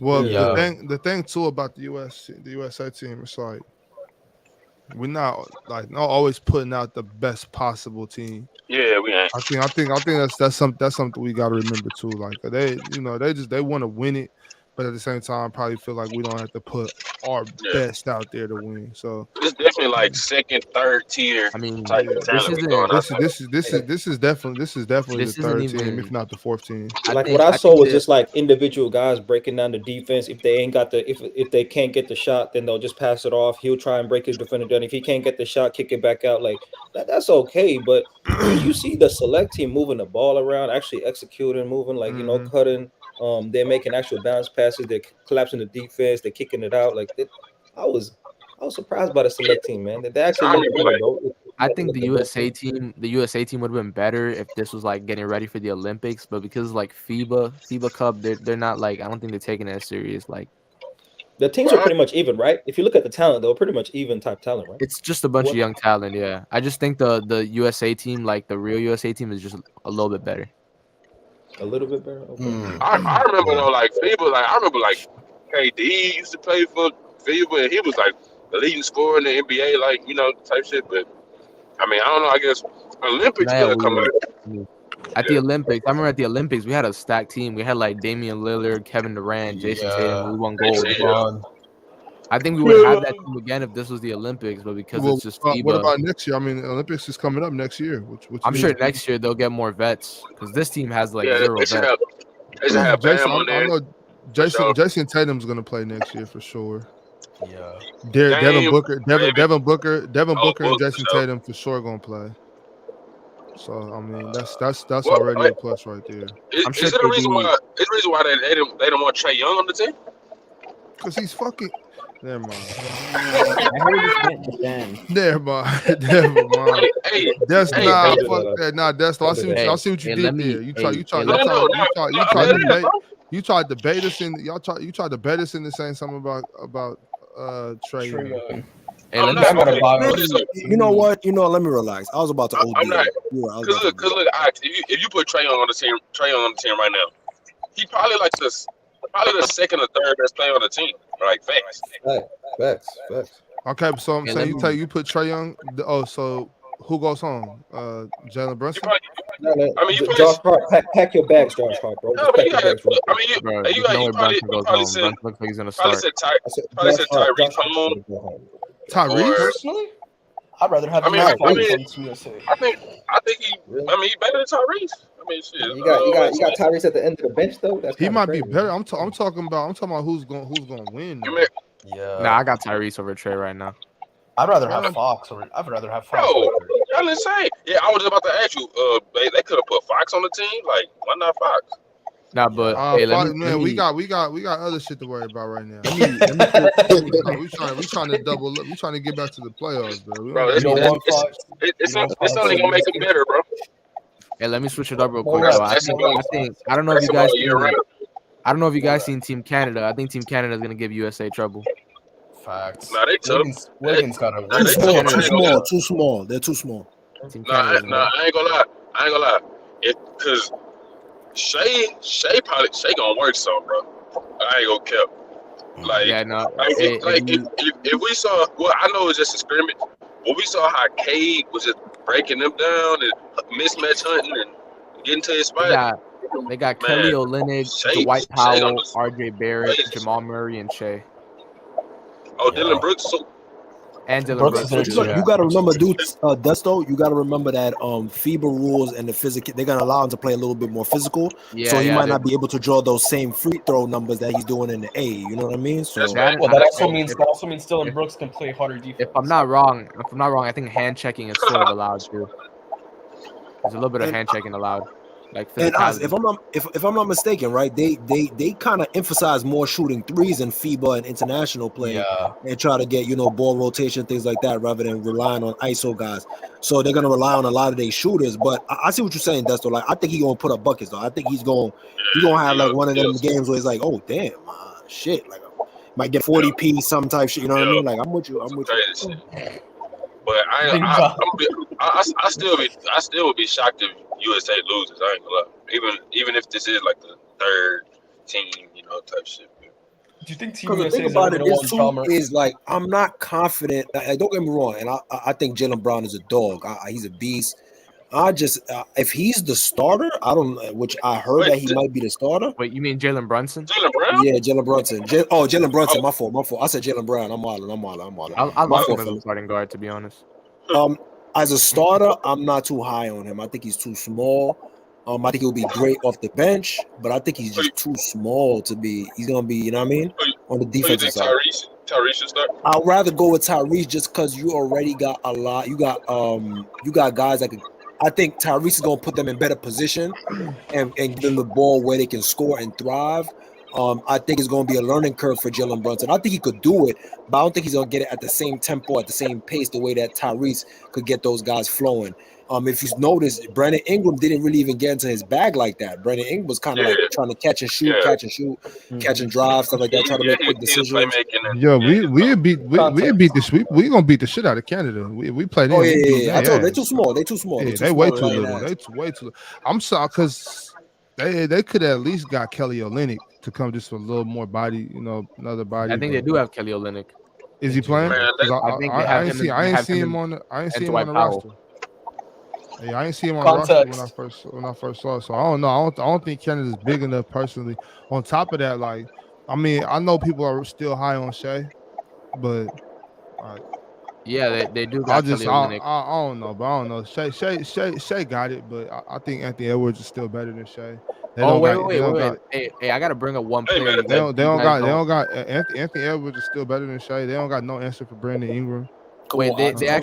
Well, the thing too about the USA team is like we're not always putting out the best possible team. Yeah, we ain't. I think that's something we got to remember too. Like they want to win it, but at the same time, probably feel like we don't have to put our best out there to win. So it's definitely like second, third tier. I mean, type of talent we going out there. This is definitely the third team, if not the fourth team. Like what I saw was just like individual guys breaking down the defense. If they ain't got if they can't get the shot, then they'll just pass it off. He'll try and break his defender down. If he can't get the shot, kick it back out. Like that's okay. But when you see the select team moving the ball around, actually executing, moving, like cutting. They're making actual bounce passes. They're collapsing the defense. They're kicking it out. Like I was surprised by the select team, man. They actually look better, bro. I think the USA team would have been better if this was like getting ready for the Olympics, but because like FIBA Cup, they're not like, I don't think they're taking it as serious. Like the teams are pretty much even, right? If you look at the talent, they're pretty much even type talent, right? It's just a bunch of young talent. Yeah, I just think the USA team, like the real USA team, is just a little bit better. A little bit better. Okay. I remember though, like FIBA, like I remember like KD used to play for FIBA, and he was like the leading scorer in the NBA, like type shit. But I mean, I don't know. I guess Olympics could come out. At the Olympics, I remember at the Olympics we had a stacked team. We had like Damian Lillard, Kevin Durant, Jason Tatum. We won gold. I think we would have that team again if this was the Olympics, but because it's just FIBA. What about next year? I mean, the Olympics is coming up next year. I'm sure next year they'll get more vets because this team has like 0 vets. They should have Bam on there. I know Jason Tatum's gonna play next year for sure. Yeah. Devin Booker, and Jason Tatum for sure gonna play. So I mean, that's already a plus right there. I'm sure. Is it a reason why? Is the reason why they don't want Trae Young on the team? Because he's fucking. Never mind. Never mind. Hey, that's not fuck that. Nah, that's I see what you did there. You tried to bait us in. You tried to bait us into saying something about Trae Young. Hey, I'm let me not. switch Okay, it up. You know what? Let me relax. I was about to OD. I'm not. You were- I was Cause about to look, if you put Trae Young on the team, right now, he probably like probably the second or third best player on the team. Like facts. Facts. Okay, so I'm Hey, saying let me. you put Trae Young. Oh, so who goes home? Jalen He Brunson. probably, No, I mean, he probably. Josh Hart, pack your bags, Josh Hart, bro. No, Just but pack your bags real I quick. mean, Bro, you there's no way probably Brunson goes probably home. said Brunson looks like he's gonna start. I said Tyreek Josh Hart home should go home. Tyrese. or. Personally, I'd rather have I mean, him I on mean, USA. I think he. Really? I mean, he better than Tyrese. I mean, shit. You got Tyrese at the end of the bench though. That's He kind of might crazy. be better. I'm talking about who's going to win though. Yeah. Nah, I got Tyrese over Trey right now. I'd rather Yeah. have Fox or I'd rather have Fox. Bro, y'all insane. Yeah, I was about to ask you. They could have put Fox on the team. Like, why not Fox? Nah, but hey, Fuck, let man, me. we got other shit to worry about right now. Let me we trying to double up. We trying to get back to the playoffs, bro. We Bro, don't got it's only gonna make him better, bro. Hey, let me switch it up real More quick though. reps. I don't know if you guys year round. I don't know if you guys seen Team Canada. I think Team Canada is gonna give USA trouble. Facts. Nah, they tough. Wiggins got a Nah, they tough. Too small. They're too small. Team Nah, Canada. I ain't gonna lie. Cause Shea gonna work some, bro. I ain't gonna care. Like, Yeah, no. If we saw, well, I know it's just a scrimmage, but we saw how Cade was just breaking them down and mismatch hunting and getting to his spot. They got Kelly Olynyk, Shea Dwight gonna Powell, do RJ Barrett, crazy. Jamal Murray, and Shea. Oh, Dylan Brooks. And Dylan Brooks Brooks. is too, there, You got to remember, dude, Desto, you got to remember that FIBA rules and the physical, they're going to allow him to play a little bit more physical. Yeah, so he yeah, might they- not be able to draw those same free throw numbers that he's doing in the A. You know what I mean? So That also means Dylan Brooks can play harder defense. If I'm not wrong, I think hand checking is sort of allowed too. There's a little bit of hand checking allowed. Like and physicality. if I'm not mistaken, right? They kind of emphasize more shooting threes in FIBA and international play, and try to get ball rotation, things like that, rather than relying on ISO guys. So they're gonna rely on a lot of their shooters. But I see what you're saying, Desto. Like I think he's gonna put up buckets though. I think he's gonna have like one of them games where it's like, oh damn, shit, like might get 40p some type shit. You know what I mean? Like I'm with you. But I still would be shocked if USA loses. I ain't gonna lie. Even if this is like the third team, type shit. Do you think Team Because the USA thing is about ever it going is, to want too, Chalmers? is like I'm not confident. Don't get me wrong, and I think Jaylen Brown is a dog. He's a beast. I just if he's the starter, I don't. Which I heard that he might be the starter. Wait, you mean Jalen Brunson? Jalen Brown? Yeah, Jalen Brunson. Jalen Brunson. My fault. I said Jalen Brown. I'm wilding. I like him as a starting guard, to be honest. As a starter, I'm not too high on him. I think he's too small. I think he'll be great off the bench, but I think he's just too small to be. He's gonna be, you know what I mean, on the defensive side. Tyrese should start? I'd rather go with Tyrese just because you already got a lot. You got guys that could. I think Tyrese is gonna put them in better position and give them the ball where they can score and thrive. I think it's going to be a learning curve for Jalen Brunson. I think he could do it, but I don't think he's going to get it at the same tempo, at the same pace, the way that Tyrese could get those guys flowing. If you notice, Brandon Ingram didn't really even get into his bag like that. Brandon Ingram was kind of like trying to catch and shoot, catch and drive, stuff like that, trying to make quick decisions. Yo, we beat the sweep. We gonna beat the shit out of Canada. We played. Oh yeah. I told you, they're too small. Yeah, they way too little. They way too little. I'm sorry because they could have at least got Kelly Olynyk to come just with a little more body, another body. I think they do have Kelly Olynyk. Is he playing? I ain't see him on the roster. Yeah, I ain't see him on the roster when I first saw it. So I don't know. I don't think Canada's big enough personally. On top of that, like, I mean, I know people are still high on Shea, but yeah, they do got Kelly Olynyk. I don't know, but I don't know. Shea got it, but I think Anthony Edwards is still better than Shea. Wait. Hey, I gotta bring up one player. They don't got Anthony Edwards is still better than Shea. They don't got no answer for Brandon Ingram. They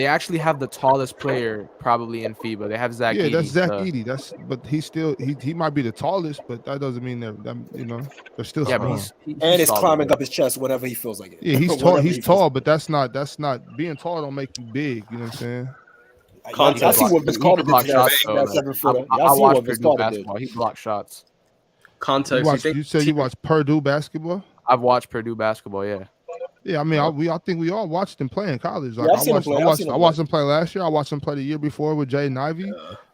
actually have the tallest player probably in FIBA. They have Zach. Yeah, that's Zach Edey. But he's still he might be the tallest, but that doesn't mean they're still small. And it's climbing up his chest whenever he feels like it. Yeah, he's tall. He's tall, but that's not being tall don't make you big. You know what I'm saying? I see what Vince Carter did to that 7 footer. I see what Vince Carter did. He blocked shots. Context. You said you watched Purdue basketball? I've watched Purdue basketball. Yeah. Yeah, I mean, I think we all watched him play in college. Like Yeah, I've seen him play. I I've seen him watched play. him play last year. I watched him play the year before with Jay Ivey.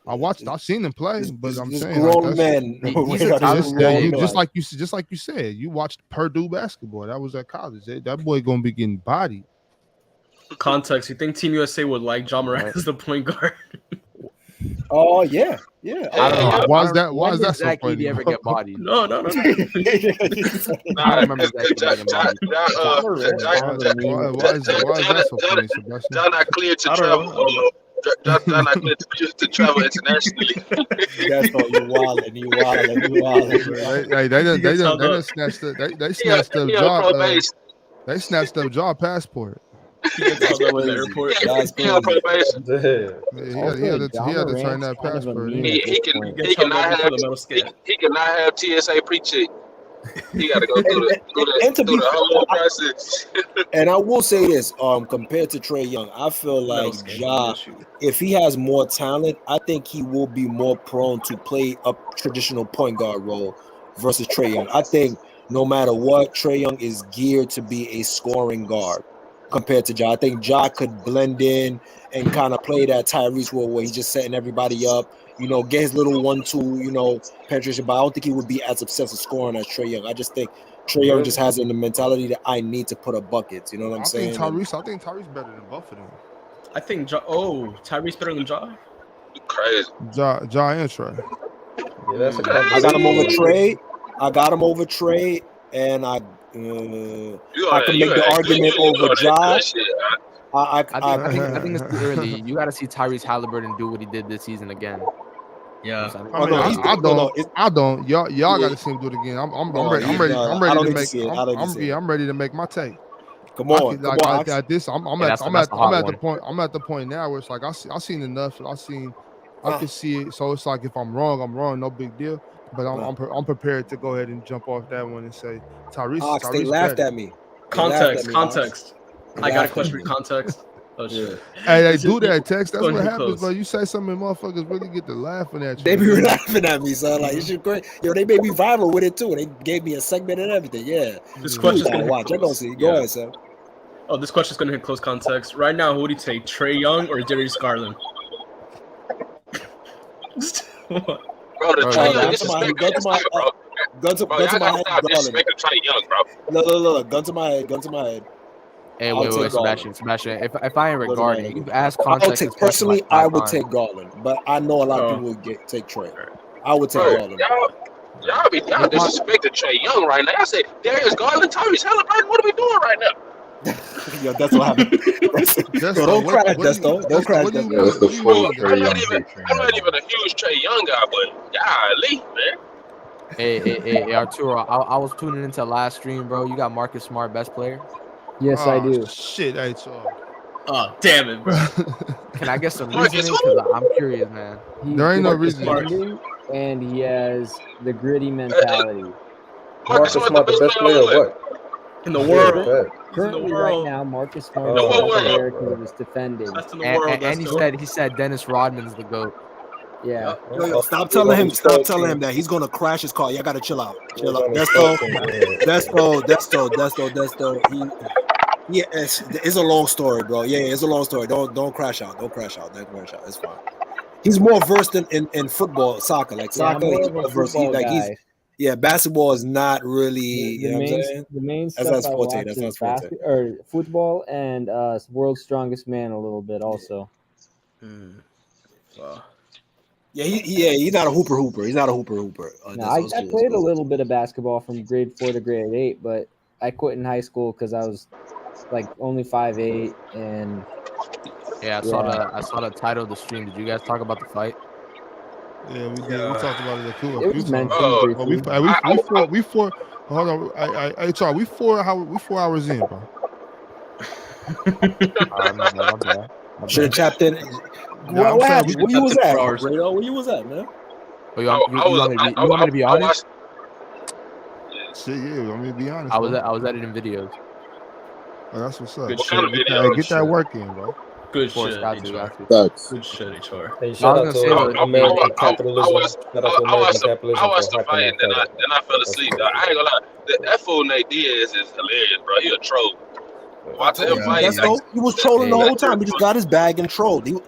I've seen him play, but I'm This saying like grown that's men. He's a talented just like you said, you watched Purdue basketball. That was at college. That boy gonna be getting bodied. Context: you think Team USA would like Ja Morant as the point guard? Oh yeah. I don't know. Why is that? Why is When that did so Zach funny? Edey ever get bodied? No. I don't remember Zach Edey getting bodied. Why is that so funny, Sebastian? John not clear to travel. John not clear to travel internationally. That's all you wildin'. Hey, they done snatched they snatched up Ja passport. That's crazy. He had to turn that passport in. He cannot have TSA pre-check. He got to go through the whole process. And I will say this: compared to Trae Young, I feel like Ja, if he has more talent, I think he will be more prone to play a traditional point guard role versus Trae Young. I think no matter what, Trae Young is geared to be a scoring guard compared to Ja. I think Ja could blend in and kind of play that Tyrese role where he's just setting everybody up, get his little 1-2, penetration. But I don't think he would be as obsessed with scoring as Trae Young. I just think Trae Young just has in the mentality that I need to put up buckets. You know what I'm saying? I think Tyrese better than both of them. I think Tyrese better than Ja. Crazy. Ja and Trae. Yeah, that's I got him over Trae. And I can make the argument over Ja. I think it's too early. You got to see Tyrese Halliburton do what he did this season again. Yeah, I don't. Y'all got to see him do it again. I'm ready to make my take. Come on, at this. I'm at the point now where it's like I seen enough. I can see it. So it's like if I'm wrong, no big deal. But I'm prepared to go ahead and jump off that one and say Tyrese. They laughed at me. Context. I got a question for context. Oh shit. Hey, they do that text. That's what happens, but you say something, motherfuckers really get to laughing at you. They be laughing at me, son. Like, it's great. They made me viral with it too. They gave me a segment and everything. Yeah. This question's gonna watch. I'm gonna see. Go ahead, son. Oh, this question's gonna hit close context. Right now, who would you take, Trae Young or Darius Garland? Bro, the Trae Young disrespect my head, bro. Gun to my head, Garland. Trae Young, bro. Look, gun to my head. Hey, wait, Sebastian. If I ain't regarding, you've asked context. Personally, I would take Garland, but I know a lot of people would take Trae. I would take Garland. Y'all disrespecting Trae Young right now. I say Darius Garland, Tyrese Halliburton. What are we doing right now? Yeah, that's what happened. Don't crash, Desto. Don't crash, Desto. I'm not even a huge Trae Young guy, but golly, man. Hey, Arturo, I was tuning into last stream, bro. You got Marcus Smart, best player? Yes, I do. Shit, oh, damn it, bro. Can I get some reasoning? Because I'm curious, man. There ain't no reason. And he has the gritty mentality. Marcus Smart, the best player or what? In the world. Currently, right now, Marcus Smart is the best player because of his defending. And he said Dennis Rodman's the GOAT. Yeah. Yo, stop telling him that he's gonna crash his car. Y'all gotta chill out. Desto. Yeah, it's a long story, bro. Yeah, it's a long story. Don't crash out. Don't crash out. It's fine. He's more versed in football, soccer. Like soccer, he's more versed. Basketball is not really. The main stuff I watch is football and World's Strongest Man a little bit also. Yeah, he's not a hooper. He's not a hooper. I played a little bit of basketball from grade 4 to grade 8, but I quit in high school because I was like only 5'8", and I saw the title of the stream. Did you guys talk about the fight? Yeah, we did. We talked about it too. It was mentioned briefly. We 4. Hold on. Sorry, we 4 hours in, bro. Should have tapped in. Where you was at, Rado? Where you was at, man? You want me to be honest? Shit, yeah. You want me to be honest? I was editing videos. Oh, that's what's up. Good shit. Get that work in, bro. Good shit. Good shit, HR. Hey, shout out to American capitalism. I watched the fight and then I fell asleep. I ain't gonna lie. That fool Nate Diaz is hilarious, bro. He a troll. Watch him fight. He was trolling the whole time. He just got his bag and trolled. Nate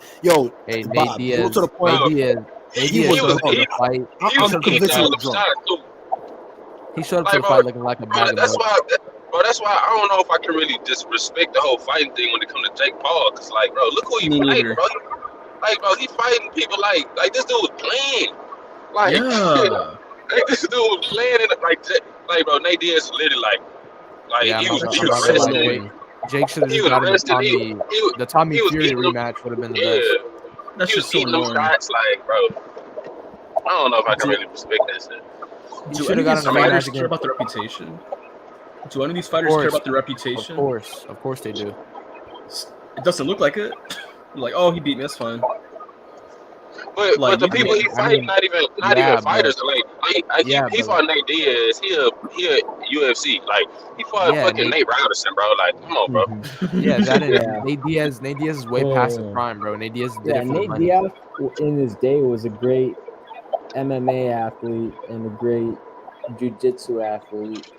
Bob, Diaz, to the point. Nate Diaz showed up to the fight. I'm convinced he was drunk. He showed up to the fight looking like a bag of milk. That's why I don't know if I can really disrespect the whole fighting thing when it comes to Jake Paul. Cause like, bro, look who he fighting, bro. Like, bro, he fighting people like this dude was playing. Like, like this dude was playing in like, bro, Nate Diaz is literally he was arrested. Jake should have just gotten the Tommy Fury rematch would have been the best. That's just so annoying. Shots, like, bro, I don't know if I can really respect that shit. Do any of these fighters care about their reputation? Do any of these fighters care about their reputation? Of course they do. It doesn't look like it. Like, oh, he beat me. That's fine. But the people he fight, not even fighters. He fought Nate Diaz. He a UFC. Like he fought fucking Nate Robinson, bro. Like, come on, bro. Nate Diaz is way past his prime, bro. Nate Diaz did it for Nate money. Diaz in his day was a great MMA athlete and a great jiu-jitsu athlete.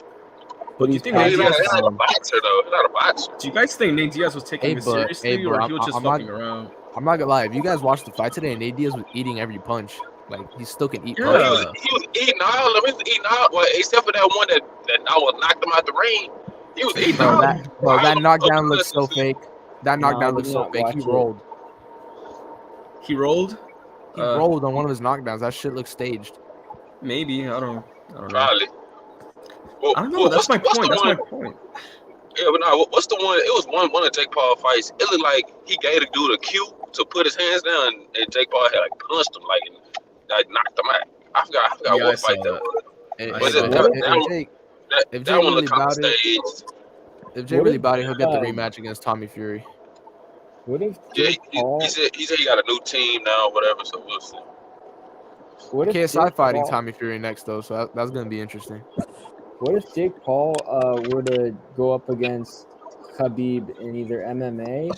But do you think Nate Diaz is not a boxer, though? He's not a boxer. Do you guys think Nate Diaz was taking it seriously, or he was just fucking around? I'm not gonna lie. If you guys watched the fight today, Nate Diaz was eating every punch. Like he still can eat. He was eating all of it. Well, except for that one that I was knocked him out the ring. He was eating all. That knockdown looks so fake. That knockdown looks so fake. He rolled. He rolled. He rolled on one of his knockdowns. That shit looks staged. Maybe I don't know. Probably. Well, I don't know. That's my point. That's my point. Yeah, but no, what's the one? It was one of Jake Paul fights. It looked like he gave the dude a cue to put his hands down, and Jake Paul had punched him, like knocked him out. I forgot what fight that was. If Jay really about it, he'll get the rematch against Tommy Fury. What if he said he got a new team now, or whatever. So we'll see. What if KSI fighting Tommy Fury next though, so that's gonna be interesting. What if Jake Paul were to go up against Khabib in either MMA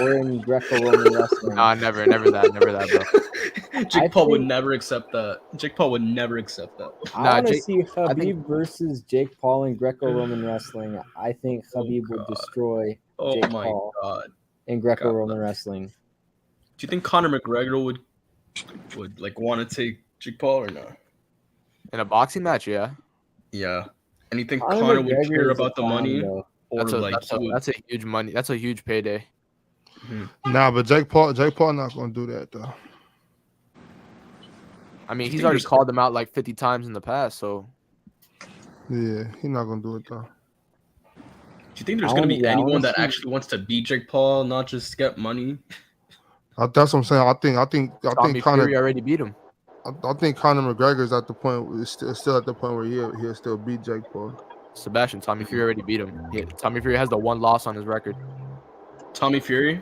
or in Greco-Roman wrestling? Nah, never that, bro. Jake Paul would never accept that. Jake Paul would never accept that. I want to see Khabib versus Jake Paul in Greco-Roman wrestling. I think Khabib would destroy Jake Paul in Greco-Roman wrestling. Do you think Conor McGregor would want to take Jake Paul or no? In a boxing match, yeah. Yeah. And you think Conor would care about the money? That's a huge money. That's a huge payday. Mm-hmm. Nah, but Jake Paul not gonna do that though. I mean, he's already called them out like 50 times in the past, so yeah, he's not gonna do it though. Do you think there's gonna be anyone that actually wants to beat Jake Paul, not just get money? That's what I'm saying. I think Conor Fury already beat him. I think Conor McGregor is at the point. Still at the point where he'll still beat Jake Paul. Sebastian, Tommy Fury already beat him. Yeah, Tommy Fury has the one loss on his record. Tommy Fury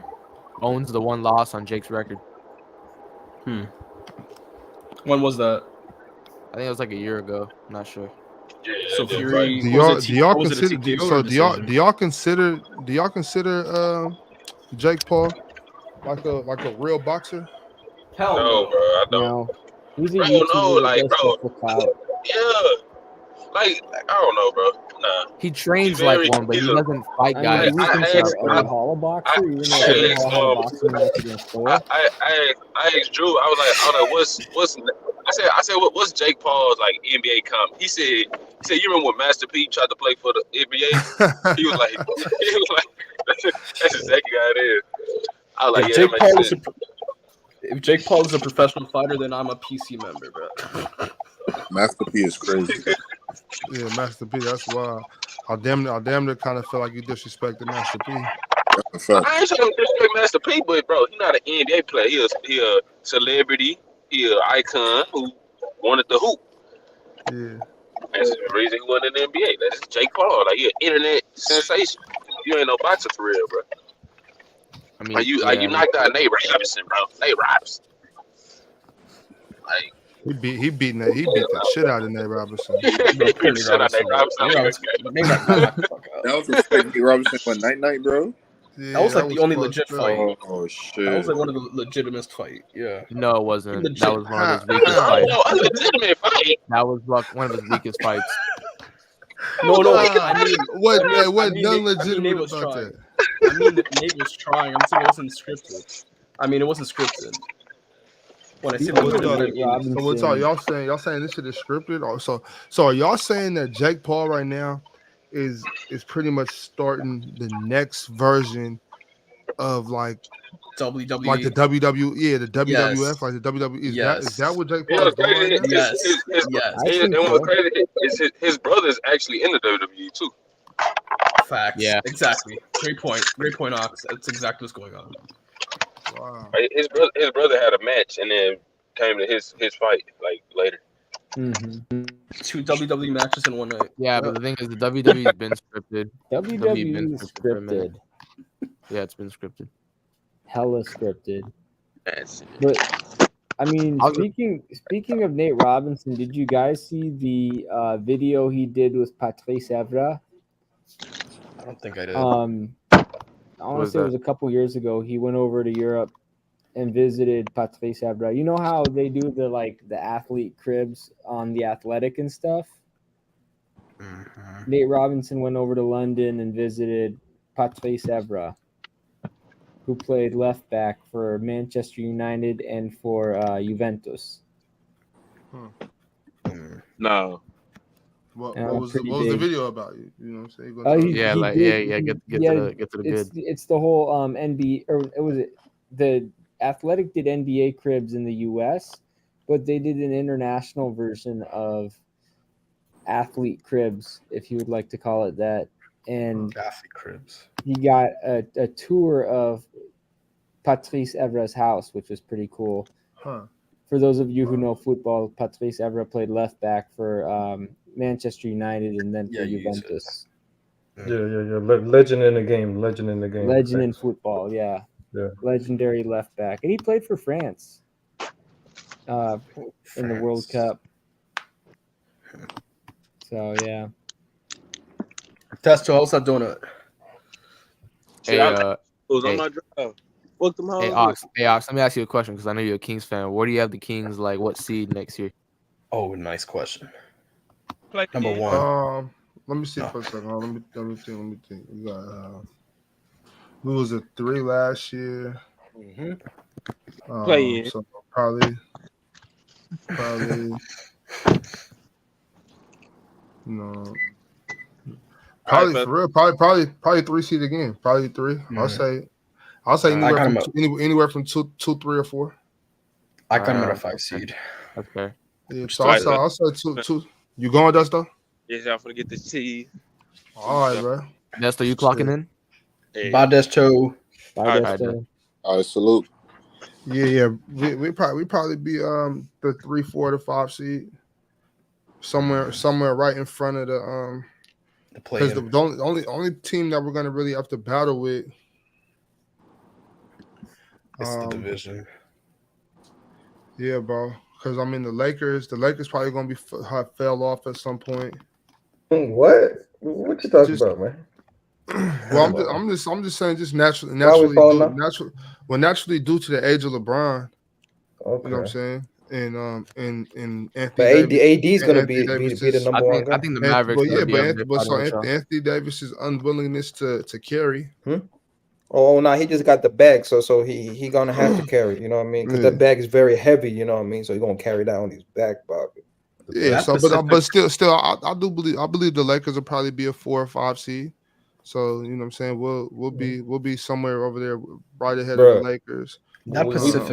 owns the one loss on Jake's record. When was that? I think it was like a year ago. I'm not sure. Yeah, so Fury. Do y'all consider Jake Paul like a real boxer? Hell no, bro. I don't. No. He's a bro, yeah. Like, I don't know, bro. Nah. He trains like one, but he doesn't fight guys. I asked Drew. I was like, what's Jake Paul's like NBA comp? He said, you remember when Master P tried to play for the NBA? he was like, that's exactly how it is. I was like, if Jake Paul is a professional fighter, then I'm a PC member, bro. Master P is crazy. Yeah, Master P. That's wild. I damn near kind of feel like you disrespected Master P. I ain't trying to disrespect Master P, but bro, he's not an NBA player. He a celebrity. He an icon who wanted to hoop. Yeah. That's the reason he won in the NBA. That's Jake Paul. Like, he an internet sensation. You ain't no boxer for real, bro. I mean, you knocked out Nate Robinson, bro. Nate Robinson. Like, he beat the shit out of Nate Robinson. That was a Nate Robinson for night, bro. Yeah, that was like the only legit fight. Oh shit! That was like one of the legitimate fight. Yeah. No, it wasn't. That was one of his weakest fights. No, a legitimate fight. That was like one of his weakest fights. No. What none Nate legitimate was about trying. that. Nate was trying. I'm saying it wasn't scripted. It wasn't scripted. When I say So it wasn't what, scripted, so what's all y'all saying? Y'all saying this shit is scripted? Or so are y'all saying that Jake Paul right now is pretty much starting the next version of like WWE, like the WWE, yeah, the WWF, Yes. like the WWE. Is Yes. that what Jake You Paul know, is doing right now? And what's crazy is his brother's actually in the WWE too. Facts. Yeah. Exactly. Great point, Ox. That's exactly what's going on. Wow. His brother had a match and then came to his fight like later. Mm-hmm. 2 WWE matches in one night. Yeah, but the thing is, the WWE's been scripted. WWE is for a minute. scripted. Yeah, it's been scripted. Hella scripted. That's But I mean, speaking of Nate Robinson, did you guys see the video he did with Patrice Evra? I don't think I did. I want to say it was a couple years ago. He went over to Europe and visited Patrice Evra. You know how they do the athlete cribs on The Athletic and stuff? Mm-hmm. Nate Robinson went over to London and visited Patrice Evra, who played left back for Manchester United and for Juventus. No. What was the video about? You know what I'm saying? Get to the good. It's the whole NBA, or it was the Athletic did NBA cribs in the US, but they did an international version of athlete cribs, if you would like to call it that. And athlete cribs. He got a tour of Patrice Evra's house, which was pretty cool. Huh. For those of you who know football, Patrice Evra played left back for Manchester United and then for Juventus. Yeah. Legend in the game. Legend in football, yeah. Legendary left back. And he played for France in the World Cup. So, yeah. Testo, how's that doing it? Hey, was on my drive. Book them Hey, Ox, let me ask you a question because I know you're a Kings fan. Where do you have the Kings, like, what seed next year? Oh, nice question. Number one. Let me see for a second. Let me think. We got we was a 3 last year. Play it. So probably probably for real, probably 3 seed again. Probably 3. I'll say anywhere from 2, 3, or 4. I got him at a 5 seed. Okay. Yeah, so I'll say 2. You going, Dusto? Yes, y'all finna get this cheese. All right, bro. Dusto, you clocking in? Hey. Bye, Desto. Bye, Desto. All right, salute. Yeah. We probably be the 3, 4 to 5 seed. Somewhere right in front of the because the only team that we're gonna really have to battle with it's the division. Yeah, bro. Because I mean the Lakers probably gonna be fell off at some point. What you talking about, man? Well, I'm just saying, just naturally due to the age of LeBron. Okay. You know what I'm saying? And Anthony but AD is going to be the number one guy. I think the Mavericks. Anthony Davis's unwillingness to carry. Oh no, he just got the bag, so he gonna have to carry. You know what I mean? Because the bag is very heavy. You know what I mean? So he's gonna carry that on his back, Bobby. Yeah. So, but still, I believe the Lakers will probably be a 4 or 5 seed. So you know what I'm saying? We'll be somewhere over there right ahead of the Lakers. We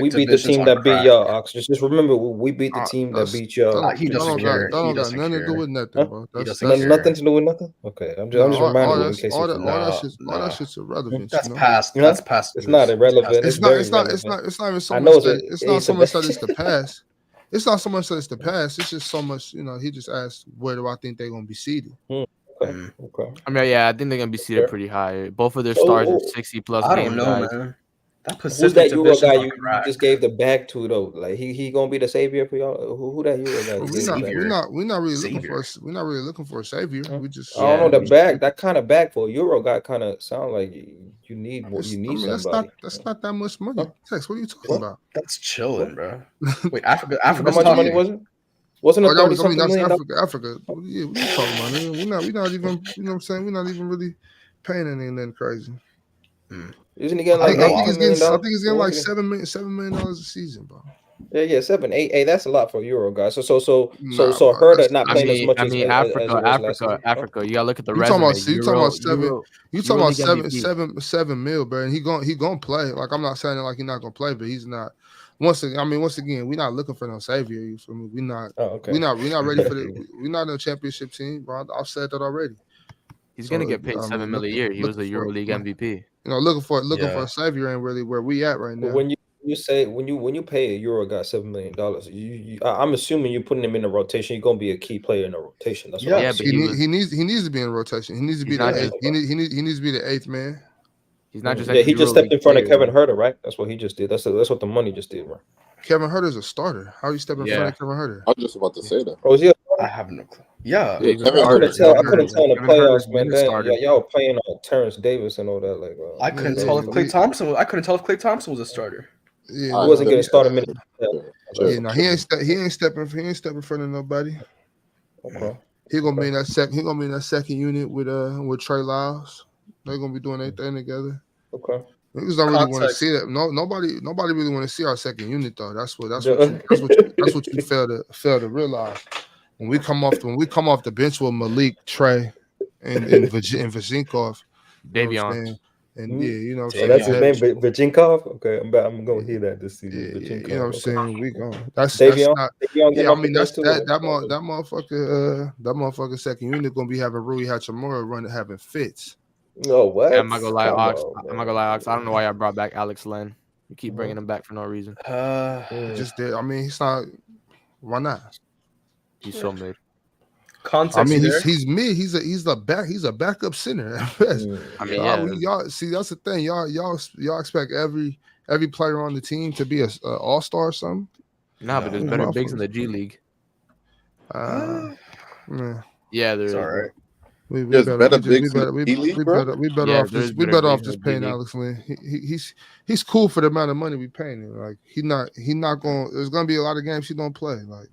beat the team that beat y'all, Ox. Just remember, we beat the team that beat y'all. He doesn't care. That don't got nothing to do with nothing, bro. That's nothing to do with nothing. Okay, I'm just reminding you in case you forgot. All that shit's irrelevant. That's past. That's past. It's not irrelevant. It's not even so much that it's not so much that it's the past. It's not so much that it's the past. It's just so much. He just asked, where do I think they're gonna be seated? Okay. I mean, yeah, I think they're gonna be seated pretty high. Both of their stars are 60+ I game don't know, guys. man. Who's that Euro guy you just gave the bag to though? Like he gonna be the savior for y'all? Who that Euro guy? We're not really looking for a savior. We just I don't know the bag. That kind of bag for a Euro guy kind of sound like you need somebody. That's not that much money. Tex, what are you talking about? That's chilling, bro. Wait, Africa's how much money was it? Wasn't it that was, 30-something that's million? Africa. Yeah, what you talking about? We're not even, you know what I'm saying? We're not even really paying anything crazy. Isn't he getting I like think $8-10 million? I think he's getting like What's he $7 million a season, bro. Yeah, 7, 8. Hey, that's a lot for a Euro guy. So Nah, Herder not playing as much as Africa, it was last season. Africa. You gotta look at the You talking resume. about? You talking about seven? Euro, You talking Euro about League MVP. seven mil, bro? And he gonna play. Like I'm not saying like he's not gonna play, but he's not. Once again, we're not looking for no savior. You feel me? We're not. We're not ready for the. We're not in a championship team, bro. I've said that already. He's gonna get paid $7 million a year. He was a Euro League MVP. You know, looking for a savior ain't really where we at right now. When you pay a Euro guy $7 million, I'm assuming you're putting him in the rotation. You're gonna be a key player in the rotation. That's what I'm saying. He needs to be in rotation. He needs to be the eighth. He needs to be the eighth man. He's not just he just stepped in front of Kevin Herder, right? That's what he just did. That's what the money just did, right? Kevin Herter's a starter. How you step in front of Kevin Herter? I was just about to say that. Oh, is he? I have no clue. Yeah, I couldn't tell in the playoffs, man. Y'all were playing Terrence Davis and all that. Like, I couldn't tell if Klay Thompson was a starter. Yeah, he wasn't getting started minutes. Yeah, no, he ain't stepping in front of nobody. Okay. He gonna be in that second. He gonna be in that second unit with Trey Lyles. They're gonna be doing their thing together. Okay. Niggas don't really want to see that. Nobody really want to see our second unit though. That's what you fail to realize. When we come off the bench with Malik, Trey, and Vajinkov, Davion. and yeah, you know what I'm saying? That's his name, Vajinkov? Okay, I'm gonna hear that this season. Yeah, you know what I'm saying? We going. That's Davion. not. Davion Yeah, I mean that motherfucker second unit gonna be having Rui Hachimura having fits. No, what? Yeah, I'm not gonna lie, Ox. I don't know why y'all brought back Alex Len. You keep bringing him back for no reason. Just did. I mean, he's not. Why not? He's so mid. I mean, he's mid. He's a backup center at best. I mean, y'all see that's the thing. Y'all expect every player on the team to be a all-star or something. Nah, but there's better bigs in the G League. Yeah, there's all right. We better off just paying Alex Lynn. He's cool for the amount of money we paying him. Like he not going. There's gonna be a lot of games he don't play. Like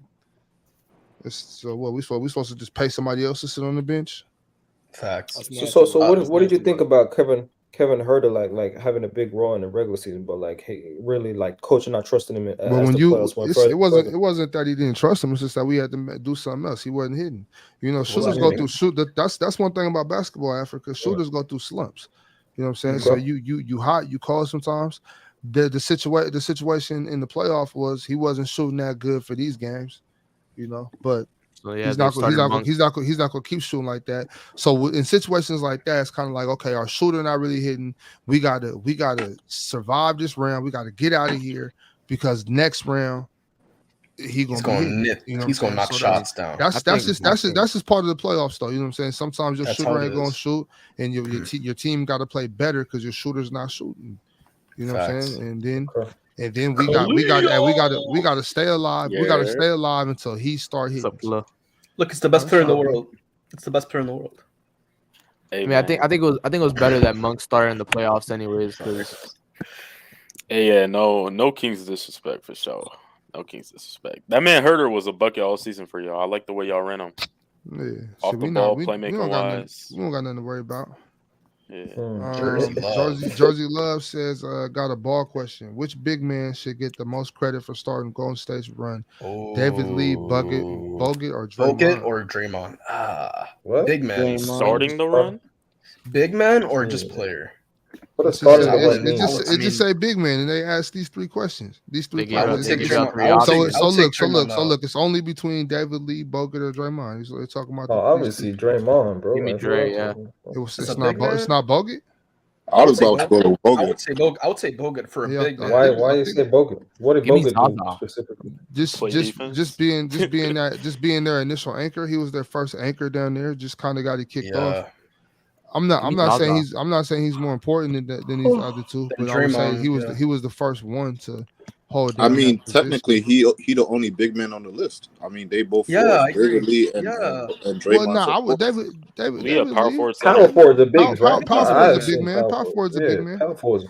so what we supposed to just pay somebody else to sit on the bench? Facts. So what did you think about Kevin Herter like having a big role in the regular season, but like really like coaching not trusting him? But when it wasn't that he didn't trust him. It's just that we had to do something else. He wasn't hitting. You know, shooters go through That's one thing about basketball, Africa. Shooters go through slumps. You know what I'm saying? So you hot, you cold sometimes. The situation in the playoff was he wasn't shooting that good for these games. You know, but. So he's not going to keep shooting like that. So in situations like that, it's kind of like, okay, our shooter not really hitting. We gotta survive this round. We got to get out of here because next round he's going to knock shots down. That's just part of the playoffs, though. You know what I'm saying? Sometimes your shooter ain't going to shoot, and your team got to play better because your shooter's not shooting. You know what I'm saying? And then we got to stay alive. Yeah. We got to stay alive until he start hitting. Look, it's the best player in the world. It's the best player in the world. I mean, I think it was better that Monk started in the playoffs, anyways. Because no Kings disrespect for sure. No Kings disrespect. That man Herter was a bucket all season for y'all. I like the way y'all ran him. Yeah, off the ball, playmaker wise. We don't got nothing to worry about. Yeah. Jersey Love says, got a ball question. Which big man should get the most credit for starting Golden State's run? David Lee, Bogut, or Draymond? What? Big man. Starting the run? Big man or just player? It just say big man, and they ask these three questions. These three questions. So look, it's only between David Lee, Bogut, or Draymond. So they're talking about. Obviously Draymond, bro. Give me Dre, yeah. It's not Bogut. I was about to go to Bogut. I would say Bogut for a big man. Why you say Bogut? What did Bogut do specifically? Just being their initial anchor. He was their first anchor down there. Just kind of got it kicked off. I'm not saying he's more important than these other two, but I would say he was the first one to hold. I mean, technically, he the only big man on the list. I mean, they both David Lee and Draymond. Well, I would David power forward. Power forward the bigs, right? Power forward the big man. Power forward's a big man.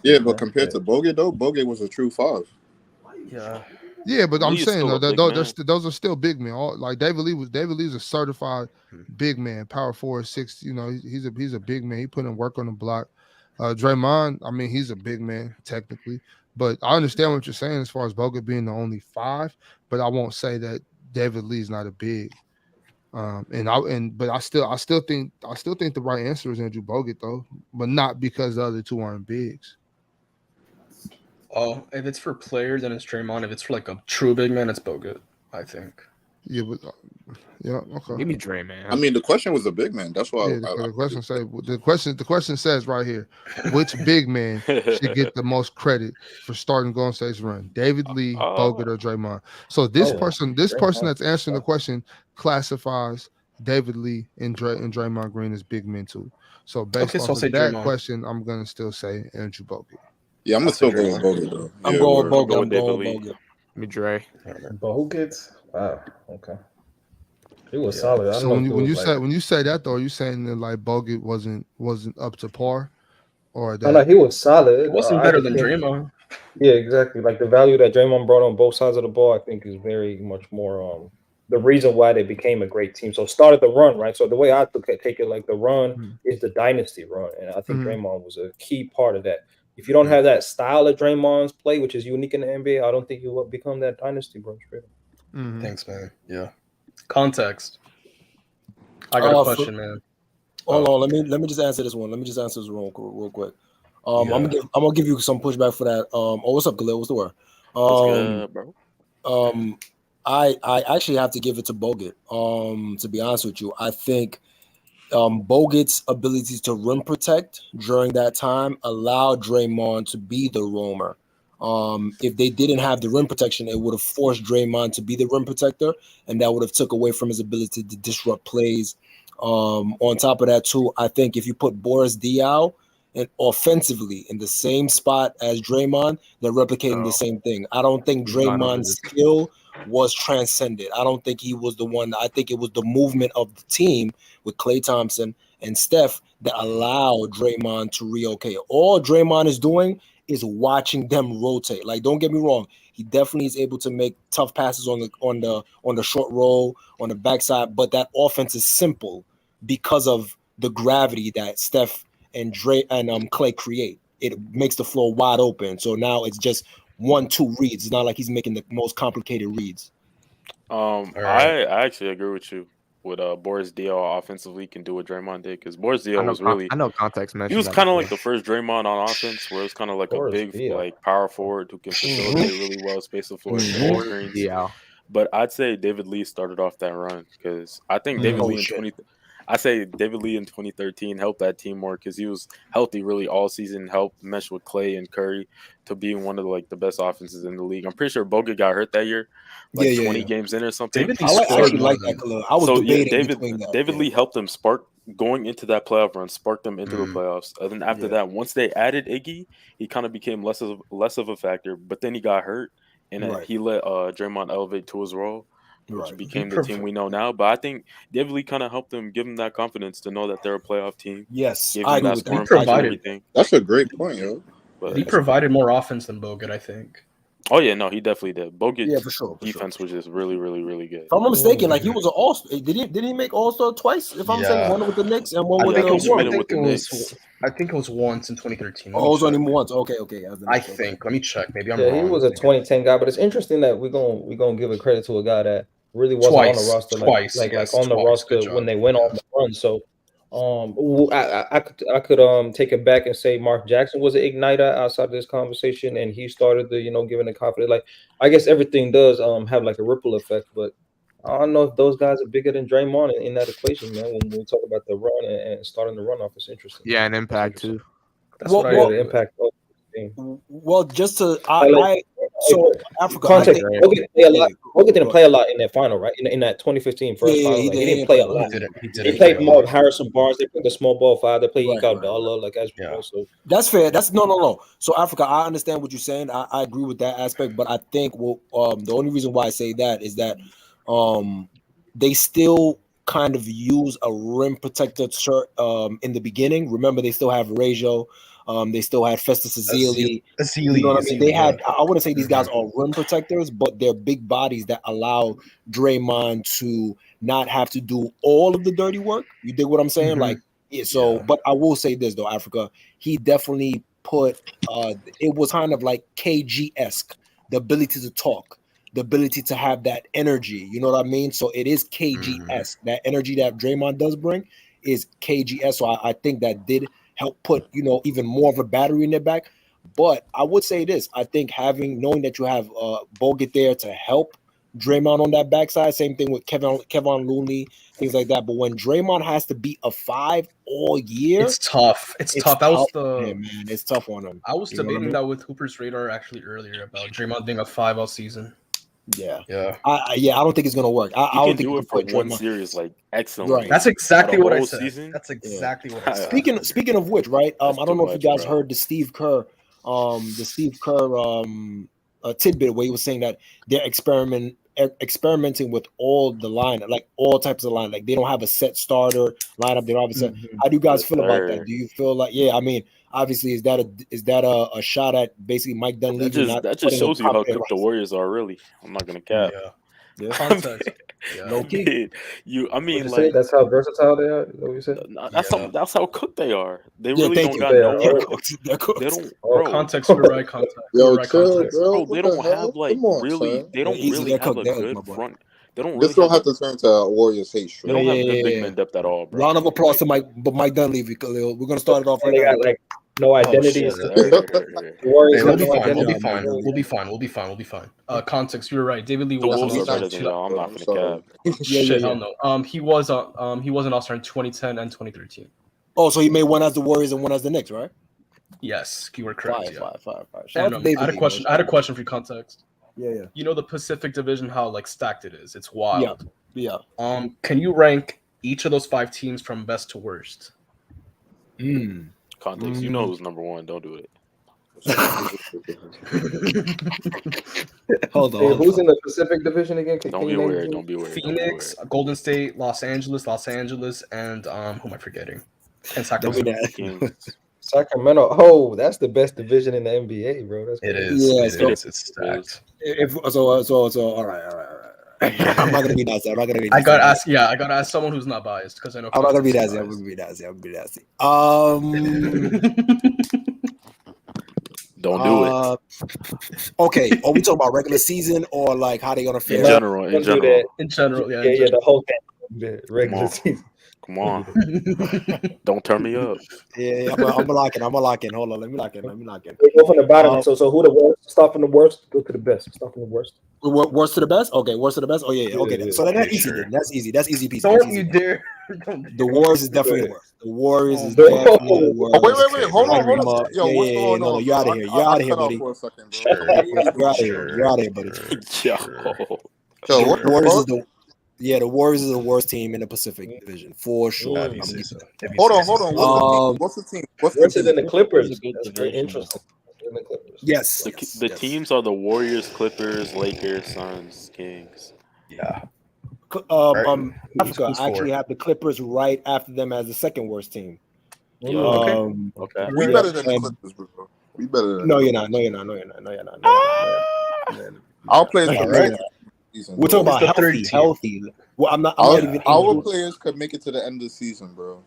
Yeah, but compared to Bogut though, Bogut was a true five. Yeah. Yeah, but I'm Lee is saying still though a that big man. those are still big men. Like David Lee's a certified big man, power forward, 6. You know, he's a big man. He put in work on the block. Draymond, I mean, he's a big man technically, but I understand what you're saying as far as Bogut being the only 5. But I won't say that David Lee's not a big. But I still think the right answer is Andrew Bogut though, but not because the other 2 aren't bigs. Oh, if it's for players, then it's Draymond. If it's for like a true big man, it's Bogut, I think. Yeah, but yeah, okay. Give me Dre, man. I mean, the question was a big man. That's why. Yeah, the question says right here, which big man should get the most credit for starting Golden State's run? David Lee, Bogut, or Draymond? So this person that's answering the question classifies David Lee and Draymond Green as big men too. So based off of that question, I'm gonna still say Andrew Bogut. Yeah, I'm gonna still go with Bogut though. I'm going with Bogut. I'm going with Bogut. Me Dre. Bogut. Wow. Okay. He was solid. I So know when you say that though, are you saying that like Bogut wasn't up to par, or that? No, he was solid. It wasn't better than Draymond. Yeah, exactly. Like the value that Draymond brought on both sides of the ball, I think is very much more the reason why they became a great team. So started the run, right? So the way I take it, like the run is the dynasty run, and I think Draymond was a key part of that. If you don't have that style of Draymond's play, which is unique in the NBA, I don't think you will become that dynasty, bro. Straight up. Thanks, man. Yeah. Context. I got a question, man. Hold on, let me just answer this one. Let me just answer this real quick. I'm gonna give you some pushback for that. What's up, Khalil? What's the word? What's good, bro? I actually have to give it to Bogut. To be honest with you, I think Bogut's ability to rim protect during that time allowed Draymond to be the roamer. If they didn't have the rim protection, it would have forced Draymond to be the rim protector, and that would have took away from his ability to disrupt plays. On top of that, too, I think if you put Boris Diaw and offensively in the same spot as Draymond, they're replicating the same thing. I don't think Draymond's skill was transcended. I don't think he was the one. I think it was the movement of the team with Klay Thompson and Steph that allowed Draymond to re-okay. All Draymond is doing is watching them rotate. Like, don't get me wrong, he definitely is able to make tough passes on the short roll, on the backside, but that offense is simple because of the gravity that Steph and Klay create. It makes the floor wide open. So now it's just 1-2 reads. It's not like he's making the most complicated reads. I actually agree with you. What Boris Diaw offensively can do what Draymond did, because Boris Diaw was really. I know context. He was kind of like the first Draymond on offense, where it was kind of like Boris a big Diaw. like power forward who can facilitate really well, space the floor, screens. Yeah. But I'd say David Lee started off that run, because I think David Lee in 2013 helped that team more, because he was healthy really all season, helped mesh with Klay and Curry to being one of the best offenses in the league. I'm pretty sure Bogut got hurt that year, 20 games in or something. I actually like that color. I was debating between that. David Lee helped them spark going into that playoff run, sparked them into the playoffs. And then after that, once they added Iggy, he kind of became less of a factor. But then he got hurt, and he let Draymond elevate to his role, which became the team we know now. But I think David Lee kind of helped them, give them that confidence to know that they're a playoff team. Yes, gave I them agree that with scoring that. and everything. That's a great point, yo. But He provided more offense than Bogut, I think. oh yeah, no, he definitely did. Bogut's for sure. defense was just really, really, really good. If I'm not mistaken, like he was an all-star. Did he make all-star twice? If I'm mistaken, one with the Knicks and one with the Warriors. I think it was once in 2013. Oh, it was only once. Okay. I think. Let me check. Maybe I'm Yeah, wrong. he was a 2010 guy, but it's interesting that we're gonna give a credit to a guy that really wasn't on the roster, like on the roster when they went on the run. So, I could take it back and say Mark Jackson was an igniter outside of this conversation, and he started the giving the confidence. Like, I guess everything does have like a ripple effect, but I don't know if those guys are bigger than Draymond in that equation, man. When we talk about the run and starting the run off, it's interesting. Yeah, and impact too. That's what I got. The impact. Well, just to Africa. Context. Bogut didn't play a lot in that final, right? In that 2015 first final, he didn't play a lot. He played more of Harrison Barnes. They played the small ball five. They played Iguodala, like as well. So that's fair. That's no. So Africa, I understand what you're saying. I agree with that aspect, but I think the only reason why I say that is that they still kind of use a rim protector shirt in the beginning. Remember, they still have Rajo. They still had Festus Ezeli. You know what I mean? They had. I wouldn't say these guys are rim protectors, but they're big bodies that allow Draymond to not have to do all of the dirty work. You dig what I'm saying? Like, yeah. So, but I will say this though, Africa. He definitely put. It was kind of like KG-esque, the ability to talk, the ability to have that energy. You know what I mean? So it is KG-esque. That energy that Draymond does bring is KG-esque. So I think that did help put, even more of a battery in their back. But I would say this: I think knowing that you have Bogut there to help Draymond on that backside. Same thing with Kevon Looney, things like that. But when Draymond has to be a 5 all year, it's tough. It's tough. That was man. It's tough on him. I was debating that with Hooper's Radar actually earlier about Draymond being a 5 all season. Yeah. I don't think it's gonna work. I don't think do it for one series like excellent. Right. That's exactly what I said. Season? That's exactly what I said. Speaking of which, right? I don't know if you guys bro. heard the Steve Kerr tidbit where he was saying that they're experimenting with all the lineup, like all types of line. Like they don't have a set starter lineup. They don't have a set. How do you guys feel about that? Do you feel like, I mean, obviously, is that a shot at basically Mike Dunleavy? That just shows you how cooked the Warriors are. Really, I'm not gonna cap. Yeah. Context. No key. I mean, say that's how versatile they are. Is that what you said? That's how cooked they are. They really don't got They're cooked. They don't. Bro, context. You're right. Context. Yo, right, chill, context. bro. They don't have like really. They don't really have a good front. They don't really. This don't have to turn to Warriors hate streak. They don't have good big man depth at all, bro. Round of applause to Mike Dunleavy, Khalil. We're gonna start it off right They now. got like no identity. We'll be fine. We'll be fine. Context. You're right. David Lee The was Wolves an are All-Star better than y'all. I'm not gonna cap. Shit, hell no. He was an All-Star in 2010 and 2013. Oh, so he made one as the Warriors and one as the Knicks, right? Yes, you were correct. Fire. And, I had a question. I had a question for you, context. Yeah. You know the Pacific Division, how like stacked it is. It's wild. Yeah. Can you rank each of those 5 teams from best to worst? Context. You know who's number 1. Don't do it. Hold on. Who's in the Pacific Division again? Don't be weird. Phoenix, Golden State, Los Angeles, and who am I forgetting? And Sacramento. Sacramento. Oh, that's the best division in the NBA, bro. That's it is. Yeah, It's stacked. So all right. I'm not gonna be nasty. I gotta ask someone who's not biased because I know I'm not gonna be nasty. I'm gonna be nasty. Don't do it. Okay. Are we talking about regular season or like how they gonna feel? In general, yeah. The whole thing. Regular season. Come on. Don't turn me up. Yeah, I'm gonna lock in. Hold on, let me lock in. We go from the bottom. So who the worst? Start from the worst. Go to the best. Start from the worst. Worst to the best. Okay, worst to the best. Oh yeah. Okay, so that's easy. Then. That's easy. That's easy piece. Don't you dare. The Warriors is definitely worse. The Warriors is definitely worse. Wait. Hold on. Yo, what's going on? No, you're out of here. You're out of here, buddy. For a second, bro. You're out of here, buddy. Yo, what the Warriors fuck? the Warriors is the worst team in the Pacific Division for sure. Hold on. What's the team? What's the team? In the Clippers? That's very interesting. In the Clippers. Yes. The teams are the Warriors, Clippers, Lakers, Suns, Kings. Yeah. Africa actually have the Clippers right after them as the second worst team. Okay. We better than the Clippers, bro. We better than. No, you're not. Our players All can right. make it. Season, We're talking about healthy. Well, I'm not even. Our players could make it to the end of the season, bro.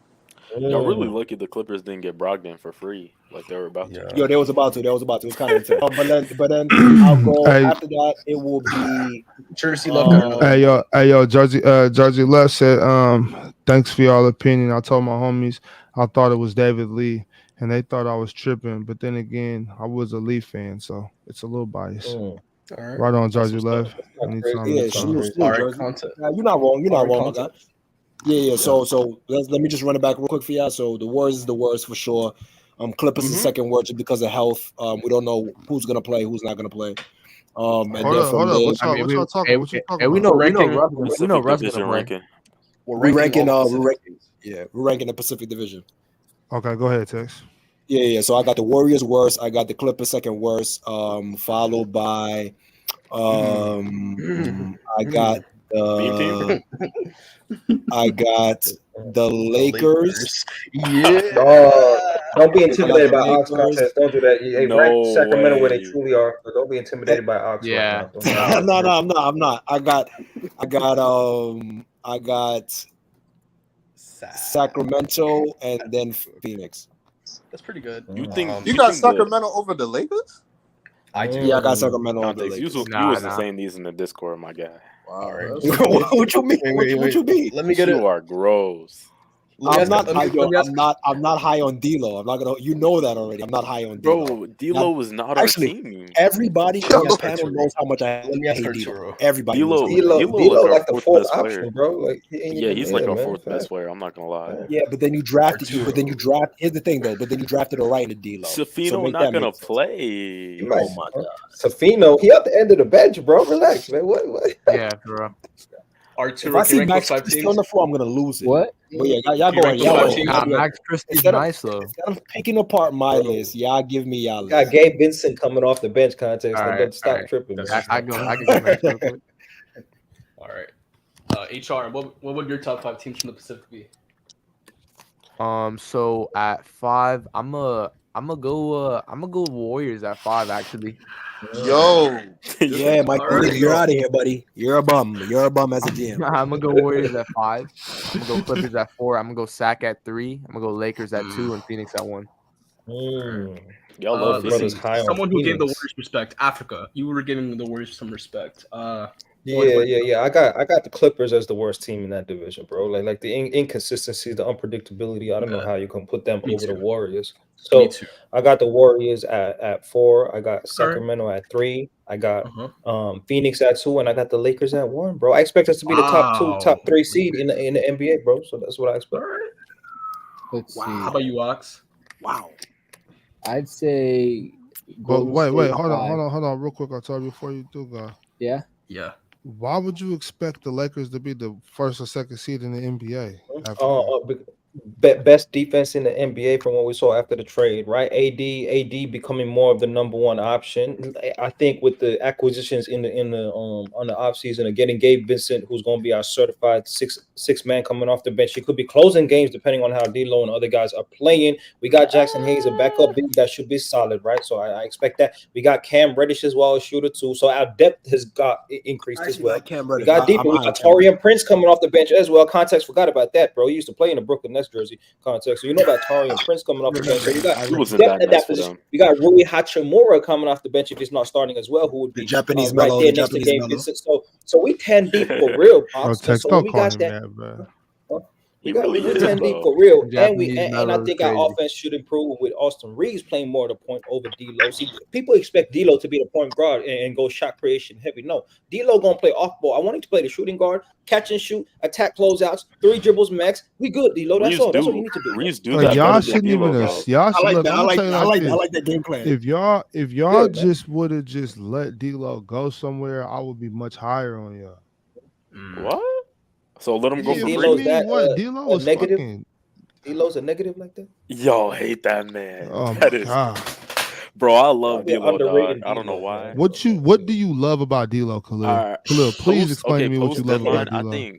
Y'all really lucky the Clippers didn't get Brogdon for free like they were about to. Yo, they was about to. It was kind of intense. But then I'll go after that. It will be Jersey Love. Hey yo, Jersey Love said, thanks for y'all opinion. I told my homies I thought it was David Lee, and they thought I was tripping. But then again, I was a Lee fan, so it's a little biased. Right on, Jersey Love. All right, content. You're not wrong. You're not wrong, my guy. Yeah. So let me just run it back real quick for y'all. So the Warriors is the worst for sure. Clippers is second worst just because of health. We don't know who's gonna play, who's not gonna play. Hold on. What y'all talking about? We know Russ gonna play. We're ranking the Pacific Division. Okay, go ahead, Tex. Yeah. So I got the Warriors worst. I got the Clippers second worst. Followed by I got the Lakers. Yeah. Don't be I got intimidated the by Ox Lakers. contest. Don't do that. Hey, No rank Sacramento where they way. truly are, but don't be intimidated by Ox right Yeah. now. Don't do that. No, I'm not. I got Sacramento and then Phoenix. That's pretty good. You think You got think the Sacramento over the Lakers? I do. Yeah, I got Sacramento over the context? You Lakers. wasn't saying these in the Discord, my guy. Wow. What you mean? What you mean? Let me get it. You are gross. I'm not high on D'Lo. I'm not gonna. You know that already. I'm not high on D'Lo. Bro, D'Lo was not our team. Everybody on the panel knows how much I hate D'Lo. Everybody knows D'Lo D'Lo like the fourth best option, player. bro. Like he ain't Yeah, even he's there, like our man. fourth best player. I'm not gonna lie. Yeah, but then you drafted. Here's the thing, though. But then you drafted a right to D'Lo. Safino not gonna play. Oh my god, Safino, he at the end of the bench, bro. Relax, man. What? Yeah, bro. Arturo, If I see Max Christie on the floor, I'm gonna lose it. What? But yeah, y'all go on. Nah, Max Christie's nice though. Instead of picking apart my list, y'all give me y'all list. Got Gabe Vincent coming off the bench contest. All Like, right, stop all right. tripping. Man. I can go Max real quick. All right. HR, what would your top 5 teams from the Pacific be? So at 5, I'm gonna go Warriors at 5 actually. Yo. Yeah, Mike, you're out of here, buddy. You're a bum. You're a bum as a GM. I'm gonna go Warriors at 5. I'm gonna go Clippers at 4. I'm gonna go Sac at 3. I'm gonna go Lakers at 2 and Phoenix at 1. Y'all love Listen, Phoenix. someone who gave the Warriors respect. Africa, you were giving the Warriors some respect. Yeah. I got the Clippers as the worst team in that division, bro. Like the inconsistency, the unpredictability. I don't know how you can put them over the Warriors. So I got the Warriors at 4. I got Sacramento at 3. I got Phoenix at 2, and I got the Lakers at 1, bro. I expect us to be the top 3 seed in the NBA, bro. So that's what I expect. Let's see. How about you, Ox? Wow. I'd say. But wait, hold Golden on, real quick. I'll tell you before you do go. Yeah. Yeah. Why would you expect the Lakers to be the first or second seed in the NBA? Best defense in the NBA from what we saw after the trade, right? AD becoming more of the number 1 option. I think with the acquisitions in the on the offseason of getting Gabe Vincent, who's going to be our certified six man coming off the bench. He could be closing games depending on how D'Lo and other guys are playing. We got Jackson Hayes, a backup big that should be solid, right? So I expect that. We got Cam Reddish as well as shooter too. So our depth has got increased as well. We got deeper. We got Taurean Prince coming off the bench as well. Context forgot about that, bro. He used to play in the Brooklyn Nets jersey. Context. So you know about Taurean Prince coming off the bench. So you got depth at that position. We got Rui Hachimura coming off the bench if he's not starting as well, who would be Japanese right mellow, there next to Gabe Vincent. So we 10 deep for real, Pops. So when we got that, bro. we got really is, 10 deep though. for real, Japanese and I mellow think is our crazy. offense should improve with Austin Reeves playing more of the point over D'Lo. See, people expect D'Lo to be the point guard and go shot creation heavy. No, D'Lo gonna play off ball. I want him to play the shooting guard, catch and shoot, attack closeouts, 3 dribbles max. We good, D'Lo. That's all. That's what you need to do. Reeves do Like, that y'all better than shouldn't D'Lo, even. though. Y'all should I like let. that. Let me tell you like I this. like that game plan. If y'all Yeah, just would have just let D'Lo go somewhere, I would be much higher on y'all. What? So let him go Yeah, for D'Lo's free? that D'Lo a was negative. fucking. D'Lo's a negative like that. Yo, hate that man. Oh That my is, god. bro. I love Y'all D'Lo, dog. underrated I don't know D'Lo, why. man. What do you love about D'Lo, Khalil? Alright. Khalil, please explain to me what Post you love about deadline, D'Lo.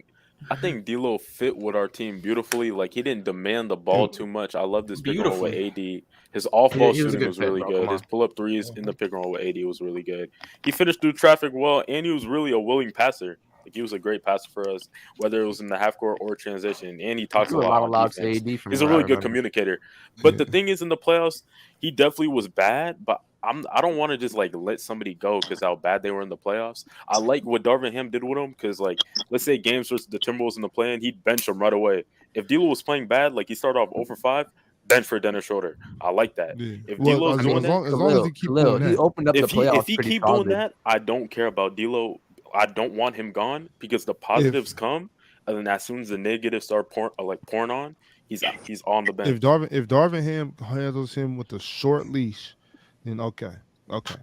I think D'Lo fit with our team beautifully. Like, he didn't demand the ball too much. I love this pick and roll with AD. His off-ball He was a shooting good was fit, really bro. good. Come His on. pull-up threes in the pick and roll with AD was really good. He finished through traffic well, and he was really a willing passer. Like, he was a great passer for us, whether it was in the half court or transition. And he talks a threw a lot lot on of lobs to defense. AD from He's a what I really good remember. communicator. But the thing is, in the playoffs, he definitely was bad. But I don't want to just like let somebody go because how bad they were in the playoffs. I like what Darvin Ham did with him because, like, let's say games versus the Timberwolves in the play-in, he'd bench him right away. If D'Lo was playing bad, like he started off 0 for 5, bench for Dennis Schroeder. I like that. Yeah. If Well, D'Lo's as doing that, long as he keep doing he that. opened up the if playoffs he pretty keep solid. doing that, I don't care about D'Lo. I don't want him gone because the positives come, and then as soon as the negatives start pouring on, he's on the bench. If Darvin Ham handles him with a short leash, then okay.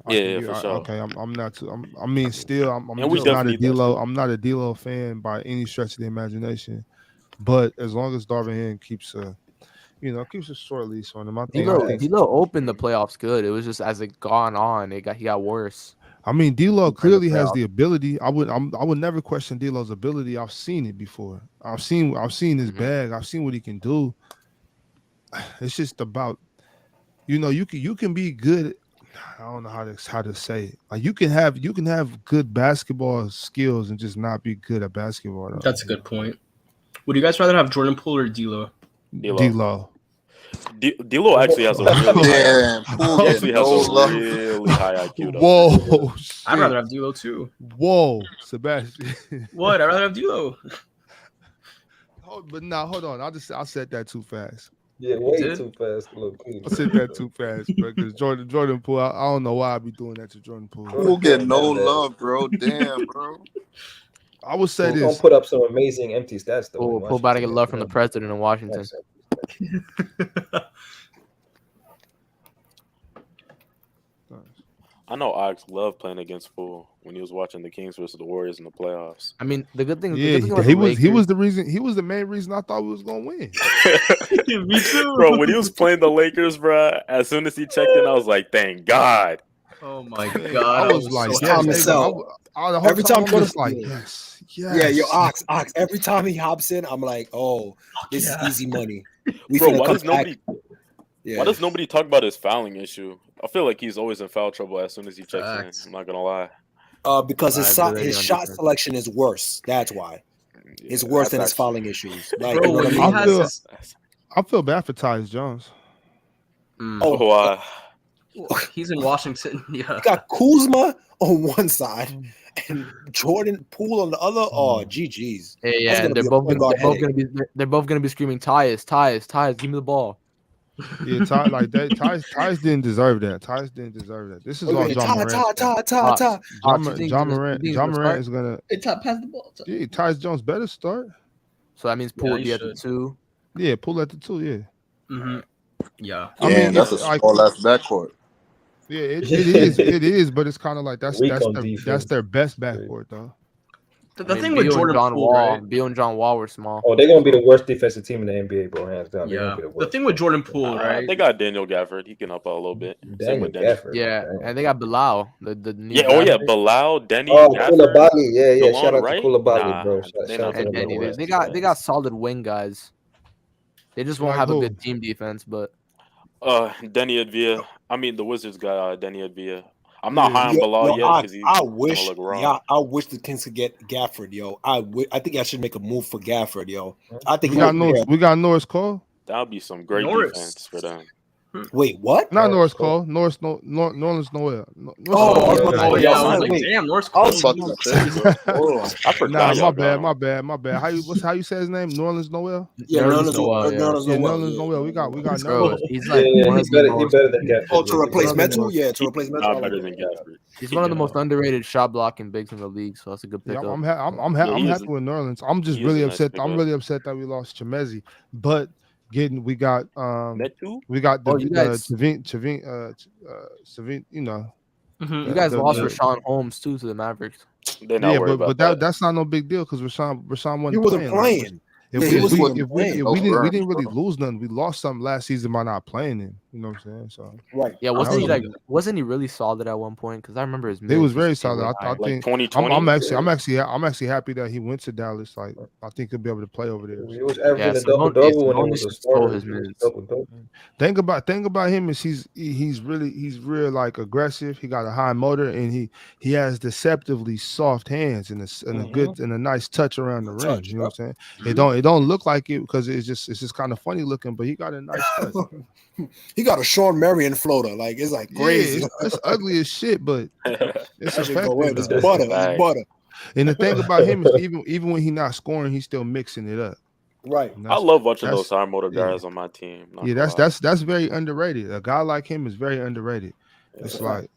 Yeah, for sure. Okay, I'm not. I mean, still, I'm And we just not a definitely need that. D'Lo. I'm not a D'Lo fan by any stretch of the imagination. But as long as Darvin Ham keeps a short leash on him, I think. D'Lo opened the playoffs good. It was just as it gone on, he got worse. I mean, D'Lo clearly has playoffs. the ability. I would never question D'Lo's ability. I've seen it before. I've seen his bag. I've seen what he can do. It's just about you can be good. I don't know how to say it. Like you can have good basketball skills and just not be good at basketball. Though. That's a good point. Would you guys rather have Jordan Poole or D'Lo? D'Lo. D'Lo actually has a really Damn, high Poole IQ. He get actually no has a love. really high IQ. Though. Whoa, I'd rather have D'Lo too. Whoa, Sebastian. What? I'd rather have D'Lo. But now, hold on. I said that too fast. Yeah, way too fast. Look, I said that too fast, bro. Because Jordan Poole, I don't know why I be doing that to Jordan Poole. Poole get no love, bro. Damn, bro. I would say Poole this. gonna put up some amazing empty stats though. Poole about to get love from the president in Washington. I know Ox loved playing against Poole when he was watching the Kings versus the Warriors in the playoffs. I mean, the good thing, Yeah, he was the main reason I thought we was gonna win. Me too, bro. When he was playing the Lakers, bro, as soon as he checked in, I was like, "Thank God." Oh my God! I was like, every time I'm just like, yes. Yeah, yo, Ox. Every time he hops in, I'm like, oh, this is easy money. Bro, why does nobody talk about his fouling issue? I feel like he's always in foul trouble as soon as he checks in. I'm not gonna lie. Because his shot selection is worse. That's why. It's worse than his fouling issues. Like, bro, you know what I mean? I feel bad for Tyus Jones. He's in Washington. Yeah, you got Kuzma on one side and Jordan Poole on the other. Oh, GG's. Yeah, and they're both gonna be screaming, Tyus, give me the ball. Yeah, Tyus didn't deserve that. Tyus didn't deserve that. This is all John Morant. John Morant is gonna. Pass the ball. Yeah, Tyus Jones better start. So that means Poole would be at the 2. Yeah, Poole at the 2. Yeah. Mm-hmm. Yeah. I mean, that's a small ass backcourt. Yeah, it is, but it's kind of like that's their best backcourt though. The thing with Jordan Poole, right? Beal and John Wall were small. Oh, they're gonna be the worst defensive team in the NBA, bro. Hands down. Yeah. The thing with Jordan Poole, right? They got Daniel Gafford. He can help out a little bit. Same with Denny. Yeah, and they got Bilal. Bilal, Denny. Koulibaly. Yeah. Delon, Shout out right? to Koulibaly, bro. Shout out to Denny. They got solid wing guys. They just won't have a good team defense, but Denny Advia. I mean, the Wizards got Denny Advia. I'm not high on Bilal yet because he's I wish the Kings could get Gafford, yo. I think I should make a move for Gafford, yo. I think we got Norris Cole. That would be some great defense for them. Wait, what? Not Norris Cole. Norris Noel. Damn, Norris Cole. I forgot. My bad. How you say his name? Norris Noel. Yeah, Norris Noel. We got Noel. He's like he's better than Gafford. Oh, to replace Metal? Yeah, to replace Metal. Not better than Gafford. He's one of the most underrated shot blocking bigs in the league, so that's a good pickup. I'm happy with New Orleans. I'm just really upset. I'm really upset that we lost Chemezi, but. We got Savin, you know. You guys lost Rashawn Holmes too to the Mavericks. But that's not no big deal because Rashawn wasn't he wasn't playing. If we didn't really lose nothing, we lost something last season by not playing him. You know what I'm saying? So right. Yeah, wasn't he really solid at one point? Because I remember his minutes. He was very solid. I think 2020. I'm actually happy that he went to Dallas. Like I think he'll be able to play over there. He was averaging a double when he was a starter. Thing about him is he's real like aggressive. He got a high motor and he has deceptively soft hands and a nice touch around the rim. You know what I'm saying? It don't look like it because it's just kind of funny looking, but he got a nice touch. He got a Sean Marion floater, like it's like crazy. Yeah, it's ugly as shit, but it's effective. It's butter. It's butter. And the thing about him is even when he's not scoring, he's still mixing it up. Right. I love watching those high motor guys on my team. That's very underrated. A guy like him is very underrated. It's like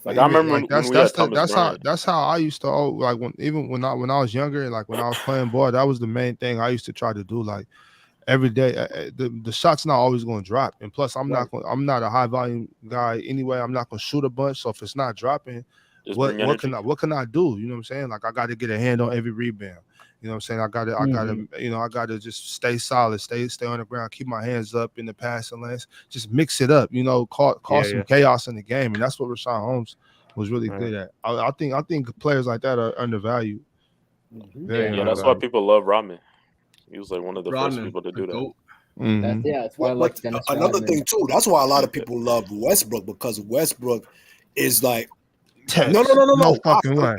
I remember that's how I used to like when I was younger and like when I was playing ball, that was the main thing I used to try to do. Like every day, the shot's not always going to drop, and plus I'm not a high volume guy anyway. I'm not going to shoot a bunch, so if it's not dropping, what can I do? You know what I'm saying? Like I got to get a hand on every rebound. You know what I'm saying? I gotta just stay solid, stay on the ground, keep my hands up in the passing lanes, just mix it up, cause some chaos in the game. And that's what Rashawn Holmes was really good at. I think players like that are undervalued. That's why people love Rodman. He was like one of the first people to do that. Mhm. That's why I But like Dennis another Rodman. thing too, that's why a lot of people love Westbrook, because Westbrook is like no, Text. No no. fucking way.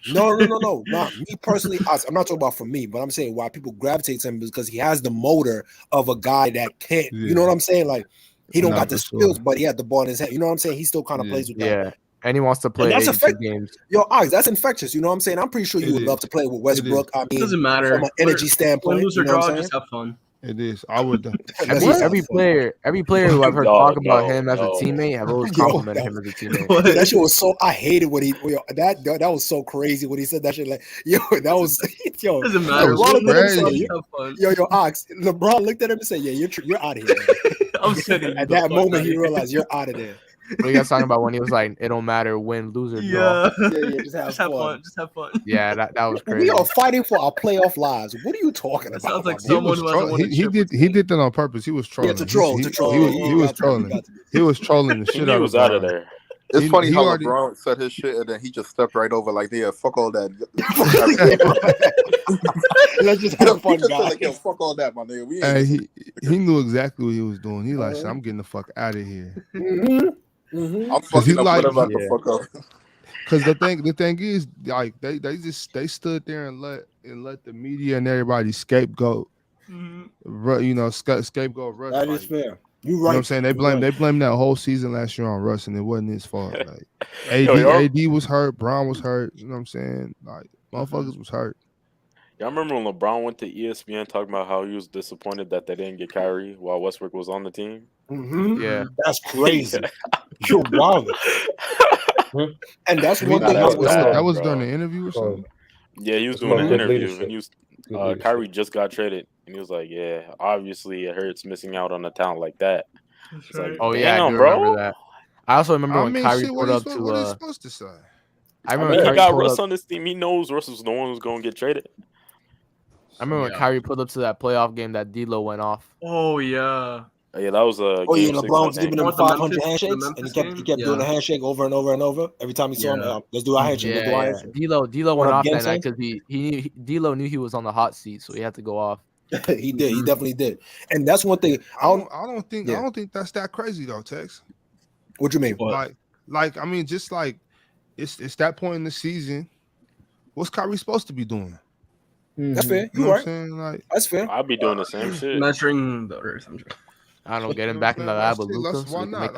No. No. Not me personally. I'm not talking about for me, but I'm saying why people gravitate to him is because he has the motor of a guy that can't. You know what I'm saying? Like he don't Nah, got the for skills, sure. but he had the ball in his head. You know what I'm saying? He still kind of plays with that. Yeah, and he wants to And play that's 82 effective. games. Yo, Ox, that's infectious. You know what I'm saying? I'm pretty sure you It would love is. to play with It Westbrook. is. I mean, Doesn't matter. from an energy standpoint. Lose You or know what draw, I'm just saying? have fun. It is. I would. Let's What? just have fun. Every player who I've heard No, talk about no, him as a no. teammate have always Yo, complimented him as a teammate. Yo, that shit was so. I hated when he that was so crazy when he said that shit. Like, yo, that was yo. Doesn't That matter. was LeBron looked at him and said, crazy. Just have fun. yo, Ox. LeBron looked at him and said, "Yeah, you're out of here." I'm sending you At the that fuck moment, outta he here. realized you're out of there. What are you guys talking about when he was like, "It don't matter win, lose or draw"? Yeah. Yeah, just have fun. Just have fun. Yeah, that was crazy. We are fighting for our playoff lives. What are you talking That about? sounds like my He brother? someone was who hasn't won a he chip. did that on purpose. He was trolling. to troll. He Yeah, was got to. trolling. He was trolling the He shit knew out he of was out of Bron. there. It's funny He how already. LeBron said his shit and then he just stepped right over like, yeah, fuck all that. Let's just He have fun, just said guys. like, yo, fuck all that, my nigga. We ain't Hey, listening. he knew exactly what he was doing. He like, shit, I'm getting the fuck out of here. I'm Cause he fucking up like, whatever I can fuck up. cause the thing is, like they stood there and let the media and everybody scapegoat, you know, scapegoat Russ. That Like, is fair. You're right. you know what I'm saying? They blame that whole season last year on Russ, and it wasn't his fault. Like AD was hurt, Brown was hurt. You know what I'm saying? Like motherfuckers was hurt. Y'all remember when LeBron went to ESPN talking about how he was disappointed that they didn't get Kyrie while Westbrook was on the team? Yeah, that's crazy. You're wild. And that's one thing That was during the interview or something. Yeah, he was doing an interview, and he was Kyrie just got traded, and he was like, "Yeah, obviously it hurts missing out on a talent like that." It's like, oh yeah, I do bro. remember that. I also remember when Kyrie shit, pulled up to. what are you supposed to say? I I remember mean, he Kyrie got pulled Russ up. on this team. He knows Russ was the one who's going to get traded. I remember when Kyrie pulled up to that playoff game that D'Lo went off. Oh yeah. Yeah, that was a. Oh yeah, game six, LeBron I was think. giving him The 500 Memphis handshakes, and he kept game? doing the handshake over and over and over. Every time he saw him, let's do our handshake. Let's do our handshake. D'Lo What went up, off that Gangsta? night because D'Lo knew he was on the hot seat, so he had to go off. He did. He definitely did. And that's one thing. I don't think that's that crazy though, Tex. What you mean? Like I mean, just like it's that point in the season. What's Kyrie supposed to be doing? That's fair. You know You're what right. I'm saying? Like, that's fair. I'll be doing the same shit. Measuring the earth. I don't get him back in the lab with Luka. Why not?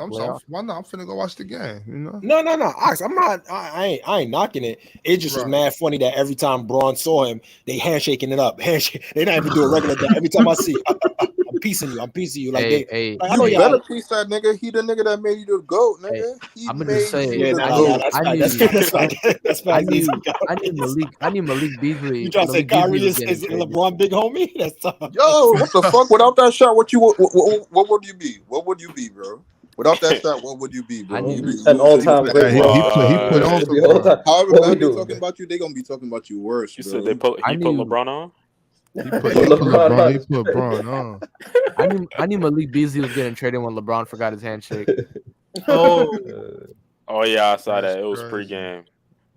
Why not? I'm finna go watch the game. You know? No. Ox, I'm not. I ain't knocking it. It just was mad funny that every time Braun saw him, they handshaking it up. Handshake. They not even do a regular day. Every time I see, I'm piecing you. I'm piecing you. Like hey, like, I know You y'all. better piece that nigga. He the nigga that made you the GOAT, nigga. I'm gonna just say, I knew Malik Beasley. You trying to say Kyrie is LeBron big homie? That's tough. Yo, what the fuck? Without that shot, what would you be? What would you be, bro? Without that shot, what would you be, bro? An all-time great. He put on for bro. However What bad we they doing? talking about you, they gonna be talking about you worse, You bro. said he put LeBron on? He put LeBron on. I knew Malik Beasley was getting traded when LeBron forgot his handshake. Oh yeah, I saw That's that. It was crazy. pregame.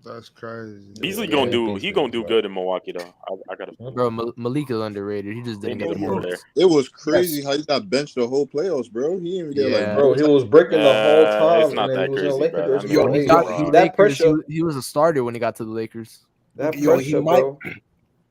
That's crazy. Beasley gonna do. He gonna do good in Milwaukee though. I gotta. Bro, Malik is underrated. He just didn't get the minutes. It was crazy how he got benched the whole playoffs, bro. He didn't even get Bro, he was breaking the whole time. It's not and then that he was in crazy, bro. Lakers. I Yo, mean, He got the that Lakers. pressure. He was a starter when he got to the Lakers. That Yo, pressure, bro.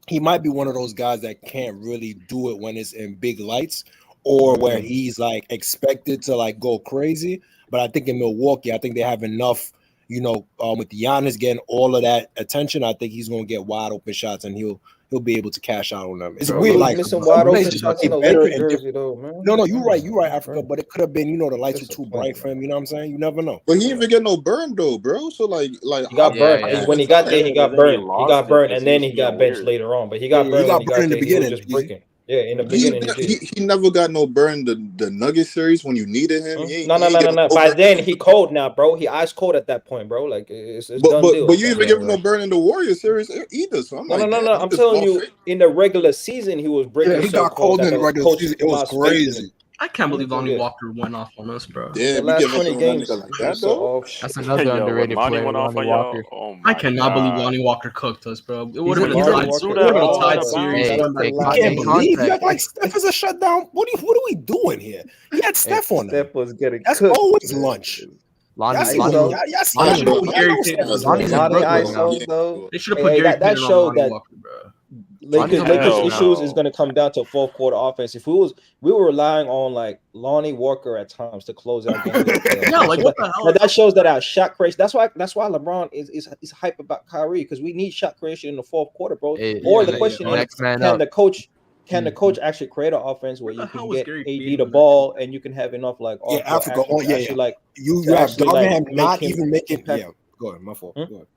He might be one of those guys that can't really do it when it's in big lights or where he's like expected to like go crazy. But I think in Milwaukee, I think they have enough, you know, with Giannis getting all of that attention. I think he's gonna get wide open shots and he'll be able to cash out on them. It's weird, like missing wide open places shots get in the better Lakers and jersey, though, man. No, you're right, Africa. But it could have been, you know, the lights were too bright for him. You know what I'm saying? You never know. But he didn't even get no burn though, bro. So like he got burned. When he got there, he got burned. He got burned, and then he got benched later on. But he got burned when he got there. He was just breaking. Yeah, in the beginning he did. He never got no burn the Nugget series when you needed him. No. By then he cold now, bro. He ice cold at that point, bro. Like it's done deal. But you even give him no burn in the Warriors series either. So I'm like, no. I'm telling you, in the regular season he was breaking. He got cold in the regular season. It was crazy. I can't believe Lonnie Yeah. Walker went off on us, bro. Yeah, The we last give up 20 on that games, nigga like he was that so though. off. That's another Yo, when underrated Lonnie player, went off Lonnie on Walker. y'all, oh I my cannot believe god. Lonnie Walker cooked us, bro. It He's would a, have been he's Lonnie a, Walker, it would have been a all tied out of series. hey, bounds. hey, I can't in believe you context, act like Steph is a shutdown. What are we doing here? He had hey, Steph on him. Steph was getting That's cooked. always Man. lunch. Lonnie, Y'all see Lonnie, what? was, Y'all Lonnie, know. was, Y'all know Gary Steph is Lonnie's in lunch. Lonnie Brooklyn now. ISO though. They should have Hey, put Gary that Payton on showed Lonnie that Walker, bro. Lonnie's a Lakers Brooklyn now. issues is no. going to come down to fourth quarter offense. If we were relying on like Lonnie Walker at times to close out games in the playoffs. Yeah, like So what the hell? that shows that our shot creation. That's why LeBron is hype about Kyrie, because we need shot creation in the fourth quarter, bro. Hey, Or the ne- question is, next man can up. the coach actually create an offense where What the you hell can was get Gary AD Payton the on that ball and you can have enough like Yeah, off ball Africa. action Oh, to yeah, actually yeah. like You to have actually like Darvinham make not him even making. impact. Yeah, go ahead. My fault. Hmm? Go ahead.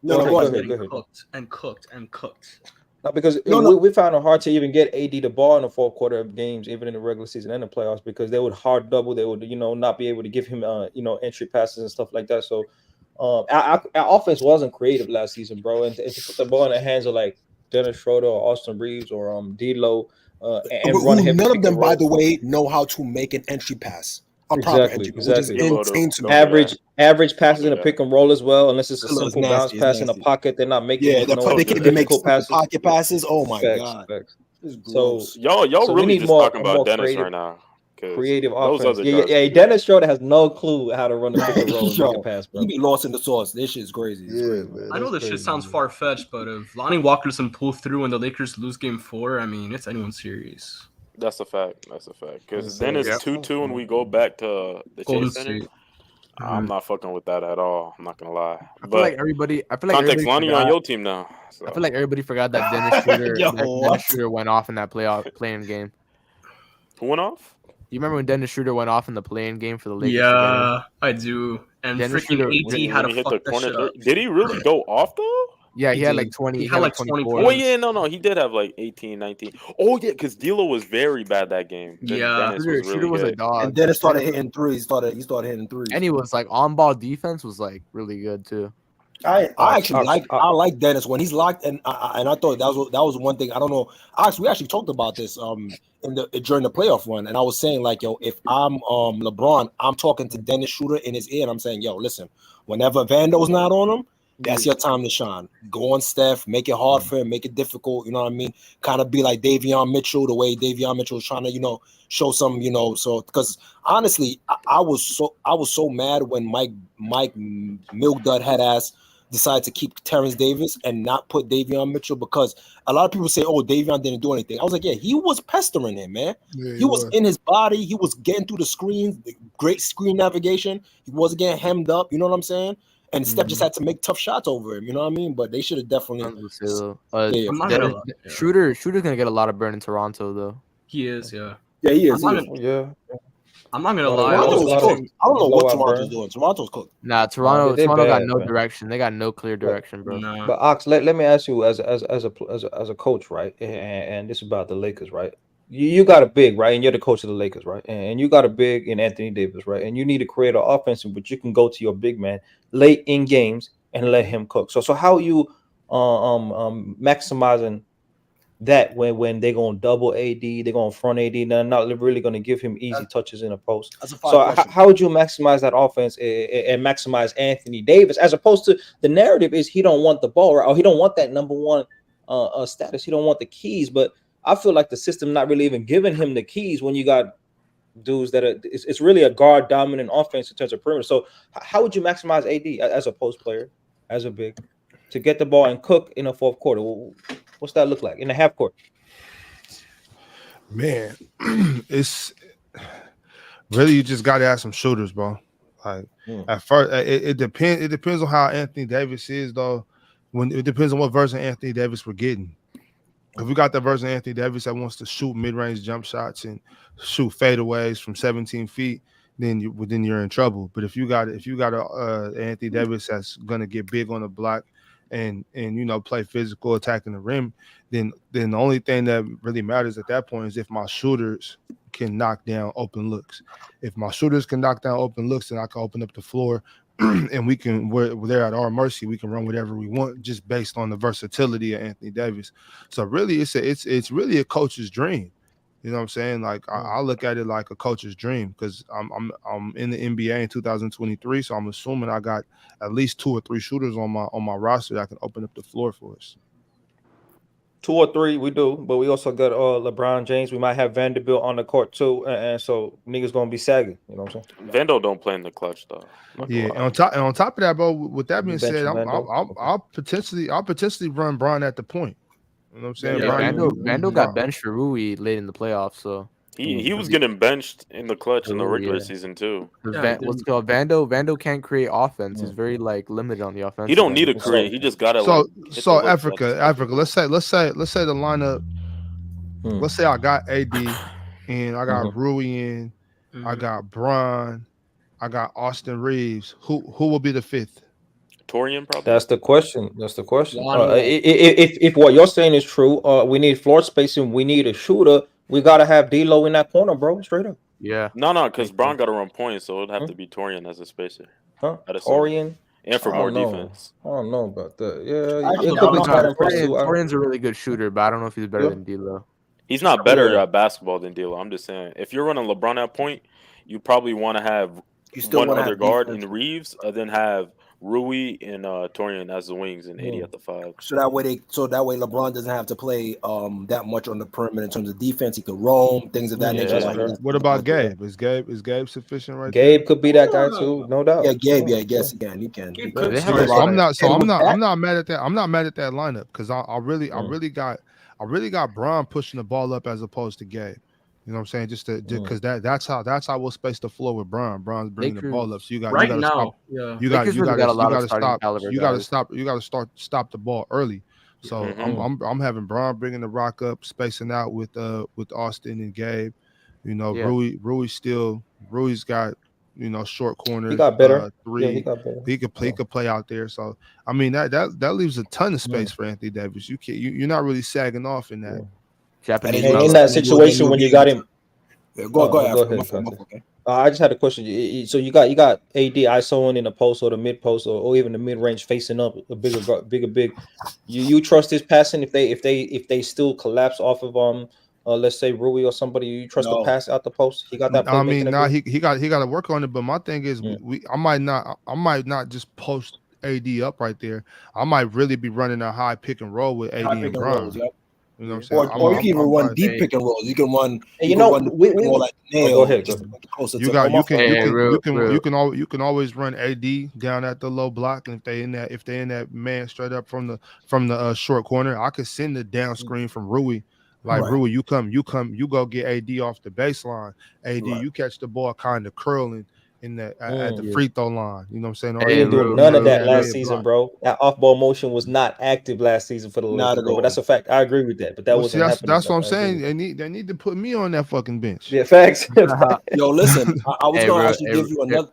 No, No, go go ahead. ahead. Cooked and cooked and cooked. No, because No. we found it hard to even get AD the ball in the fourth quarter of games, even in the regular season and the playoffs, because they would hard double. They would, not be able to give him, entry passes and stuff like that. So, our offense wasn't creative last season, bro. And to put the ball in the hands of like Dennis Schroeder or Austin Reeves or D'Lo, and run heavy None of pick them, and by roll. the way, know how to make an entry pass, a proper entry pass, which is insane to me. Average passes in a pick and roll as well, unless it's a Still, it's simple bounce nasty, pass in a pocket. They're not making Yeah, they can't even make difficult simple passes. pocket passes. Oh my Facts, god, facts. this is So gross. Y'all we really need just more talking about Dennis creative, right now. 'Cause creative those offense. other Yeah, guys yeah. can do Dennis Schroeder has no clue how to run the pick and roll and make a Yo, pass, bro. he be lost in the sauce. This shit is crazy. It's crazy. man. I know this shit sounds far fetched, but if Lonnie Walker doesn't pull through and the Lakers lose Game 4, I mean, it's anyone's series. That's a fact. That's a fact. Because Yes, then sir. it's Yep. 2-2 and we go back to the Golden Chase Center. State. I'm not fucking with that at all. I'm not gonna lie. I feel like everybody. Context Lonnie on forgot- your team now. So. I feel like everybody forgot that Dennis Schroeder. Yo, Dennis Schroeder went off in that playing game. Who went off? You remember when Dennis Schroeder went off in the playing game for the Lakers? Yeah, I do. And Dennis freaking Schroeder- AD had to hit the fuck that corner shit three. up. Did he really go off though? Yeah, he had did. like 20. He He had had like like 20 24. Oh yeah, no, he did have like 18, 19. Oh yeah, because D'Lo was very bad that game. Then Yeah. Dennis was really Schroeder was a good. dog. And Dennis started hitting threes. He started hitting threes. And he was like on ball defense was like really good too. I actually like Dennis when he's locked, and I thought that was one thing. I don't know. We actually talked about this during the playoff run, and I was saying like, yo, if I'm LeBron, I'm talking to Dennis Schroeder in his ear, and I'm saying, yo, listen, whenever Vando's not on him, that's your time to shine. Go on Steph, make it hard for him, make it difficult. You know what I mean? Kind of be like Davion Mitchell, the way Davion Mitchell was trying to, show some, so because honestly, I was so mad when Mike Milkdud had asked. Decided to keep Terrence Davis and not put Davion Mitchell, because a lot of people say, oh, Davion didn't do anything. I was like, yeah, he was pestering him, man. Yeah, he was in his body. He was getting through the screens, the great screen navigation. He wasn't getting hemmed up. You know what I'm saying? And Steph just had to make tough shots over him. You know what I mean? But they should have definitely. Schroeder's gonna get a lot of burn in Toronto though. He is, yeah. Yeah, he is. I'm not gonna lie. I don't know what Toronto's doing. Toronto's cooked. Nah, Toronto they're got bad, no man. direction. They got no clear direction, bro. But Ox, let me ask you as a coach, right? And this is about the Lakers, right? You got a big, right? And you're the coach of the Lakers, right? And you got a big in Anthony Davis, right? And you need to create an offense in which you can go to your big man late in games and let him cook. So how are you maximizing that when they're gonna double AD, they're gonna front AD, they're not really gonna give him easy touches in the post. So how would you maximize that offense and maximize Anthony Davis, as opposed to the narrative is he don't want the ball, right? Or he don't want that number one status, he don't want the keys. But I feel like the system not really even giving him the keys when you got dudes that are it's really a guard dominant offense in terms of perimeter. So how would you maximize AD as a post player, as a big, to get the ball and cook in the fourth quarter? What's that look like in the half court? Man, it's really, you just got to have some shooters, bro. Like at first, it depends. It depends on how Anthony Davis is, though. When it depends on what version of Anthony Davis we're getting. If we got the version of Anthony Davis that wants to shoot mid-range jump shots and shoot fadeaways from 17 feet, then you're in trouble. But if you got a Anthony Davis that's gonna get big on the block and play physical, attacking the rim, then the only thing that really matters at that point is if my shooters can knock down open looks. If my shooters can knock down open looks, then I can open up the floor and we're at our mercy. We can run whatever we want just based on the versatility of Anthony Davis. So really it's really a coach's dream. You know what I'm saying? Like I look at it like a coach's dream because I'm in the NBA in 2023, so I'm assuming I got at least 2 or 3 shooters on my roster that can open up the floor for us. 2 or 3 we do, but we also got LeBron James. We might have Vanderbilt on the court too, and so niggas gonna be sagging. You know what I'm saying? Vando don't play in the clutch though. Yeah, and on top of that, bro. With that being said, Vando? I'll potentially run Bron at the point. You know what I'm saying? Yeah, Bron, Vando got benched for Rui late in the playoffs, so He was getting benched in the clutch in the regular season too. What's called Vando can't create offense. He's very like limited on the offense. He don't need to create. He just gotta so Africa. Let's say the lineup. Let's say I got AD and I got Rui in. I got Bron. I got Austin Reeves. Who will be the 5th? Torian, probably. That's the question. If what you're saying is true, we need floor spacing. We need a shooter. We gotta have D'Lo in that corner, bro. Straight up. Yeah. No, because Bron got to run points, so it'd have to be Torian as a spacer. Huh? Torian. And for more defense. I don't know about that. Yeah, Torian's a really good shooter, but I don't know if he's better than D'Lo. He's not better at basketball than D'Lo. I'm just saying, if you're running LeBron at point, you probably want to have one other guard in Reeves, and then have Rui and Torian as the wings and 80 at the 5. So that way LeBron doesn't have to play that much on the perimeter in terms of defense. He could roam, things of that nature. What about Gabe? Is Gabe sufficient right Gabe could be that guy too, no doubt. Yeah, Gabe. Yeah, I guess he can. I'm not mad at that. I'm not mad at that lineup because I really got Bron pushing the ball up as opposed to Gabe. You know what I'm saying? Just because that's how we'll space the floor with Bron. Bron's bringing the ball up, so you got to stop the ball early. So I'm having Bron bringing the rock up, spacing out with Austin and Gabe. You know, Rui's got short corners. He got better. 3. Yeah, he got better. He could play out there. So I mean that leaves a ton of space for Anthony Davis. You're not really sagging off in that. Japanese in that situation when you got him. Go ahead. I just had a question. So you got AD isoing in the post or the mid post or even the mid range facing up a bigger. You trust his passing if they still collapse off of let's say Rui or somebody. You trust the pass out the post. He got that. I mean, he got to work on it. But my thing is, I might not just post AD up right there. I might really be running a high pick and roll with AD and Bron. You know what I'm saying? Or you can even run deep pick and rolls. You can run. You can always run AD down at the low block, and if they in that man straight up from the short corner, I could send the down screen from Rui. Like Rui, you go get AD off the baseline. AD, you catch the ball kind of curling at the free throw line. You know what I'm saying? They didn't do none of that last season, bro. That off-ball motion was not active last season for the Lakers, bro. But that's a fact. I agree with that. But that wasn't happening. That's what I'm saying. They need to put me on that fucking bench. Yeah, facts. Yo, listen, I was going to actually give you another.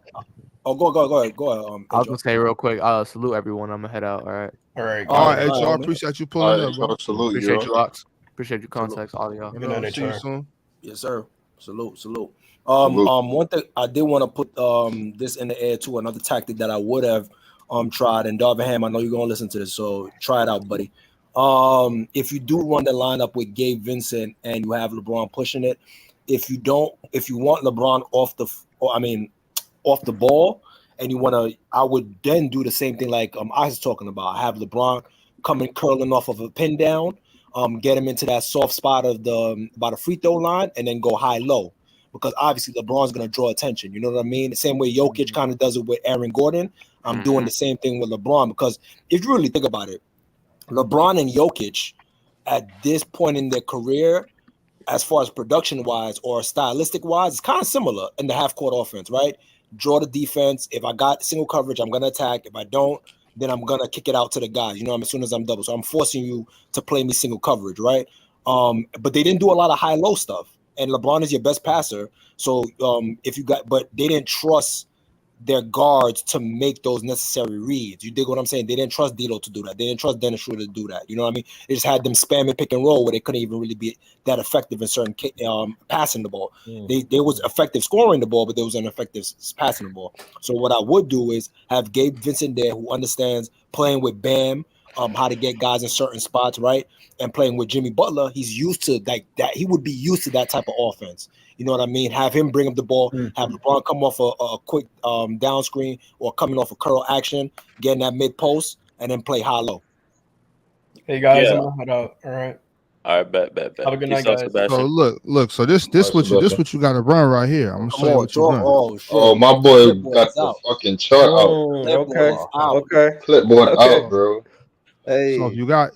Oh, go ahead. I was gonna say real quick. Salute everyone. I'm gonna head out. All right. All right, HR. Appreciate you pulling up, bro. Salute, appreciate you, Locks. Appreciate your contacts, all y'all. See you soon. Yes, sir. Salute. One thing I did want to put this in the air too. Another tactic that I would have tried, and Darvingham, I know you're gonna listen to this, so try it out, buddy. If you do run the lineup with Gabe Vincent and you have LeBron pushing it, if you want LeBron off the ball, and you want to, I would then do the same thing like I was talking about. I have LeBron coming curling off of a pin down, get him into that soft spot of by the free throw line, and then go high low. Because obviously LeBron's going to draw attention. You know what I mean? The same way Jokic kind of does it with Aaron Gordon. I'm doing the same thing with LeBron because if you really think about it, LeBron and Jokic at this point in their career, as far as production-wise or stylistic-wise, it's kind of similar in the half-court offense, right? Draw the defense. If I got single coverage, I'm going to attack. If I don't, then I'm going to kick it out to the guys, as soon as I'm double. So I'm forcing you to play me single coverage, right? But they didn't do a lot of high-low stuff. And LeBron is your best passer. So but they didn't trust their guards to make those necessary reads. You dig what I'm saying? They didn't trust D'Lo to do that. They didn't trust Dennis Schroeder to do that. You know what I mean? They just had them spamming pick and roll where they couldn't even really be that effective in certain passing the ball. They was effective scoring the ball, but they was ineffective passing the ball. So what I would do is have Gabe Vincent there who understands playing with Bam, how to get guys in certain spots, right? And playing with Jimmy Butler, he's used to like that. He would be used to that type of offense. You know what I mean? Have him bring up the ball, have LeBron come off a quick down screen or coming off a curl action, getting that mid post, and then play high low. Hey guys, I'm gonna head out. All right. All right, bet. Have a good night, Peace out, guys. Sebastian. So look. So this what you got to run right here. I'm gonna show you what you run. Oh shit! Oh, my boy got the fucking chart out. Okay. Clipboard out, bro. Hey. So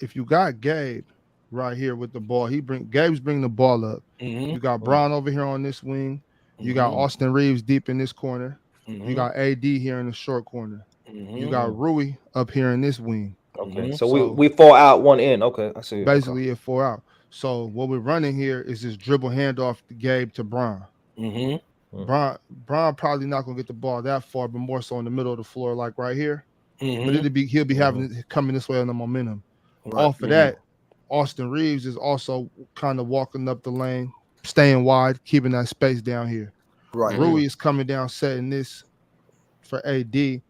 if you got Gabe right here with the ball, Gabe's bringing the ball up. You got Brown over here on this wing. You got Austin Reeves deep in this corner. You got AD here in the short corner. You got Rui up here in this wing. Okay, so we 4 out, 1 in. Okay, I see. Basically, it 4 out. So what we're running here is this dribble handoff to Gabe to Brown. Brown probably not gonna get the ball that far, but more so in the middle of the floor, like right here. But he'll be having it coming this way on the momentum. Off of that, Austin Reeves is also kind of walking up the lane, staying wide, keeping that space down here. Right. Rui is coming down, setting this for AD.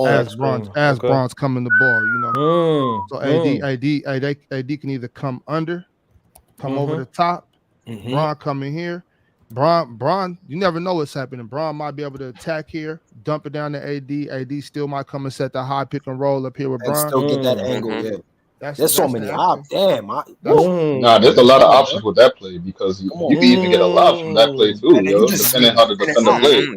As Bron's coming the ball, you know. So AD can either come under, come over the top. Bron coming here. Bron, you never know what's happening. Bron might be able to attack here, dump it down to AD. AD still might come and set the high pick and roll up here with Bron. Still get that angle. Yeah. There's so many options. Damn. Nah, there's a lot of options with that play because you can even get a lot from that play too, depending how the defender plays.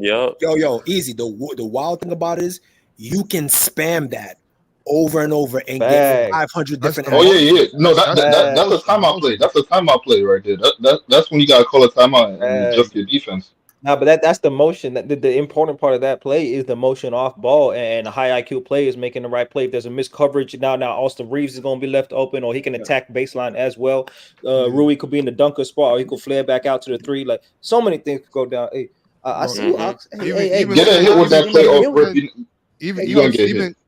Yo, easy. The wild thing about it is you can spam that over and over and get 500 different. Oh yeah. No, that's a timeout play. That's a timeout play right there. That's when you gotta call a timeout and adjust your defense. No, but that's the motion. The important part of that play is the motion off ball, and a high IQ play is making the right play. If there's a missed coverage, now Austin Reeves is going to be left open, or he can attack baseline as well. Rui could be in the dunker spot, or he could flare back out to the three. Like so many things could go down. Hey, I see you, Ox. Hey, get a hit with that play off rip.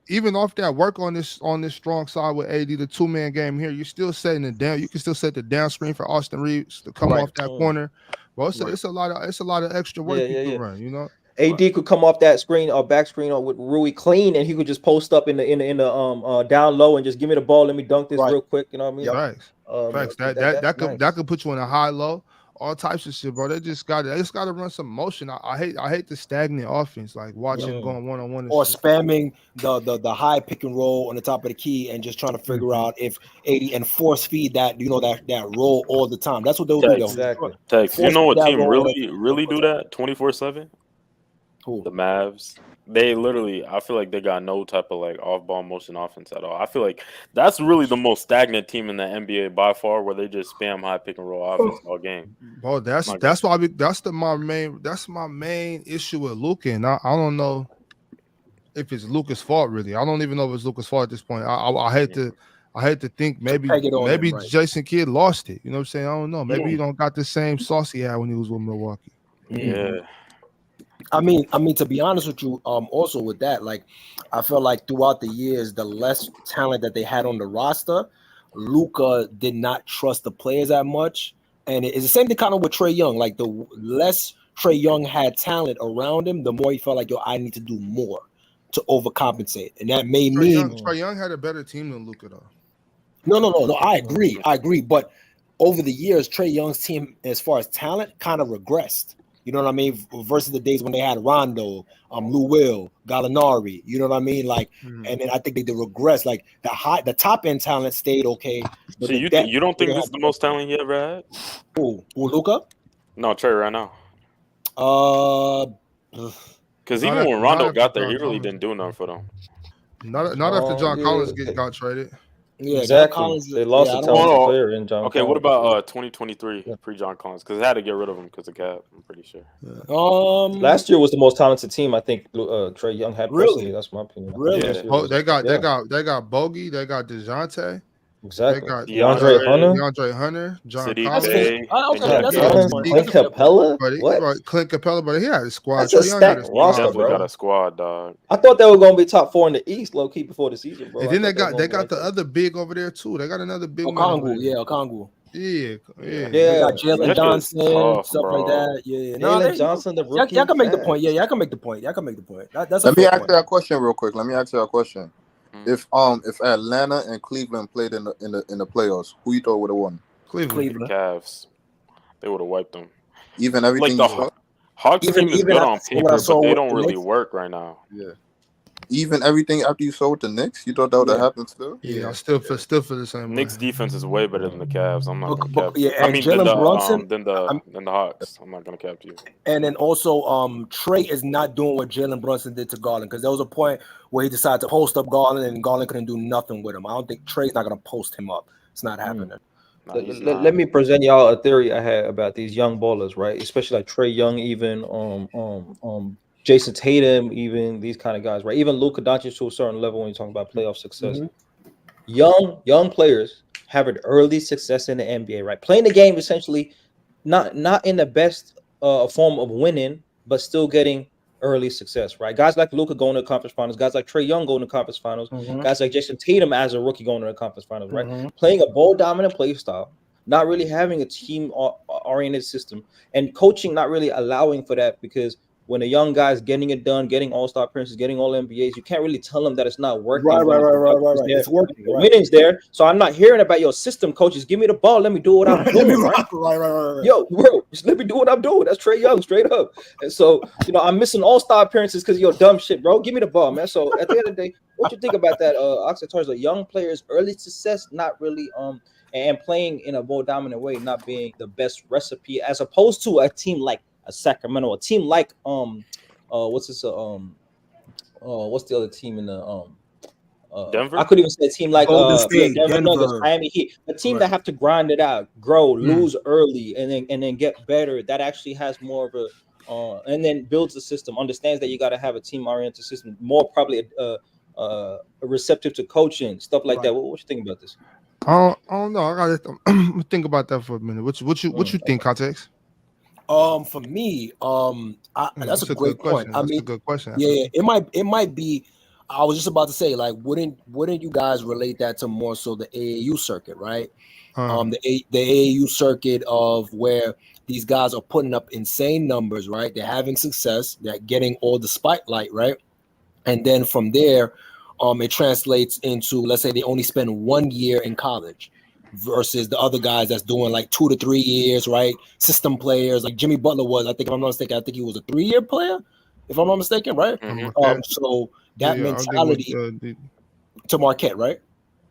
Even off that work on this strong side with AD, the 2-man game here, you're still setting it down. You can still set the down screen for Austin Reeves to come off that corner. Well, it's a lot of extra work you can run, you know. AD could come off that screen or back screen or with Rui clean, and he could just post up in the down low and just give me the ball. Let me dunk this real quick. You know what I mean? Facts. That could put you in a high low. All types of shit, bro. They just got to run some motion. I hate the stagnant offense, like watching going 1-on-1 or spamming the high pick and roll on the top of the key and just trying to figure out if AD and force feed that that roll all the time. That's what they'll do. Exactly. You know what team really do that 24/7? The Mavs. They literally, I feel like they got no type of like off-ball motion offense at all. I feel like that's really the most stagnant team in the NBA by far, where they just spam high pick and roll offense all game. Bro, that's my main issue with Luka, and I don't know if it's Luka's fault really. I don't even know if it's Luka's fault at this point. I hate to think maybe Jason Kidd lost it. You know what I'm saying? I don't know. Maybe he don't got the same sauce he had when he was with Milwaukee. Yeah. I mean, to be honest with you, also with that, like, I feel like throughout the years, the less talent that they had on the roster, Luka did not trust the players that much, and it's the same thing kind of with Trae Young. Like, the less Trae Young had talent around him, the more he felt like, yo, I need to do more to overcompensate, and that made Trae Young had a better team than Luka, though. No. I agree, but over the years, Trae Young's team, as far as talent, kind of regressed. You know what I mean? Versus the days when they had Rondo, Lou Will, Gallinari. You know what I mean? Like, and then I think they regressed. Like the top end talent stayed okay. So you don't think this is the most talent he ever had? Who Luka? No, Trey right now. Because even when Rondo got there, he really didn't do nothing for them. Not after John Collins got traded. Yeah, exactly. They lost a talented player in John Collins. What about 2023 pre-John Collins? Because they had to get rid of him because of cap. I'm pretty sure. Last year was the most talented team I think Trae Young had. Really, that's my opinion. Really, they got Bogey, they got DeJounte. Exactly. They got DeAndre Hunter, John Collins. Clint Capella. What? Clint Capella, but he had a squad. That's a stacked roster, bro. Got a squad, dog. I thought they were going to be top 4 in the East, low key, before the season, bro. And then they got the other big over there too. They got another big Okongwu. Yeah. They got Jalen Johnson, stuff like that. Yeah. Jalen Johnson, the rookie. Y'all can make the point. Yeah, y'all can make the point. That's Let me ask you a question real quick. If Atlanta and Cleveland played in the playoffs, who you thought would have won? Cleveland. The Cavs. They would have wiped them. Even everything Like you the saw? Hawks team is good on after what I paper, saw but they with don't the really Knicks. work right now. Yeah. Even everything after you saw with the Knicks, you thought that would have Yeah. happened still? Yeah, I still feel the same way. Knicks defense is way better than the Cavs. I'm not gonna cap. Yeah, I and mean, Jalen Brunson, than the Hawks. I'm not gonna cap you. and then also Trey is not doing what Jalen Brunson did to Garland, because there was a point where he decided to post up Garland, and Garland couldn't do nothing with him. I don't think Trey's not gonna post him up. It's not happening. Let me present y'all a theory I had about these young ballers, right? Especially like Trey Young, even Jason Tatum, even these kind of guys, right? Even Luka Doncic to a certain level when you're talking about playoff success. Young players have an early success in the NBA, right? Playing the game essentially, not in the best form of winning, but still getting early success, right? Guys like Luka going to the conference finals, guys like Trey Young going to the conference finals, guys like Jason Tatum as a rookie going to the conference finals, right? Playing a ball dominant play style, not really having a team oriented system, and coaching not really allowing for that, because when a young guy's getting it done, getting all-star appearances, getting all NBAs, you can't really tell them that it's not working. Right. It's working. The winning's there. So I'm not hearing about your system, coaches. Give me the ball. Let me do what I'm doing. Right. Yo, bro, just let me do what I'm doing. That's Trey Young, straight up. And so, I'm missing all-star appearances because of your dumb shit, bro. Give me the ball, man. So at the end of the day, what you think about that, Ox, as far as the young players' early success, not really and playing in a more dominant way, not being the best recipe, as opposed to a team like a Sacramento, a team like what's the other team in the Denver? I could even say a team like Golden State, Denver Nuggets, Denver. Miami Heat, a team that have to grind it out, grow, lose early, and then get better. That actually has more of a and then builds a system, understands that you got to have a team oriented system, more probably receptive to coaching, stuff like that. What you think about this? I don't know. I gotta think about that for a minute. What you think, Context? For me, that's a great point. Question. That's a good question. Yeah, it might be. I was just about to say, like, wouldn't you guys relate that to more so the AAU circuit, right? The AAU circuit of where these guys are putting up insane numbers, right? They're having success, they're getting all the spotlight, right? And then from there, it translates into, let's say they only spend 1 year in college versus the other guys that's doing like 2 to 3 years, right? System players like Jimmy Butler was, I think, if I'm not mistaken, I think he was a 3-year player, if I'm not mistaken, right? So that mentality to Marquette, right?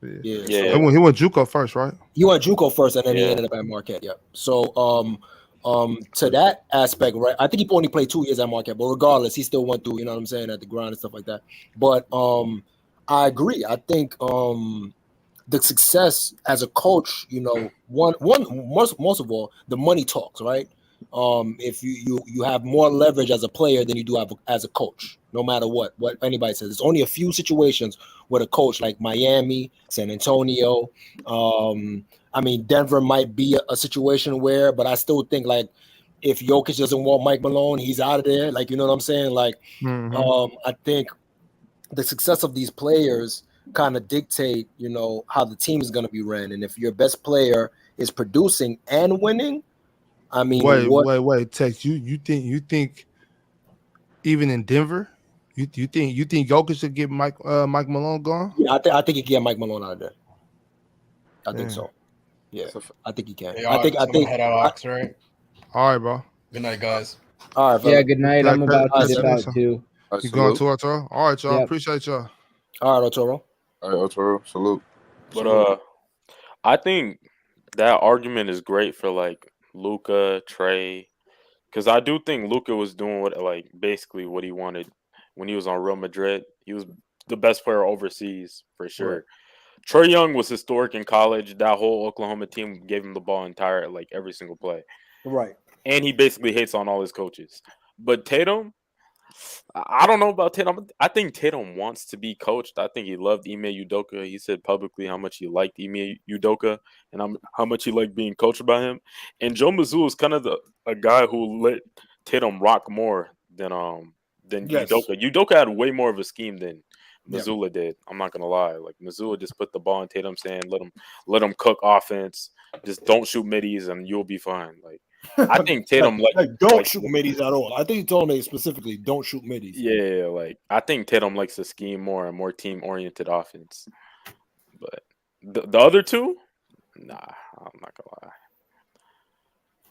Yeah. He went JUCO first, right? He went JUCO first, and then he ended up at Marquette. Yeah. So to that aspect, right? I think he only played 2 years at Marquette, but regardless, he still went through, you know what I'm saying, at the grind and stuff like that. But I agree. I think the success as a coach, most of all, the money talks, right? If you have more leverage as a player than you do as a coach, no matter what anybody says. There's only a few situations with a coach like Miami, San Antonio. Denver might be a situation where, but I still think, like, if Jokic doesn't want Mike Malone, he's out of there. Like, you know what I'm saying? Like, I think the success of these players kind of dictate, how the team is going to be ran. And if your best player is producing and winning, wait, Tex, you think even in Denver, you think Jokic should get Mike Malone gone? Yeah, I think he can get Mike Malone out of there. I think so. Yeah, I think he can. Hey, I think head out, Ox, right? All right, bro. Good night, guys. All right, yeah. Good night. I'm about to dip out too. You going to Arturo? All right, y'all. Yep. Appreciate y'all. All right, Arturo. All right, Arturo. Salute. But I think that argument is great for like Luka, Trey, because I do think Luka was doing basically what he wanted when he was on Real Madrid. He was the best player overseas for sure. Right. Trey Young was historic in college. That whole Oklahoma team gave him the ball every single play. Right. And he basically hates on all his coaches. But Tatum, I don't know about Tatum. I think Tatum wants to be coached. I think he loved Ime Udoka. He said publicly how much he liked Ime Udoka and how much he liked being coached by him. And Joe Mazzulla is kind of a guy who let Tatum rock more than Udoka. Udoka had way more of a scheme than Mazzulla did. I'm not gonna lie. Like, Mazzulla just put the ball in Tatum's hand, let him cook offense. Just don't shoot middies and you'll be fine. Like, I think Tatum don't shoot middies at all. I think he told me specifically don't shoot middies. Yeah, like I think Tatum likes to scheme more and more team oriented offense. But the other two, nah, I'm not gonna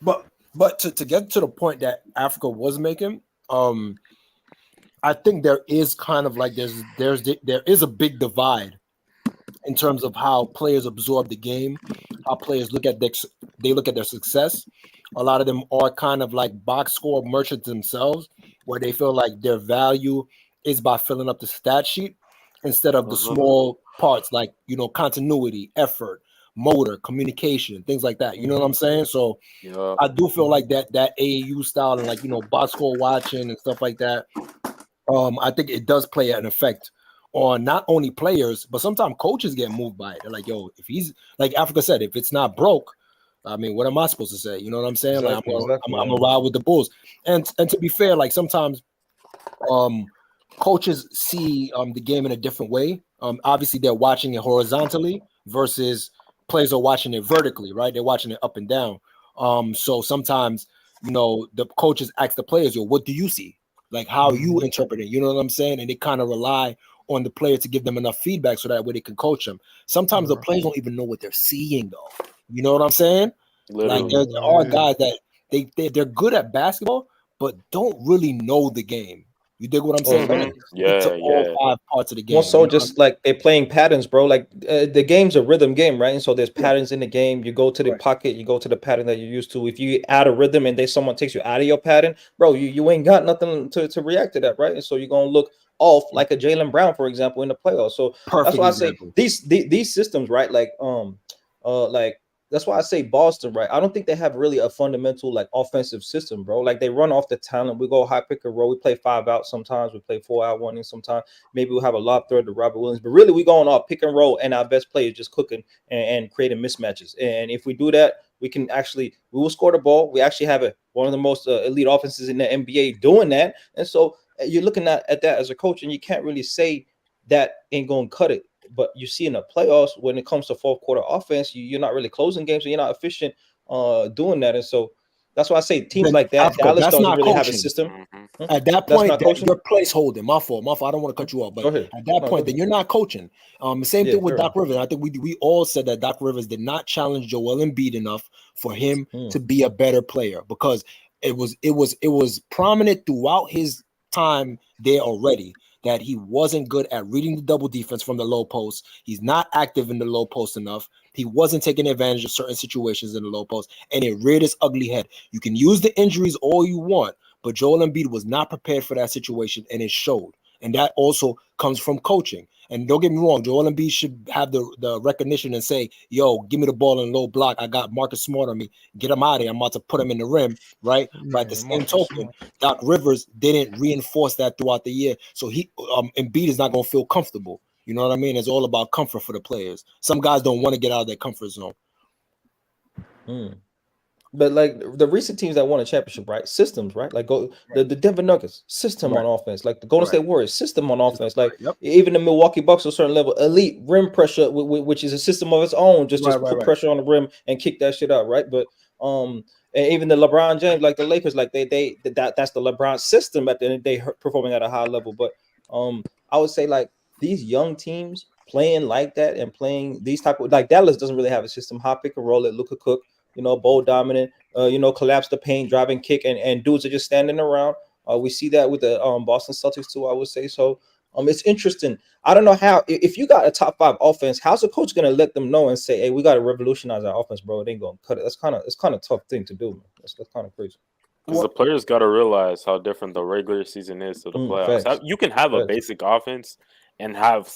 lie. But to get to the point that Africa was making, I think there is kind of like there is a big divide in terms of how players absorb the game, how players look at their success. A lot of them are kind of like box score merchants themselves, where they feel like their value is by filling up the stat sheet instead of the small parts like, continuity, effort, motor, communication, things like that. You know what I'm saying? So I do feel like that AAU style and like, box score watching and stuff like that. I think it does play an effect on not only players, but sometimes coaches get moved by it. They're like, yo, if he's like Africa said, if it's not broke, I mean, what am I supposed to say? You know what I'm saying? Exactly, like I'm gonna ride with the Bulls. And to be fair, like sometimes coaches see the game in a different way. Obviously they're watching it horizontally versus players are watching it vertically, right? They're watching it up and down. So sometimes, the coaches ask the players, yo, what do you see? Like how you interpret it, you know what I'm saying? And they kind of rely on the player to give them enough feedback so that way they can coach them. Sometimes the players don't even know what they're seeing, though. You know what I'm saying? Literally. Like there are guys that they're good at basketball, but don't really know the game. You dig what I'm saying? All 5 parts of the game. More so, just like they're playing patterns, bro. Like the game's a rhythm game, right? And so there's patterns in the game. You go to the pocket, you go to the pattern that you're used to. If you add a rhythm and then someone takes you out of your pattern, bro, you ain't got nothing to react to that, right? And so you're gonna look off like a Jaylen Brown, for example, in the playoffs. So that's why I say these systems, right? Like that's why I say Boston, right? I don't think they have really a fundamental like offensive system, bro. Like they run off the talent. We go high pick and roll. We play 5 out sometimes. We play 4 out one, and sometimes maybe we'll have a lob thread to Robert Williams. But really, we going off pick and roll, and our best player just cooking and creating mismatches. And if we do that, we will score the ball. We actually have one of the most elite offenses in the NBA doing that. And so you're looking at that as a coach, and you can't really say that ain't gonna cut it. But you see in the playoffs, when it comes to fourth quarter offense, you're not really closing games, so you're not efficient doing that. And so that's why I say teams like that, Dallas doesn't really have a system. At that point, you're placeholding. My fault. I don't want to cut you off, but at that point, then you're not coaching. The same thing with Doc Rivers. I think we all said that Doc Rivers did not challenge Joel Embiid enough for him to be a better player, because it was prominent throughout his time there already that he wasn't good at reading the double defense from the low post. He's not active in the low post enough. He wasn't taking advantage of certain situations in the low post, and it reared its ugly head. You can use the injuries all you want, but Joel Embiid was not prepared for that situation, and it showed. And that also comes from coaching. And don't get me wrong, Joel Embiid should have the recognition and say, yo, give me the ball in low block. I got Marcus Smart on me. Get him out of here. I'm about to put him in the rim, right? But at the same token, Doc Rivers didn't reinforce that throughout the year. So Embiid is not going to feel comfortable. You know what I mean? It's all about comfort for the players. Some guys don't want to get out of their comfort zone. But like the recent teams that won a championship, right? Systems, right? Like the Denver Nuggets system on offense, like the Golden State Warriors system on offense, like even the Milwaukee Bucks to a certain level, elite rim pressure, which is a system of its own. Just put pressure on the rim and kick that shit out, right? But and even the LeBron James, like the Lakers, like that's the LeBron system at the end of the day, performing at a high level. But I would say like these young teams playing like that and playing these type of, like Dallas doesn't really have a system. High pick and roll it, Luka Cook. Ball dominant, collapse the paint, driving kick, and dudes are just standing around. We see that with the Boston Celtics too, I would say. So it's interesting. I don't know how, if you got a top 5 offense, how's the coach gonna let them know and say, hey, we gotta revolutionize our offense, bro? It ain't gonna cut it. It's kind of tough thing to do, man. That's kind of crazy. Because the players got to realize how different the regular season is to the playoffs. Facts. You can have a basic offense and have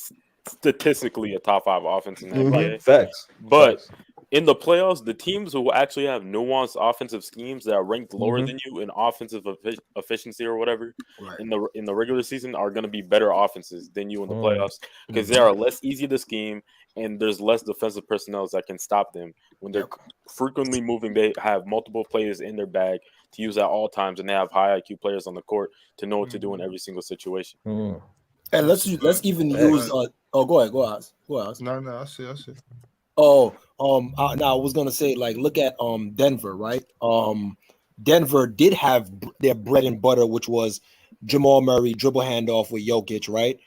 statistically a top 5 offense in the NBA. Facts. But in the playoffs, the teams who actually have nuanced offensive schemes that are ranked lower than you in offensive efficiency or whatever in the regular season are going to be better offenses than you in the playoffs, because they are less easy to scheme and there's less defensive personnel that can stop them. When they're frequently moving, they have multiple players in their bag to use at all times, and they have high IQ players on the court to know what to do in every single situation. And let's even use. Go ahead. No, I see. Oh, now I was gonna say, like, look at Denver, right? Denver did have their bread and butter, which was Jamal Murray dribble handoff with Jokic, right?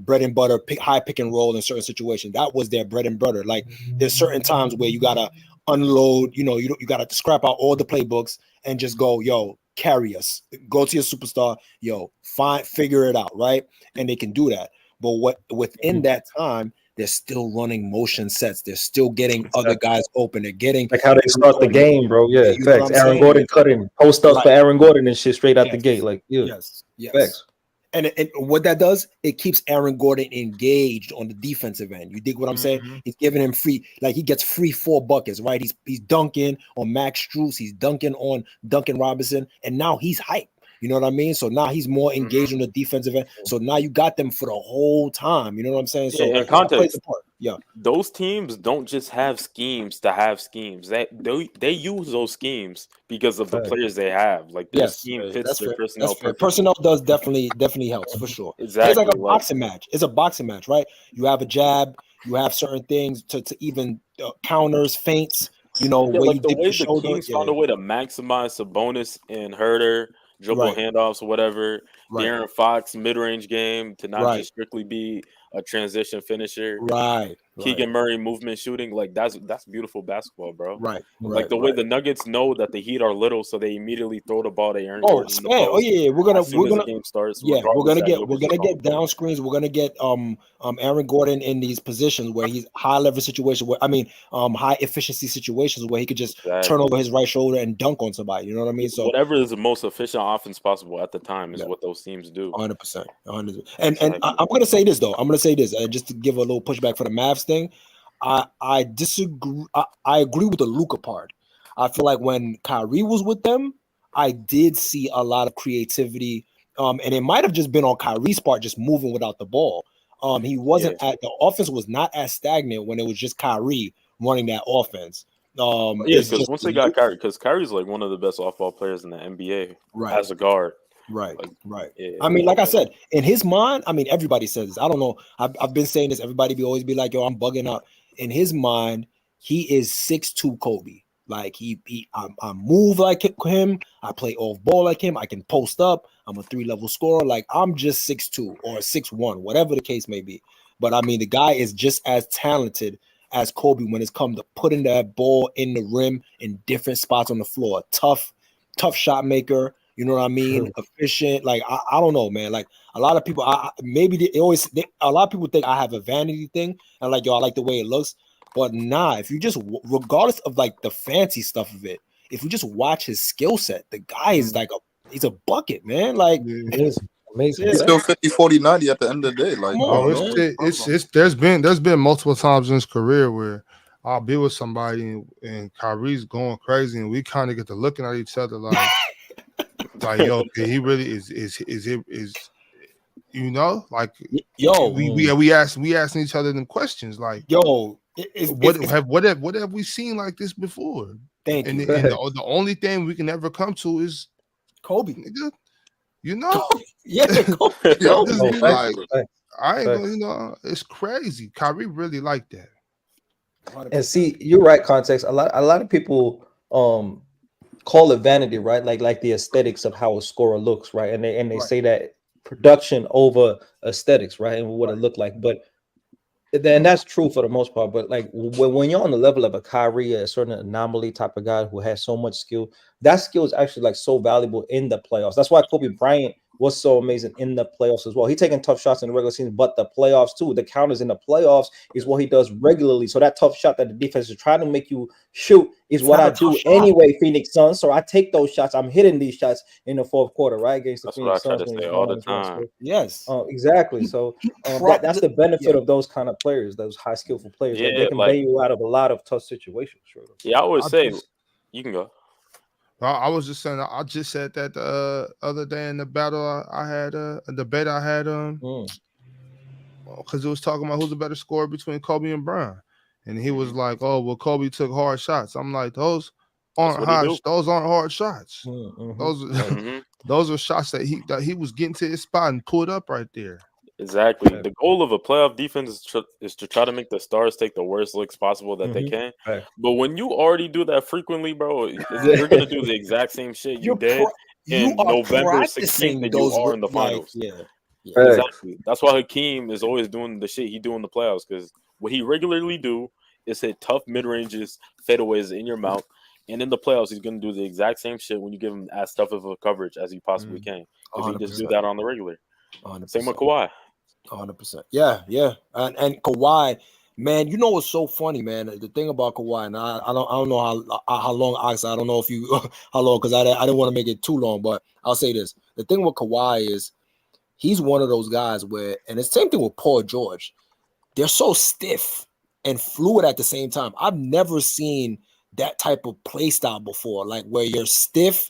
Bread and butter, high pick and roll in certain situations. That was their bread and butter. Like, there's certain times where you gotta unload, you gotta scrap out all the playbooks and just go, yo, carry us, go to your superstar, yo, figure it out, right? And they can do that. But within that time, they're still running motion sets. They're still getting other guys open. They're getting like how they start the game, bro. Yeah, you know what facts. I'm Aaron saying? Gordon cutting post ups Right. for Aaron Gordon and shit straight out the Yes. gate. Like, yeah, Yes. facts. And what that does, it keeps Aaron Gordon engaged on the defensive end. You dig what I'm saying? He's giving him free, like he gets free 4 buckets, right? He's dunking on Max Strus, he's dunking on Duncan Robinson, and now he's hyped. You know what I mean? So now he's more engaged on the defensive end. So now you got them for the whole time. You know what I'm saying? So in that plays context, a part. Yeah. Those teams don't just have schemes to have schemes. They use those schemes because of the Fact. players they have. Like their Yes, scheme fits that's their fair. personnel That's fair. perfectly. Personnel does definitely helps for sure. Exactly. It's like a like- boxing match. It's a boxing match, right? You have a jab. You have certain things to even counters, feints. You know, Yeah, where like you the dip way your the shoulder. Kings Yeah, found a way to maximize Sabonis and Herter, dribble Right. handoffs, whatever. Right. De'Aaron Fox mid-range game to not Right. just strictly be a transition finisher. Right. Keegan Murray movement shooting, like that's beautiful basketball, bro. Right. Like the way the Nuggets know that the Heat are little, so they immediately throw the ball to Aaron Oh, Gordon in the man. Oh post yeah. We're as soon as gonna the game starts. yeah. We're regardless gonna that get Jokic is down screens. We're gonna get Aaron Gordon in these positions where he's high level situation. Where high efficiency situations where he could just turn over his right shoulder and dunk on somebody. You know what I mean? So whatever is the most efficient offense possible at the time is what those teams do. 100%, 100%. And I'm gonna say this though. I'm gonna say this just to give a little pushback for the Mavs thing. I disagree. I agree with the Luka part. I feel like when Kyrie was with them, I did see a lot of creativity. And it might have just been on Kyrie's part, just moving without the ball. He wasn't the offense was not as stagnant when it was just Kyrie running that offense. Yeah, It's because just once they got Kyrie, because Kyrie's like one of the best off-ball players in the NBA as a guard. Right. Yeah, I mean, like I said, in his mind, I mean, everybody says this. I don't know. I've been saying this. Everybody always be like, "Yo, I'm bugging out." In his mind, he is 6'2" Kobe. Like I move like him. I play off ball like him. I can post up. I'm a 3-level scorer. Like I'm just 6'2" or 6'1", whatever the case may be. But I mean, the guy is just as talented as Kobe when it's come to putting that ball in the rim in different spots on the floor. Tough shot maker. You know what I mean? Efficient. Like I don't know, man. Like a lot of people, a lot of people think I have a vanity thing. And like, yo, I like the way it looks. But nah, if you just, regardless of like the fancy stuff of it, if you just watch his skill set, the guy is like he's a bucket, man. Like amazing. He's still 50, 40, 90 at the end of the day. Like, Come on, man. There's been multiple times in his career where I'll be with somebody and Kyrie's going crazy, and we kind of get to looking at each other like, yo, he really is you know, like, yo, we asking each other them questions like, yo, what have we seen like this before? Thank and you. The only thing we can ever come to is Kobe, nigga. You know, yeah, Kobe. Yo, just be like, Facts. I ain't gonna, you know, it's crazy. Kyrie really like that. And see, you're right. Context. A lot of people call it vanity, right? Like the aesthetics of how a scorer looks, right? And they say that production over aesthetics, right? And what it looked like, but then that's true for the most part. But like when you're on the level of a Kyrie, a certain anomaly type of guy who has so much skill, that skill is actually like so valuable in the playoffs. That's why Kobe Bryant was so amazing in the playoffs as well. He taking tough shots in the regular season, but the playoffs too. The counters in the playoffs is what he does regularly. So that tough shot that the defense is trying to make you shoot is what I do anyway, Phoenix Suns. So I take those shots. I'm hitting these shots in the fourth quarter, right, against the That's Phoenix what I try Suns. to say all the time. Yes, exactly. So that's the benefit of those kind of players, those high skillful players. Yeah, they can like- bail you out of a lot of tough situations. Sure. Yeah, I always say you can go. I was just saying, I just said that the other day in the battle I had, a debate I had, because it was talking about who's the better scorer between Kobe and Bron, and he was like, "Oh, well, Kobe took hard shots." I'm like, those aren't hard shots. Those are shots that he was getting to his spot and pulled up right there. Exactly. The goal of a playoff defense is to try to make the stars take the worst looks possible that they can. Right. But when you already do that frequently, bro, you're gonna do the exact same shit you did you in are November 16th practicing that you those are in the like finals. yeah. Exactly. That's why Hakeem is always doing the shit he do in the playoffs, because what he regularly do is hit tough mid ranges, fadeaways in your mouth. And in the playoffs, he's gonna do the exact same shit when you give him as tough of a coverage as you possibly can, because he just do 100%. that on the regular. 100%. Same with Kawhi. 100%. Yeah. And Kawhi, man, you know what's so funny, man? The thing about Kawhi, and I don't know how long. Honestly, I don't know if you how long, because I didn't want to make it too long. But I'll say this: the thing with Kawhi is he's one of those guys where, and it's the same thing with Paul George. They're so stiff and fluid at the same time. I've never seen that type of play style before, like where you're stiff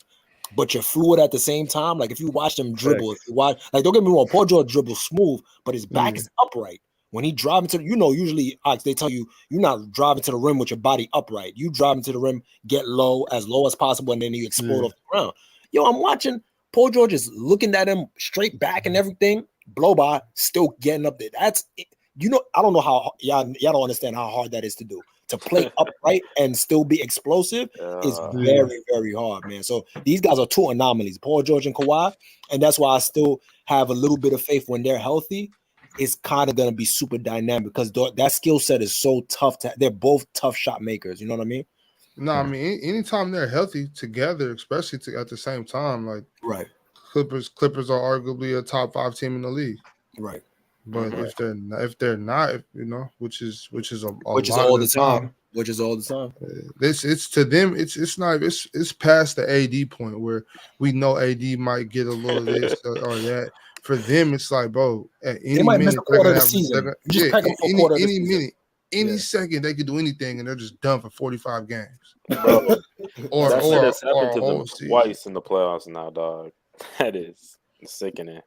but you're fluid at the same time. Like if you watch them dribble, if you watch, like don't get me wrong, Paul George dribbles smooth, but his back is upright. When he driving to, usually they tell you you're not driving to the rim with your body upright. You driving to the rim, get low as possible, and then you explode off the ground. Yo, I'm watching Paul George is looking at him straight back and everything, blow by, still getting up there. That's I don't know how y'all don't understand how hard that is to do. To play upright and still be explosive is very, very hard, man. So these guys are two anomalies, Paul George and Kawhi, and that's why I still have a little bit of faith when they're healthy. It's kind of gonna be super dynamic because that skill set is so tough. They're both tough shot makers. You know what I mean? No, I mean anytime they're healthy together, especially at the same time, like Clippers are arguably a top 5 team in the league. Right. But if they're not, which is a all the time. Which is all the time. It's to them. It's past the AD point where we know AD might get a little this or that. For them, it's like, bro, at any minute they're gonna have any second they could do anything, and they're just done for 45 games. Bro, or that shit has or happened to them season. twice in the playoffs now, dog. That is sickening.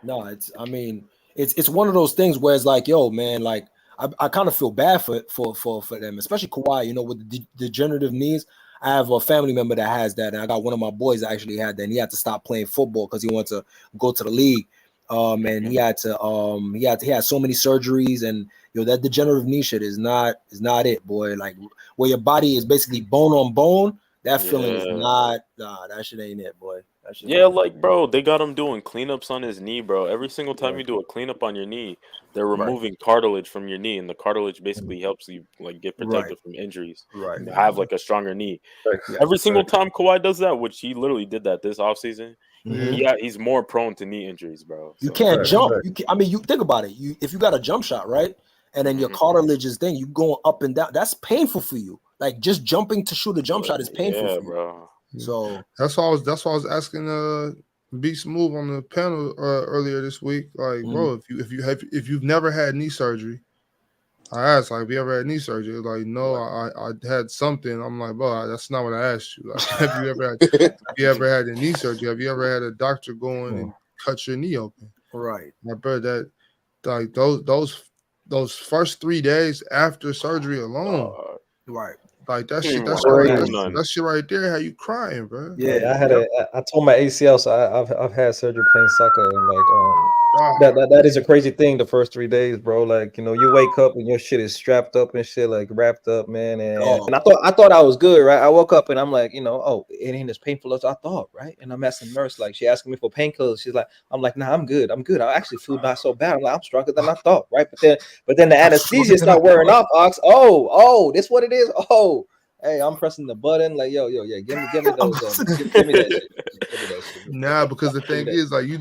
No, it's one of those things where it's like, yo, man, like I kind of feel bad for them, especially Kawhi, with the degenerative knees. I have a family member that has that, and I got one of my boys that actually had that, and he had to stop playing football because he wanted to go to the league. And he had so many surgeries, and that degenerative knee shit is not it, boy. Like where your body is basically bone on bone, that feeling is not that shit ain't it, boy. Like, bro, they got him doing cleanups on his knee, bro. Every single time you do a cleanup on your knee, they're removing cartilage from your knee, and the cartilage basically helps you like get protected from injuries. Right. And have like a stronger knee. Every single time Kawhi does that, which he literally did that this offseason, he's more prone to knee injuries, bro. You can't jump. You think about it. If you got a jump shot, right, and then your cartilage is you going up and down. That's painful for you. Like just jumping to shoot a jump shot is painful for you. Bro. So that's why I was asking Beast Move on the panel earlier this week. Like, bro, if you've never had knee surgery, I asked, like, have you ever had knee surgery? Like, no, I had something. I'm like, bro, that's not what I asked you. Like, have you ever had a knee surgery? Have you ever had a doctor go in and cut your knee open? Right. My bro, that like those first 3 days after surgery alone, right. Like that shit right there, how you crying, bro? Yeah, I tore my ACL, so I've had surgery playing soccer, and like that is a crazy thing. The first 3 days, bro. Like you wake up and your shit is strapped up and shit, like wrapped up, man. And I thought I was good, right? I woke up and I'm like, oh, it ain't as painful as I thought, right? And I'm asking the nurse, like, she asking me for painkillers. She's like, I'm like, nah, I'm good. I actually feel not so bad. I'm like, I'm stronger than I thought, right? But then the anesthesia start wearing off, Ox. Oh, this what it is. Oh. Hey, I'm pressing the button. Like, yo, yeah, give me those. Give me that shit. Nah, because the thing is, like, you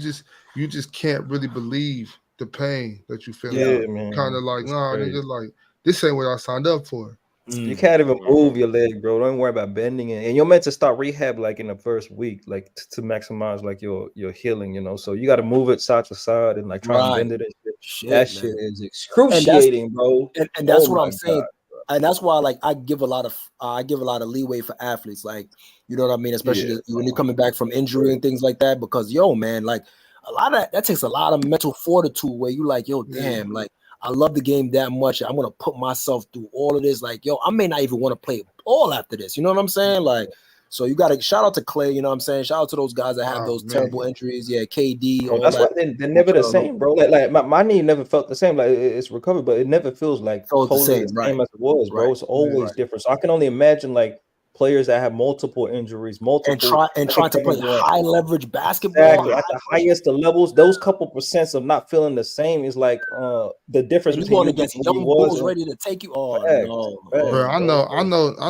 just can't really believe the pain that you feel. Yeah, man. Kind of like, nigga, like this ain't what I signed up for. You can't even move your leg, bro. Don't worry about bending it. And you're meant to start rehab like in the first week, like to maximize like your healing, So you got to move it side to side and like try and bend it and shit. That shit is excruciating, bro. And that's what I'm saying. And that's why, like, I give a lot of leeway for athletes, like, you know what I mean, especially when you're coming back from injury and things like that. Because, yo, man, like, a lot of that takes a lot of mental fortitude. Where you like, yo, damn, like, I love the game that much. I'm gonna put myself through all of this. Like, yo, I may not even want to play ball after this. You know what I'm saying? Like, So you got to shout out to Clay. You know what I'm saying? Shout out to those guys that have those terrible injuries. Yeah, KD. All That's why that. they're never the same, bro. Like my knee never felt the same. Like it's recovered, but it never feels like totally the same as it was, bro. It's always different. So I can only imagine like players that have multiple injuries, and trying to play high leverage basketball exactly at the highest of levels. Those couple percents of not feeling the same is like the difference and you between going against young bulls ready to take you. Oh no, Bro, I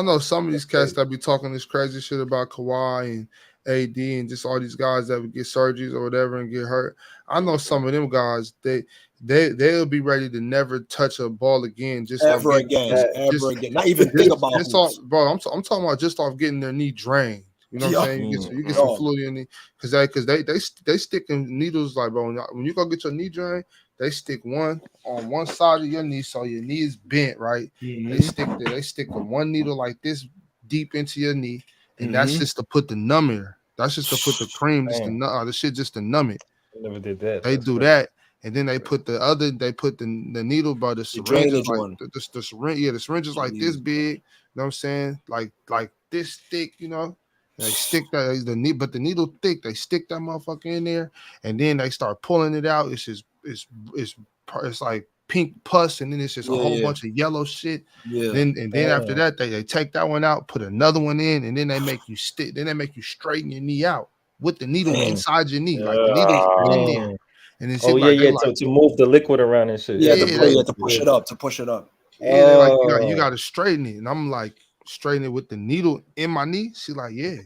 know some of these cats that be talking this crazy shit about Kawhi and AD and just all these guys that would get surgeries or whatever and get hurt. I know some of them guys, they'll be ready to never touch a ball again. Ever again. Not even think about it. Bro, I'm talking about just off getting their knee drained. You know what I'm saying? You get some fluid in your knee because they sticking needles like, bro, when you go get your knee drained, they stick one on one side of your knee so your knee is bent, right? They stick the one needle like this deep into your knee, and that's just to put the number. That's just to put the cream, the shit just to numb it. I never did that. They do that, and then they put the needle by the syringe is like the syringe. Yeah, the syringe is like this big. You know what I'm saying? Like this thick. You know, they stick that but the needle thick. They stick that motherfucker in there, and then they start pulling it out. It's just it's like pink pus, and then it's just a whole bunch of yellow shit. Yeah. Then after that, they take that one out, put another one in, and then they make you stick. Then they make you straighten your knee out with the needle inside your knee, like the needle's in there. And then to move the liquid around and shit. To push it up. Yeah, they're like you gotta straighten it, and I'm like straighten it with the needle in my knee. She's like, yeah.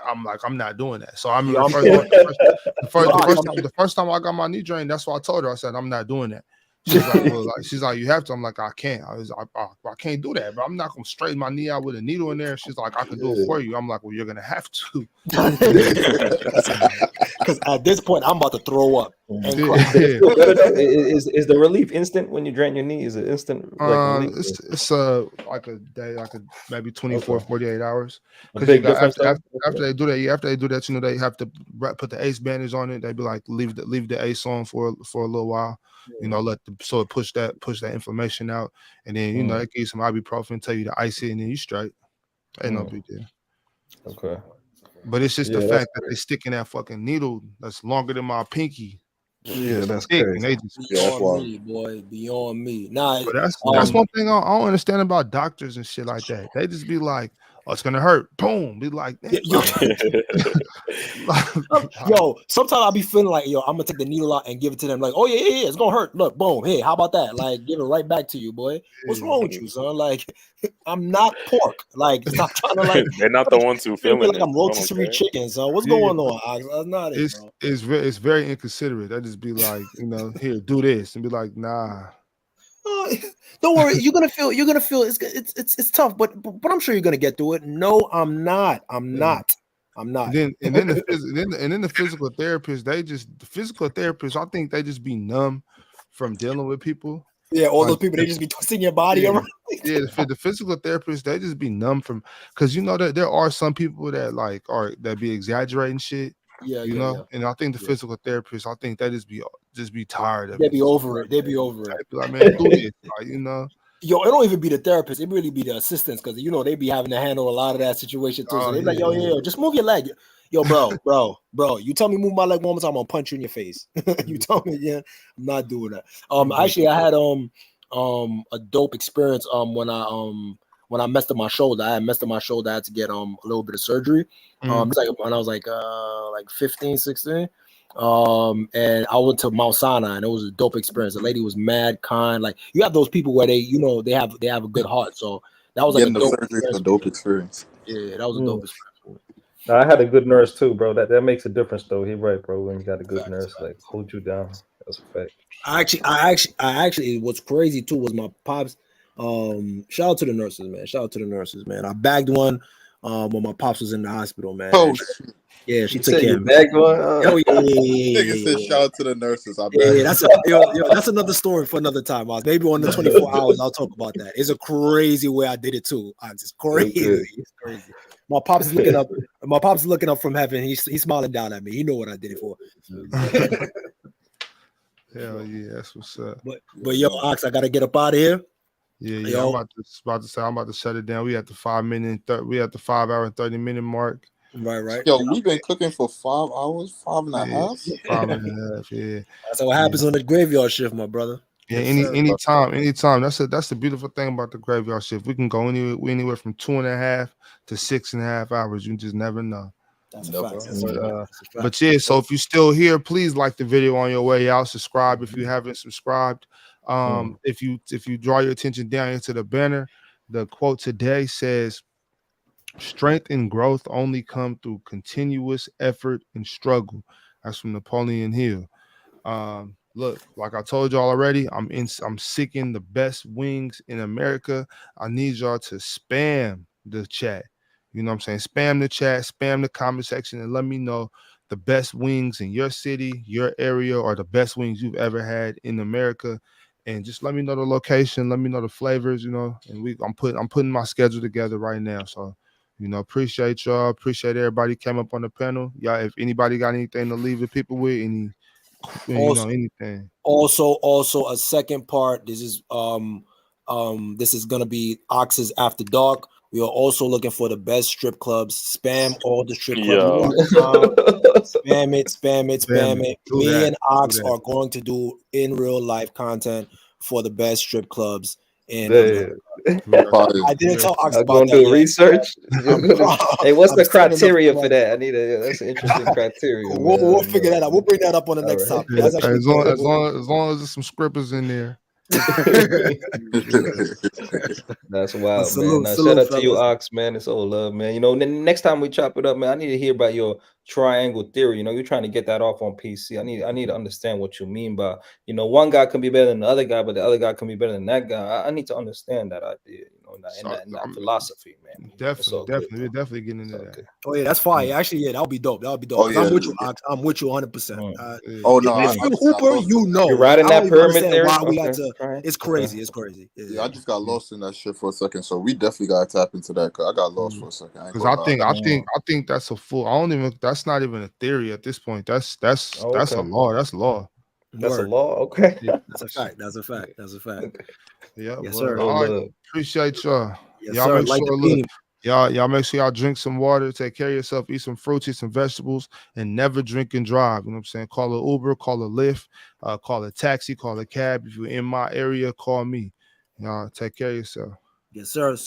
I'm not doing that. So I mean, the first time I got my knee drained, that's what I told her. I said, I'm not doing that. She's like, you have to. I'm like, I can't. I can't do that, but I'm not gonna straighten my knee out with a needle in there. She's like, I can do it for you. I'm like, well, you're gonna have to. Because at this point, I'm about to throw up. Is the relief instant when you drain your knee? Is it instant? Like it's like a day, maybe 24, 48 hours. Because after they do that, you know, they have to put the ACE bandage on it. They be like, leave the ACE on for a little while. You know, so it push that inflammation out, and then you know they give you some ibuprofen, tell you to ice it, and then you straight. Ain't no big deal. Okay, but it's just the fact that they sticking that fucking needle that's longer than my pinky. Yeah, that's crazy. They just, beyond me, boy, beyond me. Nah, but that's one thing I don't understand about doctors and shit like that. They just be like, oh, it's gonna hurt. Boom. Be like, yo, sometimes I'll be feeling like, yo, I'm gonna take the needle out and give it to them. Like, oh yeah, it's gonna hurt. Look, boom. Hey, how about that? Like, give it right back to you, boy. What's wrong with you, son? Like, I'm not pork. Like, stop trying to like. They're not the ones who feel it. Like I'm rotisserie chicken, son. What's going on? That's not it, bro. It's very inconsiderate. I just be like, you know, here, do this, and be like, nah. Don't worry, you're gonna feel it's tough, but I'm sure you're gonna get through it. No, I'm not. I'm not. And then the physical therapists, I think they just be numb from dealing with people. Yeah, all those people, they just be twisting your body around. Yeah, the physical therapists, they just be numb from, because you know that there are some people that that be exaggerating shit. Yeah, you know, and I think the physical therapists, I think they just be tired of it. They be over it. They be like, man, do this, like, you know. Yo, it don't even be the therapist. It really be the assistants, because you know they be having to handle a lot of that situation too. So they be like, yo, just move your leg. Yo, bro, you tell me move my leg one more time, I'm gonna punch you in your face. You tell me again, I'm not doing that. Actually, I had a dope experience when I messed up my shoulder. I had to get a little bit of surgery. It's like when I was like 15, 16. And I went to Mount Sinai, and it was a dope experience. The lady was mad, kind. Like, you have those people where they have a good heart. So that was like a dope experience. Yeah, that was a dope experience. I had a good nurse too, bro. That makes a difference though. He's right, bro. When you got a good nurse, like, hold you down. That's a fact. I actually what's crazy too was my pops. Shout out to the nurses, man. I bagged one when my pops was in the hospital, man. Oh, yeah, she took care of me. Bagged one? Oh, yeah. Nigga said shout out to the nurses. Yeah, that's another story for another time. Maybe on the 24 hours, I'll talk about that. It's a crazy way I did it too. It's crazy. It's crazy. My pops is looking up. My pops is looking up from heaven. He's smiling down at me. He know what I did it for. Hell yeah, that's what's up. But yo, Ox, I gotta get up out of here. Yeah. I'm about to say I'm about to shut it down. We at the 5 hour and 30-minute mark. Right. Yo, we've been cooking for 5 hours, 5.5. 5.5. Yeah. That's what happens on the graveyard shift, my brother. Yeah, Yes, anytime. That's the beautiful thing about the graveyard shift. We can go anywhere from 2.5 to 6.5 hours. You just never know. That's a fact. But yeah, so if you're still here, please like the video on your way out. Subscribe if you haven't subscribed. If you draw your attention down into the banner, the quote today says, "Strength and growth only come through continuous effort and struggle." That's from Napoleon Hill. Look, like I told y'all already, I'm seeking the best wings in America. I need y'all to spam the chat. You know what I'm saying? Spam the chat, spam the comment section, and let me know the best wings in your city, your area, or the best wings you've ever had in America. And just let me know the location, let me know the flavors, you know. And I'm putting my schedule together right now. So, appreciate y'all. Appreciate everybody came up on the panel. Y'all, if anybody got anything to leave the people with, anything. Also a second part. This is gonna be Ox's After Dark. We are also looking for the best strip clubs. Spam all the strip clubs. Spam it. Me and Ox are going to do in real life content for the best strip clubs in America. I didn't tell Ox I'm about gonna that do yet. research. Hey, what's the setting up criteria for for that? That's an interesting criteria. We'll figure that out. We'll bring that up on the next topic. Yeah, That's actually as long as there's some scrippers in there. That's wild, Salute, man. Shout out to you, fellas. Ox, man. It's all love, man. Next time we chop it up, man, I need to hear about your triangle theory. You're trying to get that off on PC. I need to understand what you mean by, one guy can be better than the other guy, but the other guy can be better than that guy. I need to understand that idea, in that philosophy, man. Definitely, we're definitely getting into that. Oh yeah, that's fine. Actually, yeah, that would be dope. That would be dope. Oh, 'Cause yeah. I'm with you, Ox. I'm with you 100%. Oh, no, If I you're just got Hooper, lost. you know. You riding I that don't even pyramid understand theory? why we had Okay, to. right. It's crazy. It's crazy. Yeah, I just got lost in that shit for a second, so we definitely gotta tap into that. Cause I got lost for a second. Because I think that's a full. That's not even a theory at this point. That's a law. That's law. That's a law. Okay. Yeah. That's a fact. That's a fact. Yeah, Yes, but sir. all right. Appreciate y'all. Yes, y'all sir. make Like sure the beam. y'all make sure y'all drink some water, take care of yourself, eat some fruits, eat some vegetables, and never drink and drive. You know what I'm saying? Call an Uber, call a Lyft, call a taxi, call a cab. If you're in my area, call me. Y'all take care of yourself. Yes, sir.